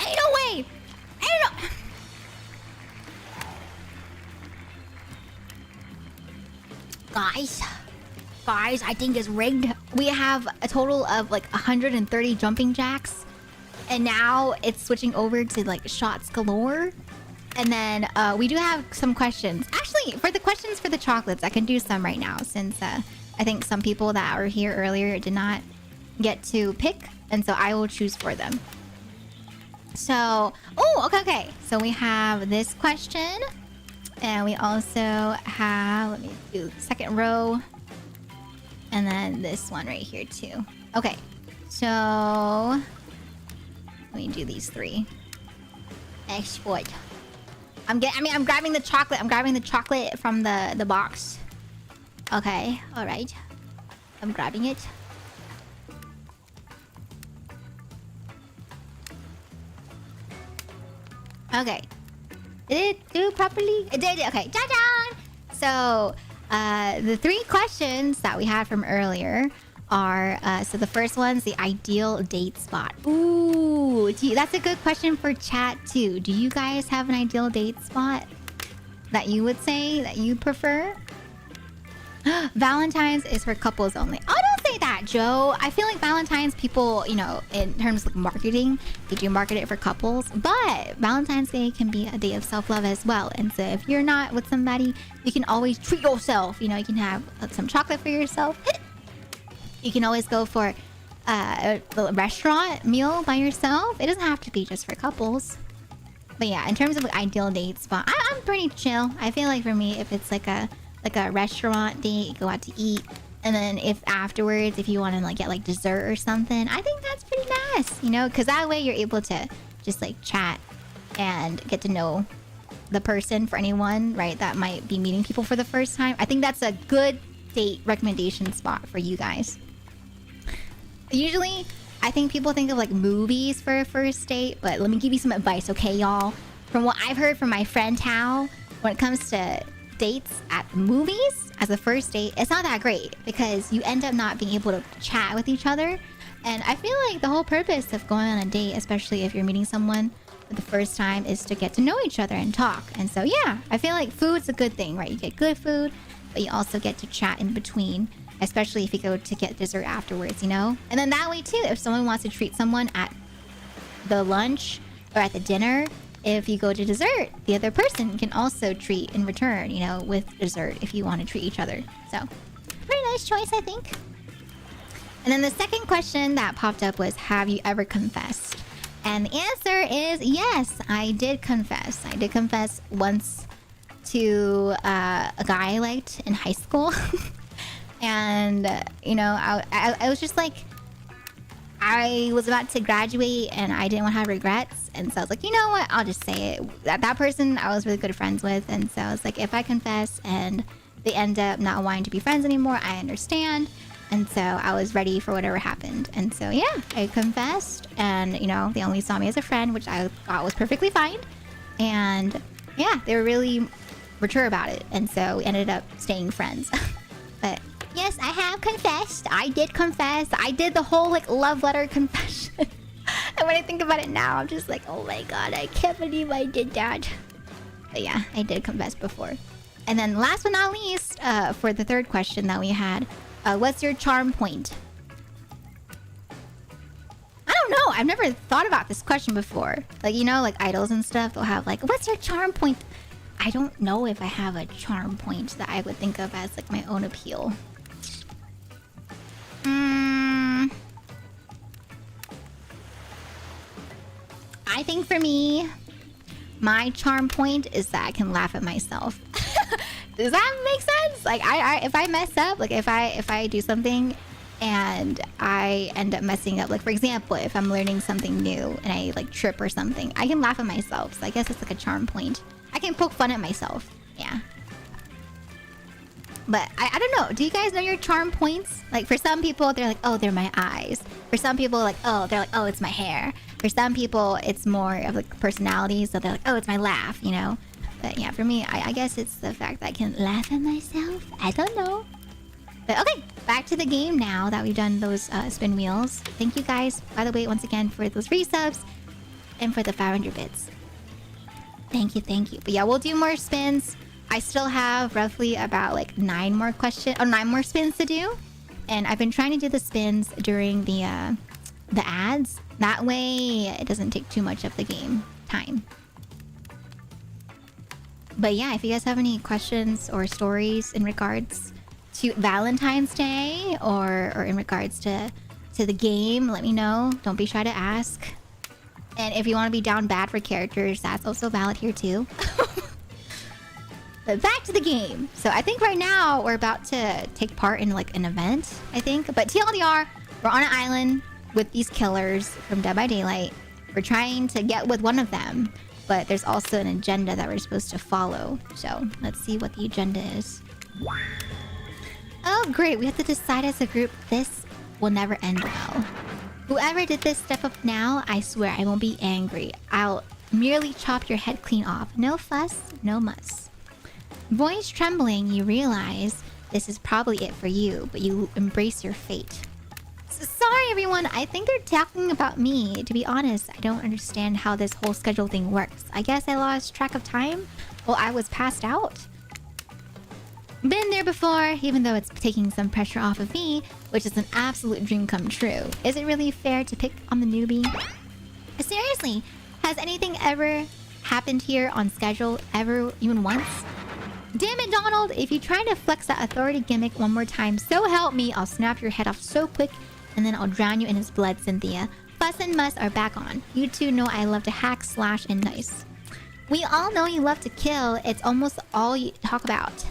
Ain't no way! Ain't no... Guys, I think it's rigged. We have a total of like 130 jumping jacks. And now it's switching over to like shots galore. And then we do have some questions. Actually, for the questions for the chocolates, I can do some right now since I think some people that were here earlier did not get to pick. And so I will choose for them. So, oh, okay. So we have this question. And we also have, let me do second row. And then this one right here too. Okay. So, let me do these 3. Export. I'm grabbing the chocolate. I'm grabbing the chocolate from the box. Okay. All right. I'm grabbing it. Okay. Did it do properly? It did. Okay. Ja-ja! So, the 3 questions that we had from earlier are... so the first one's the ideal date spot. Ooh. That's a good question for chat, too. Do you guys have an ideal date spot that you would say that you prefer? Valentine's is for couples only. Oh, don't say that, Joe. I feel like Valentine's people, you know, in terms of marketing, they do market it for couples. But Valentine's Day can be a day of self-love as well. And so if you're not with somebody, you can always treat yourself. You know, you can have some chocolate for yourself. You can always go for a restaurant meal by yourself. It doesn't have to be just for couples. But yeah, in terms of like ideal date spot, I'm pretty chill. I feel like for me, if it's like a restaurant date, go out to eat, and then if afterwards, if you want to like get like dessert or something, I think that's pretty nice, you know, because that way you're able to just like chat and get to know the person. For anyone, right, that might be meeting people for the first time, I think that's a good date recommendation spot for you guys. Usually, I think people think of like movies for a first date, but let me give you some advice, okay, y'all? From what I've heard from my friend Tao, when it comes to dates at movies as a first date, it's not that great because you end up not being able to chat with each other. And I feel like the whole purpose of going on a date, especially if you're meeting someone for the first time is to get to know each other and talk. And so, yeah, I feel like food's a good thing, right? You get good food, but you also get to chat in between, especially if you go to get dessert afterwards, you know? And then that way, too, if someone wants to treat someone at the lunch or at the dinner, if you go to dessert, the other person can also treat in return, you know, with dessert if you want to treat each other. So, pretty nice choice, I think. And then the second question that popped up was, have you ever confessed? And the answer is yes, I did confess. I did confess once to a guy I liked in high school. And, you know, I was just like, I was about to graduate and I didn't want to have regrets. And so I was like, you know what? I'll just say it. That person I was really good friends with. And so I was like, if I confess and they end up not wanting to be friends anymore, I understand. And so I was ready for whatever happened. And so, yeah, I confessed. And, you know, they only saw me as a friend, which I thought was perfectly fine. And, yeah, they were really mature about it. And so we ended up staying friends. But, yes, I have confessed. I did confess. I did the whole, like, love letter confession. And when I think about it now, I'm just like, oh, my God, I can't believe I did that. But, yeah, I did confess before. And then last but not least, for the third question that we had, what's your charm point? I don't know. I've never thought about this question before. Like, you know, like idols and stuff, they'll have like, what's your charm point? I don't know if I have a charm point that I would think of as like my own appeal. I think for me, my charm point is that I can laugh at myself. Does that make sense? Like, if I mess up, like if I do something and I end up messing up, like for example, if I'm learning something new and I like trip or something, I can laugh at myself. So I guess it's like a charm point. I can poke fun at myself. Yeah. But I don't know. Do you guys know your charm points? Like for some people, they're like, oh, they're my eyes. For some people, like, oh, they're like, oh, it's my hair. For some people, it's more of like personality. So they're like, oh, it's my laugh, you know? But yeah, for me, I guess it's the fact that I can laugh at myself. I don't know. But okay, back to the game now that we've done those spin wheels. Thank you guys, by the way, once again, for those resubs and for the 500 bits. Thank you, thank you. But yeah, we'll do more spins. I still have roughly about like 9 more spins to do. And I've been trying to do the spins during the ads. That way, it doesn't take too much of the game time. But yeah, if you guys have any questions or stories in regards to Valentine's Day or in regards to the game, let me know. Don't be shy to ask. And if you want to be down bad for characters, that's also valid here too. But back to the game. So I think right now we're about to take part in like an event, I think. But TLDR, we're on an island with these killers from Dead by Daylight. We're trying to get with one of them. But there's also an agenda that we're supposed to follow. So let's see what the agenda is. Oh, great. We have to decide as a group. This will never end well. Whoever did this, step up now. I swear I won't be angry. I'll merely chop your head clean off. No fuss, no muss. Voice trembling, you realize this is probably it for you, but you embrace your fate. Sorry, everyone. I think they're talking about me. To be honest, I don't understand how this whole schedule thing works. I guess I lost track of time while I was passed out. Been there before, even though it's taking some pressure off of me, which is an absolute dream come true. Is it really fair to pick on the newbie? Seriously, has anything ever happened here on schedule ever, even once? Damn it, Donald! If you try to flex that authority gimmick one more time, so help me, I'll snap your head off so quick and then I'll drown you in his blood, Cynthia. Fuss and muss are back on. You two know I love to hack, slash, and dice. We all know you love to kill. It's almost all you talk about.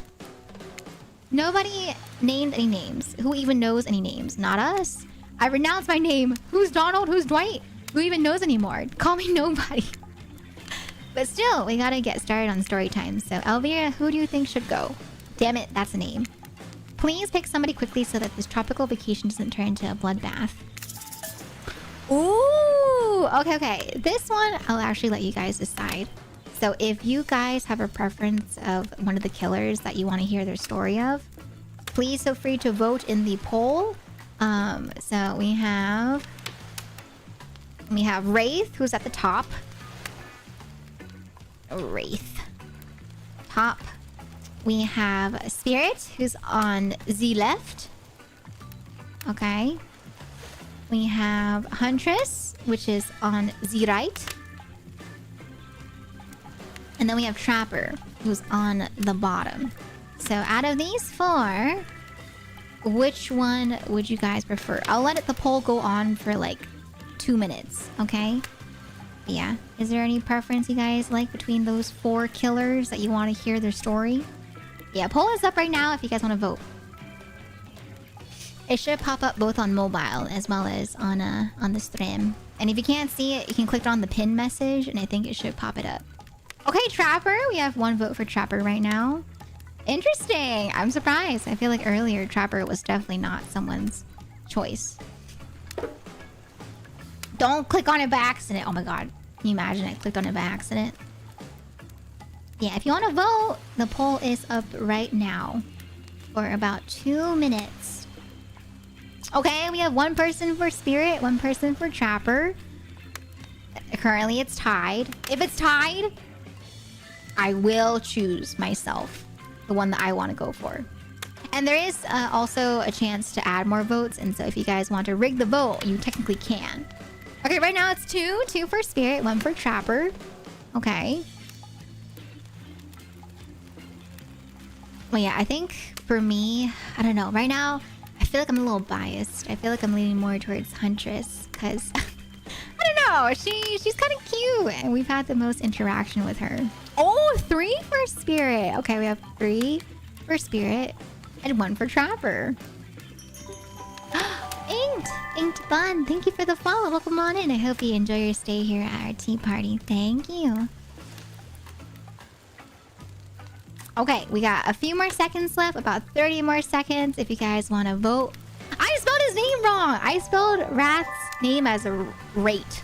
Nobody named any names. Who even knows any names? Not us. I renounce my name. Who's Donald? Who's Dwight? Who even knows anymore? Call me nobody. But still, we gotta get started on story time. So, Elveira, who do you think should go? Damn it, that's a name. Please pick somebody quickly so that this tropical vacation doesn't turn into a bloodbath. Ooh! Okay. This one, I'll actually let you guys decide. So if you guys have a preference of one of the killers that you want to hear their story of, please feel free to vote in the poll. So we have Wraith, who's at the top. Wraith. Top, we have Spirit, who's on the left. Okay. We have Huntress, which is on the right. And then we have Trapper, who's on the bottom. So out of these four, which one would you guys prefer? I'll let the poll go on for like 2 minutes, okay? Yeah. Is there any preference you guys like between those four killers that you want to hear their story? Yeah, poll is up right now if you guys want to vote. It should pop up both on mobile as well as on the stream. And if you can't see it, you can click on the pin message and I think it should pop it up. Okay, Trapper. We have 1 vote for Trapper right now. Interesting. I'm surprised. I feel like earlier Trapper was definitely not someone's choice. Don't click on it by accident. Oh my god. Can you imagine I clicked on it by accident? Yeah, if you want to vote, the poll is up right now for about 2 minutes. Okay, we have 1 person for Spirit, 1 person for Trapper. Currently, it's tied. If it's tied, I will choose myself, the one that I want to go for. And there is also a chance to add more votes, and so if you guys want to rig the vote, you technically can. Okay, right now it's 2. 2 for Spirit, 1 for Trapper. Okay. Well, yeah, I think for me, I don't know. Right now, I feel like I'm a little biased. I feel like I'm leaning more towards Huntress, because... I don't know. She's kind of cute, and we've had the most interaction with her. Oh, 3 for Spirit. Okay, we have 3 for Spirit and 1 for Trapper. Inked Bun, thank you for the follow. Welcome on in. I hope you enjoy your stay here at our tea party. Thank you. Okay, we got a few more seconds left. About 30 more seconds if you guys want to vote. I spelled his name wrong. I spelled Rath's name as a rate.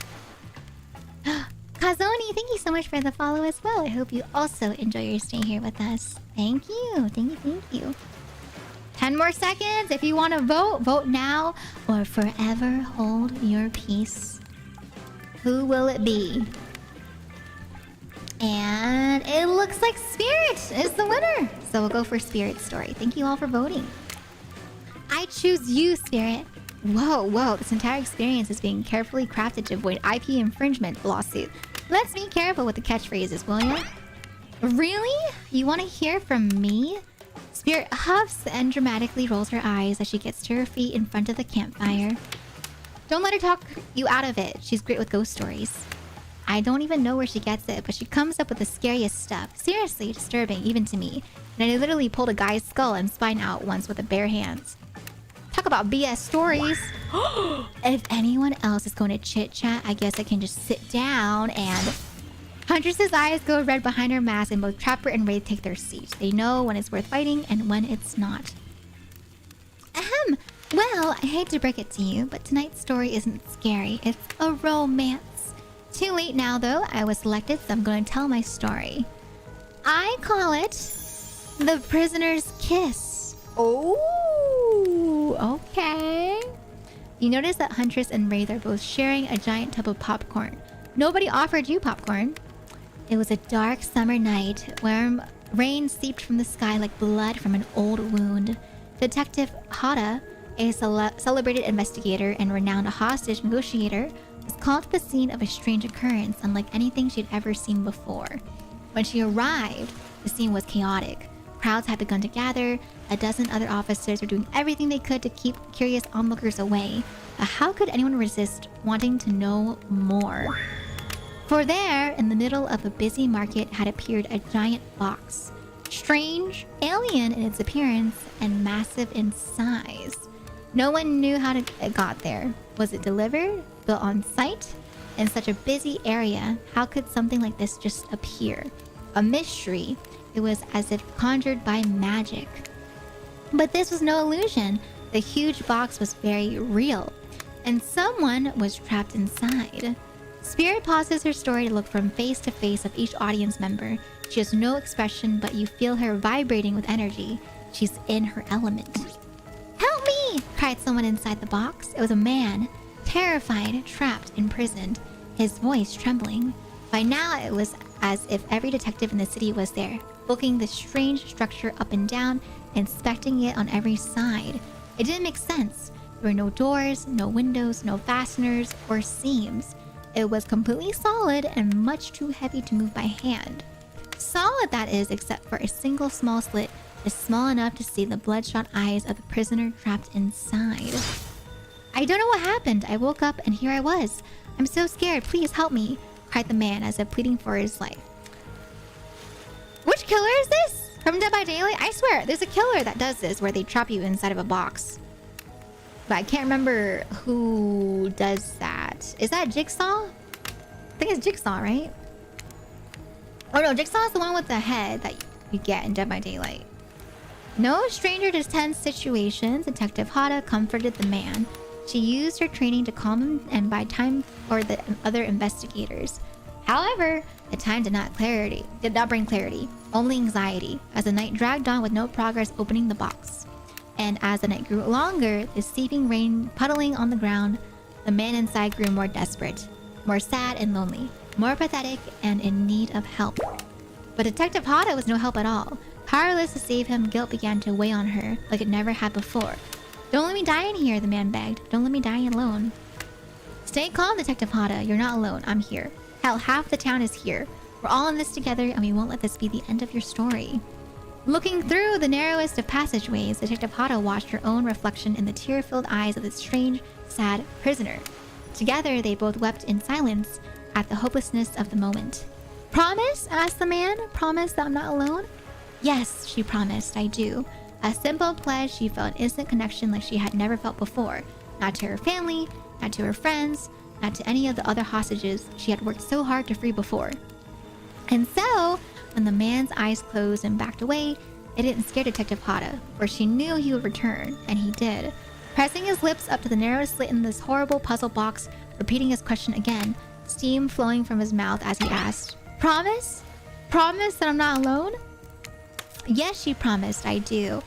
Kazoni, thank you so much for the follow as well. I hope you also enjoy your stay here with us. Thank you. Thank you. 10 more seconds. If you want to vote, vote now or forever hold your peace. Who will it be? And it looks like Spirit is the winner. So we'll go for Spirit's story. Thank you all for voting. I choose you, Spirit. Whoa. This entire experience is being carefully crafted to avoid IP infringement lawsuit. Let's be careful with the catchphrases, will you? Really? You want to hear from me? Spirit huffs and dramatically rolls her eyes as she gets to her feet in front of the campfire. Don't let her talk you out of it. She's great with ghost stories. I don't even know where she gets it, but she comes up with the scariest stuff. Seriously disturbing, even to me. And I literally pulled a guy's skull and spine out once with the bare hands. Talk about BS stories. If anyone else is going to chit-chat, I guess I can just sit down and... Huntress's eyes go red behind her mask and both Trapper and Wraith take their seat. They know when it's worth fighting and when it's not. Ahem. Well, I hate to break it to you, but tonight's story isn't scary. It's a romance. Too late now, though. I was selected, so I'm going to tell my story. I call it... The Prisoner's Kiss. Oh, okay. You notice that Huntress and Wraith are both sharing a giant tub of popcorn. Nobody offered you popcorn. It was a dark summer night where rain seeped from the sky like blood from an old wound. Detective Hada, a celebrated investigator and renowned hostage negotiator, was called to the scene of a strange occurrence unlike anything she'd ever seen before. When she arrived, the scene was chaotic. Crowds had begun to gather. A dozen other officers were doing everything they could to keep curious onlookers away. But how could anyone resist wanting to know more? For there, in the middle of a busy market, had appeared a giant box. Strange, alien in its appearance, and massive in size. No one knew how it got there. Was it delivered? Built on site? In such a busy area, how could something like this just appear? A mystery. It was as if conjured by magic. But this was no illusion. The huge box was very real. And someone was trapped inside. Spirit pauses her story to look from face to face of each audience member. She has no expression, but you feel her vibrating with energy. She's in her element. "Help me!" cried someone inside the box. It was a man, terrified, trapped, imprisoned, his voice trembling. By now it was as if every detective in the city was there, looking the strange structure up and down, inspecting it on every side. It didn't make sense. There were no doors, no windows, no fasteners or seams. It was completely solid and much too heavy to move by hand. Solid, that is, except for a single small slit just small enough to see the bloodshot eyes of the prisoner trapped inside. I don't know what happened. I woke up and here I was. I'm so scared. Please help me, cried the man as if pleading for his life. Which killer is this? From Dead by Daylight? I swear, there's a killer that does this where they trap you inside of a box. But I can't remember who does that. Is that Jigsaw? I think it's Jigsaw, right? Oh no, Jigsaw is the one with the head that you get in Dead by Daylight. No stranger to tense situations, Detective Hada comforted the man. She used her training to calm him and buy time for the other investigators. However, the time did not bring clarity, only anxiety, as the night dragged on with no progress opening the box. And as the night grew longer, the seeping rain puddling on the ground, the man inside grew more desperate, more sad and lonely, more pathetic and in need of help. But Detective Hada was no help at all. Powerless to save him, guilt began to weigh on her like it never had before. Don't let me die in here, the man begged. Don't let me die alone. Stay calm, Detective Hada. You're not alone. I'm here. Hell, half the town is here. We're all in this together, and we won't let this be the end of your story. Looking through the narrowest of passageways, Detective Hada watched her own reflection in the tear-filled eyes of the strange, sad prisoner. Together, they both wept in silence at the hopelessness of the moment. Promise? Asked the man. Promise that I'm not alone? Yes, she promised. I do. A simple pledge. She felt an instant connection like she had never felt before. Not to her family, not to her friends, not to any of the other hostages she had worked so hard to free before. And so, when the man's eyes closed and backed away, it didn't scare Detective Hada, for she knew he would return, and he did. Pressing his lips up to the narrow slit in this horrible puzzle box, repeating his question again, steam flowing from his mouth as he asked, Promise? Promise that I'm not alone? Yes, she promised, I do.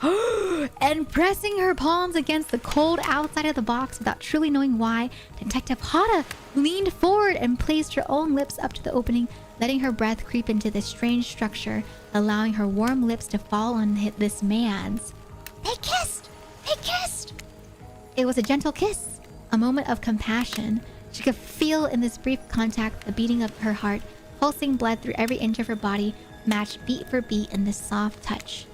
And pressing her palms against the cold outside of the box without truly knowing why, Detective Hada leaned forward and placed her own lips up to the opening, letting her breath creep into this strange structure, allowing her warm lips to fall on this man's. They kissed! They kissed! It was a gentle kiss, a moment of compassion. She could feel in this brief contact the beating of her heart, pulsing blood through every inch of her body, matched beat for beat in this soft touch.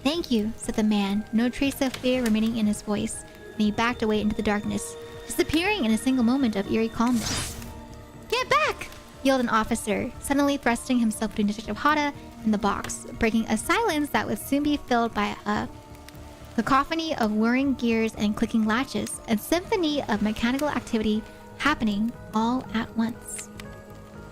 Thank you, said the man, no trace of fear remaining in his voice, and he backed away into the darkness, disappearing in a single moment of eerie calmness. Get back! Yelled an officer, suddenly thrusting himself between Detective Hada and the box, breaking a silence that would soon be filled by a cacophony of whirring gears and clicking latches, a symphony of mechanical activity happening all at once.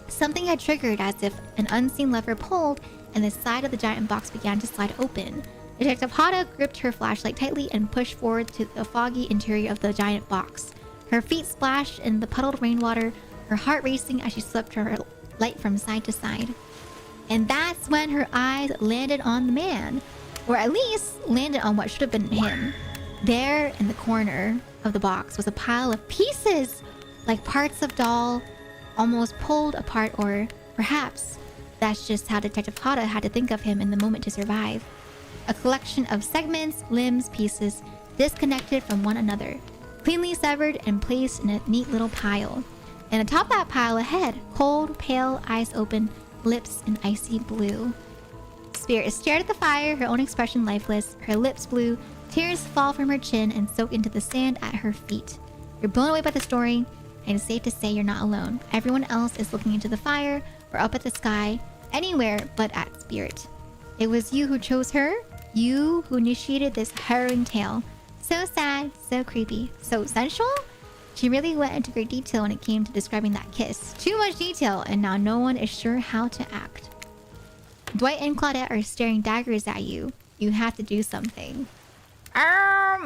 Something had triggered as if an unseen lever pulled, and the side of the giant box began to slide open. Detective Hada gripped her flashlight tightly and pushed forward to the foggy interior of the giant box. Her feet splashed in the puddled rainwater, her heart racing as she swept her light from side to side. And that's when her eyes landed on the man, or at least landed on what should have been him. There in the corner of the box was a pile of pieces, like parts of doll, almost pulled apart, or perhaps that's just how Detective Hada had to think of him in the moment to survive. A collection of segments, limbs, pieces, disconnected from one another, cleanly severed and placed in a neat little pile. And atop that pile a head, cold, pale, eyes open, lips in icy blue. Spirit stared at the fire, her own expression lifeless, her lips blue, tears fall from her chin and soak into the sand at her feet. You're blown away by the story, and it's safe to say you're not alone. Everyone else is looking into the fire, or up at the sky, anywhere but at Spirit. It was you who chose her, you who initiated this harrowing tale. So sad, so creepy, so sensual? She really went into great detail when it came to describing that kiss. Too much detail, and now no one is sure how to act. Dwight and Claudette are staring daggers at you. You have to do something.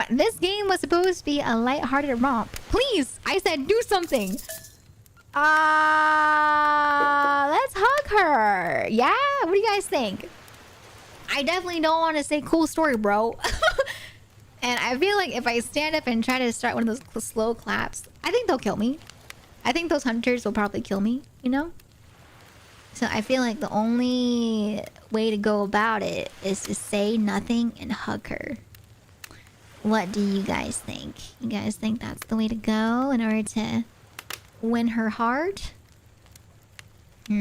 This game was supposed to be a light-hearted romp. Please, I said do something. Let's hug her. Yeah, what do you guys think? I definitely don't want to say cool story, bro. And I feel like if I stand up and try to start one of those slow claps, I think they'll kill me. I think those hunters will probably kill me, you know? So I feel like the only way to go about it is to say nothing and hug her. What do you guys think? You guys think that's the way to go in order to win her heart? Hi,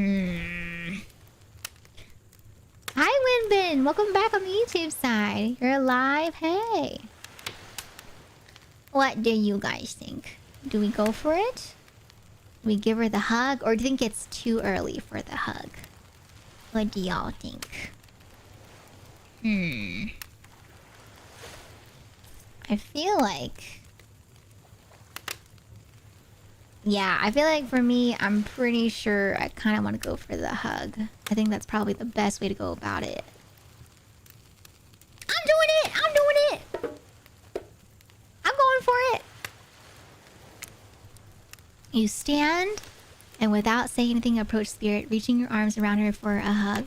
Winbin! Welcome back on the YouTube side. You're alive? Hey! What do you guys think? Do we go for it? Do we give her the hug? Or do you think it's too early for the hug? What do y'all think? I feel like... Yeah, I feel like for me, I'm pretty sure I kind of want to go for the hug. I think that's probably the best way to go about it. I'm doing it! I'm doing it! I'm going for it! You stand, and without saying anything, approach Spirit, reaching your arms around her for a hug.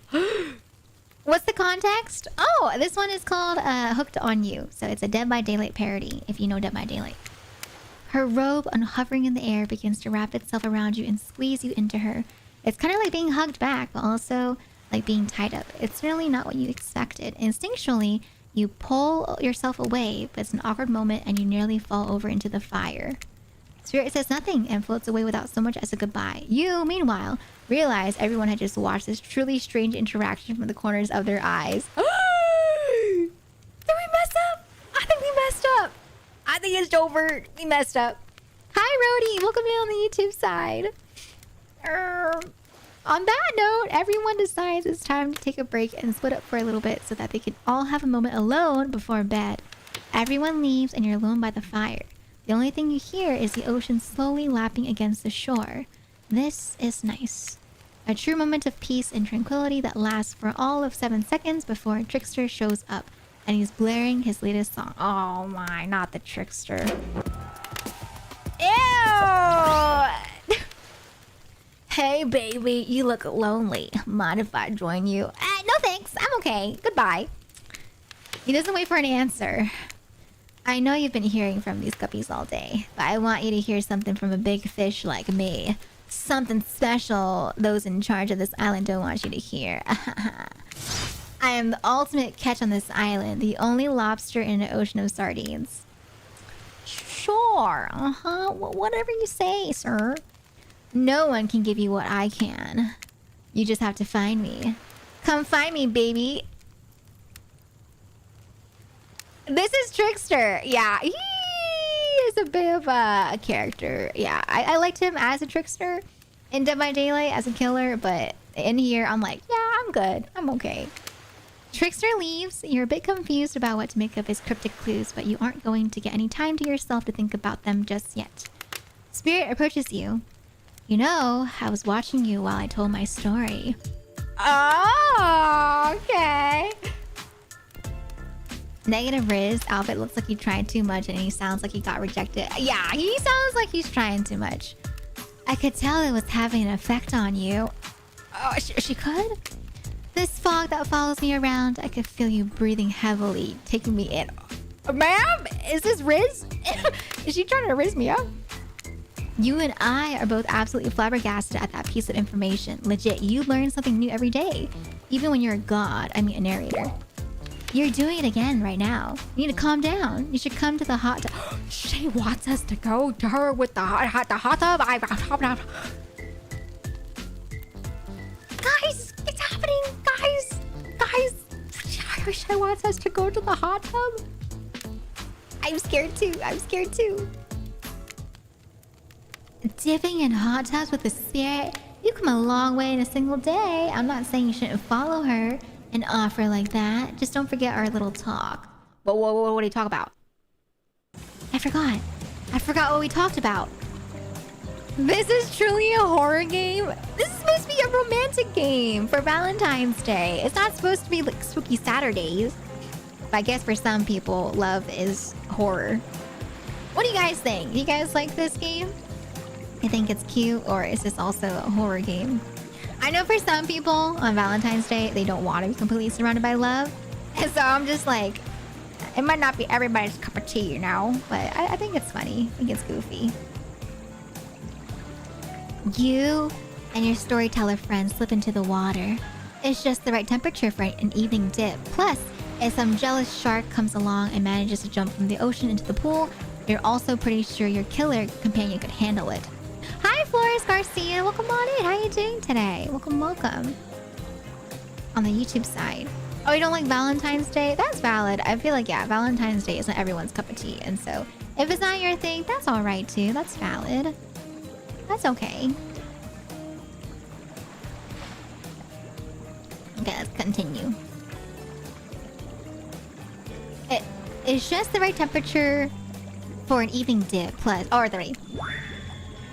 What's the context? Oh, this one is called Hooked on You. So it's a Dead by Daylight parody, if you know Dead by Daylight. Her robe, hovering in the air, begins to wrap itself around you and squeeze you into her. It's kind of like being hugged back, but also like being tied up. It's really not what you expected. Instinctually, you pull yourself away, but it's an awkward moment and you nearly fall over into the fire. Spirit says nothing and floats away without so much as a goodbye. You, meanwhile, realize everyone had just watched this truly strange interaction from the corners of their eyes. Did we mess up? I think we messed up. I think it's over. We messed up. Hi, Rhodey. Welcome in on the YouTube side. On that note, everyone decides it's time to take a break and split up for a little bit so that they can all have a moment alone before bed. Everyone leaves and you're alone by the fire. The only thing you hear is the ocean slowly lapping against the shore. This is nice. A true moment of peace and tranquility that lasts for all of 7 seconds before Trickster shows up. And he's blaring his latest song. Oh my, not the Trickster. Ew! Hey baby, you look lonely. Mind if I join you? No thanks, I'm okay. Goodbye. He doesn't wait for an answer. I know you've been hearing from these guppies all day, but I want you to hear something from a big fish like me. Something special those in charge of this island don't want you to hear. I am the ultimate catch on this island, the only lobster in an ocean of sardines. Sure, whatever you say, sir. No one can give you what I can. You just have to find me. Come find me, baby. This is Trickster. Yeah, he is a bit of a character. Yeah, I liked him as a Trickster in Dead by Daylight as a killer, but in here, I'm like, yeah, I'm good. I'm okay. Trickster leaves. You're a bit confused about what to make of his cryptic clues, but you aren't going to get any time to yourself to think about them just yet. Spirit approaches you. You know, I was watching you while I told my story. Oh, okay. Negative Riz. Outfit looks like he tried too much and he sounds like he got rejected. Yeah, he sounds like he's trying too much. I could tell it was having an effect on you. Oh, she could? This fog that follows me around, I could feel you breathing heavily, taking me in. Ma'am? Is this Riz? Is she trying to Riz me up? You and I are both absolutely flabbergasted at that piece of information. Legit, you learn something new every day. Even when you're a god, I mean a narrator. You're doing it again right now. You need to calm down. You should come to the hot tub. She wants us to go to her with the hot tub. Guys, it's happening. Guys. She wants us to go to the hot tub. I'm scared too. Dipping in hot tubs with the Spirit. You've come a long way in a single day. I'm not saying you shouldn't follow her and offer like that. Just don't forget our little talk. What do you talk about? I forgot what we talked about. This is truly a horror game. This is supposed to be a romantic game for Valentine's Day. It's not supposed to be like spooky Saturdays. But I guess for some people, love is horror. What do you guys think? Do you guys like this game? I think it's cute, or is this also a horror game? I know for some people on Valentine's Day, they don't want to be completely surrounded by love. And so I'm just like, it might not be everybody's cup of tea, you know? But I think it's funny. I think it's goofy. You and your storyteller friends slip into the water. It's just the right temperature for an evening dip. Plus, if some jealous shark comes along and manages to jump from the ocean into the pool, you're also pretty sure your killer companion could handle it. Hi, Flores Garcia. Welcome on in. How are you doing today? Welcome, welcome. On the YouTube side. Oh, you don't like Valentine's Day? That's valid. I feel like, yeah, Valentine's Day isn't everyone's cup of tea. And so, if it's not your thing, that's all right, too. That's valid. That's okay. Okay, let's continue. It's just the right temperature for an evening dip. Plus, or the right.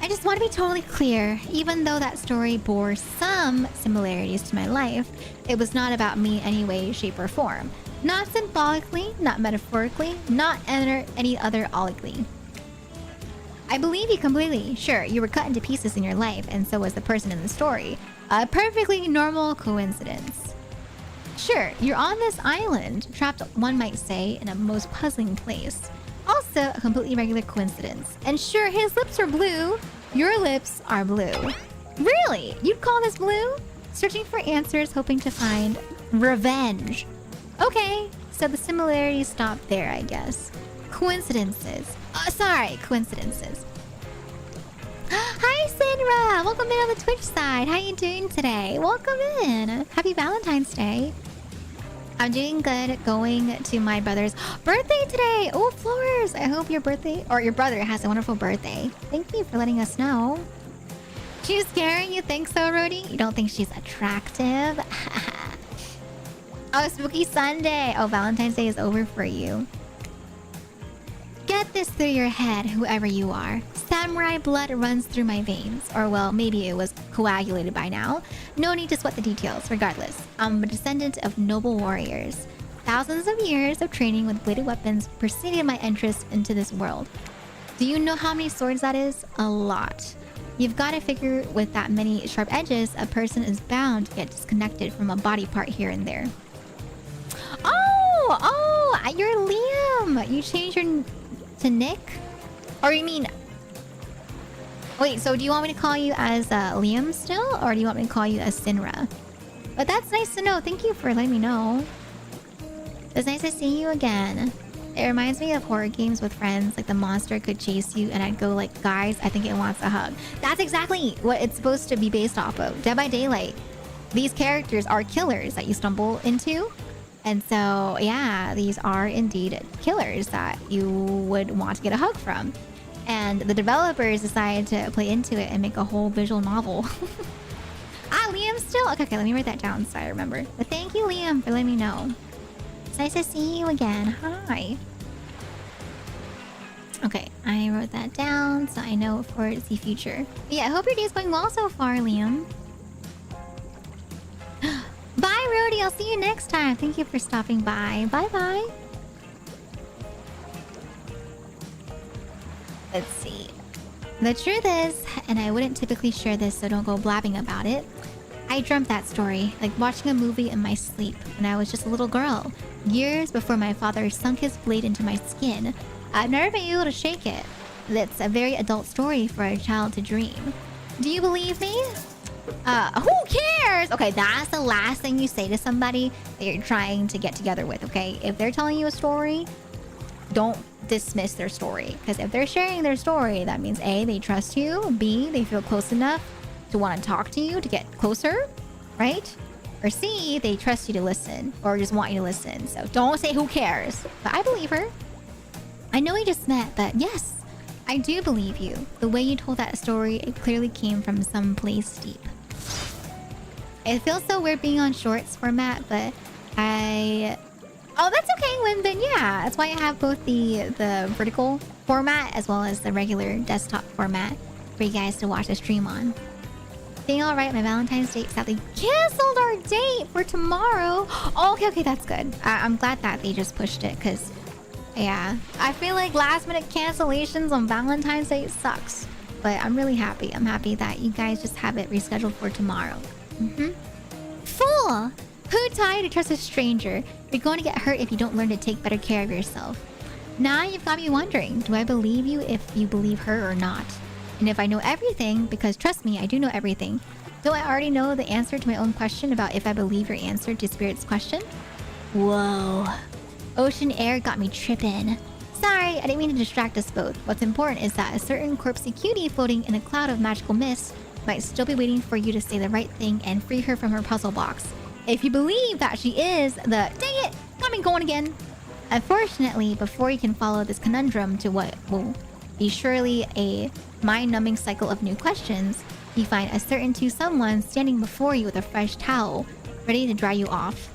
I just want to be totally clear. Even though that story bore some similarities to my life, it was not about me in any way, shape, or form. Not symbolically, not metaphorically, not any other olically. I believe you completely. Sure, you were cut into pieces in your life, and so was the person in the story. A perfectly normal coincidence. Sure, you're on this island, trapped, one might say, in a most puzzling place. Also, a completely regular coincidence. And sure, his lips are blue. Your lips are blue. Really? You'd call this blue? Searching for answers, hoping to find revenge. Okay, so the similarities stop there, I guess. Coincidences. Sorry, coincidences. Hi, Sinra! Welcome in on the Twitch side. How you doing today? Welcome in. Happy Valentine's Day. I'm doing good, going to my brother's birthday today. Oh, Flores! I hope your birthday, or your brother has a wonderful birthday. Thank you for letting us know. She's scaring you, think so, Rody? You don't think she's attractive? Oh, Spooky Sunday. Oh, Valentine's Day is over for you. Get this through your head, whoever you are. Samurai blood runs through my veins. Or, well, maybe it was coagulated by now. No need to sweat the details, regardless. I'm a descendant of noble warriors. Thousands of years of training with bladed weapons preceded my entrance into this world. Do you know how many swords that is? A lot. You've got to figure with that many sharp edges, a person is bound to get disconnected from a body part here and there. Oh, you're Liam. You changed your to Nick? Or you mean... Wait, so do you want me to call you as Liam still? Or do you want me to call you as Sinra? But that's nice to know. Thank you for letting me know. It's nice to see you again. It reminds me of horror games with friends. Like the monster could chase you and I'd go like, guys, I think it wants a hug. That's exactly what it's supposed to be based off of. Dead by Daylight. These characters are killers that you stumble into. And so, yeah, these are indeed killers that you would want to get a hug from. And the developers decided to play into it and make a whole visual novel. Liam still? Okay, let me write that down so I remember. But thank you, Liam, for letting me know. It's nice to see you again. Hi. Okay, I wrote that down so I know for the future. But yeah, I hope your day's going well so far, Liam. Bye, Rody. I'll see you next time. Thank you for stopping by. Bye-bye. Let's see. The truth is, and I wouldn't typically share this, so don't go blabbing about it, I dreamt that story, like watching a movie in my sleep when I was just a little girl, years before my father sunk his blade into my skin. I've never been able to shake it. That's a very adult story for a child to dream. Do you believe me? Who cares? Okay, that's the last thing you say to somebody that you're trying to get together with, okay? If they're telling you a story, don't dismiss their story. Because if they're sharing their story, that means A, they trust you. B, they feel close enough to want to talk to you, to get closer, right? Or C, they trust you to listen or just want you to listen. So don't say who cares. But I believe her. I know we just met, but yes, I do believe you. The way you told that story, it clearly came from some place deep. It feels so weird being on shorts format, but oh, that's okay, Winbin. Yeah, that's why I have both the vertical format as well as the regular desktop format for you guys to watch the stream on. Being all right, my Valentine's date sadly canceled our date for tomorrow. Oh, okay, that's good. I'm glad that they just pushed it because, yeah, I feel like last minute cancellations on Valentine's Day sucks. But I'm really happy. I'm happy that you guys just have it rescheduled for tomorrow. Fool! Who taught you to trust a stranger? You're going to get hurt if you don't learn to take better care of yourself. Now you've got me wondering, do I believe you if you believe her or not? And if I know everything, because trust me, I do know everything, Don't I already know the answer to my own question about if I believe your answer to Spirit's question? Whoa. Ocean air got me tripping. Sorry, I didn't mean to distract us both. What's important is that a certain corpsey cutie floating in a cloud of magical mist might still be waiting for you to say the right thing and free her from her puzzle box. If you believe that she is the... Dang it! Got me going again! Unfortunately, before you can follow this conundrum to what will be surely a mind-numbing cycle of new questions, you find a certain to someone standing before you with a fresh towel, ready to dry you off.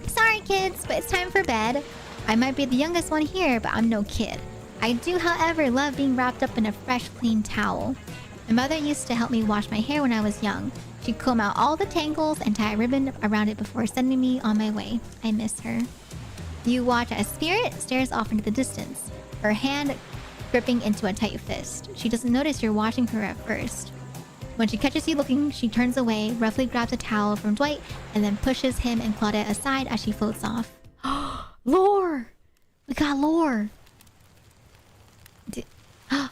Sorry kids, but it's time for bed. I might be the youngest one here, but I'm no kid. I do, however, love being wrapped up in a fresh, clean towel. My mother used to help me wash my hair when I was young. She'd comb out all the tangles and tie a ribbon around it before sending me on my way. I miss her. You watch as Spirit stares off into the distance, her hand gripping into a tight fist. She doesn't notice you're watching her at first. When she catches you looking, she turns away, roughly grabs a towel from Dwight, and then pushes him and Claudette aside as she floats off. Lore! We got lore!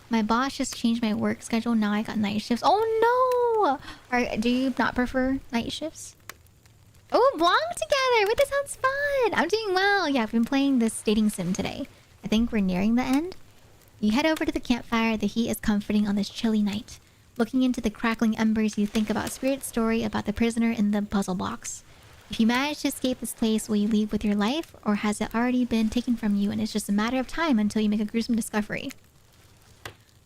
My boss just changed my work schedule. Now I got night shifts. Oh no! Do you not prefer night shifts? Oh, belong together! Wait, this sounds fun! I'm doing well. Yeah, I've been playing this dating sim today. I think we're nearing the end. You head over to the campfire. The heat is comforting on this chilly night. Looking into the crackling embers, you think about Spirit's story about the prisoner in the puzzle box. If you manage to escape this place, will you leave with your life? Or has it already been taken from you and it's just a matter of time until you make a gruesome discovery?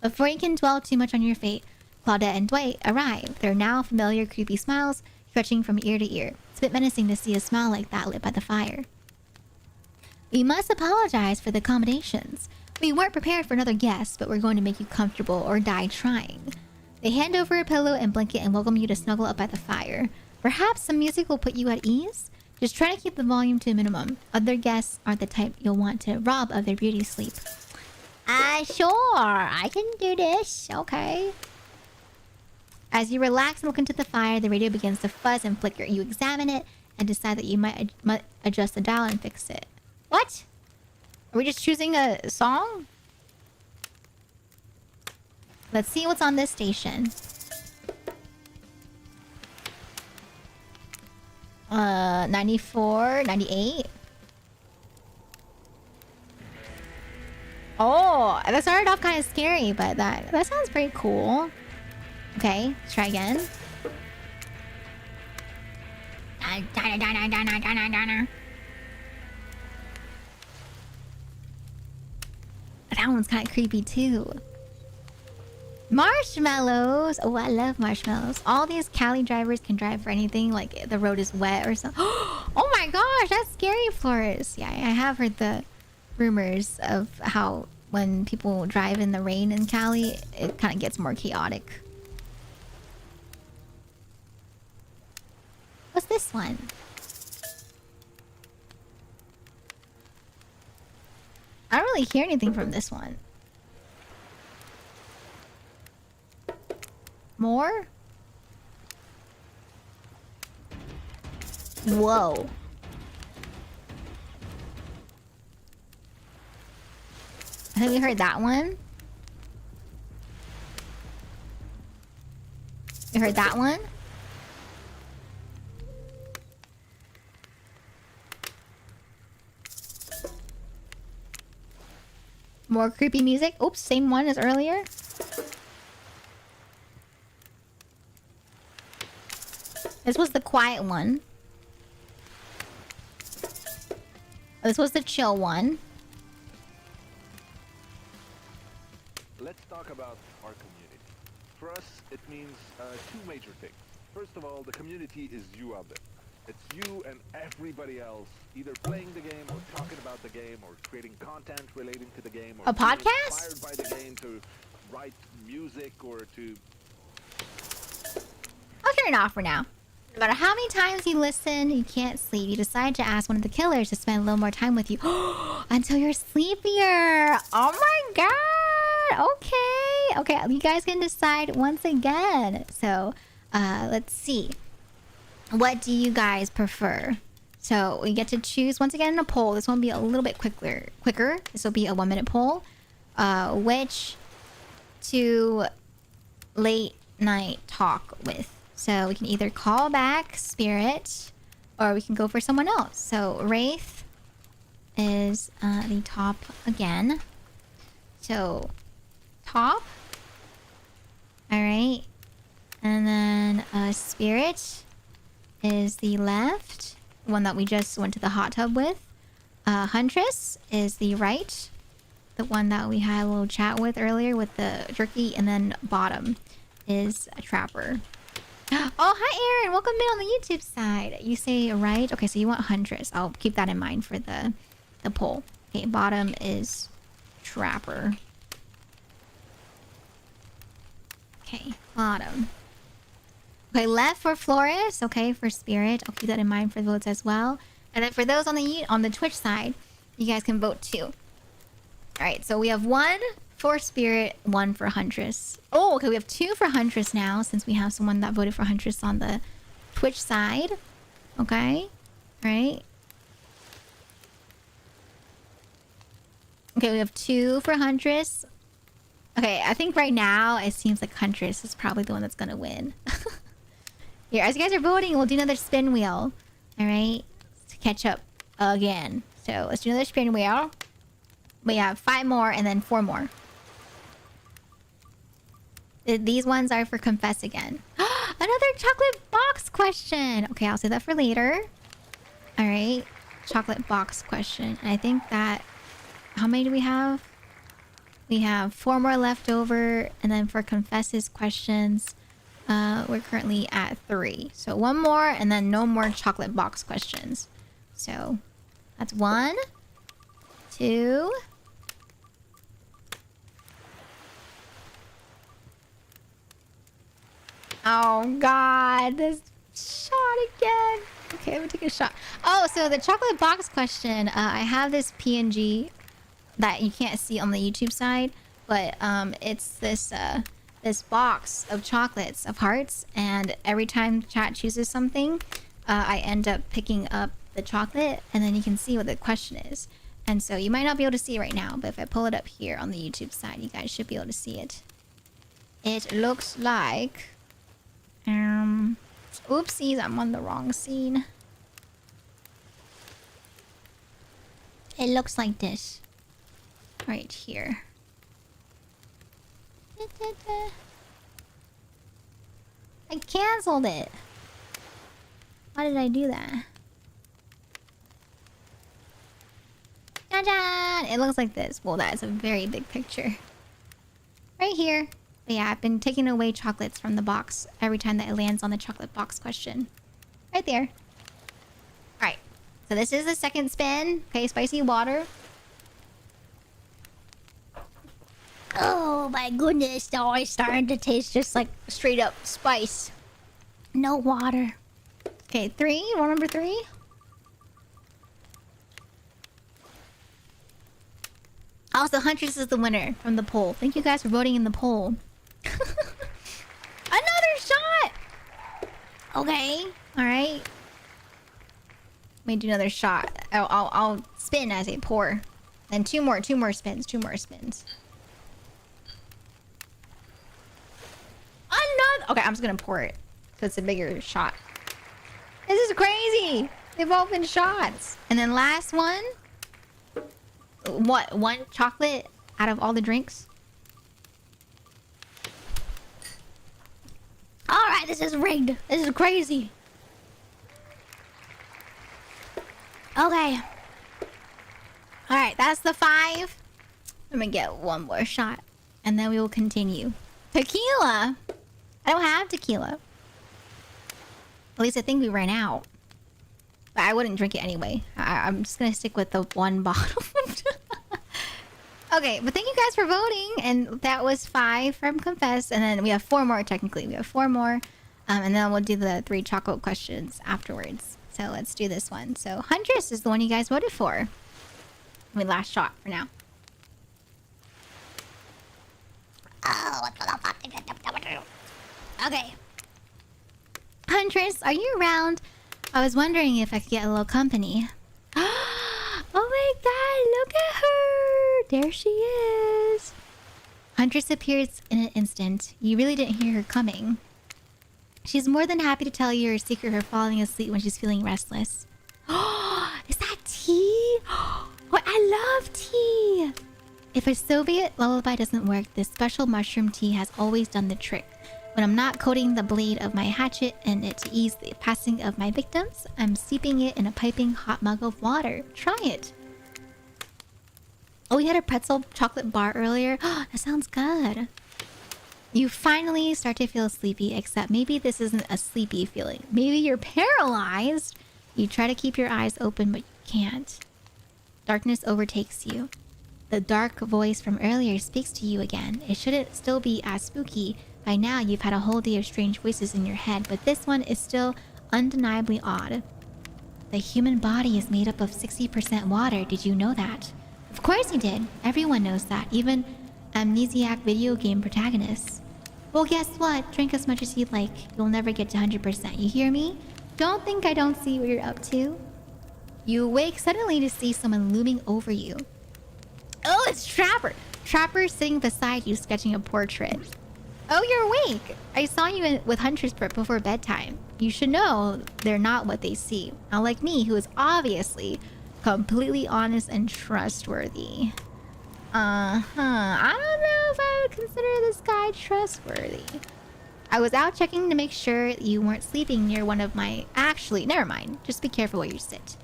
Before you can dwell too much on your fate, Claudette and Dwight arrive. Their now familiar creepy smiles stretching from ear to ear. It's a bit menacing to see a smile like that lit by the fire. We must apologize for the accommodations. We weren't prepared for another guest, but we're going to make you comfortable or die trying. They hand over a pillow and blanket and welcome you to snuggle up by the fire. Perhaps some music will put you at ease? Just try to keep the volume to a minimum. Other guests aren't the type you'll want to rob of their beauty sleep. Sure. I can do this. Okay. As you relax and look into the fire, the radio begins to fuzz and flicker. You examine it and decide that you might adjust the dial and fix it. What? Are we just choosing a song? Let's see what's on this station. 94, 98. Oh, that started off kind of scary, but that sounds pretty cool. Okay, let's try again. That one's kind of creepy too. Marshmallows! Oh, I love marshmallows. All these Cali drivers can drive for anything, like the road is wet or something. Oh my gosh, that's scary, Flores. Yeah, I have heard the rumors of how when people drive in the rain in Cali, it kind of gets more chaotic. What's this one? I don't really hear anything from this one. More? Whoa. I think we heard that one. You heard that one? More creepy music. Oops, same one as earlier. This was the quiet one. This was the chill one. Let's talk about our community. For us, it means two major things. First of all, the community is you out there. It's you and everybody else either playing the game or talking about the game or creating content relating to the game or a podcast? Inspired by the game to write music or to... I'll turn it off for now. No matter how many times you listen, you can't sleep. You decide to ask one of the killers to spend a little more time with you until you're sleepier. Oh my god. Okay. Okay, you guys can decide once again. So, let's see. What do you guys prefer? So, we get to choose once again in a poll. This one will be a little bit quicker. This will be a 1-minute poll. Which to late night talk with? So we can either call back Spirit or we can go for someone else. So Wraith is the top again. So top. Alright. And then Spirit is the left. The one that we just went to the hot tub with. Huntress is the right. The one that we had a little chat with earlier with the jerky. And then bottom is a trapper. Oh, hi Aaron! Welcome in on the YouTube side. You say right? Okay, so you want Huntress. I'll keep that in mind for the poll. Okay, bottom is trapper. Okay, bottom. Okay, left for Flores. Okay, for Spirit. I'll keep that in mind for votes as well. And then for those on the Twitch side, you guys can vote too. All right, so we have 1 for Spirit, 1 for Huntress. Oh, okay, we have 2 for Huntress now since we have someone that voted for Huntress on the Twitch side. Okay, right. Okay, we have 2 for Huntress. Okay, I think right now it seems like Huntress is probably the one that's gonna win. Here, as you guys are voting, we'll do another spin wheel. All right, to catch up again. So let's do another spin wheel. We have 5 more and then 4 more. These ones are for confess again. Another chocolate box question. Okay, I'll say that for later. All right, chocolate box question. And I think that, how many do we have? We have 4 more left over. And then for confesses questions, we're currently at 3. So 1 more and then no more chocolate box questions. So that's 1, 2. Oh God, this shot again. Okay, I'm gonna take a shot. Oh, so the chocolate box question. I have this PNG that you can't see on the YouTube side, but it's this this box of chocolates of hearts, and every time chat chooses something, I end up picking up the chocolate, and then you can see what the question is. And so you might not be able to see it right now, but if I pull it up here on the YouTube side, you guys should be able to see it. It looks like oopsies, I'm on the wrong scene. It looks like this. Right here. I canceled it. Why did I do that? Ta-da! It looks like this. Well, that is a very big picture. Right here. But yeah, I've been taking away chocolates from the box every time that it lands on the chocolate box question. Right there. Alright. So this is the second spin. Okay, spicy water. Oh my goodness, now it's starting to taste just like straight up spice. No water. Okay, 3. Roll number 3. Also, Huntress is the winner from the poll. Thank you guys for voting in the poll. Another shot! Okay, alright. Let me do another shot. I'll spin as I pour. Then 2 more spins, 2 more spins. Another! Okay, I'm just gonna pour it. So it's a bigger shot. This is crazy! They've all been shots. And then last one. What? 1 chocolate out of all the drinks? Alright, this is rigged. This is crazy. Okay. Alright, that's the 5. Let me get 1 more shot. And then we will continue. Tequila? I don't have tequila. At least I think we ran out. But I wouldn't drink it anyway. I'm just gonna stick with the 1 bottle. Okay, but thank you guys for voting. And that was 5 from Confess. And then we have 4 more technically. We have 4 more. And then we'll do the 3 chocolate questions afterwards. So let's do this one. So Huntress is the one you guys voted for. I mean, last shot for now. Okay. Huntress, are you around? I was wondering if I could get a little company. Oh my god, look at her! There she is. Huntress appears in an instant. You really didn't hear her coming. She's more than happy to tell you her secret for falling asleep when she's feeling restless. Oh, is that tea? Oh, I love tea. If a Soviet lullaby doesn't work, this special mushroom tea has always done the trick. When I'm not coating the blade of my hatchet in it to ease the passing of my victims, I'm steeping it in a piping hot mug of water. Try it. Oh, we had a pretzel chocolate bar earlier. Oh, that sounds good. You finally start to feel sleepy, except maybe this isn't a sleepy feeling. Maybe you're paralyzed. You try to keep your eyes open, but you can't. Darkness overtakes you. The dark voice from earlier speaks to you again. It shouldn't still be as spooky. By now, you've had a whole day of strange voices in your head, but this one is still undeniably odd. The human body is made up of 60% water. Did you know that? Of course you did. Everyone knows that, even amnesiac video game protagonists. Well, guess what? Drink as much as you'd like. You'll never get to 100%. You hear me? Don't think I don't see what you're up to. You awake suddenly to see someone looming over you. Oh, it's Trapper! Trapper's sitting beside you sketching a portrait. Oh, you're awake! I saw you with Hunter's before bedtime. You should know they're not what they see. Unlike me, who is obviously completely honest and trustworthy. I don't know if I would consider this guy trustworthy. I was out checking to make sure you weren't sleeping near one of my... Actually, never mind. Just be careful where you sit.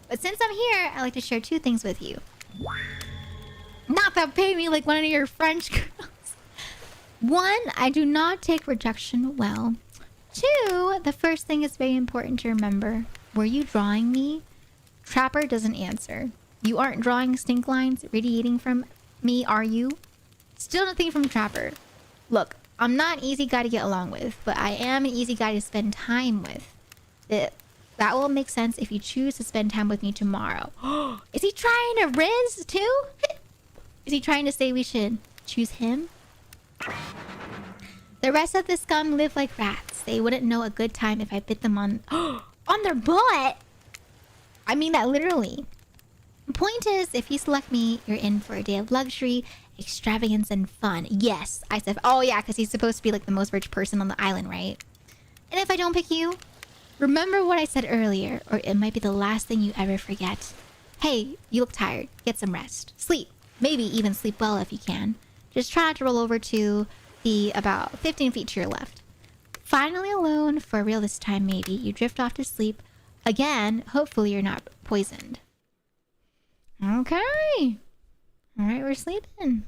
But since I'm here, I'd like to share 2 things with you. Not that pay me like one of your French girls. 1, I do not take rejection well. 2, the first thing is very important to remember. Were you drawing me? Trapper doesn't answer. You aren't drawing stink lines radiating from me, are you? Still nothing from Trapper. Look, I'm not an easy guy to get along with, but I am an easy guy to spend time with. That will make sense if you choose to spend time with me tomorrow. Is he trying to riz too? Is he trying to say we should choose him? The rest of the scum live like rats. They wouldn't know a good time if I bit them on their butt. I mean that literally. The point is, if you select me, you're in for a day of luxury, extravagance, and fun. Yes, I said, oh yeah, because he's supposed to be like the most rich person on the island, right? And if I don't pick you, remember what I said earlier, or it might be the last thing you ever forget. Hey, you look tired. Get some rest. Sleep. Maybe even sleep well if you can. Just try not to roll over to the about 15 feet to your left. Finally alone, for real this time maybe, you drift off to sleep. Again, hopefully you're not poisoned. Okay. Alright, we're sleeping.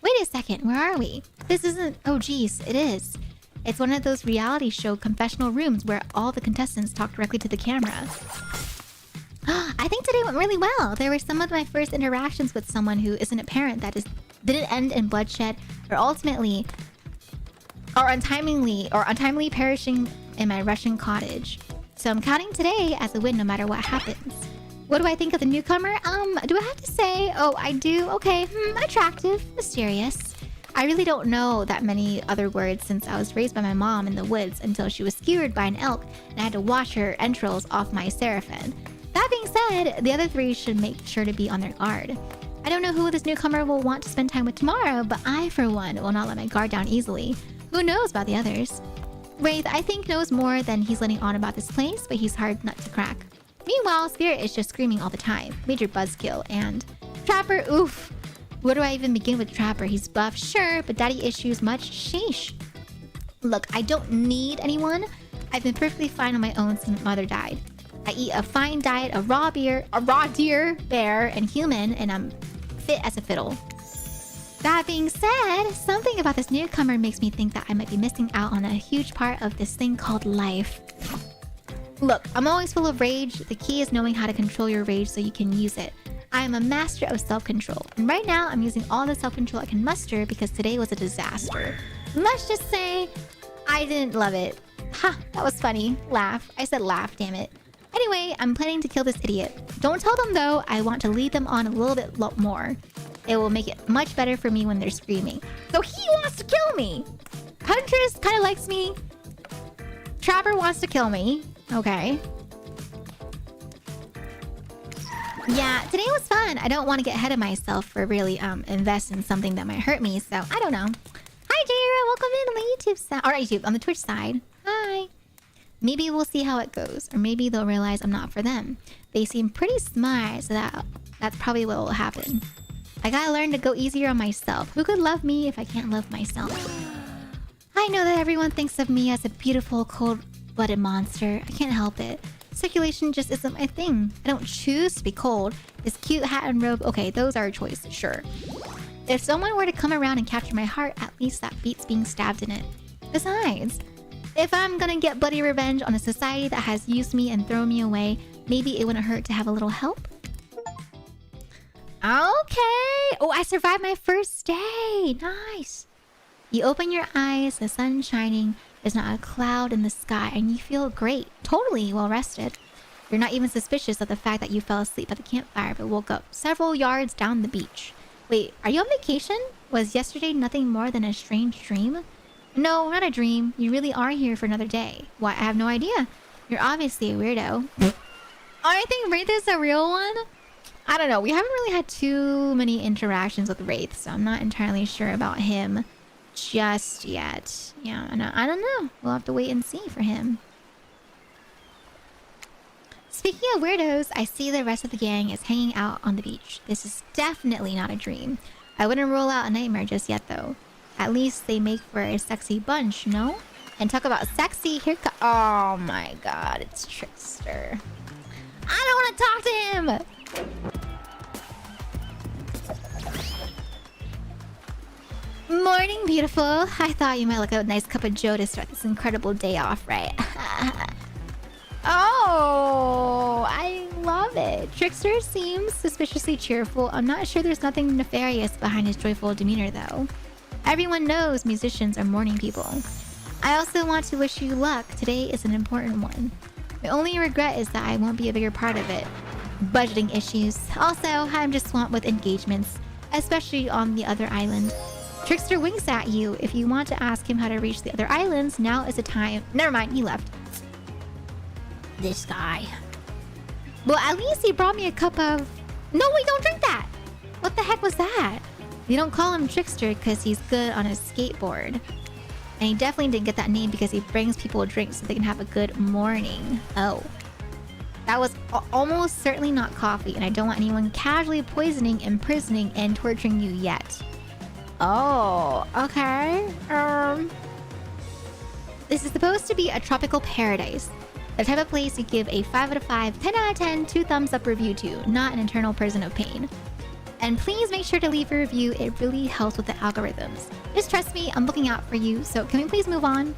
Wait a second, where are we? This isn't... Oh geez, it is. It's one of those reality show confessional rooms where all the contestants talk directly to the camera. I think today went really well. There were some of my first interactions with someone who isn't a parent that didn't end in bloodshed or untimely perishing in my Russian cottage. So I'm counting today as a win no matter what happens. What do I think of the newcomer? Do I have to say? Oh, I do? Okay, attractive, mysterious. I really don't know that many other words since I was raised by my mom in the woods until she was skewered by an elk and I had to wash her entrails off my seraphim. That being said, the other 3 should make sure to be on their guard. I don't know who this newcomer will want to spend time with tomorrow, but I, for one, will not let my guard down easily. Who knows about the others? Wraith, I think, knows more than he's letting on about this place, but he's hard nut to crack. Meanwhile, Spirit is just screaming all the time. Major buzzkill, and... Trapper, oof! Where do I even begin with Trapper? He's buff, sure, but daddy issues much? Sheesh. Look, I don't need anyone. I've been perfectly fine on my own since mother died. I eat a fine diet of raw deer, bear, and human, and I'm fit as a fiddle. That being said, something about this newcomer makes me think that I might be missing out on a huge part of this thing called life. Look, I'm always full of rage. The key is knowing how to control your rage so you can use it. I am a master of self-control, and right now I'm using all the self-control I can muster because today was a disaster. Let's just say I didn't love it. Ha, that was funny. Laugh. I said laugh, damn it. Anyway, I'm planning to kill this idiot. Don't tell them though, I want to lead them on a little bit more. It will make it much better for me when they're screaming. So he wants to kill me! Huntress kind of likes me. Trapper wants to kill me. Okay. Yeah, today was fun. I don't want to get ahead of myself or really invest in something that might hurt me, so I don't know. Hi Hi, Jaira. Welcome in on the YouTube side. Or YouTube, on the Twitch side. Hi. Maybe we'll see how it goes. Or maybe they'll realize I'm not for them. They seem pretty smart, so that's probably what will happen. I gotta learn to go easier on myself. Who could love me if I can't love myself? I know that everyone thinks of me as a beautiful, cold-blooded monster. I can't help it. Circulation just isn't my thing. I don't choose to be cold. This cute hat and robe, okay, those are a choice, sure. If someone were to come around and capture my heart, at least that beats being stabbed in it. Besides, if I'm gonna get bloody revenge on a society that has used me and thrown me away, maybe it wouldn't hurt to have a little help. Okay. Oh, I survived my first day. Nice. You open your eyes, the sun's shining, there's not a cloud in the sky, and you feel great, totally well rested. You're not even suspicious of the fact that you fell asleep at the campfire but woke up several yards down the beach. Wait, are you on vacation? Was yesterday nothing more than a strange dream? No, not a dream. You really are here for another day. Why, I have no idea. You're obviously a weirdo. I think Wraith is a real one. I don't know. We haven't really had too many interactions with Wraith, so I'm not entirely sure about him just yet. Yeah, I don't know. We'll have to wait and see for him. Speaking of weirdos, I see the rest of the gang is hanging out on the beach. This is definitely not a dream. I wouldn't rule out a nightmare just yet, though. At least they make for a sexy bunch, no? And talk about sexy, oh my god, it's Trickster. I don't want to talk to him! Morning, beautiful. I thought you might like a nice cup of joe to start this incredible day off, right? Oh, I love it. Trickster seems suspiciously cheerful. I'm not sure there's nothing nefarious behind his joyful demeanor, though. Everyone knows musicians are morning people. I also want to wish you luck. Today is an important one. My only regret is that I won't be a bigger part of it. Budgeting issues. Also, I'm just swamped with engagements, especially on the other island. Trickster winks at you. If you want to ask him how to reach the other islands, now is the time. Never mind, he left. This guy. Well, at least he brought me a cup of... No, wait, don't drink that! What the heck was that? You don't call him Trickster because he's good on a skateboard. And he definitely didn't get that name because he brings people drinks so they can have a good morning. Oh. That was almost certainly not coffee, and I don't want anyone casually poisoning, imprisoning, and torturing you yet. Oh, okay. This is supposed to be a tropical paradise. The type of place you give a 5 out of 5, 10 out of 10, 2 thumbs up review to, not an eternal prison of pain. And please make sure to leave a review, it really helps with the algorithms. Just trust me, I'm looking out for you, so can we please move on?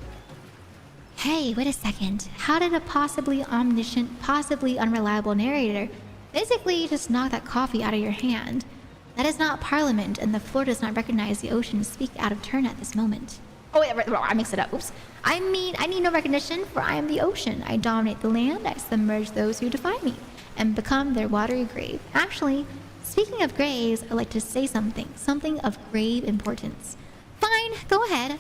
Hey, wait a second. How did a possibly omniscient, possibly unreliable narrator basically just knock that coffee out of your hand? That is not Parliament, and the floor does not recognize the ocean to speak out of turn at this moment. Oh wait, I mixed it up. Oops. I mean, I need no recognition, for I am the ocean. I dominate the land, I submerge those who defy me, and become their watery grave. Actually, speaking of graves, I'd like to say something of grave importance. Fine, go ahead.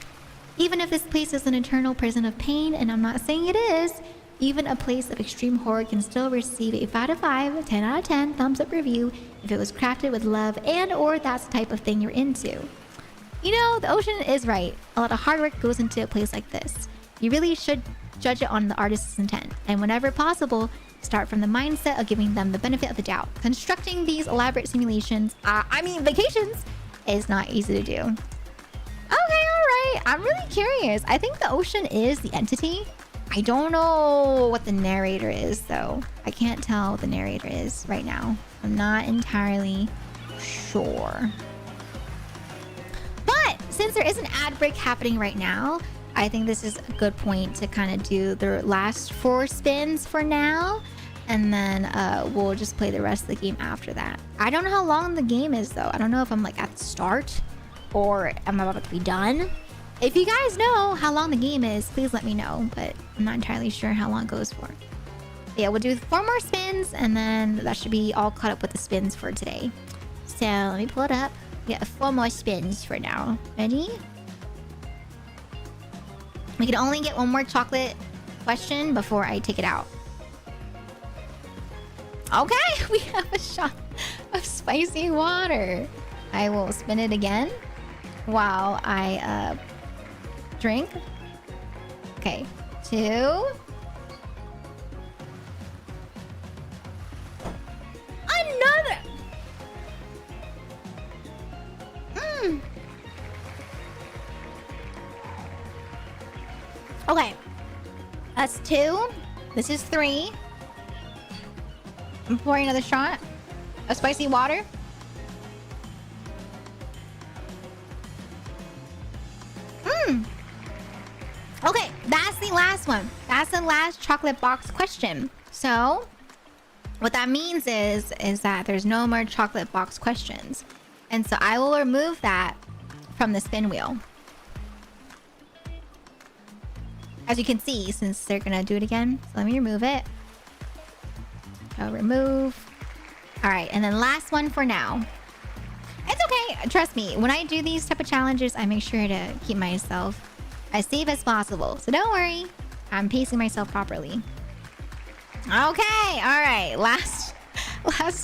Even if this place is an eternal prison of pain, and I'm not saying it is, even a place of extreme horror can still receive a 5 out of 5, 10 out of 10 thumbs up review if it was crafted with love and or that's the type of thing you're into. You know, the ocean is right. A lot of hard work goes into a place like this. You really should judge it on the artist's intent, and whenever possible, start from the mindset of giving them the benefit of the doubt. Constructing these elaborate simulations, vacations, is not easy to do. Okay, alright. I'm really curious. I think the ocean is the entity. I don't know what the narrator is, though. I can't tell what the narrator is right now. I'm not entirely sure. But since there is an ad break happening right now, I think this is a good point to kind of do the last 4 spins for now. And then we'll just play the rest of the game after that. I don't know how long the game is, though. I don't know if I'm like at the start or am I about to be done. If you guys know how long the game is, please let me know. But I'm not entirely sure how long it goes for. But yeah, we'll do 4 more spins and then that should be all caught up with the spins for today. So let me pull it up. We got 4 more spins for now. Ready? We can only get 1 more chocolate question before I take it out. Okay, we have a shot of spicy water. I will spin it again while I drink. Okay, 2. Another. Okay, that's 2. This is 3. I'm pouring another shot of spicy water. Okay, that's the last one. That's the last chocolate box question. So, what that means is that there's no more chocolate box questions. And so I will remove that from the spin wheel. As you can see, since they're gonna do it again. So let me remove it. I'll remove. Alright, and then last one for now. It's okay, trust me. When I do these type of challenges, I make sure to keep myself as safe as possible. So don't worry, I'm pacing myself properly. Okay, alright. Last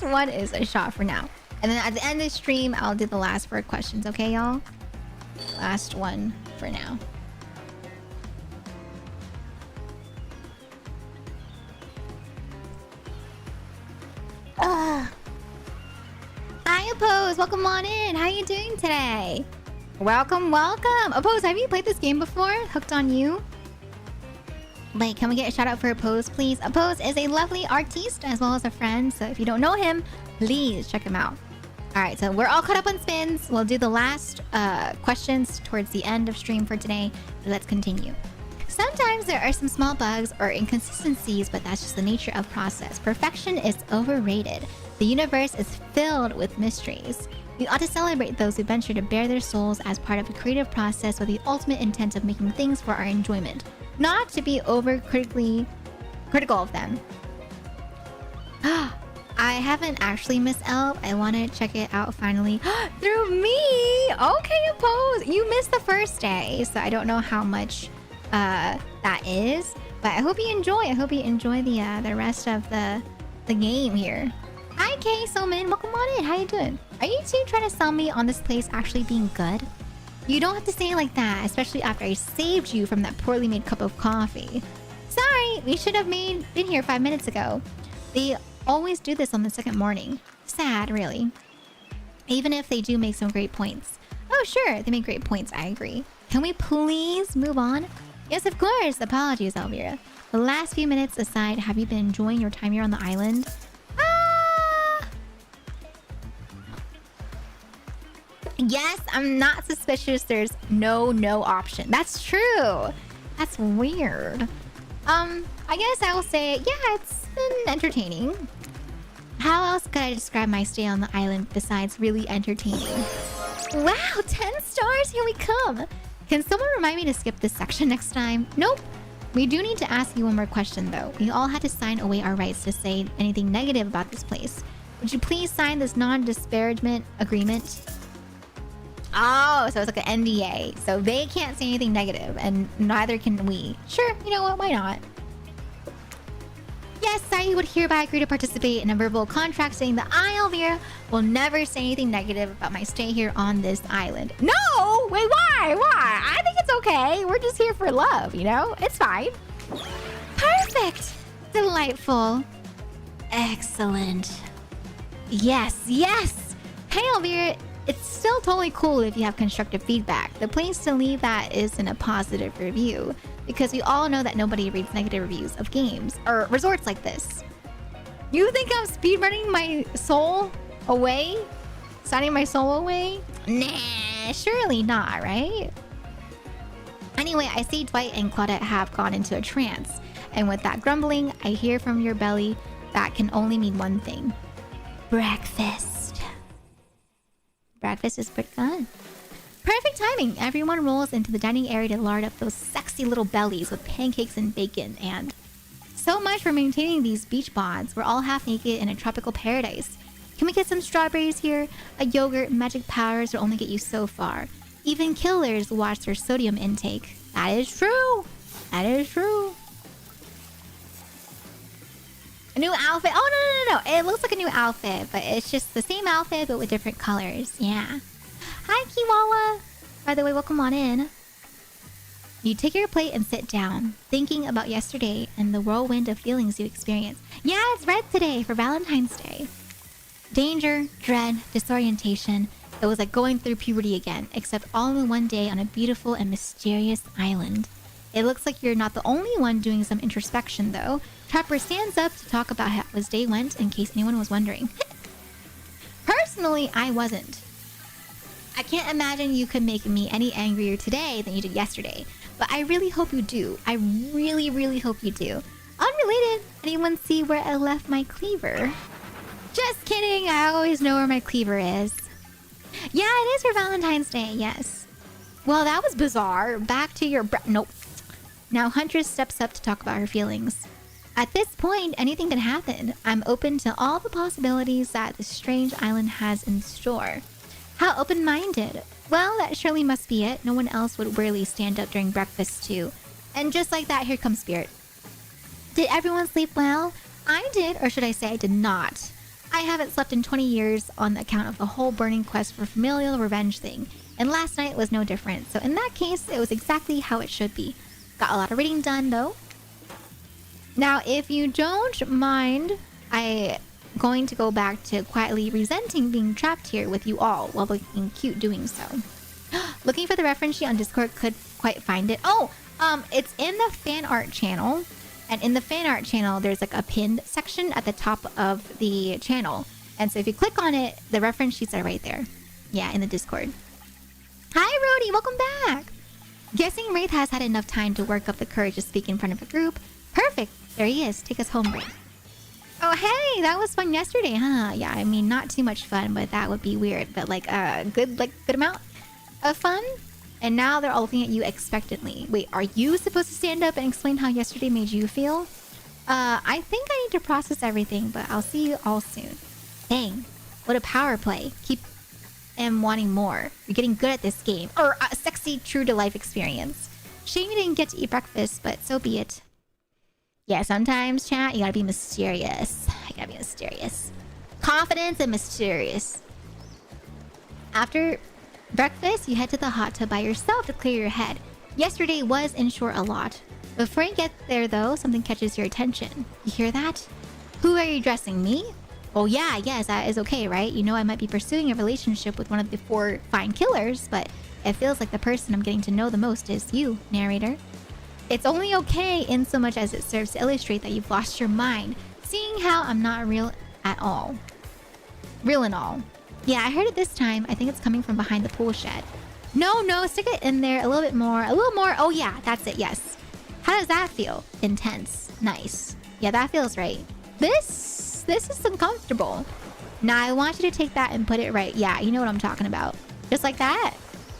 one is a shot for now. And then at the end of the stream, I'll do the last 4 questions, okay, y'all? Last one for now. Hi, Oppose. Welcome on in. How you doing today? Welcome, welcome. Oppose, have you played this game before? Hooked on You? Like, can we get a shout out for Oppose, please? Oppose is a lovely artiste as well as a friend. So if you don't know him, please check him out. All right, so we're all caught up on spins. We'll do the last questions towards the end of stream for today. Let's continue. Sometimes there are some small bugs or inconsistencies, but that's just the nature of process. Perfection is overrated. The universe is filled with mysteries. We ought to celebrate those who venture to bare their souls as part of a creative process with the ultimate intent of making things for our enjoyment, not to be critical of them. I haven't actually missed Elv. I want to check it out finally. Through me! Okay, Oppose! You missed the first day, so I don't know how much that is. But I hope you enjoy. I hope you enjoy the rest of the game here. Hi, Kay Soman. Welcome on in. How you doing? Are you two trying to sell me on this place actually being good? You don't have to say it like that, especially after I saved you from that poorly made cup of coffee. Sorry, we should have been here 5 minutes ago. They always do this on the second morning. Sad, really. Even if they do make some great points. Oh, sure, they make great points. I agree. Can we please move on? Yes, of course. Apologies, Elveira. The last few minutes aside, have you been enjoying your time here on the island? Yes, I'm not suspicious. There's no option. That's true. That's weird. I guess I will say, yeah, it's been entertaining. How else could I describe my stay on the island besides really entertaining? Wow, 10 stars, here we come. Can someone remind me to skip this section next time? Nope. We do need to ask you one more question though. We all had to sign away our rights to say anything negative about this place. Would you please sign this non-disparagement agreement? Oh, so it's like an NDA. So they can't say anything negative, and neither can we. Sure, you know what? Why not? Yes, I would hereby agree to participate in a verbal contract saying that I, Elveira, will never say anything negative about my stay here on this island. No! Wait, why? Why? I think it's okay. We're just here for love, you know? It's fine. Perfect! Delightful. Excellent. Yes, yes! Hey, Elveira. It's still totally cool if you have constructive feedback. The place to leave that is in a positive review, because we all know that nobody reads negative reviews of games or resorts like this. You think I'm speedrunning my soul away? Signing my soul away? Nah, surely not, right? Anyway, I see Dwight and Claudette have gone into a trance. And with that grumbling, I hear from your belly that can only mean one thing. Breakfast. Breakfast is pretty good. Perfect timing. Everyone rolls into the dining area to lard up those sexy little bellies with pancakes and bacon. And so much for maintaining these beach bods. We're all half naked in a tropical paradise. Can we get some strawberries here? A yogurt, magic powders will only get you so far. Even killers watch their sodium intake. That is true. That is true. A new outfit. Oh, no. It looks like a new outfit, but it's just the same outfit, but with different colors. Yeah. Hi, Kiwawa. By the way, welcome on in. You take your plate and sit down, thinking about yesterday and the whirlwind of feelings you experienced. Yeah, it's red today for Valentine's Day. Danger, dread, disorientation. It was like going through puberty again, except all in one day on a beautiful and mysterious island. It looks like you're not the only one doing some introspection, though. Trapper stands up to talk about how his day went, in case anyone was wondering. Personally, I wasn't. I can't imagine you could make me any angrier today than you did yesterday. But I really hope you do. I really, really hope you do. Unrelated, anyone see where I left my cleaver? Just kidding, I always know where my cleaver is. Yeah, it is for Valentine's Day, yes. Well, that was bizarre. Back to your nope. Now Huntress steps up to talk about her feelings. At this point, anything can happen. I'm open to all the possibilities that this strange island has in store. How open-minded. Well, that surely must be it. No one else would really stand up during breakfast, too. And just like that, here comes Spirit. Did everyone sleep well? I did, or should I say I did not. I haven't slept in 20 years on account of the whole burning quest for familial revenge thing. And last night was no different. So in that case, it was exactly how it should be. Got a lot of reading done, though. Now, if you don't mind, I'm going to go back to quietly resenting being trapped here with you all while looking cute doing so. Looking for the reference sheet on Discord, could quite find it. Oh, it's in the fan art channel. And in the fan art channel, there's like a pinned section at the top of the channel. And so if you click on it, the reference sheets are right there. Yeah, in the Discord. Hi, Rody. Welcome back. Guessing Wraith has had enough time to work up the courage to speak in front of a group. Perfect. There he is. Take us home, Wraith. Oh, hey, that was fun yesterday, huh? Yeah, I mean, not too much fun, but that would be weird. But like a good amount of fun. And now they're all looking at you expectantly. Wait, are you supposed to stand up and explain how yesterday made you feel? I think I need to process everything, but I'll see you all soon. Dang, what a power play. Keep wanting more. You're getting good at this game. Or a sexy, true-to-life experience. Shame you didn't get to eat breakfast, but so be it. Yeah, sometimes, chat, you gotta be mysterious. You gotta be mysterious. Confidence and mysterious. After breakfast, you head to the hot tub by yourself to clear your head. Yesterday was, in short, a lot. Before you get there, though, something catches your attention. You hear that? Who are you addressing, me? Oh yeah, yes, that is okay, right? You know I might be pursuing a relationship with one of the 4 fine killers, but it feels like the person I'm getting to know the most is you, narrator. It's only okay in so much as it serves to illustrate that you've lost your mind, seeing how I'm not real at all. Real and all. Yeah, I heard it this time. I think it's coming from behind the pool shed. No, stick it in there a little bit more. A little more. Oh yeah, that's it, yes. How does that feel? Intense. Nice. Yeah, that feels right. This is uncomfortable. Now I want you to take that and put it right. Yeah, you know what I'm talking about. Just like that.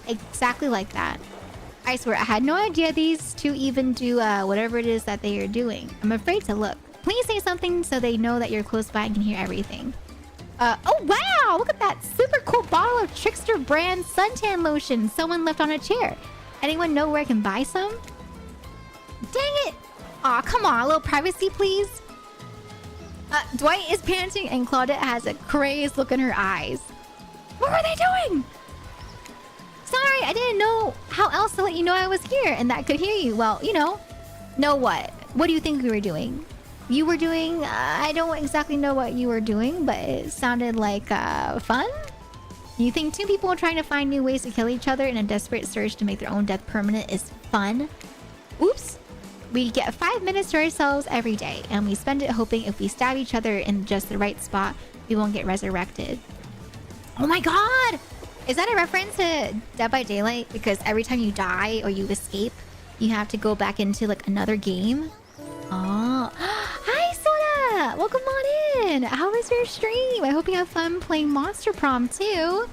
Exactly like that. I swear, I had no idea these two even do whatever it is that they are doing. I'm afraid to look. Please say something so they know that you're close by and can hear everything. Oh wow! Look at that super cool bottle of Trickster brand suntan lotion someone left on a chair. Anyone know where I can buy some? Dang it! Aw, come on, a little privacy, please. Dwight is panting and Claudette has a crazed look in her eyes. What were they doing? Sorry, I didn't know how else to let you know I was here and that I could hear you. Well, you know what? What do you think we were doing? You were doing, I don't exactly know what you were doing, but it sounded like fun? You think 2 people trying to find new ways to kill each other in a desperate search to make their own death permanent is fun? Oops. We get 5 minutes to ourselves every day, and we spend it hoping if we stab each other in just the right spot, we won't get resurrected. Oh my god! Is that a reference to Dead by Daylight? Because every time you die or you escape, you have to go back into like another game? Oh. Hi, Soda! Welcome on in! How was your stream? I hope you have fun playing Monster Prom too.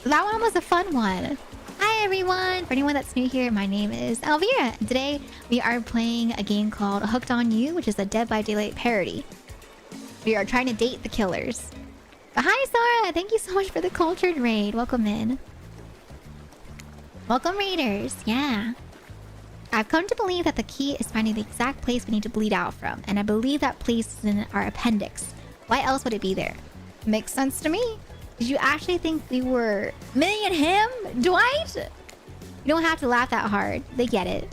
That one was a fun one. Hi everyone! For anyone that's new here, my name is Elveira. Today, we are playing a game called Hooked on You, which is a Dead by Daylight parody. We are trying to date the killers. But hi, Sora! Thank you so much for the cultured raid. Welcome in. Welcome, raiders. Yeah. I've come to believe that the key is finding the exact place we need to bleed out from. And I believe that place is in our appendix. Why else would it be there? Makes sense to me. Did you actually think we were me and him, Dwight? You don't have to laugh that hard. They get it.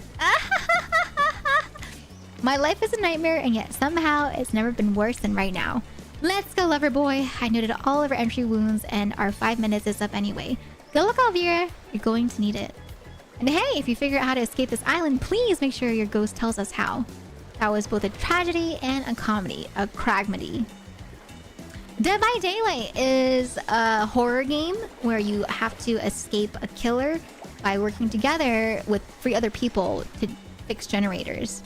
My life is a nightmare, and yet somehow it's never been worse than right now. Let's go, lover boy. I noted all of our entry wounds, and our 5 minutes is up anyway. Good luck, Elveira. You're going to need it. And hey, if you figure out how to escape this island, please make sure your ghost tells us how. That was both a tragedy and a comedy. A cragmedy. Dead by Daylight is a horror game where you have to escape a killer by working together with 3 other people to fix generators.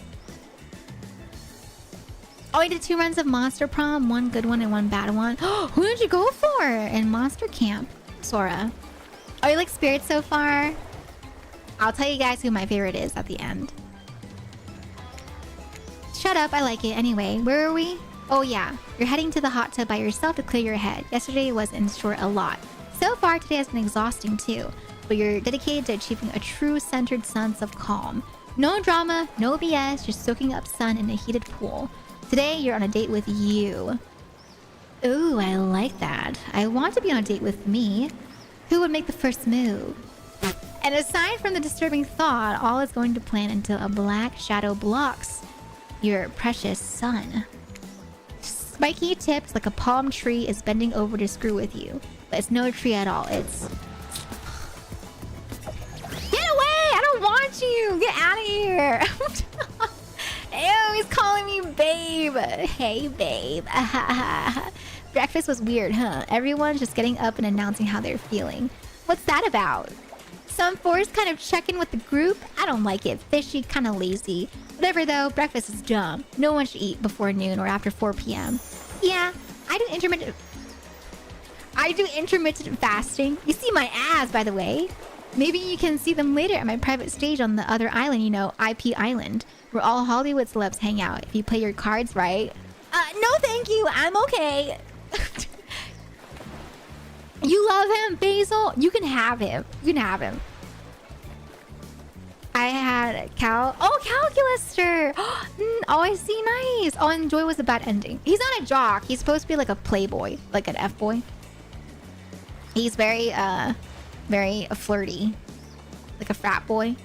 Oh, I did 2 runs of Monster Prom, 1 good one and 1 bad one. Who did you go for in Monster Camp, Sora? Oh, you like Spirit so far? I'll tell you guys who my favorite is at the end. Shut up, I like it. Anyway, where are we? Oh yeah, you're heading to the hot tub by yourself to clear your head. Yesterday was in short a lot. So far, today has been exhausting too. But you're dedicated to achieving a true centered sense of calm. No drama, no BS, just soaking up sun in a heated pool. Today, you're on a date with you. Ooh, I like that. I want to be on a date with me. Who would make the first move? And aside from the disturbing thought, all is going to plan until a black shadow blocks your precious sun. Spiky tips like a palm tree is bending over to screw with you. But it's no tree at all. It's... Get away! I don't want you! Get out of here! Ew, he's calling me babe. Hey, babe. Breakfast was weird, huh? Everyone's just getting up and announcing how they're feeling. What's that about? Some forced kind of check-in with the group? I don't like it. Fishy, kind of lazy. Whatever though, breakfast is dumb. No one should eat before noon or after 4 p.m. Yeah, I do intermittent fasting. You see my abs, by the way. Maybe you can see them later at my private stage on the other island, you know, IP Island, where all Hollywood celebs hang out if you play your cards right. No thank you, I'm okay. You love him, Basil? You can have him. You can have him. I had Calculaster. Oh, I see, nice. Oh, and Joy was a bad ending. He's not a jock. He's supposed to be like a playboy, like an F-boy. He's very flirty, like a frat boy.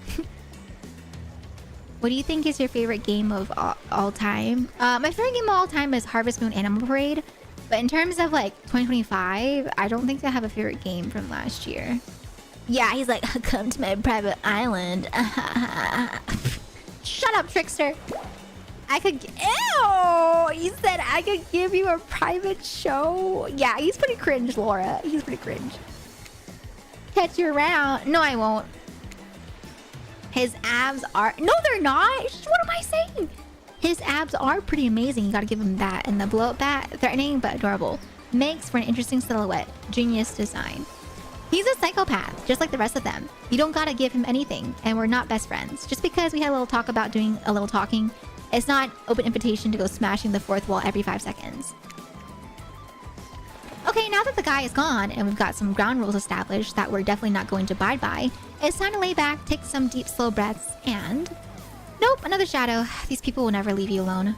What do you think is your favorite game of all time? My favorite game of all time is Harvest Moon Animal Parade. But in terms of like 2025, I don't think I have a favorite game from last year. Yeah, he's like, come to my private island. Shut up, trickster. I could... Ew! He said I could give you a private show. Yeah, he's pretty cringe, Laura. He's pretty cringe. Catch you around. No, I won't. His abs are... No, they're not. What am I saying? His abs are pretty amazing. You gotta give him that. And the blow-up bat, threatening but adorable. Makes for an interesting silhouette. Genius design. He's a psychopath, just like the rest of them. You don't gotta give him anything, and we're not best friends. Just because we had a little talk about doing a little talking, it's not open invitation to go smashing the 4th wall every 5 seconds. Okay, now that the guy is gone, and we've got some ground rules established that we're definitely not going to abide by, it's time to lay back, take some deep, slow breaths, and... Nope, another shadow. These people will never leave you alone.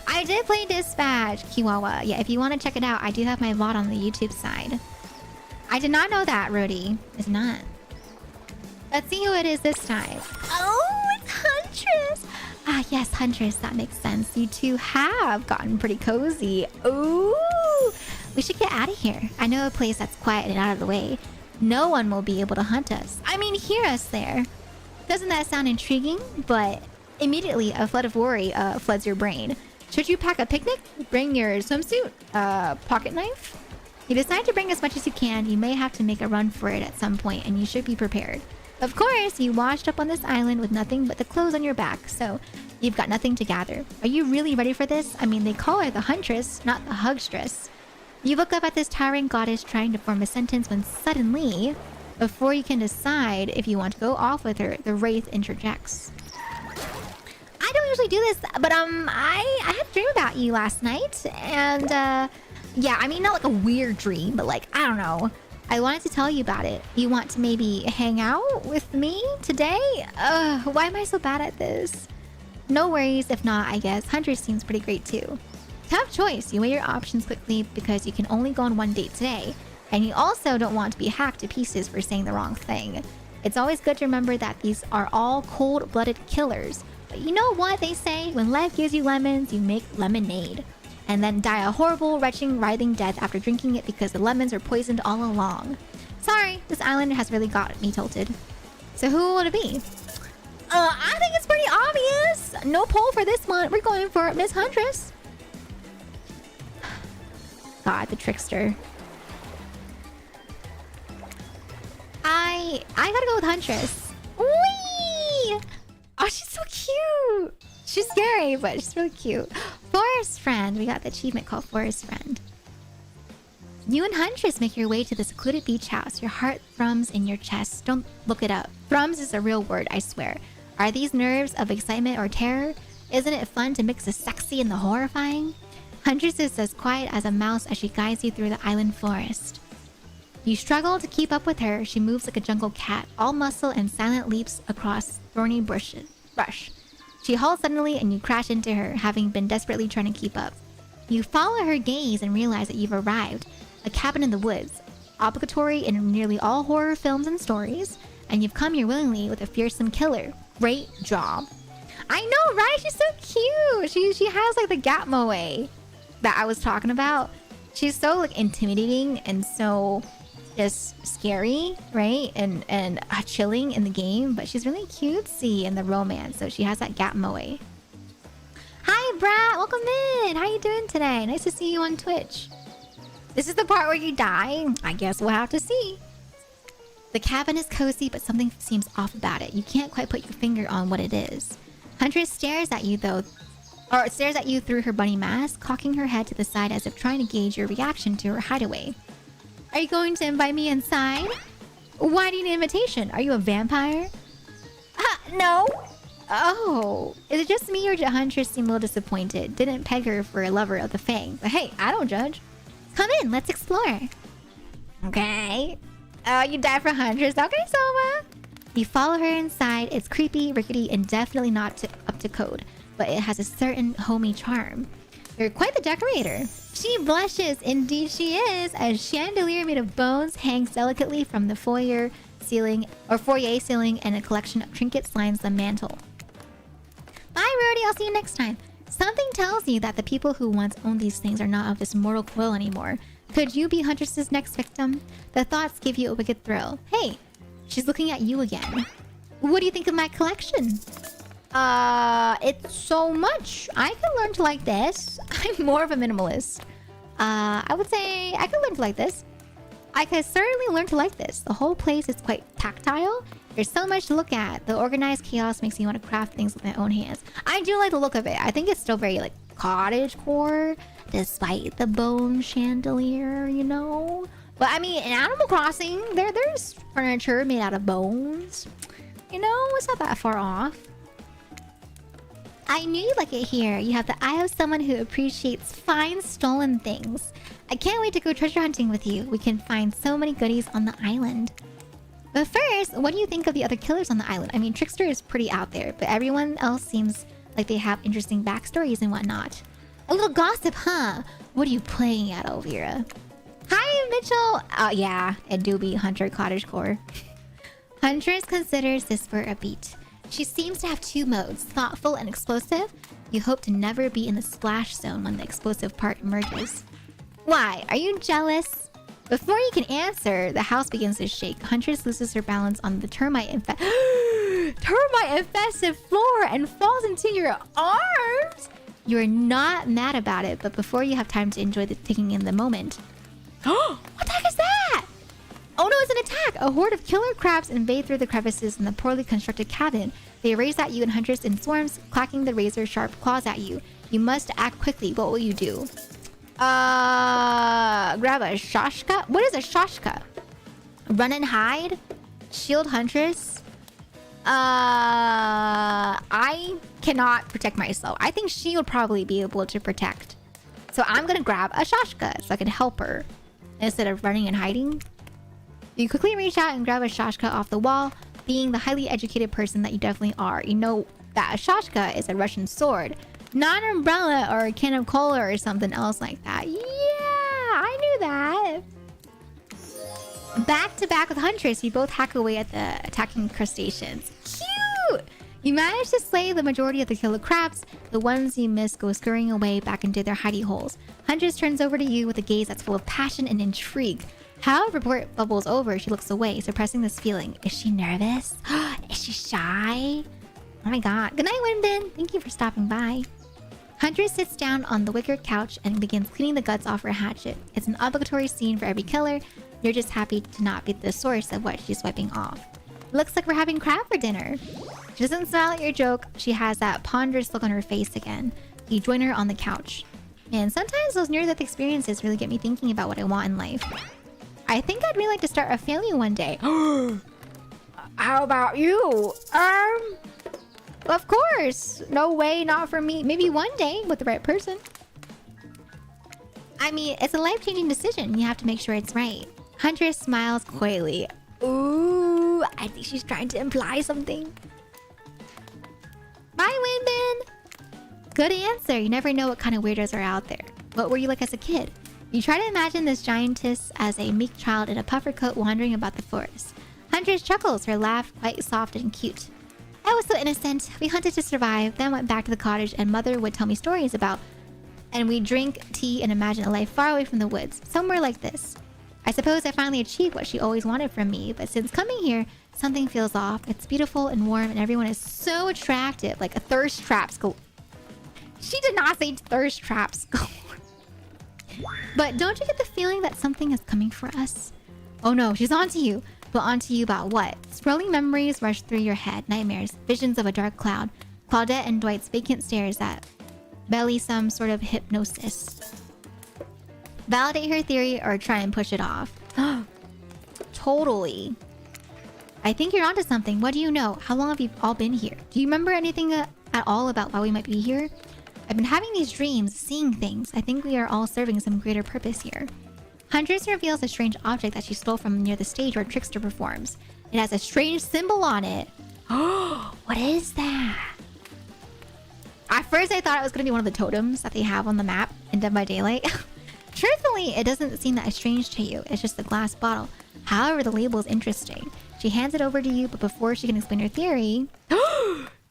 I did play Dispatch, Kiwawa. Yeah, if you want to check it out, I do have my VOD on the YouTube side. I did not know that, Rody. It's not. Let's see who it is this time. Oh, it's Huntress. Ah, yes, Huntress. That makes sense. You two have gotten pretty cozy. Ooh. We should get out of here. I know a place that's quiet and out of the way. No one will be able to hunt us. I mean, hear us there. Doesn't that sound intriguing? But immediately a flood of worry floods your brain. Should you pack a picnic? Bring your swimsuit? Pocket knife? You decide to bring as much as you can. You may have to make a run for it at some point, and you should be prepared. Of course, you washed up on this island with nothing but the clothes on your back, so you've got nothing to gather. Are you really ready for this? I mean, they call her the Huntress, not the Hugstress. You look up at this towering goddess trying to form a sentence when suddenly, before you can decide if you want to go off with her, the Wraith interjects. I don't usually do this, but I had a dream about you last night, and yeah, I mean, not like a weird dream, but like, I don't know. I wanted to tell you about it. You want to maybe hang out with me today? Why am I so bad at this? No worries, if not, I guess Huntress seems pretty great too. Tough choice. You weigh your options quickly because you can only go on one date today. And you also don't want to be hacked to pieces for saying the wrong thing. It's always good to remember that these are all cold-blooded killers. But you know what they say? When life gives you lemons, you make lemonade. And then die a horrible, retching, writhing death after drinking it because the lemons were poisoned all along. Sorry, this island has really got me tilted. So who would it be? I think it's pretty obvious. No poll for this one. We're going for Miss Huntress. God, the trickster. I gotta go with Huntress. Whee! Oh, she's so cute. She's scary, but she's really cute. Forest Friend. We got the achievement called Forest Friend. You and Huntress make your way to the secluded beach house. Your heart thrums in your chest. Don't look it up. Thrums is a real word, I swear. Are these nerves of excitement or terror? Isn't it fun to mix the sexy and the horrifying? Huntress is as quiet as a mouse as she guides you through the island forest. You struggle to keep up with her. She moves like a jungle cat, all muscle and silent leaps across thorny brush. She halts suddenly and you crash into her, having been desperately trying to keep up. You follow her gaze and realize that you've arrived. A cabin in the woods, obligatory in nearly all horror films and stories, and you've come here willingly with a fearsome killer. Great job. I know, right? She's so cute. She has like the gap moe that I was talking about. She's so like intimidating and so just scary, right? And chilling in the game, but she's really cutesy in the romance. So she has that gap moe. Hi, Brat. Welcome in. How you doing today? Nice to see you on Twitch. This is the part where you die. I guess we'll have to see. The cabin is cozy, but something seems off about it. You can't quite put your finger on what it is. Huntress stares at you through her bunny mask, cocking her head to the side as if trying to gauge your reaction to her hideaway. Are you going to invite me inside? Why do you need an invitation? Are you a vampire? No. Oh, is it just me or did Huntress seem a little disappointed? Didn't peg her for a lover of the Fang. But hey, I don't judge. Come in, let's explore. Okay. Oh, you died for Huntress. Okay, Soma. You follow her inside. It's creepy, rickety, and definitely not up to code. But it has a certain homey charm. You're quite the decorator. She blushes. Indeed she is. A chandelier made of bones hangs delicately from the foyer ceiling and a collection of trinkets lines the mantle. Bye, Rudy. I'll see you next time. Something tells you that the people who once owned these things are not of this mortal coil anymore. Could you be Huntress's next victim? The thoughts give you a wicked thrill. Hey, she's looking at you again. What do you think of my collection? It's so much. I can learn to like this. I'm more of a minimalist. I would say I could learn to like this. I could certainly learn to like this. The whole place is quite tactile. There's so much to look at. The organized chaos makes me want to craft things with my own hands. I do like the look of it. I think it's still very like cottagecore, despite the bone chandelier, you know. But I mean, in Animal Crossing, there's furniture made out of bones. You know, it's not that far off. I knew you'd like it here. You have the eye of someone who appreciates fine stolen things. I can't wait to go treasure hunting with you. We can find so many goodies on the island. But first, what do you think of the other killers on the island? I mean, Trickster is pretty out there, but everyone else seems like they have interesting backstories and whatnot. A little gossip, huh? What are you playing at, Elveira? Hi, Mitchell! Yeah, it do be Hunter Cottagecore. Huntress considers this for a beat. She seems to have two modes, thoughtful and explosive. You hope to never be in the splash zone when the explosive part emerges. Why? Are you jealous? Before you can answer, the house begins to shake. Huntress loses her balance on the termite-infested floor and falls into your arms! You're not mad about it, but before you have time to enjoy taking in the moment... What the heck is that? Oh no, it's an attack! A horde of killer crabs invade through the crevices in the poorly constructed cabin. They race at you and Huntress in swarms, clacking the razor-sharp claws at you. You must act quickly. What will you do? Grab a shashka? What is a shashka? Run and hide? Shield Huntress? I cannot protect myself. I think she would probably be able to protect. So I'm gonna grab a shashka so I can help her instead of running and hiding. You quickly reach out and grab a shashka off the wall. Being the highly educated person that you definitely are, you know that a shashka is a Russian sword, not an umbrella or a can of cola or something else like that. Yeah, I knew that. Back to back with Huntress, you both hack away at the attacking crustaceans. Cute! You manage to slay the majority of the killer crabs. The ones you miss go scurrying away back into their hidey holes. Huntress turns over to you with a gaze that's full of passion and intrigue. How report bubbles over, she looks away, suppressing this feeling. Is she nervous? Is she shy? Oh my god. Good night, Winbin. Thank you for stopping by. Huntress sits down on the wicker couch and begins cleaning the guts off her hatchet. It's an obligatory scene for every killer. You're just happy to not be the source of what she's wiping off. Looks like we're having crab for dinner. She doesn't smile at your joke. She has that ponderous look on her face again. You join her on the couch. And sometimes those near-death experiences really get me thinking about what I want in life. I think I'd really like to start a family one day. How about you? Of course. No way, not for me. Maybe one day with the right person. I mean, it's a life-changing decision. You have to make sure it's right. Huntress smiles coyly. Ooh, I think she's trying to imply something. Bye, Winbin! Good answer. You never know what kind of weirdos are out there. What were you like as a kid? You try to imagine this giantess as a meek child in a puffer coat wandering about the forest. Huntress chuckles, her laugh quite soft and cute. I was so innocent. We hunted to survive, then went back to the cottage and mother would tell me stories about. And we'd drink tea and imagine a life far away from the woods, somewhere like this. I suppose I finally achieved what she always wanted from me, but since coming here, something feels off. It's beautiful and warm and everyone is so attractive, like a thirst traps go. She did not say thirst traps go. But don't you get the feeling that something is coming for us? Oh no, she's onto you. But onto you about what? Swirling memories rush through your head. Nightmares. Visions of a dark cloud. Claudette and Dwight's vacant stares that belly some sort of hypnosis. Validate her theory or try and push it off. Totally. I think you're onto something. What do you know? How long have you all been here? Do you remember anything at all about why we might be here? I've been having these dreams, seeing things. I think we are all serving some greater purpose here. Huntress reveals a strange object that she stole from near the stage where Trickster performs. It has a strange symbol on it. Oh, what is that? At first I thought it was going to be one of the totems that they have on the map in Dead by Daylight. Truthfully, it doesn't seem that strange to you. It's just a glass bottle. However, the label is interesting. She hands it over to you, but before she can explain her theory...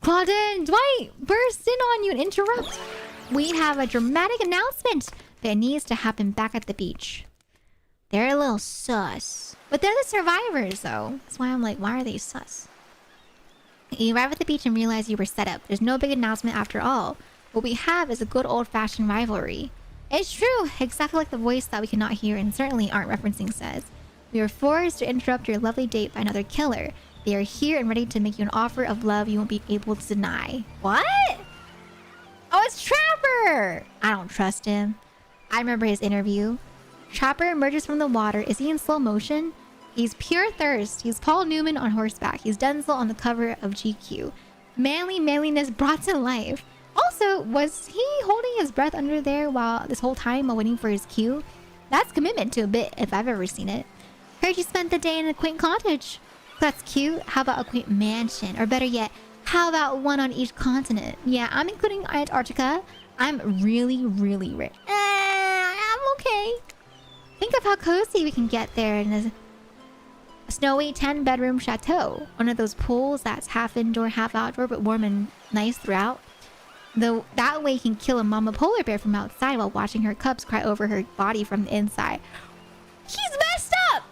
Claudette and Dwight burst in on you and interrupt. We have a dramatic announcement that needs to happen back at the beach. They're a little sus. But they're the survivors, though. That's why I'm like, why are they sus? You arrive at the beach and realize you were set up. There's no big announcement after all. What we have is a good old-fashioned rivalry. It's true, exactly like the voice that we cannot hear and certainly aren't referencing says. We are forced to interrupt your lovely date by another killer. They are here and ready to make you an offer of love you won't be able to deny. What? Oh, it's Trapper! I don't trust him. I remember his interview. Trapper emerges from the water. Is he in slow motion? He's pure thirst. He's Paul Newman on horseback. He's Denzel on the cover of GQ. Manliness brought to life. Also, was he holding his breath under there while this whole time while waiting for his cue? That's commitment to a bit if I've ever seen it. Heard you spent the day in a quaint cottage. That's cute. How about a quaint mansion? Or better yet, how about one on each continent? Yeah, I'm including Antarctica. I'm really, really rich. I'm okay. Think of how cozy we can get there in a snowy 10-bedroom chateau. One of those pools that's half indoor, half outdoor, but warm and nice throughout. Though that way you can kill a mama polar bear from outside while watching her cubs cry over her body from the inside. She's messed up!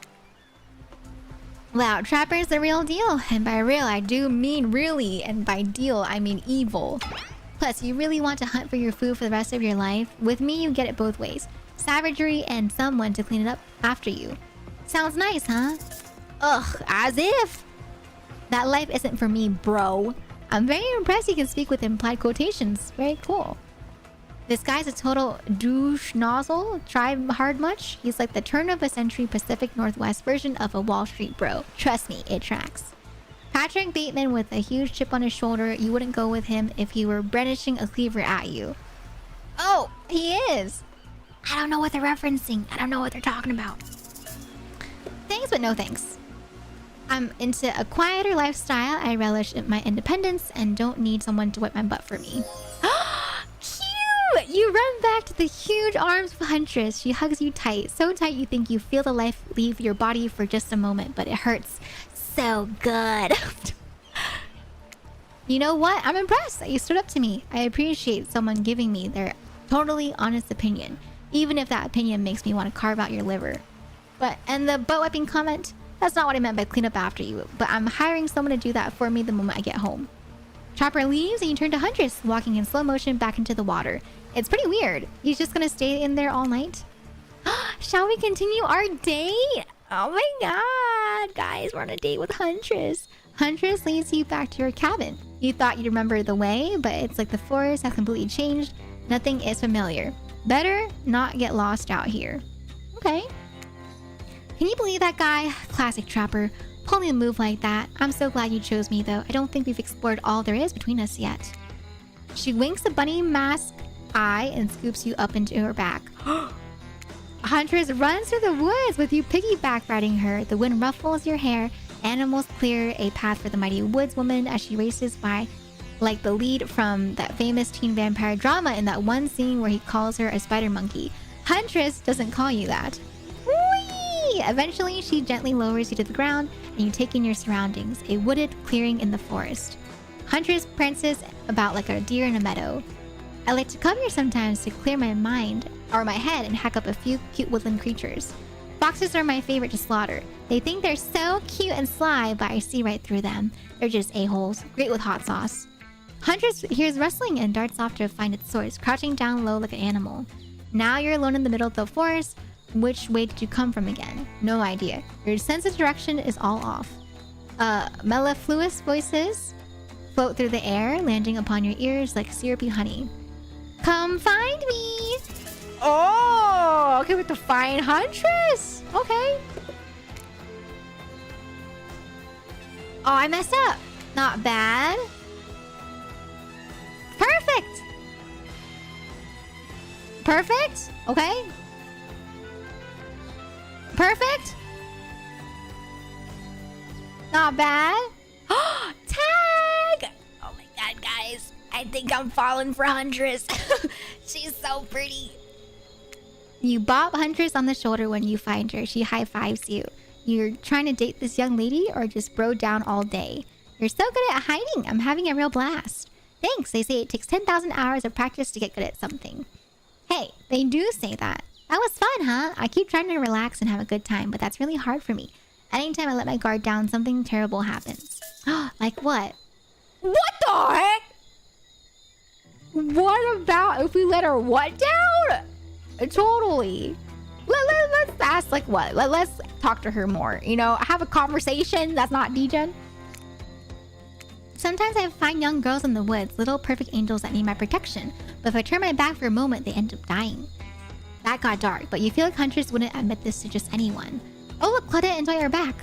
Wow, Trapper's the real deal. And by real, I do mean really. And by deal, I mean evil. Plus, you really want to hunt for your food for the rest of your life? With me, you get it both ways. Savagery and someone to clean it up after you. Sounds nice, huh? Ugh, as if. That life isn't for me, bro. I'm very impressed you can speak with implied quotations. Very cool. This guy's a total douche nozzle. Try hard much? He's like the turn-of-a-century Pacific Northwest version of a Wall Street bro. Trust me, it tracks. Patrick Bateman with a huge chip on his shoulder. You wouldn't go with him if he were brandishing a cleaver at you. Oh, he is. I don't know what they're referencing. I don't know what they're talking about. Thanks, but no thanks. I'm into a quieter lifestyle. I relish my independence and don't need someone to wipe my butt for me. Cute! You run back to the huge arms of Huntress. She hugs you tight, so tight you think you feel the life leave your body for just a moment, but it hurts so good. You know what? I'm impressed that you stood up to me. I appreciate someone giving me their totally honest opinion, even if that opinion makes me want to carve out your liver. And the butt wiping comment? That's not what I meant by clean up after you, but I'm hiring someone to do that for me the moment I get home. Chopper leaves and you turn to Huntress, walking in slow motion back into the water. It's pretty weird. You just gonna stay in there all night? Shall we continue our date? Oh my god, guys, we're on a date with Huntress. Huntress leads you back to your cabin. You thought you'd remember the way, but it's like the forest has completely changed. Nothing is familiar. Better not get lost out here. Okay. Can you believe that guy? Classic Trapper. Pulling a move like that. I'm so glad you chose me, though. I don't think we've explored all there is between us yet. She winks a bunny mask eye and scoops you up into her back. Huntress runs through the woods with you piggyback riding her. The wind ruffles your hair. Animals clear a path for the mighty woodswoman as she races by like the lead from that famous teen vampire drama in that one scene where he calls her a spider monkey. Huntress doesn't call you that. Whee! Eventually, she gently lowers you to the ground and you take in your surroundings, a wooded clearing in the forest. Huntress prances about like a deer in a meadow. I like to come here sometimes to clear my mind or my head and hack up a few cute woodland creatures. Foxes are my favorite to slaughter. They think they're so cute and sly, but I see right through them. They're just a-holes, great with hot sauce. Huntress hears rustling and darts off to find its source, crouching down low like an animal. Now you're alone in the middle of the forest. Which way did you come from again? No idea. Your sense of direction is all off. Mellifluous voices float through the air, landing upon your ears like syrupy honey. Come find me! Oh, okay, we have to find Huntress. Okay. Oh, I messed up. Not bad. Perfect. Perfect. Okay. Perfect. Not bad. Tag. Oh my god, guys. I think I'm falling for Huntress. She's so pretty. You bop Huntress on the shoulder when you find her. She high-fives you. You're trying to date this young lady or just bro down all day? You're so good at hiding. I'm having a real blast. Thanks. They say it takes 10,000 hours of practice to get good at something. Hey, they do say that. That was fun, huh? I keep trying to relax and have a good time, but that's really hard for me. Anytime I let my guard down, something terrible happens. Like what? What the heck? What about if we let her what down? Totally. Let's ask like what? Let's talk to her more. You know, have a conversation. That's not degen. Sometimes I find young girls in the woods, little perfect angels that need my protection. But if I turn my back for a moment, they end up dying. That got dark, but you feel like Huntress wouldn't admit this to just anyone. Oh look, Claudette and Joy are back.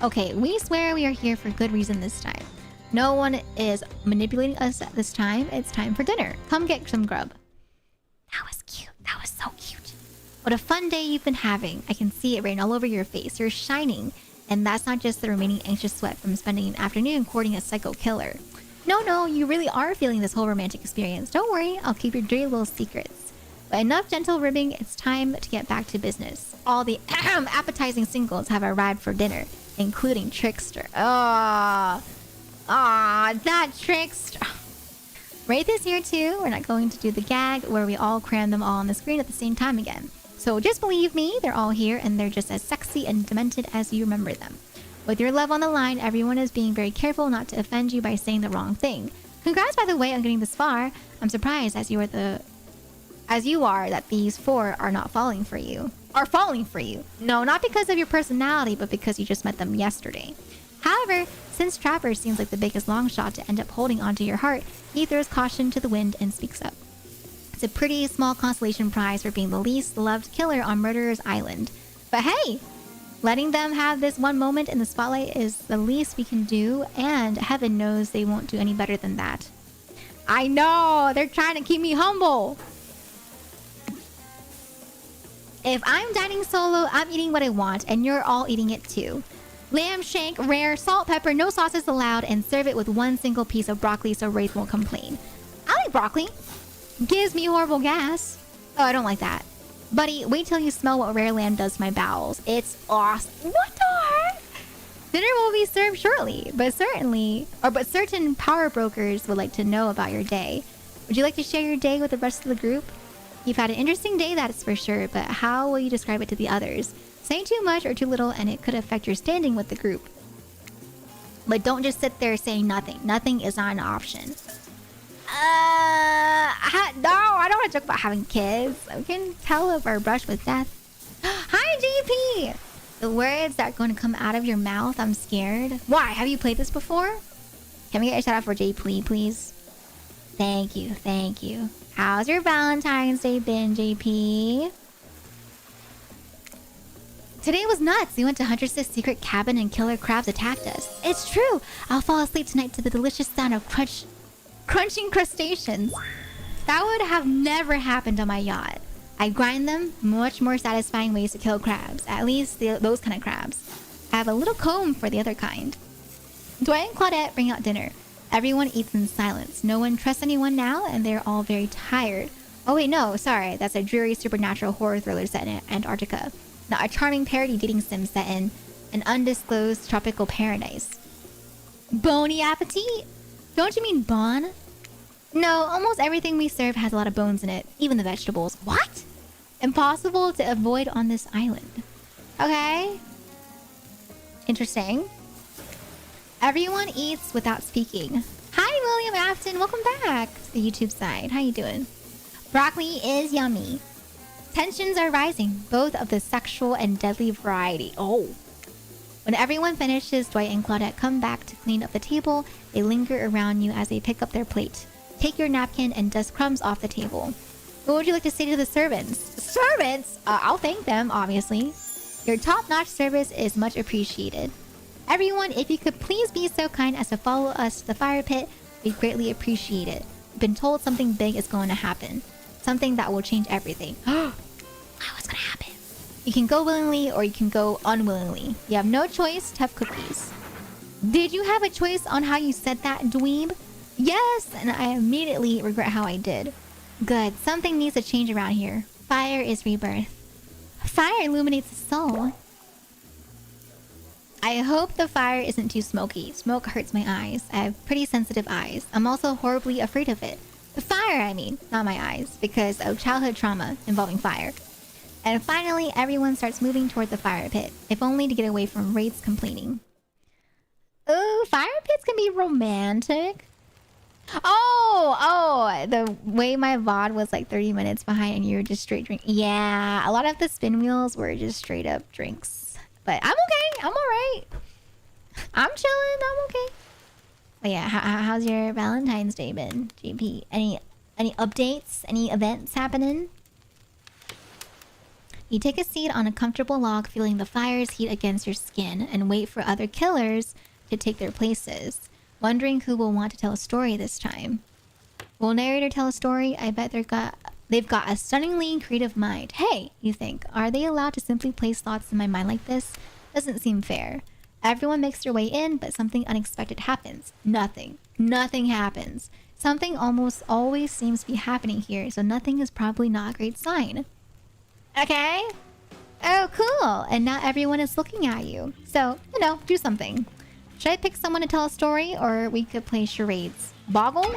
Okay, we swear we are here for good reason this time. No one is manipulating us at this time. It's time for dinner. Come get some grub. That was cute. That was so cute. What a fun day you've been having. I can see it written all over your face. You're shining. And that's not just the remaining anxious sweat from spending an afternoon courting a psycho killer. No, you really are feeling this whole romantic experience. Don't worry, I'll keep your dirty little secrets. But enough gentle ribbing, it's time to get back to business. All the appetizing singles have arrived for dinner, including Trickster. That Trickster. Wraith is here too. We're not going to do the gag where we all cram them all on the screen at the same time again. So just believe me, they're all here and they're just as sexy and demented as you remember them. With your love on the line, everyone is being very careful not to offend you by saying the wrong thing. Congrats, by the way, on getting this far. I'm surprised as you are that these four are not falling for you. Are falling for you. No, not because of your personality, but because you just met them yesterday. However, since Trapper seems like the biggest long shot to end up holding onto your heart, he throws caution to the wind and speaks up. It's a pretty small consolation prize for being the least loved killer on Murderer's Island. But hey, letting them have this one moment in the spotlight is the least we can do, and heaven knows they won't do any better than that. I know, they're trying to keep me humble. If I'm dining solo, I'm eating what I want, and you're all eating it too. Lamb shank, rare, salt, pepper, no sauces allowed, and serve it with one single piece of broccoli so Wraith won't complain. I like broccoli. Gives me horrible gas. Oh, I don't like that. Buddy, wait till you smell what rare lamb does to my bowels. It's awesome. What the heck? Dinner will be served shortly, but certain power brokers would like to know about your day. Would you like to share your day with the rest of the group? You've had an interesting day, that's for sure, but how will you describe it to the others? Saying too much or too little and it could affect your standing with the group. But don't just sit there saying nothing. Nothing is not an option. No, I don't want to talk about having kids. We can tell if our brush with death. Hi, JP! The words that are going to come out of your mouth, I'm scared. Why? Have you played this before? Can we get a shout out for JP, please? Thank you, thank you. How's your Valentine's Day been, JP? Today was nuts. We went to Huntress's secret cabin and killer crabs attacked us. It's true. I'll fall asleep tonight to the delicious sound of crunching crustaceans. That would have never happened on my yacht. I grind them. Much more satisfying ways to kill crabs. At least those kind of crabs. I have a little comb for the other kind. Dwight and Claudette bring out dinner. Everyone eats in silence. No one trusts anyone now, and they're all very tired. Oh wait, no, sorry. That's a dreary supernatural horror thriller set in Antarctica. Not a charming parody dating sim set in an undisclosed tropical paradise. Bony appetit? Don't you mean bon? No, almost everything we serve has a lot of bones in it. Even the vegetables. What? Impossible to avoid on this island. Okay. Interesting. Everyone eats without speaking. Hi, William Afton. Welcome back to the YouTube side. How you doing? Broccoli is yummy. Tensions are rising, both of the sexual and deadly variety. Oh. When everyone finishes, Dwight and Claudette come back to clean up the table. They linger around you as they pick up their plate. Take your napkin and dust crumbs off the table. What would you like to say to the servants? Servants? I'll thank them, obviously. Your top-notch service is much appreciated. Everyone, if you could please be so kind as to follow us to the fire pit, we'd greatly appreciate it. We've been told something big is going to happen. Something that will change everything. What's gonna happen? You can go willingly or you can go unwillingly. You have no choice to have cookies. Did you have a choice on how you said that, dweeb? Yes, and I immediately regret how I did. Good. Something needs to change around here. Fire is rebirth. Fire illuminates the soul. I hope the fire isn't too smoky. Smoke hurts my eyes. I have pretty sensitive eyes. I'm also horribly afraid of it. The fire, I mean, not my eyes, because of childhood trauma involving fire. And finally, everyone starts moving toward the fire pit, if only to get away from Wraith's complaining. Ooh, fire pits can be romantic. Oh, the way my VOD was like 30 minutes behind and you were just straight drink. Yeah, a lot of the spin wheels were just straight up drinks. But I'm okay. I'm alright. I'm chilling. I'm okay. But yeah, how's your Valentine's Day been, JP? Any updates? Any events happening? You take a seat on a comfortable log, feeling the fire's heat against your skin, and wait for other killers to take their places, wondering who will want to tell a story this time. Will narrator tell a story? I bet they've got a stunningly creative mind. Hey, you think, are they allowed to simply place thoughts in my mind like this? Doesn't seem fair. Everyone makes their way in, but something unexpected happens. Nothing happens. Something almost always seems to be happening here, so nothing is probably not a great sign. Okay? Oh, cool. And not everyone is looking at you. So, do something. Should I pick someone to tell a story, or we could play charades? Boggle?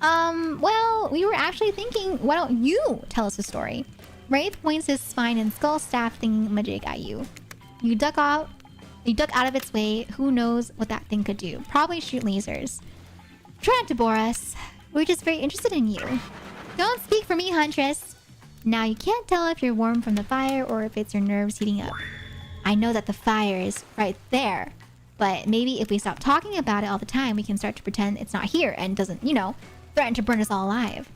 Well, we were actually thinking, why don't you tell us a story? Wraith points his spine and skull staff thingamajig at you. You duck out of its way. Who knows what that thing could do? Probably shoot lasers. Try not to bore us. We're just very interested in you. Don't speak for me, Huntress. Now, you can't tell if you're warm from the fire or if it's your nerves heating up. I know that the fire is right there. But maybe if we stop talking about it all the time, we can start to pretend it's not here and doesn't, threaten to burn us all alive.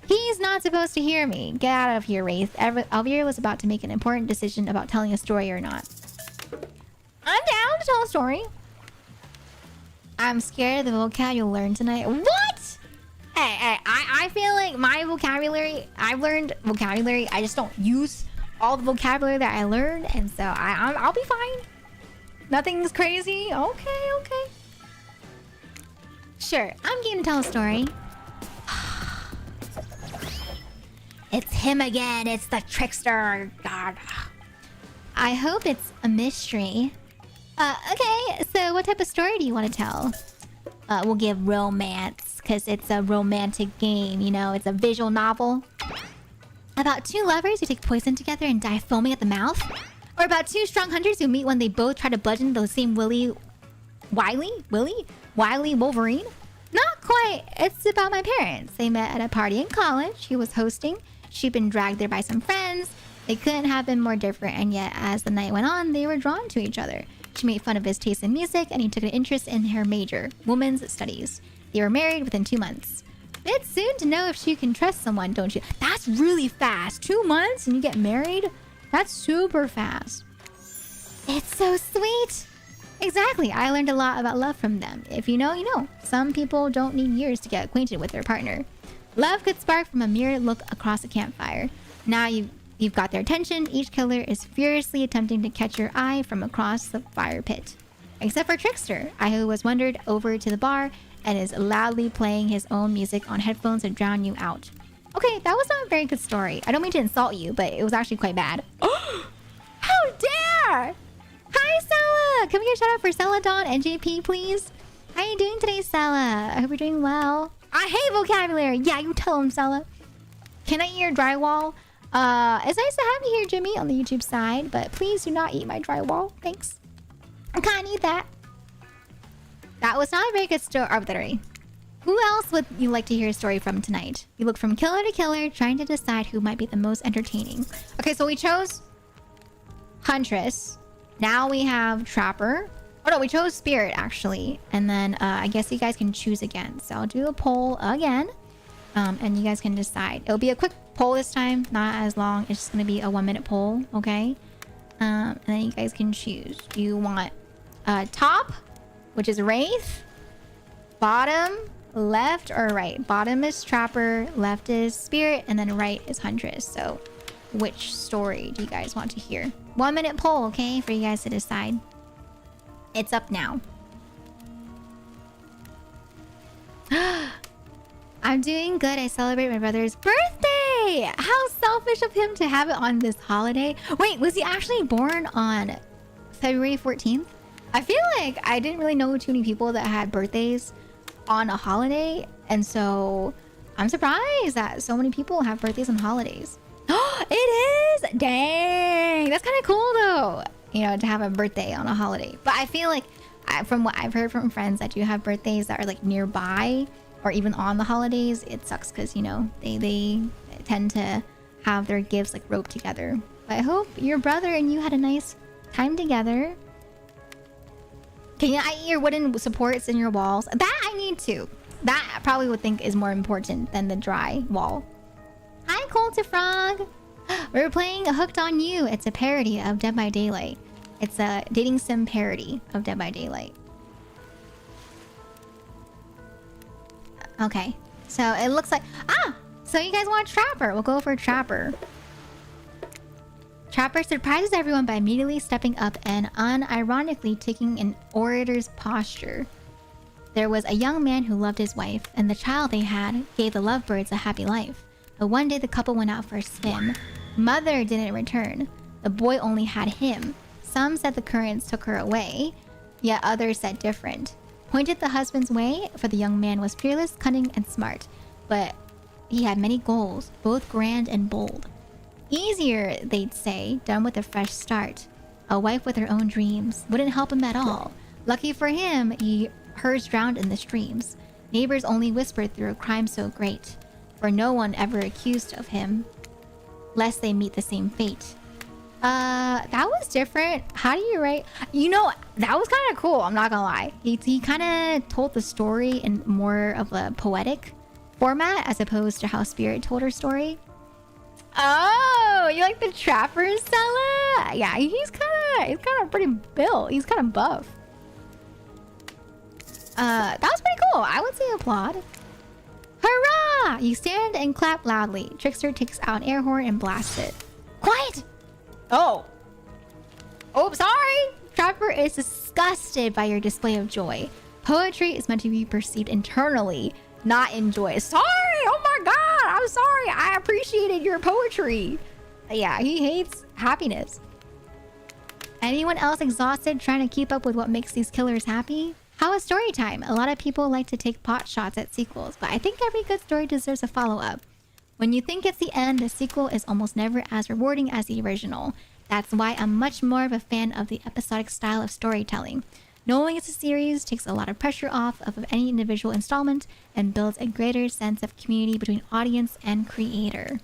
He's not supposed to hear me. Get out of here, Wraith. Elveira was about to make an important decision about telling a story or not. I'm down to tell a story. I'm scared of the vocab you'll learn tonight. What? Hey, I feel like my vocabulary, I've learned vocabulary. I just don't use all the vocabulary that I learned. And so I'll be fine. Nothing's crazy. Okay. Sure, I'm game to tell a story. It's him again. It's the trickster. God. I hope it's a mystery. Okay, so what type of story do you want to tell? We'll give romance, because it's a romantic game, you know? It's a visual novel. About two lovers who take poison together and die foaming at the mouth? Or about two strong hunters who meet when they both try to bludgeon the same Wily Wolverine? Not quite. It's about my parents. They met at a party in college he was hosting. She'd been dragged there by some friends. They couldn't have been more different, and yet as the night went on, they were drawn to each other. She made fun of his taste in music, and he took an interest in her major, women's studies. They were married within 2 months. It's soon to know if you can trust someone, don't you? That's really fast. 2 months and you get married? That's super fast. It's so sweet. Exactly. I learned a lot about love from them. If you know, you know. Some people don't need years to get acquainted with their partner. Love could spark from a mere look across a campfire. Now you've got their attention. Each killer is furiously attempting to catch your eye from across the fire pit. Except for Trickster, who was wandered over to the bar and is loudly playing his own music on headphones to drown you out. Okay, that was not a very good story. I don't mean to insult you, but it was actually quite bad. How dare! Hi, Sella! Can we get a shout out for Celadon and JP, please? How are you doing today, Sella? I hope you're doing well. I hate vocabulary! Yeah, you tell him, Sella. Can I eat your drywall? It's nice to have you here, Jimmy, on the YouTube side, but please do not eat my drywall. Thanks. I can't eat that. That was not a very good story. Arbitrary. Who else would you like to hear a story from tonight? You look from killer to killer, trying to decide who might be the most entertaining. Okay, so we chose Huntress. Now we have Trapper. Oh no, we chose Spirit, actually. And then I guess you guys can choose again. So I'll do a poll again. And you guys can decide. It'll be a quick poll this time, not as long. It's just going to be a 1-minute poll, okay? And then you guys can choose. Do you want top, which is Wraith, bottom, left, or right? Bottom is Trapper, left is Spirit, and then right is Huntress. So which story do you guys want to hear? 1-minute poll, okay, for you guys to decide. It's up now. I'm doing good. I celebrate my brother's birthday. How selfish of him to have it on this holiday. Wait, was he actually born on February 14th? I feel like I didn't really know too many people that had birthdays on a holiday. And so I'm surprised that so many people have birthdays on holidays. It is? Dang. That's kind of cool though. You know, to have a birthday on a holiday. But I feel like from what I've heard from friends that do have birthdays that are like nearby or even on the holidays, it sucks because, you know, they tend to have their gifts like roped together. But I hope your brother and you had a nice time together. Can I eat your wooden supports in your walls? That I need to. That I probably would think is more important than the dry wall. Hi, Coltifrog. We're playing Hooked on You. It's a parody of Dead by Daylight. It's a dating sim parody of Dead by Daylight. Okay, so it looks like... So you guys want Trapper. We'll go for Trapper. Trapper surprises everyone by immediately stepping up and unironically taking an orator's posture. There was a young man who loved his wife, and the child they had gave the lovebirds a happy life. But one day the couple went out for a swim. Mother didn't return. The boy only had him. Some said the currents took her away, yet others said different. Pointed the husband's way, for the young man was fearless, cunning, and smart. But he had many goals, both grand and bold. Easier, they'd say, done with a fresh start. A wife with her own dreams wouldn't help him at all. Lucky for him, hers drowned in the streams. Neighbors only whispered through a crime so great, for no one ever accused of him, lest they meet the same fate. That was different. How do you write? You know, that was kind of cool. I'm not gonna lie. He kind of told the story in more of a poetic format as opposed to how Spirit told her story. Oh, you like the Trapper, Stella? Yeah, he's kind of pretty built. He's kind of buff. That was pretty cool. I would say applaud. Hurrah! You stand and clap loudly. Trickster takes out an air horn and blasts it. Quiet! Oh, sorry! Trapper is disgusted by your display of joy. Poetry is meant to be perceived internally, not enjoyed. Sorry! Oh my god! I'm sorry! I appreciated your poetry. Yeah, he hates happiness. Anyone else exhausted trying to keep up with what makes these killers happy? How is story time? A lot of people like to take pot shots at sequels, but I think every good story deserves a follow-up. When you think it's the end, the sequel is almost never as rewarding as the original. That's why I'm much more of a fan of the episodic style of storytelling. Knowing it's a series takes a lot of pressure off of any individual installment and builds a greater sense of community between audience and creator.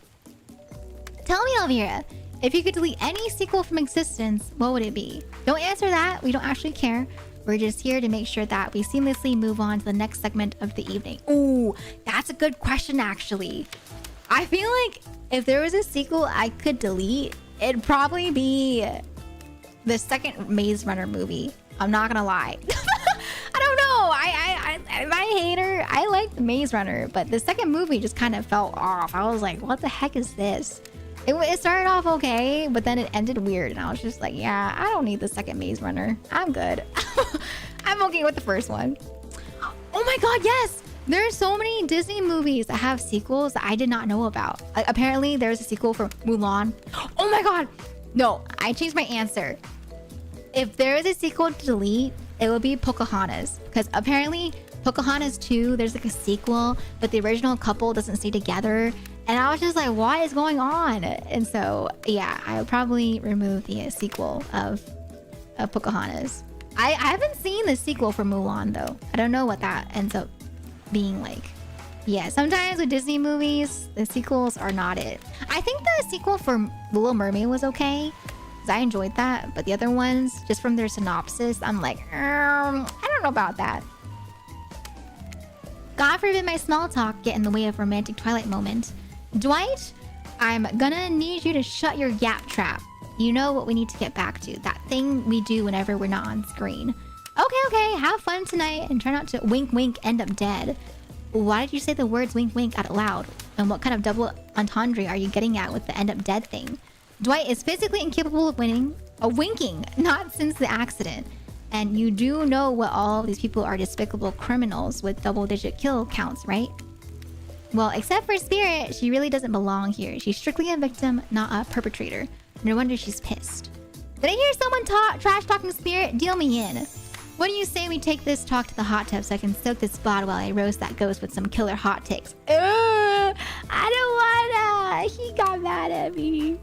Tell me, Elveira, if you could delete any sequel from existence, what would it be? Don't answer that. We don't actually care. We're just here to make sure that we seamlessly move on to the next segment of the evening. Ooh, that's a good question, actually. I feel like if there was a sequel I could delete, it'd probably be the second Maze Runner movie. I'm not gonna lie. I don't know. I'm a hater. I liked the Maze Runner, but the second movie just kind of felt off. I was like, what the heck is this? It started off okay, but then it ended weird, and I was just like, yeah, I don't need the second Maze Runner. I'm good. I'm okay with the first one. Oh my god, yes! There are so many Disney movies that have sequels that I did not know about. Like, apparently, there's a sequel for Mulan. Oh my god! No, I changed my answer. If there is a sequel to delete, it would be Pocahontas. Because apparently, Pocahontas 2, there's like a sequel, but the original couple doesn't stay together. And I was just like, what is going on? And so, yeah, I would probably remove the sequel of Pocahontas. I haven't seen the sequel for Mulan, though. I don't know what that ends up being like. Yeah, sometimes with Disney movies, the sequels are not it. I think the sequel for The Little Mermaid was okay, because I enjoyed that. But the other ones, just from their synopsis, I'm like, I don't know about that. God forbid my small talk get in the way of romantic Twilight moment. Dwight, I'm gonna need you to shut your yap trap. You know what we need to get back to. That thing we do whenever we're not on screen. Okay, have fun tonight and try not to wink wink end up dead. Why did you say the words wink wink out loud? And what kind of double entendre are you getting at with the end up dead thing? Dwight is physically incapable of winking, not since the accident. And you do know what all of these people are despicable criminals with double-digit kill counts, right? Well, except for Spirit, she really doesn't belong here. She's strictly a victim, not a perpetrator. No wonder she's pissed. Did I hear someone trash-talking Spirit? Deal me in. What do you say we take this talk to the hot tub so I can soak this bod while I roast that ghost with some killer hot takes? I don't wanna! He got mad at me.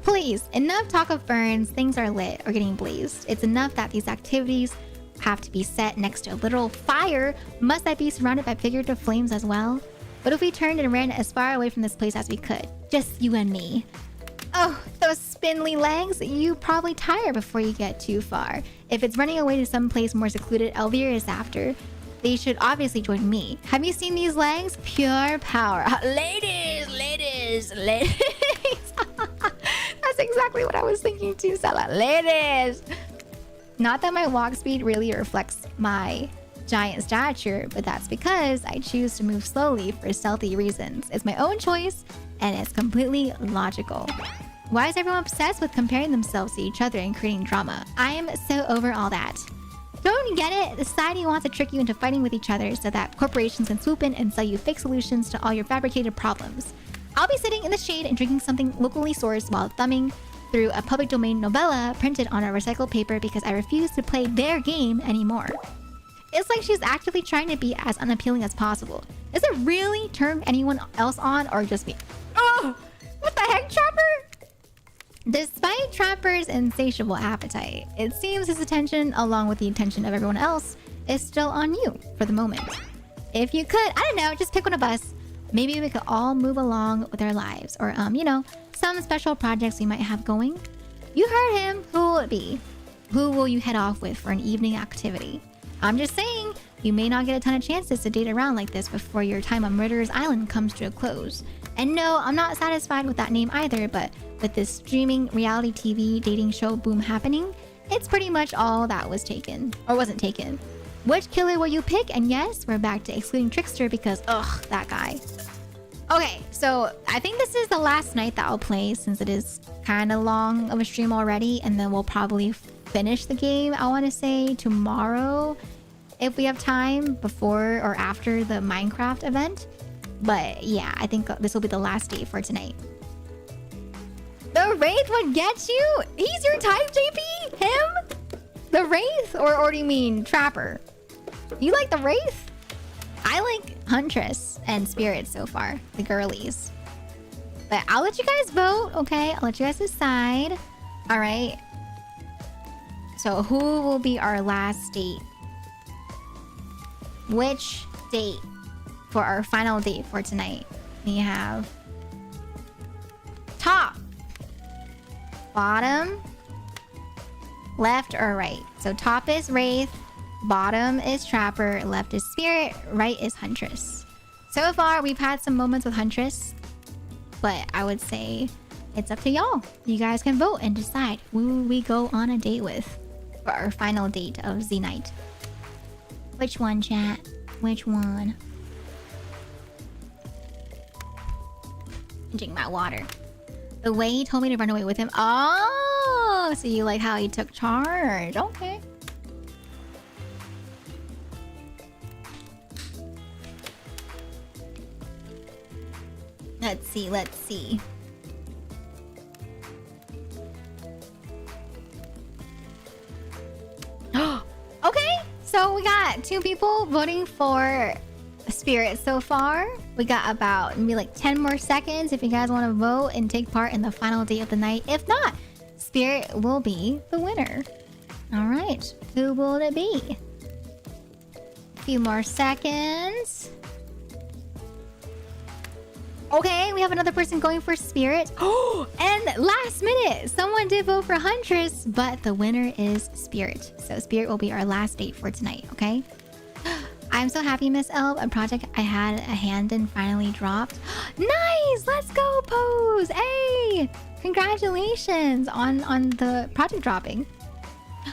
Please, enough talk of burns, things are lit or getting blazed. It's enough that these activities have to be set next to a literal fire. Must I be surrounded by figurative flames as well? What if we turned and ran as far away from this place as we could? Just you and me. Oh, those spindly legs. You probably tire before you get too far. If it's running away to some place more secluded, Elveira is after. They should obviously join me. Have you seen these legs? Pure power. Ladies. That's exactly what I was thinking too, Sella. Ladies. Not that my walk speed really reflects my giant stature, but that's because I choose to move slowly for stealthy reasons. It's my own choice, and it's completely logical. Why is everyone obsessed with comparing themselves to each other and creating drama? I am so over all that. Don't you get it? The society wants to trick you into fighting with each other so that corporations can swoop in and sell you fake solutions to all your fabricated problems. I'll be sitting in the shade and drinking something locally sourced while thumbing through a public domain novella printed on a recycled paper because I refuse to play their game anymore. It's like she's actively trying to be as unappealing as possible. Does it really turn anyone else on or just me? Oh! What the heck, Trapper? Despite Trapper's insatiable appetite, it seems his attention, along with the attention of everyone else, is still on you for the moment. If you could, I don't know, just pick one of us. Maybe we could all move along with our lives. Or, you know, some special projects we might have going. You heard him. Who will it be? Who will you head off with for an evening activity? I'm just saying, you may not get a ton of chances to date around like this before your time on Murderer's Island comes to a close. And no, I'm not satisfied with that name either, but with this streaming reality TV dating show boom happening, it's pretty much all that was taken. Or wasn't taken. Which killer will you pick? And yes, we're back to excluding Trickster because, ugh, that guy. Okay, so I think this is the last night that I'll play since it is kind of long of a stream already. And then we'll probably finish the game, I want to say, tomorrow. If we have time before or after the Minecraft event. But yeah, I think this will be the last date for tonight. The Wraith would get you? He's your type, JP? Him? The Wraith? Or do you mean Trapper? You like the Wraith? I like Huntress and Spirit so far. The girlies. But I'll let you guys vote, okay? I'll let you guys decide. Alright. So who will be our last date? Which date for our final date for tonight? We have top, bottom, left, or right. So top is Wraith, bottom is Trapper, left is Spirit, right is Huntress. So far, we've had some moments with Huntress, but I would say it's up to y'all. You guys can vote and decide who we go on a date with for our final date of Z night. Which one, chat? Which one? Drink my water. The way he told me to run away with him. Oh, so you like how he took charge. Okay. Let's see, let's see. Okay, so we got 2 people voting for Spirit so far. We got about maybe like 10 more seconds if you guys want to vote and take part in the final date of the night. If not, Spirit will be the winner. All right, who will it be? A few more seconds. Okay, we have another person going for Spirit. Oh, and last minute, someone did vote for Huntress, but the winner is Spirit. So Spirit will be our last date for tonight, okay? I'm so happy, Miss Elb. A project I had a hand in finally dropped. Nice! Let's go, Pose! Hey! Congratulations on the project dropping.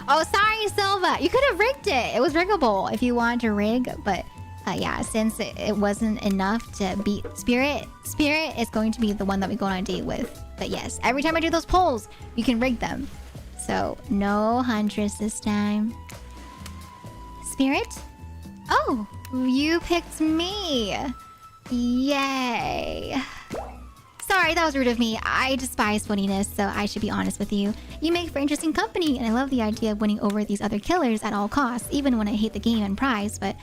Oh, sorry, Silva. You could have rigged it. It was riggable if you wanted to rig, but yeah, since it wasn't enough to beat Spirit is going to be the one that we go on a date with. But yes, every time I do those polls, you can rig them. So, no Huntress this time. Spirit? Oh, you picked me. Yay. Sorry, that was rude of me. I despise phoniness, so I should be honest with you. You make for interesting company, and I love the idea of winning over these other killers at all costs, even when I hate the game and prize, but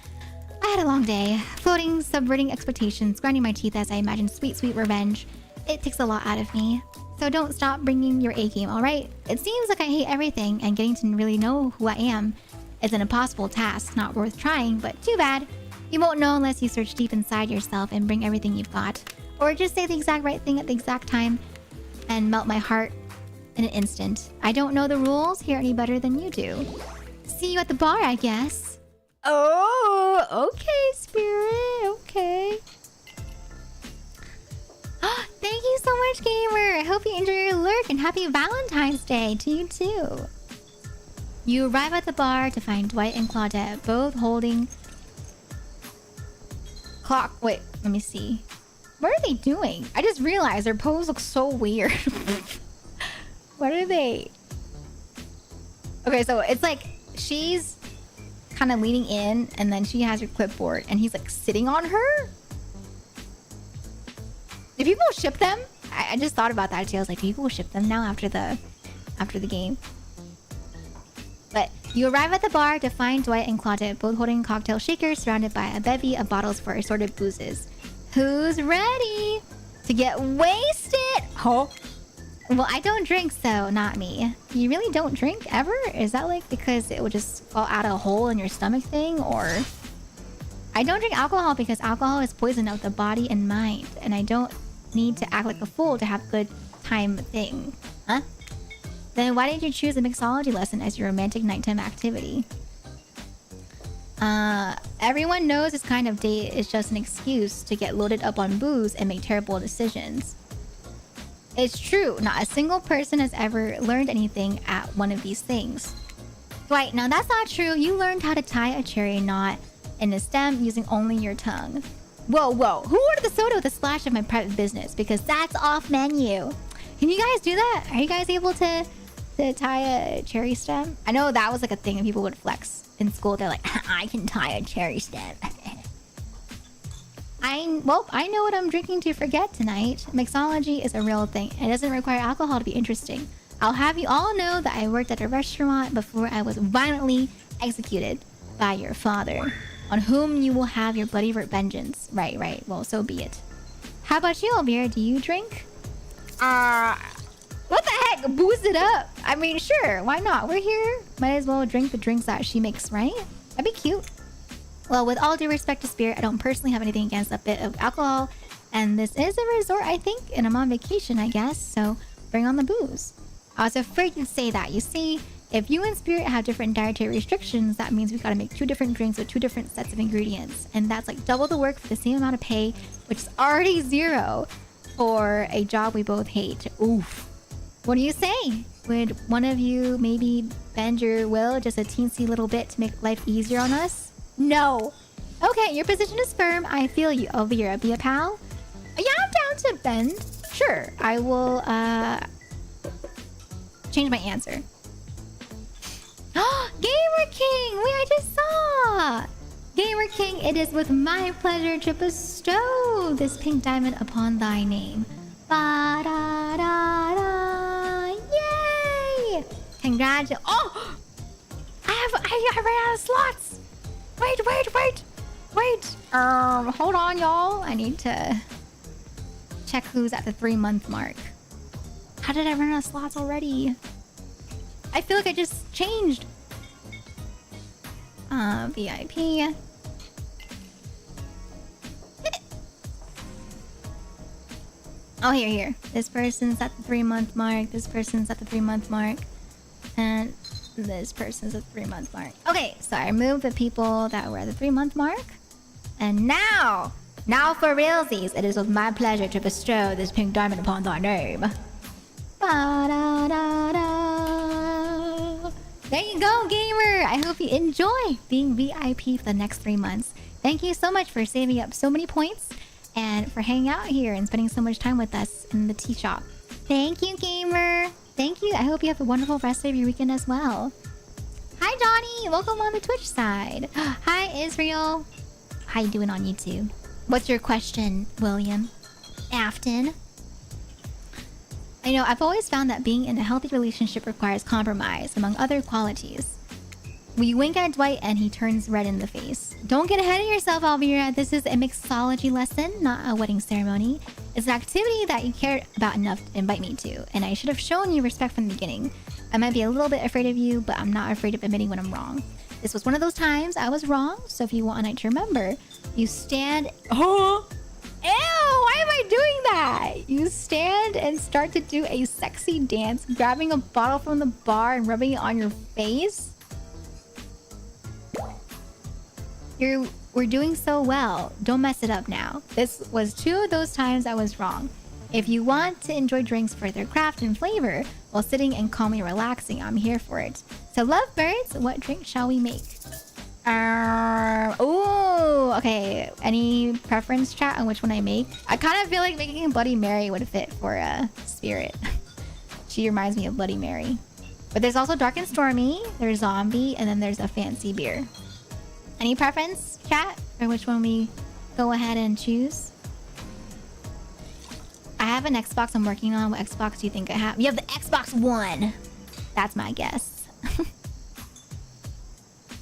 I had a long day. Floating, subverting expectations, grinding my teeth as I imagine sweet, sweet revenge. It takes a lot out of me. So don't stop bringing your A-game, alright? It seems like I hate everything, and getting to really know who I am is an impossible task, not worth trying, but too bad. You won't know unless you search deep inside yourself and bring everything you've got. Or just say the exact right thing at the exact time and melt my heart in an instant. I don't know the rules here any better than you do. See you at the bar, I guess. Oh, okay, Spirit. Okay. Thank you so much, gamer. I hope you enjoy your lurk and happy Valentine's Day to you too. You arrive at the bar to find Dwight and Claudette both holding clock. Wait, let me see. What are they doing? I just realized their pose looks so weird. What are they? Okay, so it's like she's kind of leaning in and then she has her clipboard and he's like sitting on her. Do people ship them? I just thought about that too. I was like, do people ship them now after the game? But you arrive at the bar to find Dwight and Claudette both holding cocktail shakers surrounded by a bevy of bottles for assorted boozes. Who's ready to get wasted? Oh, well, I don't drink, so not me. You really don't drink ever? Is that like because it would just fall out of a hole in your stomach thing? Or I don't drink alcohol because alcohol is poison of the body and mind, and I don't need to act like a fool to have a good time thing. Huh? Then why didn't you choose a mixology lesson as your romantic nighttime activity? Everyone knows this kind of date is just an excuse to get loaded up on booze and make terrible decisions. It's true, not a single person has ever learned anything at one of these things. Dwight, now that's not true. You learned how to tie a cherry knot in a stem using only your tongue. Whoa, whoa. Who ordered the soda with a splash of my private business? Because that's off menu. Can you guys do that? Are you guys able to tie a cherry stem? I know that was like a thing that people would flex in school. They're like, I can tie a cherry stem. I know what I'm drinking to forget tonight. Mixology is a real thing. It doesn't require alcohol to be interesting. I'll have you all know that I worked at a restaurant before I was violently executed by your father, on whom you will have your bloody vengeance. Right. Well, so be it. How about you, Elveira? Do you drink? What the heck? Booze it up. I mean, sure. Why not? We're here. Might as well drink the drinks that she makes, right? That'd be cute. Well, with all due respect to Spirit, I don't personally have anything against a bit of alcohol. And this is a resort, I think, and I'm on vacation, I guess. So bring on the booze. I was afraid you'd say that. You see, if you and Spirit have different dietary restrictions, that means we gotta make 2 different drinks with 2 different sets of ingredients. And that's like double the work for the same amount of pay, which is already 0 for a job we both hate. Oof. What do you say? Would one of you maybe bend your will just a teensy little bit to make life easier on us? No. Okay, your position is firm. I feel you. Elveira, be a pal? Yeah, I'm down to bend. Sure, I will change my answer. Gamer King! Wait, I just saw! Gamer King, it is with my pleasure to bestow this pink diamond upon thy name. Ba-da-da-da! Yay! Congratulations. Oh! I ran out of slots! Wait! Hold on, y'all. I need to check who's at the 3-month mark. How did I run out of slots already? I feel like I just changed. VIP. Oh, here. This person's at the 3-month mark. This person's at the 3-month mark. And this person's at the 3-month mark. Okay, so I removed the people that were at the 3-month mark. And now for realsies, it is with my pleasure to bestow this pink diamond upon thy name. Ba-da-da-da. There you go, gamer! I hope you enjoy being VIP for the next 3 months. Thank you so much for saving up so many points and for hanging out here and spending so much time with us in the tea shop. Thank you, gamer! Thank you. I hope you have a wonderful rest of your weekend as well. Hi, Johnny! Welcome on the Twitch side. Hi, Israel. How you doing on YouTube? What's your question, William? Afton? I know, I've always found that being in a healthy relationship requires compromise, among other qualities. We wink at Dwight and he turns red in the face. Don't get ahead of yourself, Elveira. This is a mixology lesson, not a wedding ceremony. It's an activity that you cared about enough to invite me to, and I should have shown you respect from the beginning. I might be a little bit afraid of you, but I'm not afraid of admitting when I'm wrong. This was one of those times I was wrong, so if you want a night to remember, you stand... Oh! Ew! Why am I doing that? You stand and start to do a sexy dance, grabbing a bottle from the bar and rubbing it on your face? We're doing so well. Don't mess it up now. This was 2 of those times I was wrong. If you want to enjoy drinks for their craft and flavor while sitting and calmly relaxing, I'm here for it. So lovebirds, what drink shall we make? Ooh, okay. Any preference, chat, on which one I make? I kind of feel like making a Bloody Mary would fit for Spirit. She reminds me of Bloody Mary. But there's also Dark and Stormy, there's Zombie, and then there's a fancy beer. Any preference, chat, for which one we go ahead and choose? I have an Xbox I'm working on. What Xbox do you think I have? You have the Xbox One. That's my guess.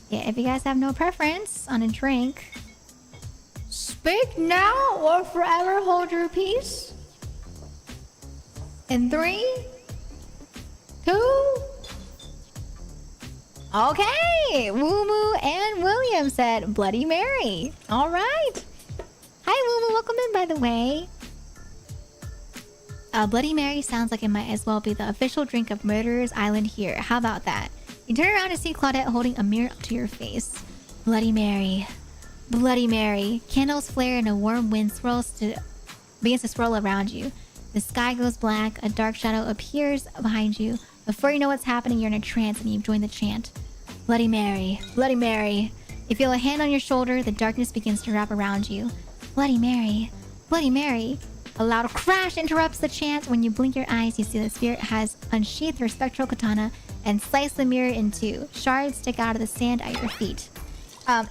Yeah, if you guys have no preference on a drink, speak now or forever hold your peace. In 3, 2... Okay, Woo Moo and William said Bloody Mary. All right. Hi, Woo Moo. Welcome in, by the way. Bloody Mary sounds like it might as well be the official drink of Murderer's Island here. How about that? You turn around to see Claudette holding a mirror up to your face. Bloody Mary. Bloody Mary. Candles flare and a warm wind begins to swirl around you. The sky goes black. A dark shadow appears behind you. Before you know what's happening, you're in a trance and you've joined the chant. Bloody Mary. Bloody Mary. You feel a hand on your shoulder. The darkness begins to wrap around you. Bloody Mary. Bloody Mary. A loud crash interrupts the chant. When you blink your eyes, you see the spirit has unsheathed her spectral katana and sliced the mirror in 2. Shards stick out of the sand at your feet.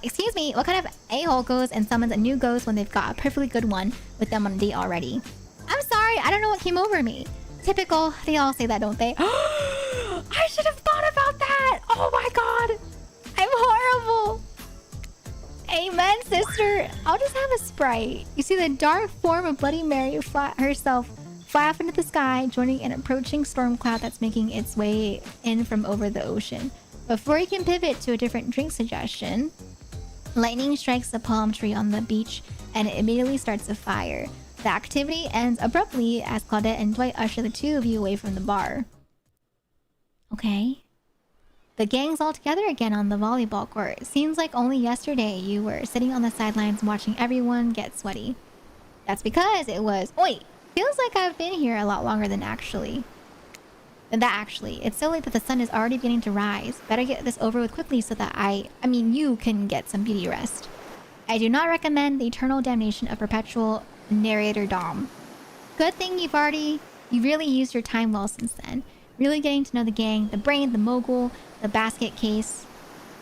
Excuse me, what kind of a-hole goes and summons a new ghost when they've got a perfectly good one with them on a date already? I'm sorry, I don't know what came over me. Typical, they all say that, don't they? I should have thought about that! Oh my god! I'm horrible! Amen, sister. I'll just have a Sprite. You see the dark form of Bloody Mary herself fly off into the sky, joining an approaching storm cloud that's making its way in from over the ocean. Before you can pivot to a different drink suggestion, lightning strikes a palm tree on the beach and it immediately starts a fire. The activity ends abruptly as Claudette and Dwight usher the two of you away from the bar. Okay. The gang's all together again on the volleyball court. Seems like only yesterday you were sitting on the sidelines watching everyone get sweaty. That's because it was... Wait, feels like I've been here a lot longer than actually. It's so late that the sun is already beginning to rise. Better get this over with quickly so that you can get some beauty rest. I do not recommend the eternal damnation of perpetual narrator Dom. Good thing you really used your time well since then. Really getting to know the gang, the brain, the mogul, the basket case,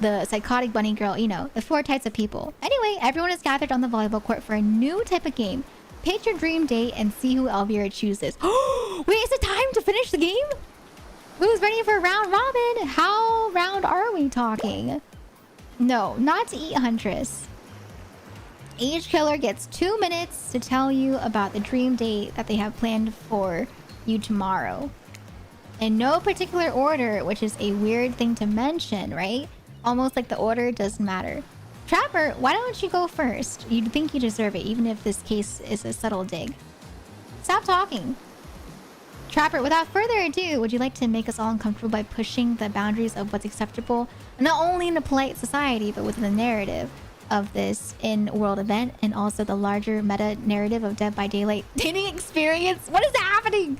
the psychotic bunny girl, you know, the 4 types of people. Anyway, everyone is gathered on the volleyball court for a new type of game. Pick your dream date and see who Elveira chooses. Wait, is it time to finish the game? Who's ready for round robin? How round are we talking? No, not to eat Huntress. Each killer gets 2 minutes to tell you about the dream date that they have planned for you tomorrow. In no particular order, which is a weird thing to mention, right? Almost like the order doesn't matter. Trapper, why don't you go first? You'd think you deserve it, even if this case is a subtle dig. Stop talking. Trapper, without further ado, would you like to make us all uncomfortable by pushing the boundaries of what's acceptable, not only in a polite society, but within the narrative of this in-world event, and also the larger meta-narrative of Dead by Daylight dating experience? What is happening?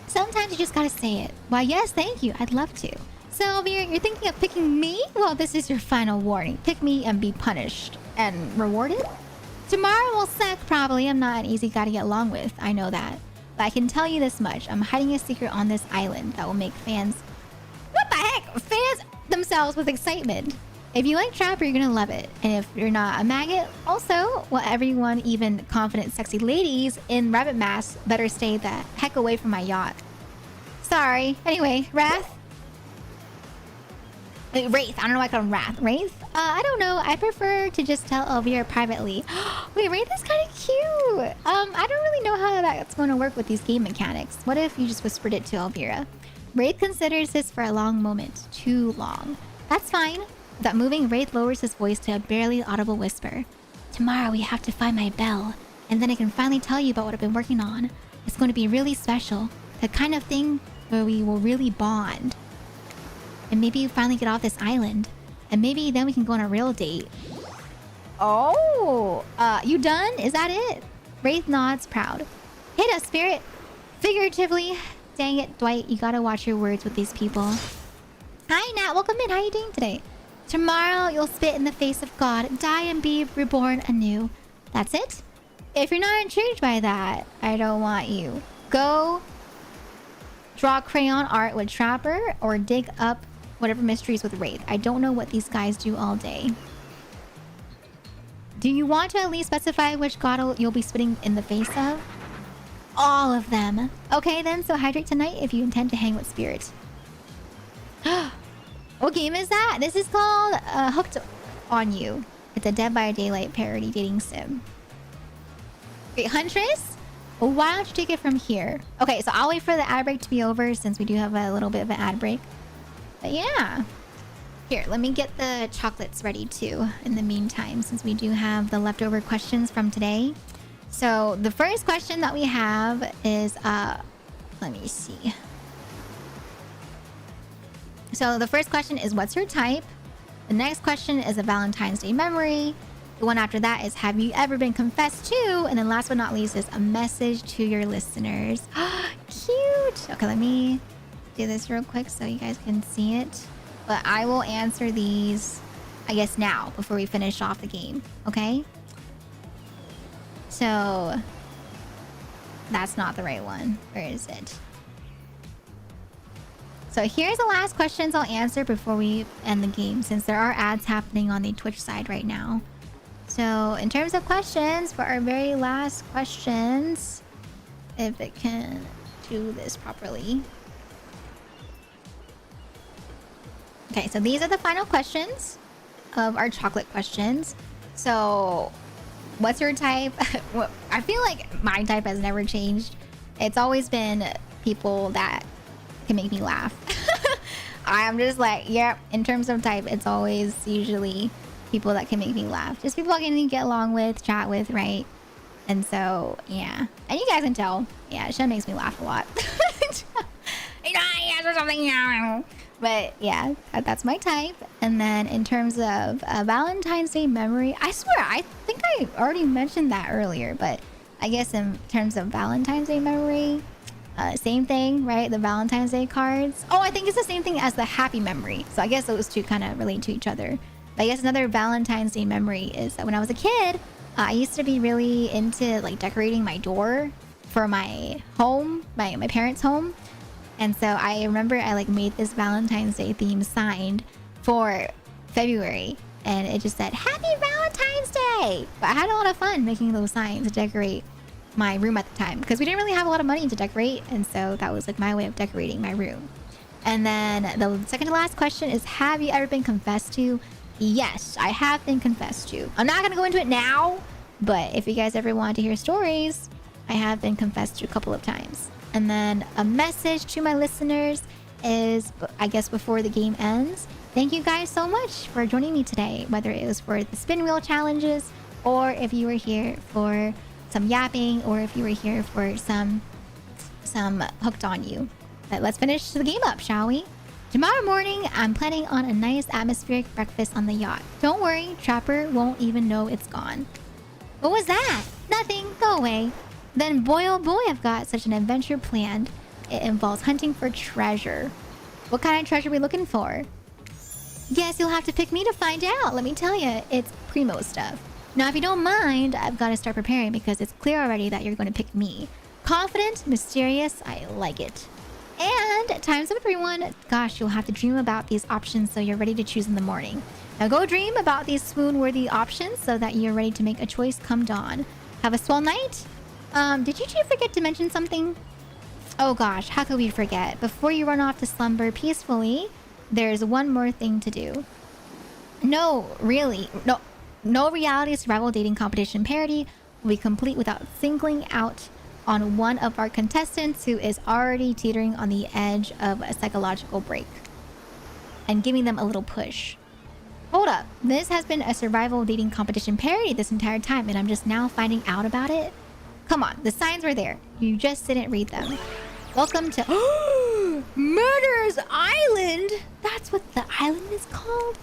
Sometimes you just gotta say it. Why, yes, thank you. I'd love to. So, Elveira, you're thinking of picking me? Well, this is your final warning. Pick me and be punished. And rewarded? Tomorrow will suck, probably. I'm not an easy guy to get along with. I know that. But I can tell you this much. I'm hiding a secret on this island that will make fans... What the heck? Fans themselves with excitement. If you like Trapper, you're gonna love it. And if you're not a maggot, also, well, everyone, even confident, sexy ladies in rabbit masks, better stay the heck away from my yacht. Sorry. Anyway, Wrath? Wraith. I don't know why I call him Wrath. Wraith? I don't know. I prefer to just tell Elveira privately. Wait, Wraith is kind of cute. I don't really know how that's going to work with these game mechanics. What if you just whispered it to Elveira? Wraith considers this for a long moment. Too long. That's fine. Without moving, Wraith lowers his voice to a barely audible whisper. Tomorrow we have to find my bell, and then I can finally tell you about what I've been working on. It's going to be really special. The kind of thing where we will really bond. And maybe you finally get off this island. And maybe then we can go on a real date. Oh! You done? Is that it? Wraith nods, proud. Hit us, spirit! Figuratively. Dang it, Dwight. You gotta watch your words with these people. Hi, Nat. Welcome in. How are you doing today? Tomorrow, you'll spit in the face of God, die and be reborn anew. That's it? If you're not intrigued by that, I don't want you. Go draw crayon art with Trapper or dig up whatever mysteries with Wraith. I don't know what these guys do all day. Do you want to at least specify which god you'll be spitting in the face of? All of them. Okay then, so hydrate tonight if you intend to hang with Spirit. What game is that? This is called Hooked on You. It's a Dead by Daylight parody dating sim. Wait, Huntress? Well, why don't you take it from here? Okay, so I'll wait for the ad break to be over since we do have a little bit of an ad break. But yeah. Here, let me get the chocolates ready too in the meantime, since we do have the leftover questions from today. So the first question that we have is, let me see. So the first question is, what's your type? The next question is a Valentine's Day memory. The one after that is, have you ever been confessed to? And then last but not least is a message to your listeners. Cute. Okay, let me do this real quick so you guys can see it. But I will answer these, I guess, now before we finish off the game. Okay? So that's not the right one. Where is it? So here's the last questions I'll answer before we end the game, since there are ads happening on the Twitch side right now. So in terms of questions, for our very last questions, if it can do this properly. Okay, so these are the final questions of our chocolate questions. So what's your type? I feel like my type has never changed. It's always been people that can make me laugh. I'm just like, yep, in terms of type, it's always usually people that can make me laugh. Just people I can get along with, chat with, right? And so, yeah. And you guys can tell, yeah, Shen makes me laugh a lot. But yeah, that's my type. And then in terms of Valentine's Day memory, I swear, I think I already mentioned that earlier, but I guess in terms of Valentine's Day memory, same thing, right? The Valentine's Day cards. Oh, I think it's the same thing as the happy memory. So I guess those two kind of relate to each other. But I guess another Valentine's Day memory is that when I was a kid, I used to be really into like decorating my door for my home, my parents' home. And so I remember I like made this Valentine's Day theme sign for February, and it just said Happy Valentine's Day. But I had a lot of fun making those signs to decorate my room at the time, because we didn't really have a lot of money to decorate, and so that was like my way of decorating my room. And then the second to last question is, have you ever been confessed to? Yes, I have been confessed to. I'm not gonna go into it now, but if you guys ever want to hear stories, I have been confessed to a couple of times. And then a message to my listeners is, I guess before the game ends, thank you guys so much for joining me today, whether it was for the spin wheel challenges, or if you were here for some yapping, or if you were here for some hooked on you. But let's finish the game up, shall we? Tomorrow morning, I'm planning on a nice atmospheric breakfast on the yacht. Don't worry, Trapper won't even know it's gone. What was that? Nothing, go away. Then boy oh boy, I've got such an adventure planned. It involves hunting for treasure. What kind of treasure are we looking for? Guess you'll have to pick me to find out. Let me tell you, it's primo stuff. Now, if you don't mind, I've got to start preparing because it's clear already that you're going to pick me. Confident, mysterious, I like it. And time's up, everyone. Gosh, you'll have to dream about these options so you're ready to choose in the morning. Now go dream about these swoon-worthy options so that you're ready to make a choice come dawn. Have a swell night. Did you two forget to mention something? Oh gosh, how could we forget? Before you run off to slumber peacefully, there's one more thing to do. No, really. No reality survival dating competition parody will be complete without singling out on one of our contestants who is already teetering on the edge of a psychological break and giving them a little push. Hold up, this has been a survival dating competition parody this entire time and I'm just now finding out about it? Come on, the signs were there. You just didn't read them. Welcome to Murderer's Island! That's what the island is called?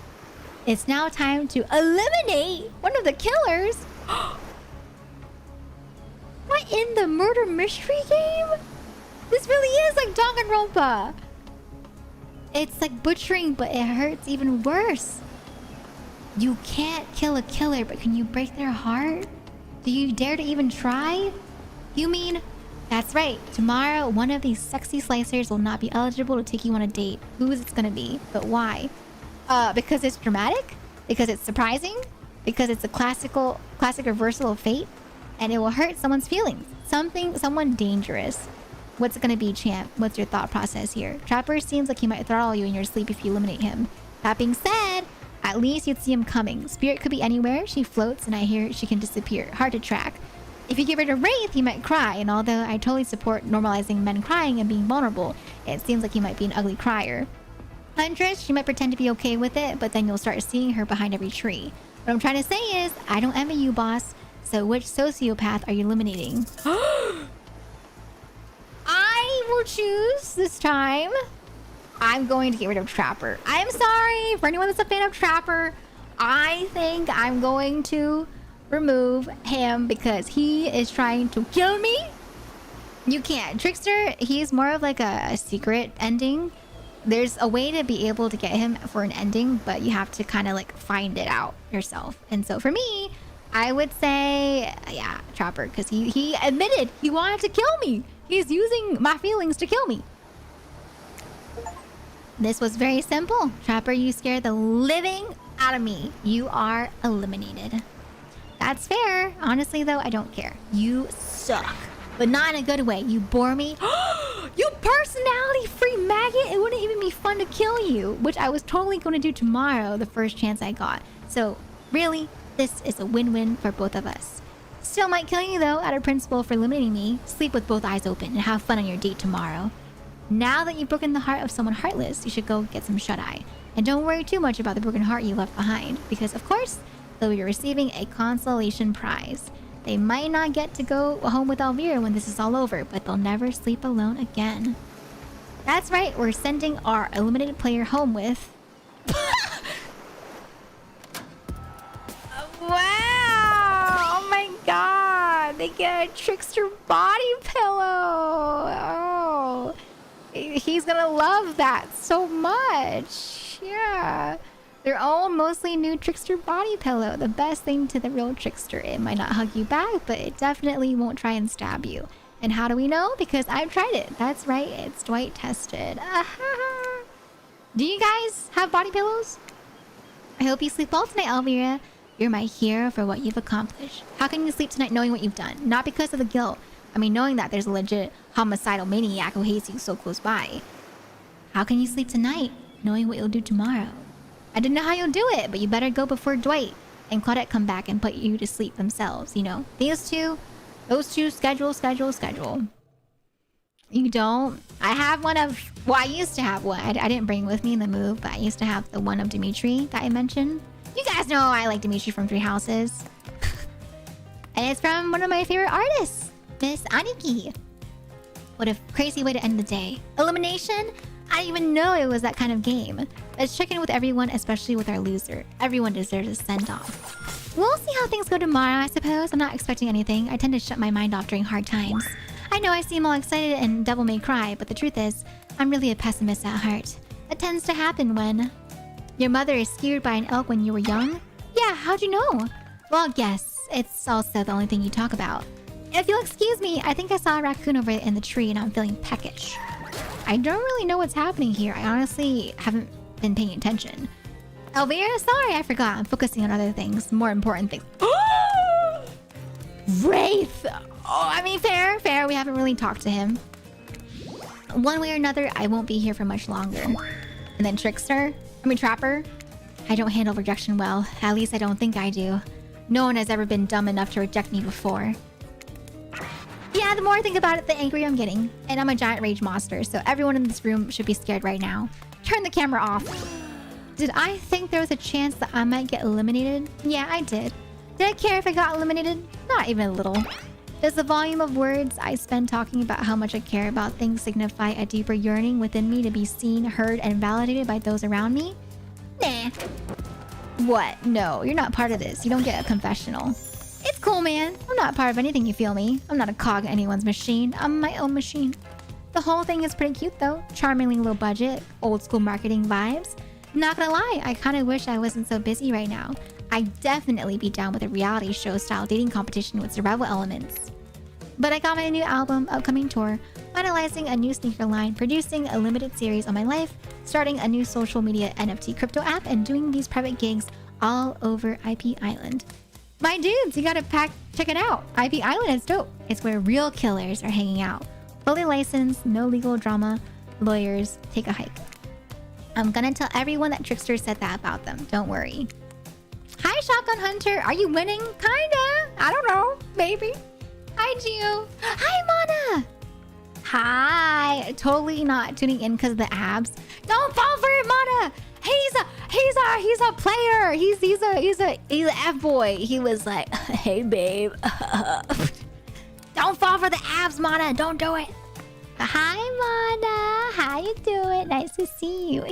It's now time to eliminate one of the killers. What in the murder mystery game? This really is like Danganronpa. It's like butchering, but it hurts even worse. You can't kill a killer, but can you break their heart? Do you dare to even try? You mean... That's right. Tomorrow, one of these sexy slicers will not be eligible to take you on a date. Who is it gonna be? But why? Because it's dramatic? Because it's surprising? Because it's a classic reversal of fate? And it will hurt someone's feelings. Someone dangerous. What's it gonna be, champ? What's your thought process here? Trapper seems like he might throttle you in your sleep if you eliminate him. That being said, at least you'd see him coming. Spirit could be anywhere. She floats, and I hear she can disappear. Hard to track. If you give her to Wraith, he might cry, and although I totally support normalizing men crying and being vulnerable, it seems like he might be an ugly crier. Huntress, she might pretend to be okay with it, but then you'll start seeing her behind every tree. What I'm trying to say is, I don't envy you, boss. So which sociopath are you eliminating? I will choose this time. I'm going to get rid of Trapper. I'm sorry for anyone that's a fan of Trapper. I think I'm going to remove him because he is trying to kill me. You can't. Trickster, he's more of like a secret ending. There's a way to be able to get him for an ending, but you have to kind of like find it out yourself. And so for me, I would say, yeah, Trapper, because he admitted he wanted to kill me. He's using my feelings to kill me. This was very simple. Trapper, you scared the living out of me. You are eliminated. That's fair. Honestly, though, I don't care. You suck. But not in a good way. You bore me. You personality-free maggot! It wouldn't even be fun to kill you. Which I was totally going to do tomorrow, the first chance I got. So, really, this is a win-win for both of us. Still might kill you, though, out of principle for eliminating me. Sleep with both eyes open and have fun on your date tomorrow. Now that you've broken the heart of someone heartless, you should go get some shut-eye. And don't worry too much about the broken heart you left behind. Because, of course, they'll be receiving a consolation prize. They might not get to go home with Elveira when this is all over, but they'll never sleep alone again. That's right, we're sending our eliminated player home with... Wow! Oh my god! They get a trickster body pillow! Oh... He's gonna love that so much! Yeah... Their own mostly new trickster body pillow. The best thing to the real trickster. It might not hug you back, but it definitely won't try and stab you. And how do we know? Because I've tried it. That's right, it's Dwight tested. Do you guys have body pillows? I hope you sleep well tonight, Elveira. You're my hero for what you've accomplished. How can you sleep tonight knowing what you've done? Not because of the guilt. I mean, knowing that there's a legit homicidal maniac who hates you so close by. How can you sleep tonight knowing what you'll do tomorrow? I don't know how you'll do it, but you better go before Dwight and Claudette come back and put you to sleep themselves, you know? Those two, schedule. You don't? I have one of... Well, I used to have one. I didn't bring with me in the move, but I used to have the one of Dimitri that I mentioned. You guys know I like Dimitri from Three Houses. And it's from one of my favorite artists, Miss Aniki. What a crazy way to end the day. Elimination? I didn't even know it was that kind of game. Let's check in with everyone, especially with our loser. Everyone deserves a send-off. We'll see how things go tomorrow, I suppose. I'm not expecting anything. I tend to shut my mind off during hard times. I know I seem all excited and devil may cry, but the truth is, I'm really a pessimist at heart. That tends to happen when... Your mother is skewered by an elk when you were young? Yeah, how'd you know? Well, guess. It's also the only thing you talk about. If you'll excuse me, I think I saw a raccoon over in the tree and I'm feeling peckish. I don't really know what's happening here. I honestly haven't been paying attention. Elveira, sorry, I forgot. I'm focusing on other things, more important things. Wraith! Oh, I mean, fair. We haven't really talked to him. One way or another, I won't be here for much longer. And then Trapper. I don't handle rejection well. At least I don't think I do. No one has ever been dumb enough to reject me before. Yeah, the more I think about it, the angrier I'm getting. And I'm a giant rage monster, so everyone in this room should be scared right now. Turn the camera off. Did I think there was a chance that I might get eliminated? Yeah, I did. Did I care if I got eliminated? Not even a little. Does the volume of words I spend talking about how much I care about things signify a deeper yearning within me to be seen, heard, and validated by those around me? Nah. What? No, you're not part of this. You don't get a confessional. It's cool, man. I'm not part of anything, you feel me? I'm not a cog in anyone's machine. I'm my own machine. The whole thing is pretty cute, though. Charmingly low budget, old school marketing vibes. Not gonna lie, I kind of wish I wasn't so busy right now. I'd definitely be down with a reality show style dating competition with survival elements. But I got my new album, upcoming tour, finalizing a new sneaker line, producing a limited series on my life, starting a new social media NFT crypto app, and doing these private gigs all over IP Island. My dudes, you gotta check it out. IP Island is dope. It's where real killers are hanging out. Fully licensed, no legal drama, lawyers, take a hike. I'm gonna tell everyone that Trickster said that about them. Don't worry. Hi, Shotgun Hunter. Are you winning? Kinda. I don't know. Maybe. Hi, Gio. Hi, Mana. Hi. Totally not tuning in because of the abs. Don't fall for it, Mana. He's a player. He's a F-boy. He was like, hey, babe. Don't fall for the abs, Mana. Don't do it. Hi, Mana. How you doing? Nice to see you.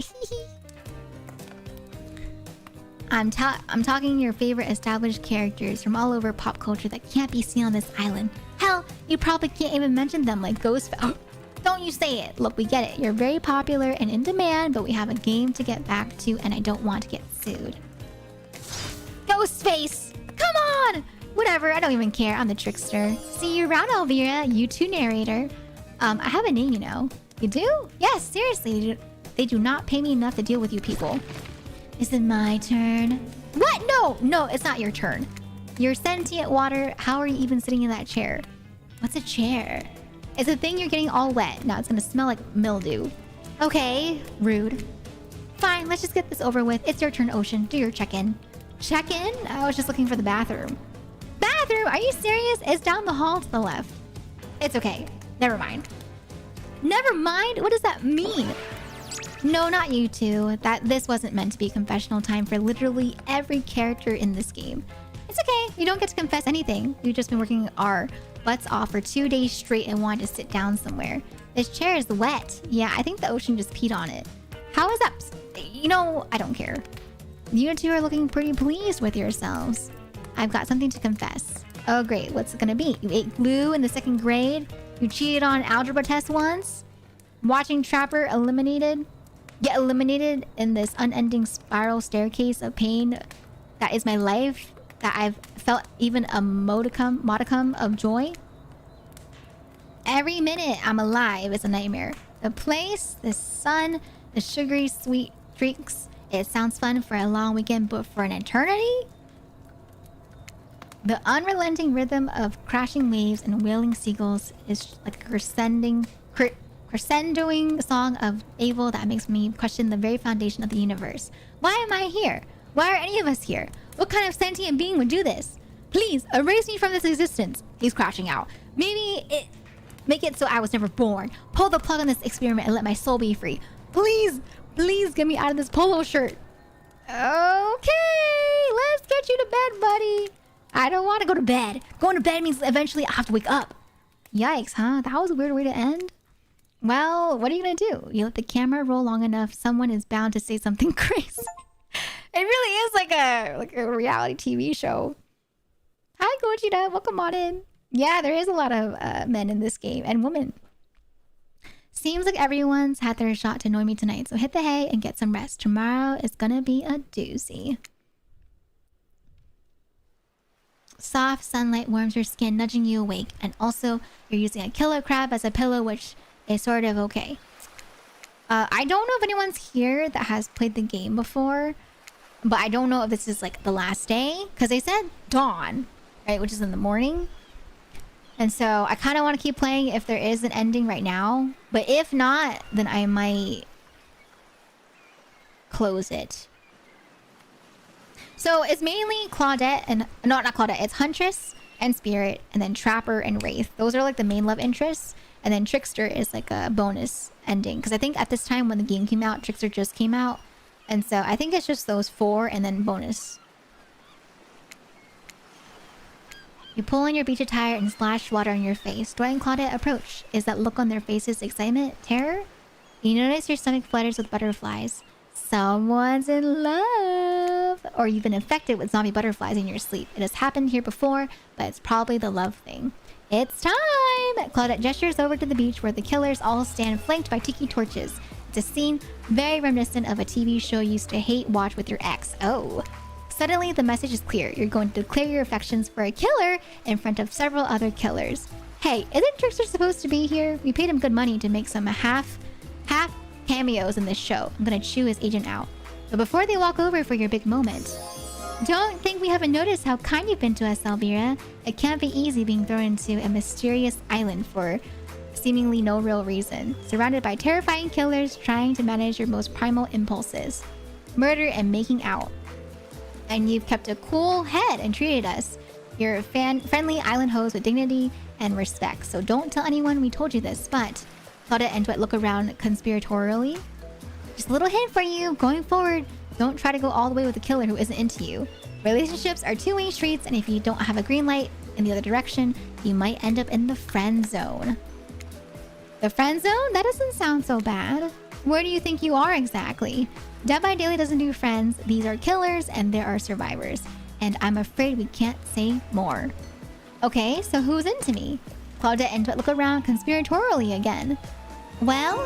I'm talking your favorite established characters from all over pop culture that can't be seen on this island. Hell, you probably can't even mention them like Ghost... Don't you say it. Look, we get it. You're very popular and in demand, but we have a game to get back to and I don't want to get sued. Ghostface! Come on! Whatever, I don't even care. I'm the trickster. See you around, Elveira. You too, narrator. I have a name, you know. You do? Yes, seriously. They do not pay me enough to deal with you people. Is it my turn? What? No, it's not your turn. You're sentient water. How are you even sitting in that chair? What's a chair? It's a thing you're getting all wet. Now it's gonna smell like mildew. Okay, rude. Fine, let's just get this over with. It's your turn, Ocean. Do your check-in. Check-in? I was just looking for the bathroom. Bathroom? Are you serious? It's down the hall to the left. It's okay. Never mind. Never mind? What does that mean? No, not you two. This wasn't meant to be confessional time for literally every character in this game. It's okay. You don't get to confess anything. You've just been working our butts off for 2 days straight and wanted to sit down somewhere. This chair is wet. Yeah, I think the Ocean just peed on it. How is that? You know, I don't care. You two are looking pretty pleased with yourselves. I've got something to confess. Oh great, what's it gonna be? You ate glue in the 2nd grade? You cheated on algebra test once? Watching Trapper get eliminated in this unending spiral staircase of pain that is my life? That I've felt even a modicum of joy? Every minute I'm alive is a nightmare. The place, the sun, the sugary sweet drinks. It sounds fun for a long weekend, but for an eternity? The unrelenting rhythm of crashing waves and wailing seagulls is like a crescendoing song of evil that makes me question the very foundation of the universe. Why am I here? Why are any of us here? What kind of sentient being would do this? Please, erase me from this existence. He's crashing out. Make it so I was never born. Pull the plug on this experiment and let my soul be free. Please get me out of this polo shirt. Okay, let's get you to bed, buddy. I don't want to go to bed. Going to bed means eventually I have to wake up. Yikes, huh? That was a weird way to end. Well, what are you gonna do? You let the camera roll long enough, someone is bound to say something crazy. It really is like a reality TV show. Hi, Gojira. Welcome on in. Yeah, there is a lot of men in this game and women. Seems like everyone's had their shot to annoy me tonight, so hit the hay and get some rest. Tomorrow is gonna be a doozy. Soft sunlight warms your skin, nudging you awake. And also, you're using a killer crab as a pillow, which is sort of okay. I don't know if anyone's here that has played the game before, but I don't know if this is like the last day, because they said dawn, right, which is in the morning. And so I kind of want to keep playing if there is an ending right now, but if not, then I might close it. So it's mainly Claudette and not Claudette, it's Huntress and Spirit, and then Trapper and Wraith. Those are like the main love interests, and then Trickster is like a bonus ending, because I think at this time when the game came out, Trickster just came out, and so I think it's just those 4 and then bonus. You pull on your beach attire and splash water on your face. Dwight and Claudette approach. Is that look on their faces excitement? Terror? You notice your stomach flutters with butterflies. Someone's in love! Or you've been infected with zombie butterflies in your sleep. It has happened here before, but it's probably the love thing. It's time! Claudette gestures over to the beach where the killers all stand flanked by tiki torches. It's a scene very reminiscent of a TV show you used to watch with your ex. Oh. Suddenly, the message is clear. You're going to declare your affections for a killer in front of several other killers. Hey, isn't Trickster supposed to be here? We paid him good money to make some half cameos in this show. I'm gonna chew his agent out. But before they walk over for your big moment, don't think we haven't noticed how kind you've been to us, Elveira. It can't be easy being thrown into a mysterious island for seemingly no real reason, surrounded by terrifying killers trying to manage your most primal impulses, murder and making out. And you've kept a cool head and treated us. You're a friendly island host with dignity and respect. So don't tell anyone we told you this, but Claudette and Dwight look around conspiratorially. Just a little hint for you. Going forward, don't try to go all the way with a killer who isn't into you. Relationships are two-way streets, and if you don't have a green light in the other direction, you might end up in the friend zone. The friend zone? That doesn't sound so bad. Where do you think you are exactly? Dead by Daily doesn't do friends. These are killers and there are survivors. And I'm afraid we can't say more. Okay, so who's into me? Claudette and Dwight look around conspiratorially again. Well...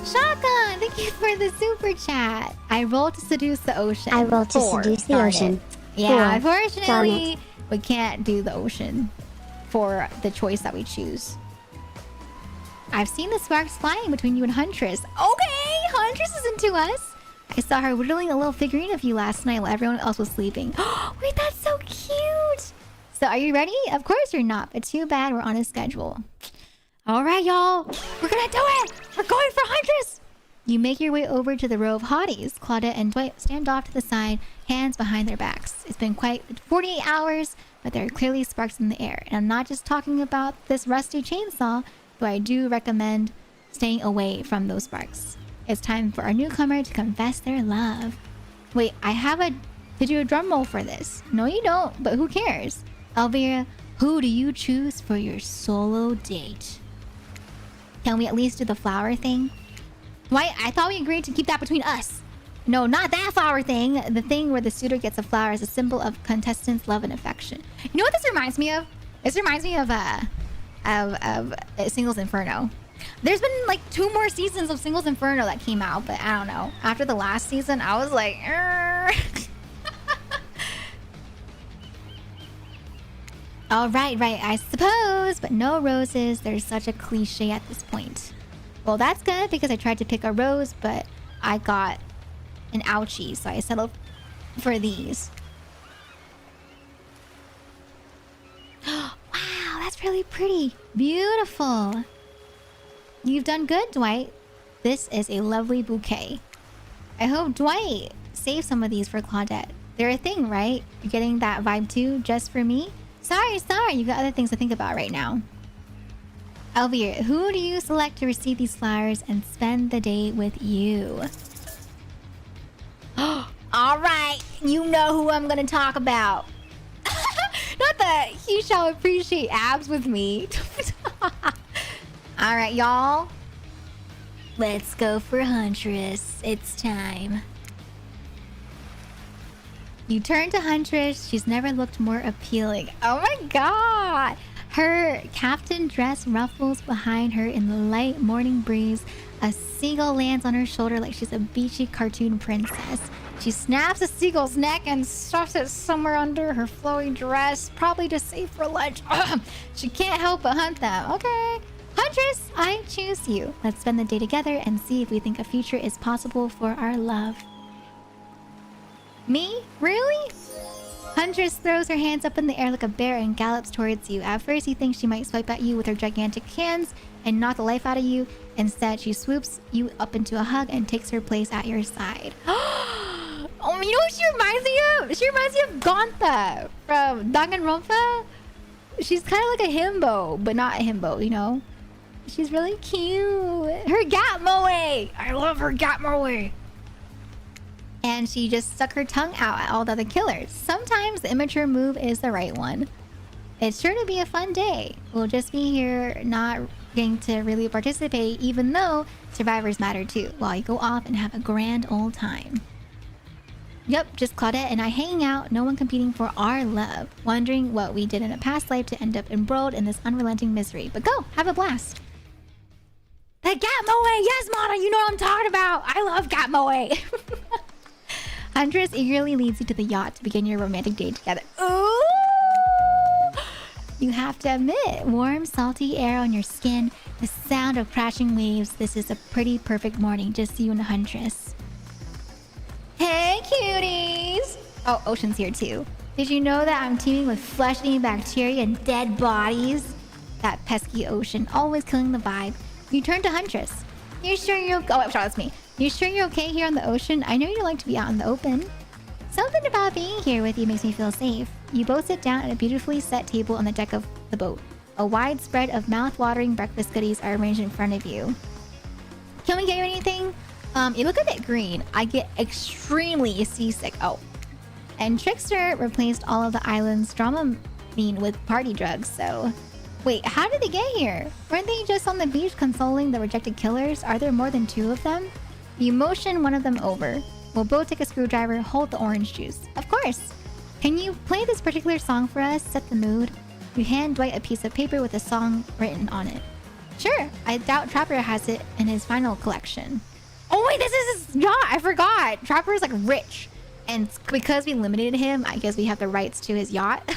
Shotgun! Thank you for the super chat. I rolled to seduce the ocean. I rolled to seduce the ocean. Yeah, unfortunately, we can't do the ocean for the choice that we choose. I've seen the sparks flying between you and Huntress. Okay, Huntress is into us. I saw her whittling a little figurine of you last night while everyone else was sleeping. Wait, that's so cute. So are you ready? Of course you're not, but too bad we're on a schedule. All right, y'all. We're gonna do it. We're going for Huntress. You make your way over to the row of hotties. Claudette and Dwight stand off to the side, hands behind their backs. It's been quite 48 hours, but there are clearly sparks in the air. And I'm not just talking about this rusty chainsaw, though I do recommend staying away from those sparks. It's time for our newcomer to confess their love. Wait, to do a drum roll for this. No, you don't, but who cares? Elveira, who do you choose for your solo date? Can we at least do the flower thing? Dwight, I thought we agreed to keep that between us. No, not that flower thing. The thing where the suitor gets a flower as a symbol of contestants' love and affection. You know what this reminds me of? This reminds me of Singles Inferno. There's been like 2 more seasons of Singles Inferno that came out, but I don't know. After the last season, I was like, All right, I suppose, but no roses. There's such a cliche at this point. Well, that's good because I tried to pick a rose, but I got an ouchie, so I settled for these. Wow, that's really pretty. Beautiful. You've done good, Dwight. This is a lovely bouquet. I hope Dwight saves some of these for Claudette. They're a thing, right? You're getting that vibe too, just for me? Sorry. You got other things to think about right now. Elveira, who do you select to receive these flowers and spend the day with you? All right, you know who I'm gonna talk about. Not that he shall appreciate abs with me. All right, y'all. Let's go for Huntress. It's time. You turn to Huntress. She's never looked more appealing. Oh my god. Her caftan dress ruffles behind her in the light morning breeze. A seagull lands on her shoulder like she's a beachy cartoon princess. She snaps a seagull's neck and stuffs it somewhere under her flowy dress, probably to save for lunch. She can't help but hunt them. Okay. Huntress, I choose you. Let's spend the day together and see if we think a future is possible for our love. Me? Really? Huntress throws her hands up in the air like a bear and gallops towards you. At first, you think she might swipe at you with her gigantic hands and knock the life out of you. Instead, she swoops you up into a hug and takes her place at your side. Oh, you know what she reminds me of? She reminds me of Gontha from Danganronpa. She's kind of like a himbo, but not a himbo, you know? She's really cute. Her gat moe! I love her gat moe! And she just stuck her tongue out at all the other killers. Sometimes the immature move is the right one. It's sure to be a fun day. We'll just be here not getting to really participate, even though survivors matter too, while you go off and have a grand old time. Yep, just Claudette and I hanging out, no one competing for our love, wondering what we did in a past life to end up embroiled in this unrelenting misery. But go, have a blast. That gat moe! Yes, Mana, you know what I'm talking about! I love gat moe! Huntress eagerly leads you to the yacht to begin your romantic date together. Ooh! You have to admit, warm, salty air on your skin, the sound of crashing waves. This is a pretty perfect morning, just you and Huntress. Hey, cuties! Oh, Ocean's here too. Did you know that I'm teeming with flesh-eating bacteria and dead bodies? That pesky Ocean, always killing the vibe. You turn to Huntress. You sure you're... Oh, sorry, that's me. You sure you're okay here on the ocean? I know you like to be out in the open. Something about being here with you makes me feel safe. You both sit down at a beautifully set table on the deck of the boat. A wide spread of mouth-watering breakfast goodies are arranged in front of you. Can we get you anything? You look a bit green. I get extremely seasick. Oh. And Trickster replaced all of the island's Dramamine with party drugs, so... Wait, how did they get here? Weren't they just on the beach consoling the rejected killers? Are there more than 2 of them? You motion one of them over. We'll both take a screwdriver, hold the orange juice. Of course! Can you play this particular song for us? Set the mood. You hand Dwight a piece of paper with a song written on it. Sure, I doubt Trapper has it in his final collection. Oh wait, this is his yacht! I forgot! Trapper is like rich. And because we limited him, I guess we have the rights to his yacht.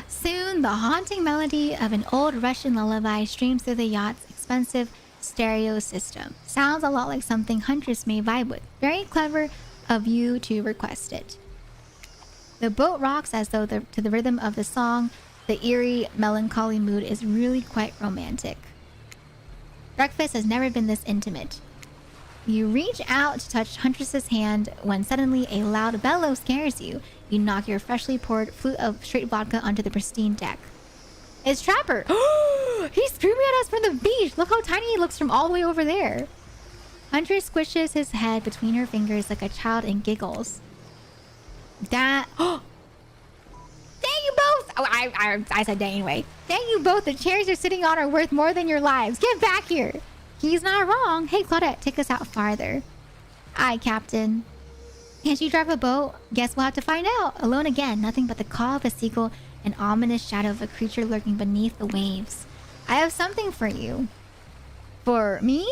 Soon, the haunting melody of an old Russian lullaby streams through the yacht's expensive stereo system. Sounds a lot like something Huntress may vibe with. Very clever of you to request it. The boat rocks as though to the rhythm of the song. The eerie, melancholy mood is really quite romantic. Breakfast has never been this intimate. You reach out to touch Huntress's hand when suddenly a loud bellow scares you. You knock your freshly poured flute of straight vodka onto the pristine deck. It's Trapper! He's screaming at us from the beach! Look how tiny he looks from all the way over there! Huntress squishes his head between her fingers like a child and giggles. That... Dang you both! Oh, I said dang anyway. Dang you both! The chairs you're sitting on are worth more than your lives! Get back here! He's not wrong. Hey, Claudette, take us out farther. Aye, Captain. Can't you drive a boat? Guess we'll have to find out. Alone again, nothing but the caw of a seagull and ominous shadow of a creature lurking beneath the waves. I have something for you. For me?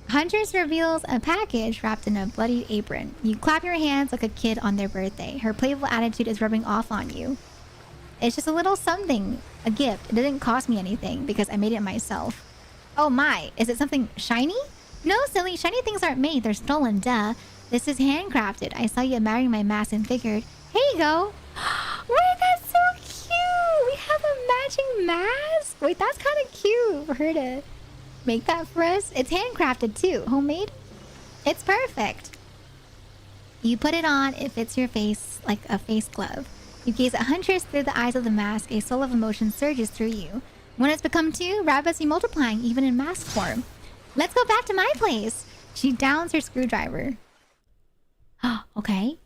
Huntress reveals a package wrapped in a bloody apron. You clap your hands like a kid on their birthday. Her playful attitude is rubbing off on you. It's just a little something, a gift. It didn't cost me anything because I made it myself. Oh my, is it something shiny? No, silly, shiny things aren't made. They're stolen, duh. This is handcrafted. I saw you admiring my mask and figured, here you go. Wait, that's so cute. We have a matching mask. Wait, that's kind of cute for her to make that for us. It's handcrafted too. Homemade. It's perfect. You put it on. It fits your face like a face glove. You gaze at Huntress through the eyes of the mask. A soul of emotion surges through you. When it's become two, rabbits be multiplying, even in mask form. Let's go back to my place. She downs her screwdriver. Okay.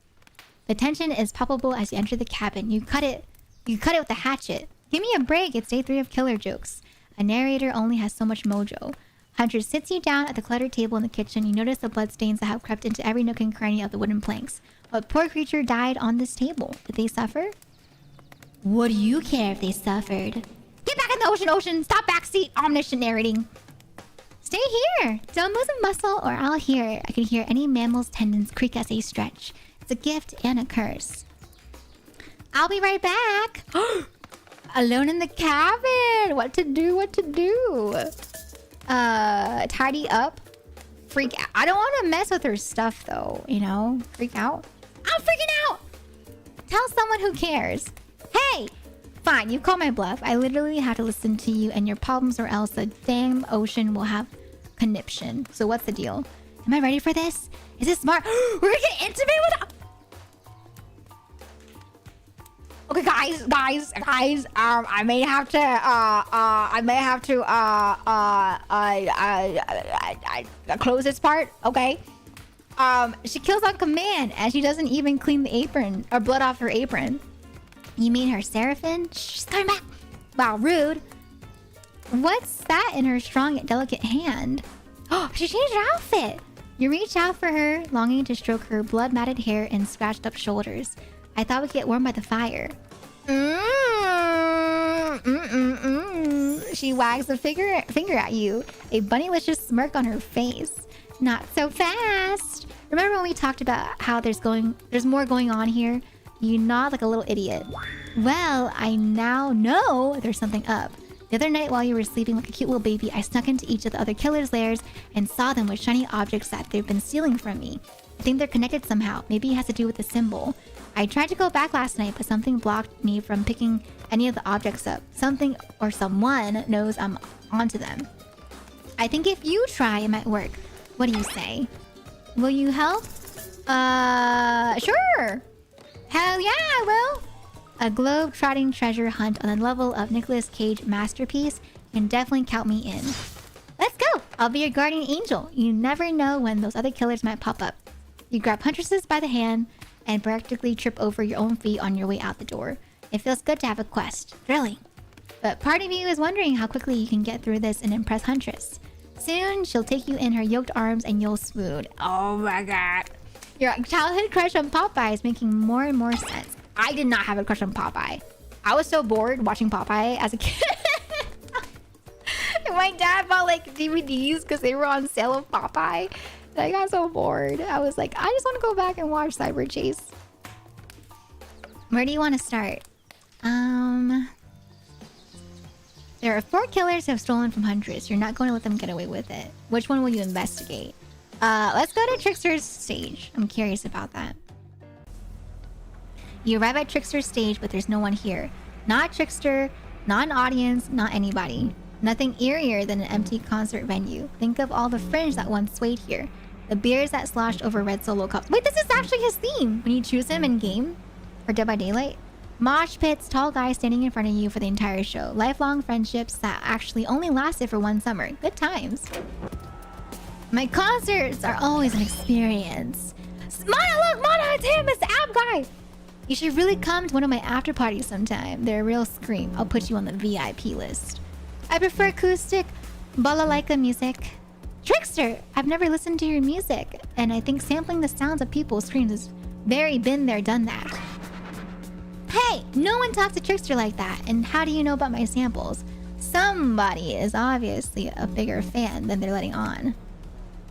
The tension is palpable as you enter the cabin. You cut it with a hatchet. Give me a break. It's day 3 of killer jokes. A narrator only has so much mojo. Hunter sits you down at the cluttered table in the kitchen. You notice the bloodstains that have crept into every nook and cranny of the wooden planks. What poor creature died on this table? Did they suffer? What do you care if they suffered? Get back in the ocean! Stop backseat! Omniscient narrating. Stay here! Don't move a muscle or I'll hear it. I can hear any mammal's tendons creak as they stretch. It's a gift and a curse. I'll be right back! Alone in the cabin! What to do? Tidy up. Freak out. I don't want to mess with her stuff though, you know? Freak out. I'm freaking out! Tell someone who cares. Hey! Fine, you call my bluff. I literally have to listen to you and your problems or else the damn ocean will have conniption. So what's the deal? Am I ready for this? Is this smart? We're gonna get intimate with... Okay, guys. I may have to close this part. Okay. She kills on command and she doesn't even clean the apron or blood off her apron. You mean her Seraphim? She's coming back. Wow, rude. What's that in her strong yet delicate hand? Oh, she changed her outfit. You reach out for her, longing to stroke her blood-matted hair and scratched up shoulders. I thought we'd get warm by the fire. She wags a finger at you, a bunnylicious smirk on her face. Not so fast. Remember when we talked about how there's more going on here? You nod like a little idiot. Well, I now know there's something up. The other night while you were sleeping like a cute little baby, I snuck into each of the other killers' lairs and saw them with shiny objects that they've been stealing from me. I think they're connected somehow. Maybe it has to do with the symbol. I tried to go back last night, but something blocked me from picking any of the objects up. Something or someone knows I'm onto them. I think if you try, it might work. What do you say? Will you help? Sure! Hell yeah, I will! A globe-trotting treasure hunt on the level of Nicolas Cage masterpiece can definitely count me in. Let's go! I'll be your guardian angel. You never know when those other killers might pop up. You grab Huntresses by the hand and practically trip over your own feet on your way out the door. It feels good to have a quest. Thrilling. But part of you is wondering how quickly you can get through this and impress Huntress. Soon, she'll take you in her yoked arms and you'll swoon. Oh my god. Your childhood crush on Popeye is making more and more sense. I did not have a crush on Popeye. I was so bored watching Popeye as a kid. And my dad bought like DVDs because they were on sale of Popeye. And I got so bored. I was like, I just want to go back and watch Cyber Chase. Where do you want to start? There are 4 killers who have stolen from hundreds. You're not going to let them get away with it. Which one will you investigate? Let's go to Trickster's stage. I'm curious about that. You arrive at Trickster's stage, but there's no one here. Not Trickster, not an audience, not anybody. Nothing eerier than an empty concert venue. Think of all the fringe that once swayed here. The beers that sloshed over red Solo cups. Wait, this is actually his theme when you choose him in game for Dead by Daylight. Mosh pits, tall guys standing in front of you for the entire show. Lifelong friendships that actually only lasted for 1 summer. Good times. My concerts are always an experience. Mana, look, Mana, it's him, it's the app guy. You should really come to one of my after parties sometime. They're a real scream. I'll put you on the VIP list. I prefer acoustic, balalaika music. Trickster, I've never listened to your music, and I think sampling the sounds of people's screams is very been there, done that. Hey, no one talks to Trickster like that, and how do you know about my samples? Somebody is obviously a bigger fan than they're letting on.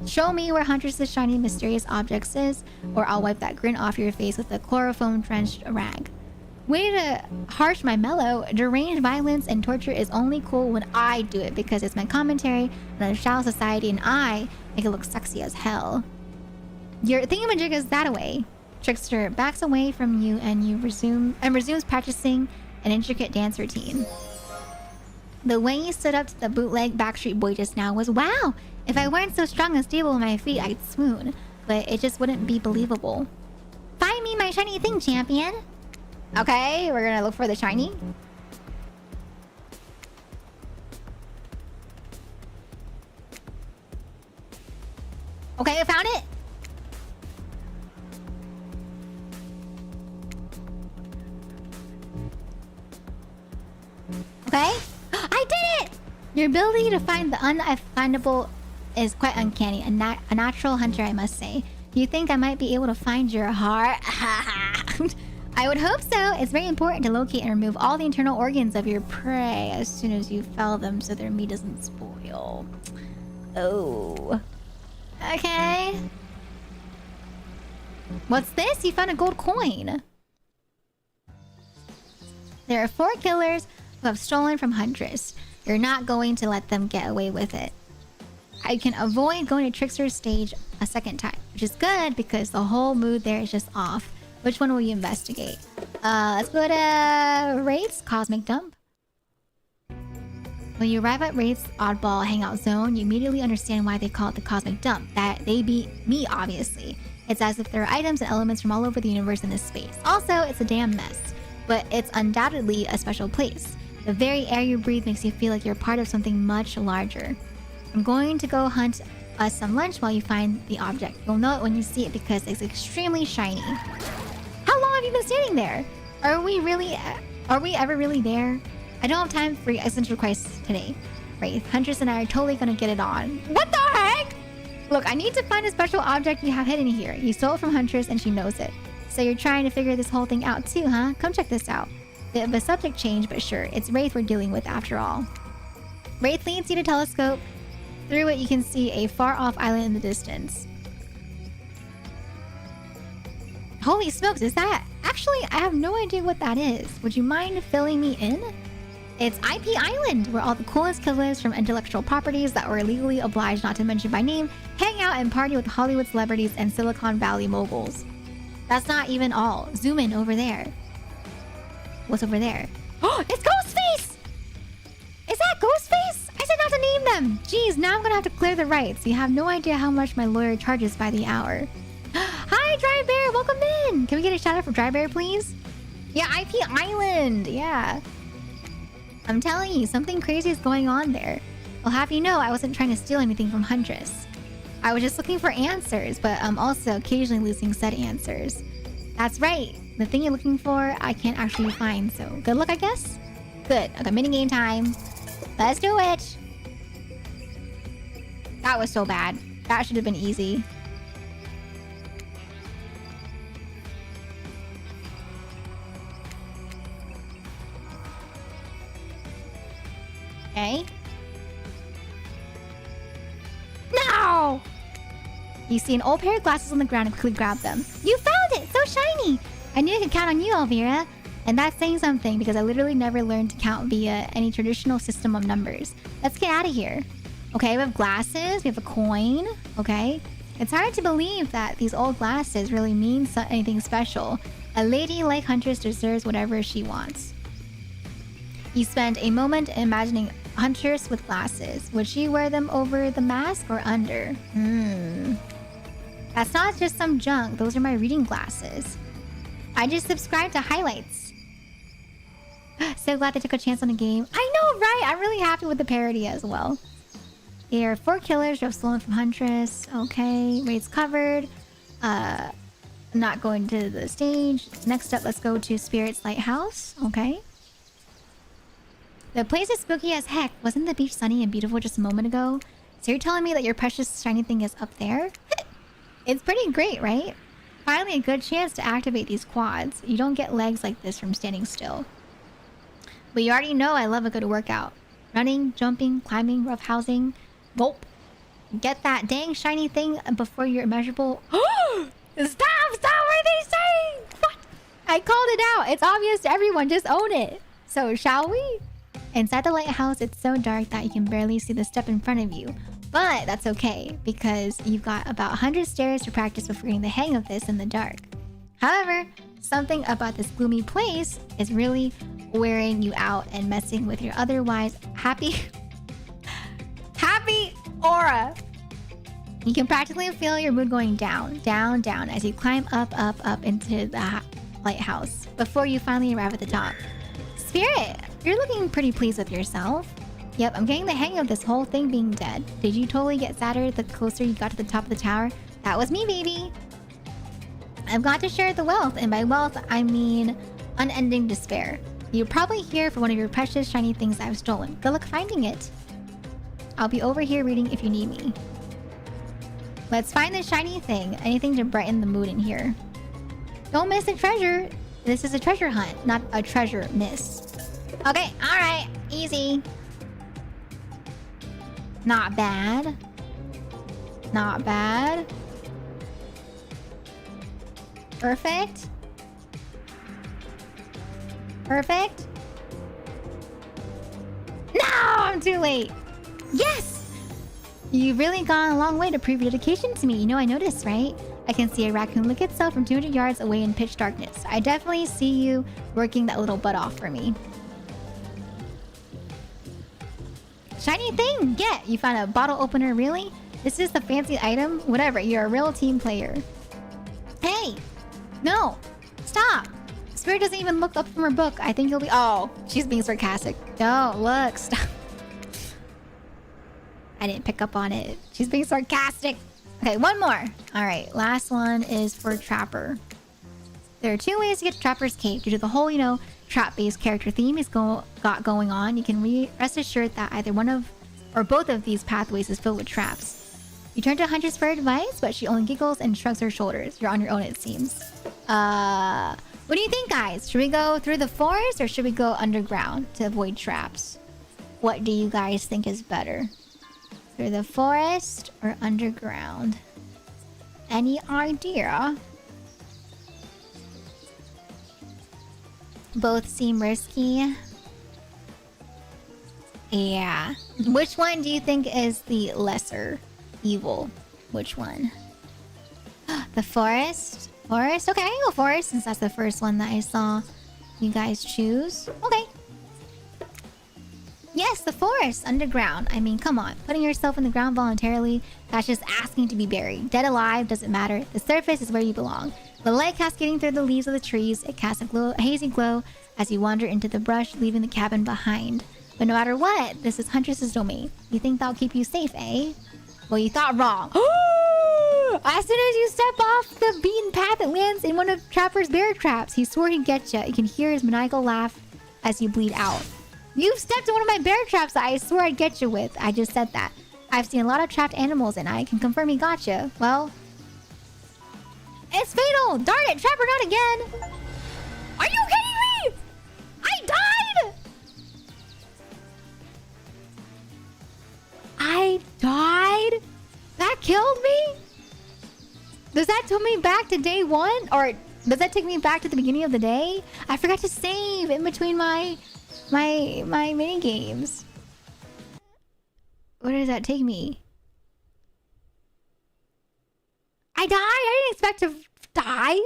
Show me where Huntress's shiny mysterious objects is, or I'll wipe that grin off your face with a chloroform-drenched rag. Way to harsh my mellow. Deranged violence and torture is only cool when I do it because it's my commentary on a shallow society and I make it look sexy as hell. Your thingamajig is that away. Trickster backs away from you and resumes practicing an intricate dance routine. The way you stood up to the bootleg Backstreet Boy just now was wow! If I weren't so strong and stable on my feet, I'd swoon. But it just wouldn't be believable. Find me my shiny thing, champion! Okay, we're gonna look for the shiny. Okay, I found it! Okay? I did it! Your ability to find the unfindable is quite uncanny. A natural hunter, I must say. Do you think I might be able to find your heart? I would hope so. It's very important to locate and remove all the internal organs of your prey as soon as you fell them so their meat doesn't spoil. Oh. Okay. What's this? You found a gold coin. There are 4 killers who have stolen from Huntress. You're not going to let them get away with it. I can avoid going to Trickster's stage a second time, which is good because the whole mood there is just off. Which one will you investigate? Let's go to Wraith's Cosmic Dump. When you arrive at Wraith's Oddball Hangout Zone, you immediately understand why they call it the Cosmic Dump. That they beat me, obviously. It's as if there are items and elements from all over the universe in this space. Also, it's a damn mess. But it's undoubtedly a special place. The very air you breathe makes you feel like you're part of something much larger. I'm going to go hunt us some lunch while you find the object. You'll know it when you see it because it's extremely shiny. How long have you been standing there? Are we ever really there? I don't have time for existential crisis today. Wraith, Huntress and I are totally gonna get it on. What the heck? Look, I need to find a special object you have hidden here. You stole it from Huntress and she knows it. So you're trying to figure this whole thing out too, huh? Come check this out. Bit of a subject change, but sure, it's Wraith we're dealing with after all. Wraith leads you to telescope. Through it, you can see a far-off island in the distance. Holy smokes, is that... Actually, I have no idea what that is. Would you mind filling me in? It's IP Island, where all the coolest killers from intellectual properties that were legally obliged not to mention by name hang out and party with Hollywood celebrities and Silicon Valley moguls. That's not even all. Zoom in over there. What's over there? Oh, it's Ghostface! Is that Ghostface? I said not to name them. Jeez, now I'm gonna have to clear the rights. You have no idea how much my lawyer charges by the hour. Hi, Dry Bear. Welcome in. Can we get a shout out for Dry Bear, please? Yeah, IP Island. Yeah. I'm telling you, something crazy is going on there. I'll have you know I wasn't trying to steal anything from Huntress. I was just looking for answers, but I'm also occasionally losing said answers. That's right. The thing you're looking for, I can't actually find, so good luck, I guess? Good. Okay, minigame time. Let's do it. That was so bad. That should have been easy. Okay. No! You see an old pair of glasses on the ground and quickly grab them. You found it! So shiny! I knew I could count on you, Elveira. And that's saying something because I literally never learned to count via any traditional system of numbers. Let's get out of here. Okay, we have glasses, we have a coin, okay? It's hard to believe that these old glasses really mean anything special. A lady-like huntress deserves whatever she wants. You spend a moment imagining huntress with glasses. Would she wear them over the mask or under? That's not just some junk. Those are my reading glasses. I just subscribed to highlights. So glad they took a chance on the game. I know, right? I'm really happy with the parody as well. There are 4 killers who have stolen from Huntress. Okay, raids covered. Not going to the stage. Next up, let's go to Spirit's Lighthouse. Okay. The place is spooky as heck. Wasn't the beach sunny and beautiful just a moment ago? So you're telling me that your precious shiny thing is up there? It's pretty great, right? Finally a good chance to activate these quads. You don't get legs like this from standing still. But you already know I love a good workout. Running, jumping, climbing, roughhousing. Gulp. Get that dang shiny thing before you're immeasurable. Stop! What are they saying? What? I called it out. It's obvious to everyone. Just own it. So, shall we? Inside the lighthouse, it's so dark that you can barely see the step in front of you. But that's okay, because you've got about 100 stairs to practice before getting the hang of this in the dark. However, something about this gloomy place is really wearing you out and messing with your otherwise happy aura. You can practically feel your mood going down, down, down as you climb up into the lighthouse before you finally arrive at the top. Spirit, you're looking pretty pleased with yourself. Yep, I'm getting the hang of this whole thing being dead. Did you totally get sadder the closer you got to the top of the tower? That was me, baby. I've got to share the wealth, and by wealth, I mean unending despair. You're probably here for one of your precious shiny things I've stolen. Good luck finding it. I'll be over here reading if you need me. Let's find the shiny thing. Anything to brighten the mood in here. Don't miss the treasure. This is a treasure hunt, not a treasure miss. Okay, alright. Easy. Not bad. Not bad. Perfect. Perfect. No, I'm too late. Yes! You've really gone a long way to prove your dedication to me. You know, I noticed, right? I can see a raccoon lick itself from 200 yards away in pitch darkness. I definitely see you working that little butt off for me. Shiny thing! Get! You found a bottle opener, really? This is the fancy item? Whatever, you're a real team player. Hey! No! Stop! Spirit doesn't even look up from her book. I think you'll be... Oh, she's being sarcastic. Don't look. Stop. I didn't pick up on it. She's being sarcastic. Okay, one more. Alright, last one is for Trapper. There are 2 ways to get to Trapper's Cave. Due to the whole, trap-based character theme is got going on, you can rest assured that either one of or both of these pathways is filled with traps. You turn to Huntress for advice, but she only giggles and shrugs her shoulders. You're on your own, it seems. What do you think, guys? Should we go through the forest or should we go underground to avoid traps? What do you guys think is better? Through the forest or underground? Any idea? Both seem risky. Yeah. Which one do you think is the lesser evil? Which one? The forest? Forest? Okay, I'll go forest since that's the first one that I saw you guys choose. Okay. Yes, the forest. Underground. I mean, come on. Putting yourself in the ground voluntarily, that's just asking to be buried. Dead, alive, doesn't matter. The surface is where you belong. The light cascading through the leaves of the trees, it casts a hazy glow as you wander into the brush, leaving the cabin behind. But no matter what, this is Huntress's domain. You think that'll keep you safe, eh? Well, you thought wrong. As soon as you step off the beaten path, it lands in one of Trapper's bear traps. He swore he'd get you. You can hear his maniacal laugh as you bleed out. You've stepped in one of my bear traps that I swore I'd get you with. I just said that. I've seen a lot of trapped animals and I can confirm he got you. Well, it's fatal! Darn it, Trapper, not again! Are you kidding me? I died! I died? That killed me? Does that take me back to day 1? Or Does that take me back to the beginning of the day? I forgot to save in between my mini games. Where does that take me? I died? I didn't expect to die.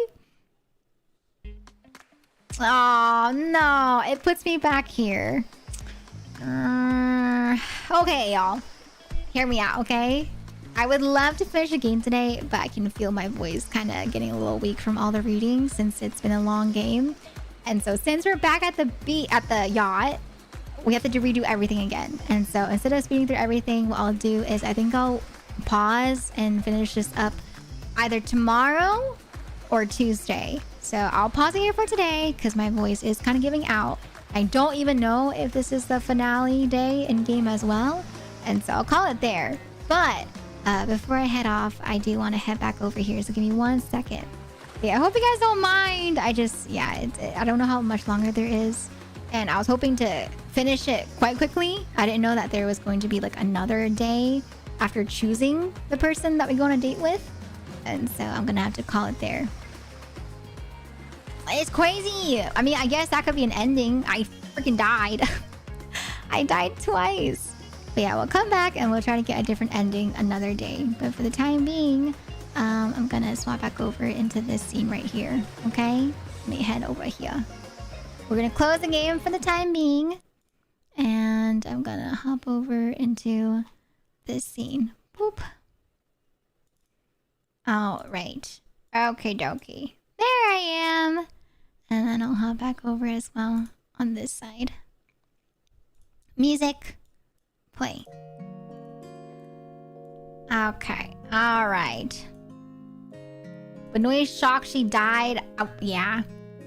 Oh no, it puts me back here. Okay, y'all. Hear me out, okay? I would love to finish a game today, but I can feel my voice kind of getting a little weak from all the reading since it's been a long game. And so since we're back at the yacht, we have to redo everything again. And so instead of speeding through everything, what I'll do is I think I'll pause and finish this up either tomorrow or Tuesday. So I'll pause it here for today because my voice is kind of giving out. I don't even know if this is the finale day in game as well. And so I'll call it there. But before I head off, I do want to head back over here. So give me 1 second. Yeah, I hope you guys don't mind. I just, I don't know how much longer there is. And I was hoping to finish it quite quickly. I didn't know that there was going to be like another day after choosing the person that we go on a date with. And so I'm going to have to call it there. It's crazy. I mean, I guess that could be an ending. I freaking died. I died twice. But yeah, we'll come back and we'll try to get a different ending another day. But for the time being, I'm gonna swap back over into this scene right here. Okay? Let me head over here. We're gonna close the game for the time being. And I'm gonna hop over into this scene. Boop. Alright. Okay, dokie. There I am. And then I'll hop back over as well on this side. Music. Play. Okay. Alright. Benoit's shocked she died. Oh, yeah.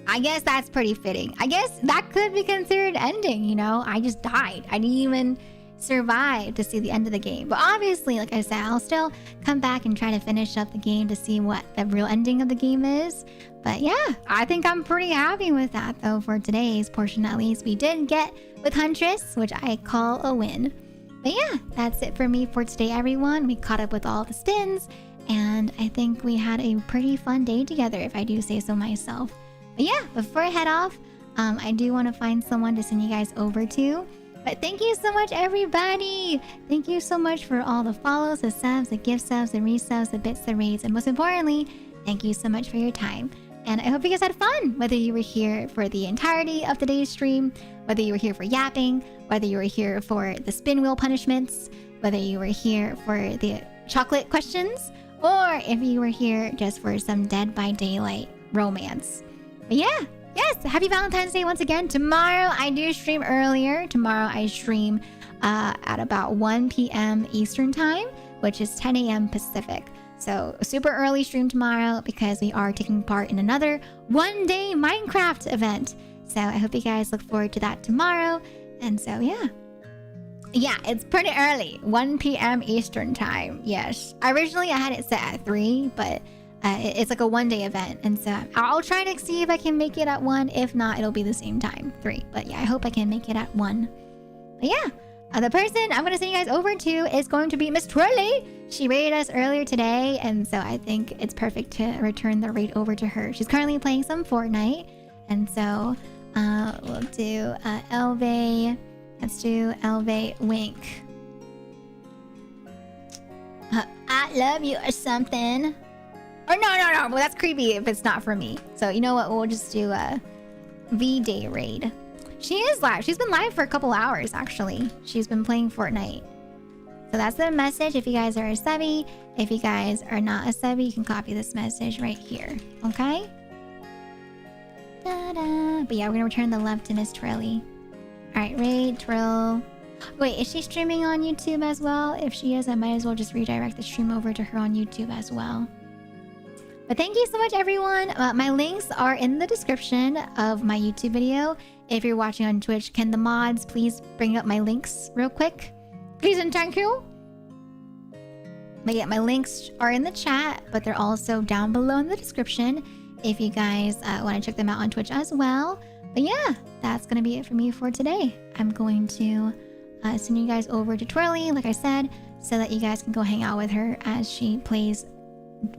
I guess that's pretty fitting. I guess that could be considered ending, you know? I just died. I didn't even survive to see the end of the game. But obviously, like I said, I'll still come back and try to finish up the game to see what the real ending of the game is. But yeah, I think I'm pretty happy with that though for today's portion at least. We did get with Huntress, which I call a win. But yeah, that's it for me for today, everyone. We caught up with all the stins, and I think we had a pretty fun day together, if I do say so myself. But yeah, before I head off, I do want to find someone to send you guys over to. But thank you so much, everybody. Thank you so much for all the follows, the subs, the gift subs, the resubs, the bits, the raids, and most importantly, thank you so much for your time. And I hope you guys had fun, whether you were here for the entirety of today's stream, whether you were here for yapping, whether you were here for the spin wheel punishments, whether you were here for the chocolate questions, or if you were here just for some Dead by Daylight romance. But yeah, yes, happy Valentine's Day once again. Tomorrow I do stream earlier. Tomorrow I stream at about 1 p.m. Eastern time, which is 10 a.m. Pacific. So super early stream tomorrow because we are taking part in another one-day Minecraft event. So I hope you guys look forward to that tomorrow. And so yeah. Yeah, it's pretty early. 1 p.m. Eastern time. Yes. Originally I had it set at 3, but it's like a one-day event. And so I'll try to see if I can make it at 1. If not, it'll be the same time, 3. But yeah, I hope I can make it at 1. But yeah. The person I'm going to send you guys over to is going to be Miss Twirly. She raided us earlier today, and so I think it's perfect to return the raid over to her. She's currently playing some Fortnite, and so we'll do Elve. Let's do Elve Wink. I love you or something. Or no. Well, that's creepy if it's not for me. So you know what? We'll just do a V-Day raid. She is live. She's been live for a couple hours, actually. She's been playing Fortnite. So that's the message if you guys are a subby. If you guys are not a subby, you can copy this message right here. Okay? Ta-da. But yeah, we're going to return the love to Miss Trilly. Alright, raid, Trill. Wait, is she streaming on YouTube as well? If she is, I might as well just redirect the stream over to her on YouTube as well. But thank you so much, everyone. My links are in the description of my YouTube video. If you're watching on Twitch, can the mods please bring up my links real quick? Please and thank you. But yeah, my links are in the chat, but they're also down below in the description if you guys want to check them out on Twitch as well. But yeah, that's going to be it for me for today. I'm going to send you guys over to Twirly, like I said, so that you guys can go hang out with her as she plays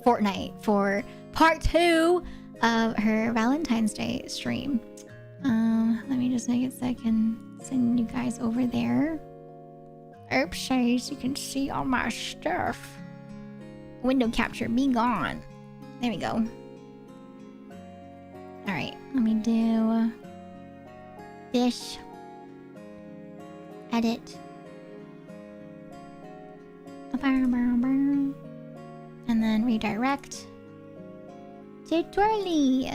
Fortnite for part 2 of her Valentine's Day stream. Let me just make it so I can send you guys over there. Oopsies, you can see all my stuff. Window capture, be gone. There we go. Alright, let me do this. Edit. And then redirect to Twirly.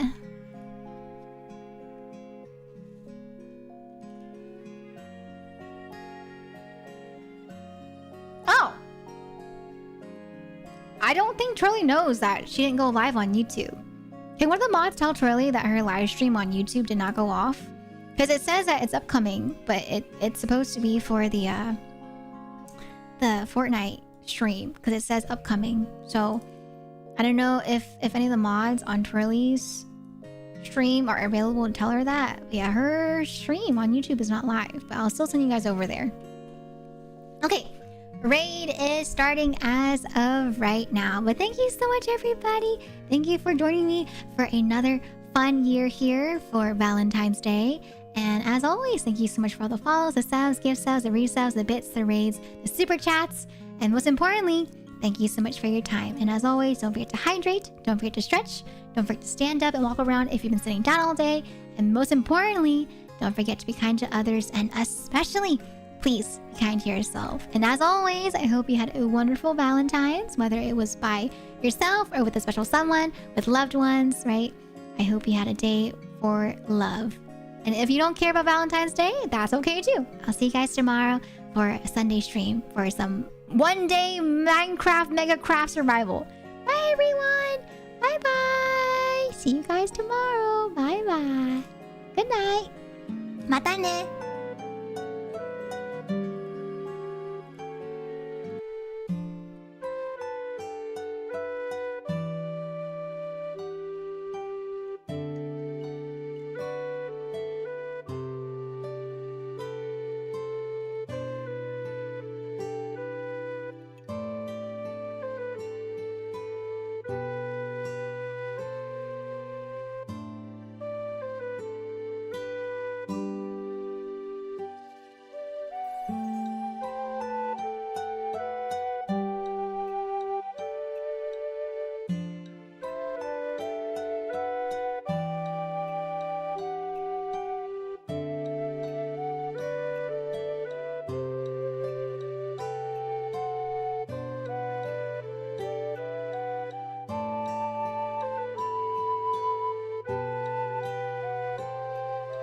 Oh! I don't think Twirly knows that she didn't go live on YouTube. Can one of the mods tell Twirly that her live stream on YouTube did not go off? Because it says that it's upcoming, but it's supposed to be for the Fortnite stream, because it says upcoming. So I don't know if any of the mods on Twirly's stream are available to tell her that. But yeah, her stream on YouTube is not live, but I'll still send you guys over there. Okay, raid is starting as of right now. But thank you so much, everybody. Thank you for joining me for another fun year here for Valentine's Day. And as always, thank you so much for all the follows, the subs, gift subs, the resubs, the bits, the raids, the super chats, and most importantly, thank you so much for your time. And as always, don't forget to hydrate, don't forget to stretch, don't forget to stand up and walk around if you've been sitting down all day, and most importantly, don't forget to be kind to others, and especially, please be kind to yourself. And as always, I hope you had a wonderful Valentine's, whether it was by yourself or with a special someone, with loved ones, right? I hope you had a day for love. And if you don't care about Valentine's Day, that's okay too. I'll see you guys tomorrow for a Sunday stream for some one-day Minecraft Mega Craft survival. Bye, everyone. Bye-bye. See you guys tomorrow. Bye-bye. Good night. Mata ne.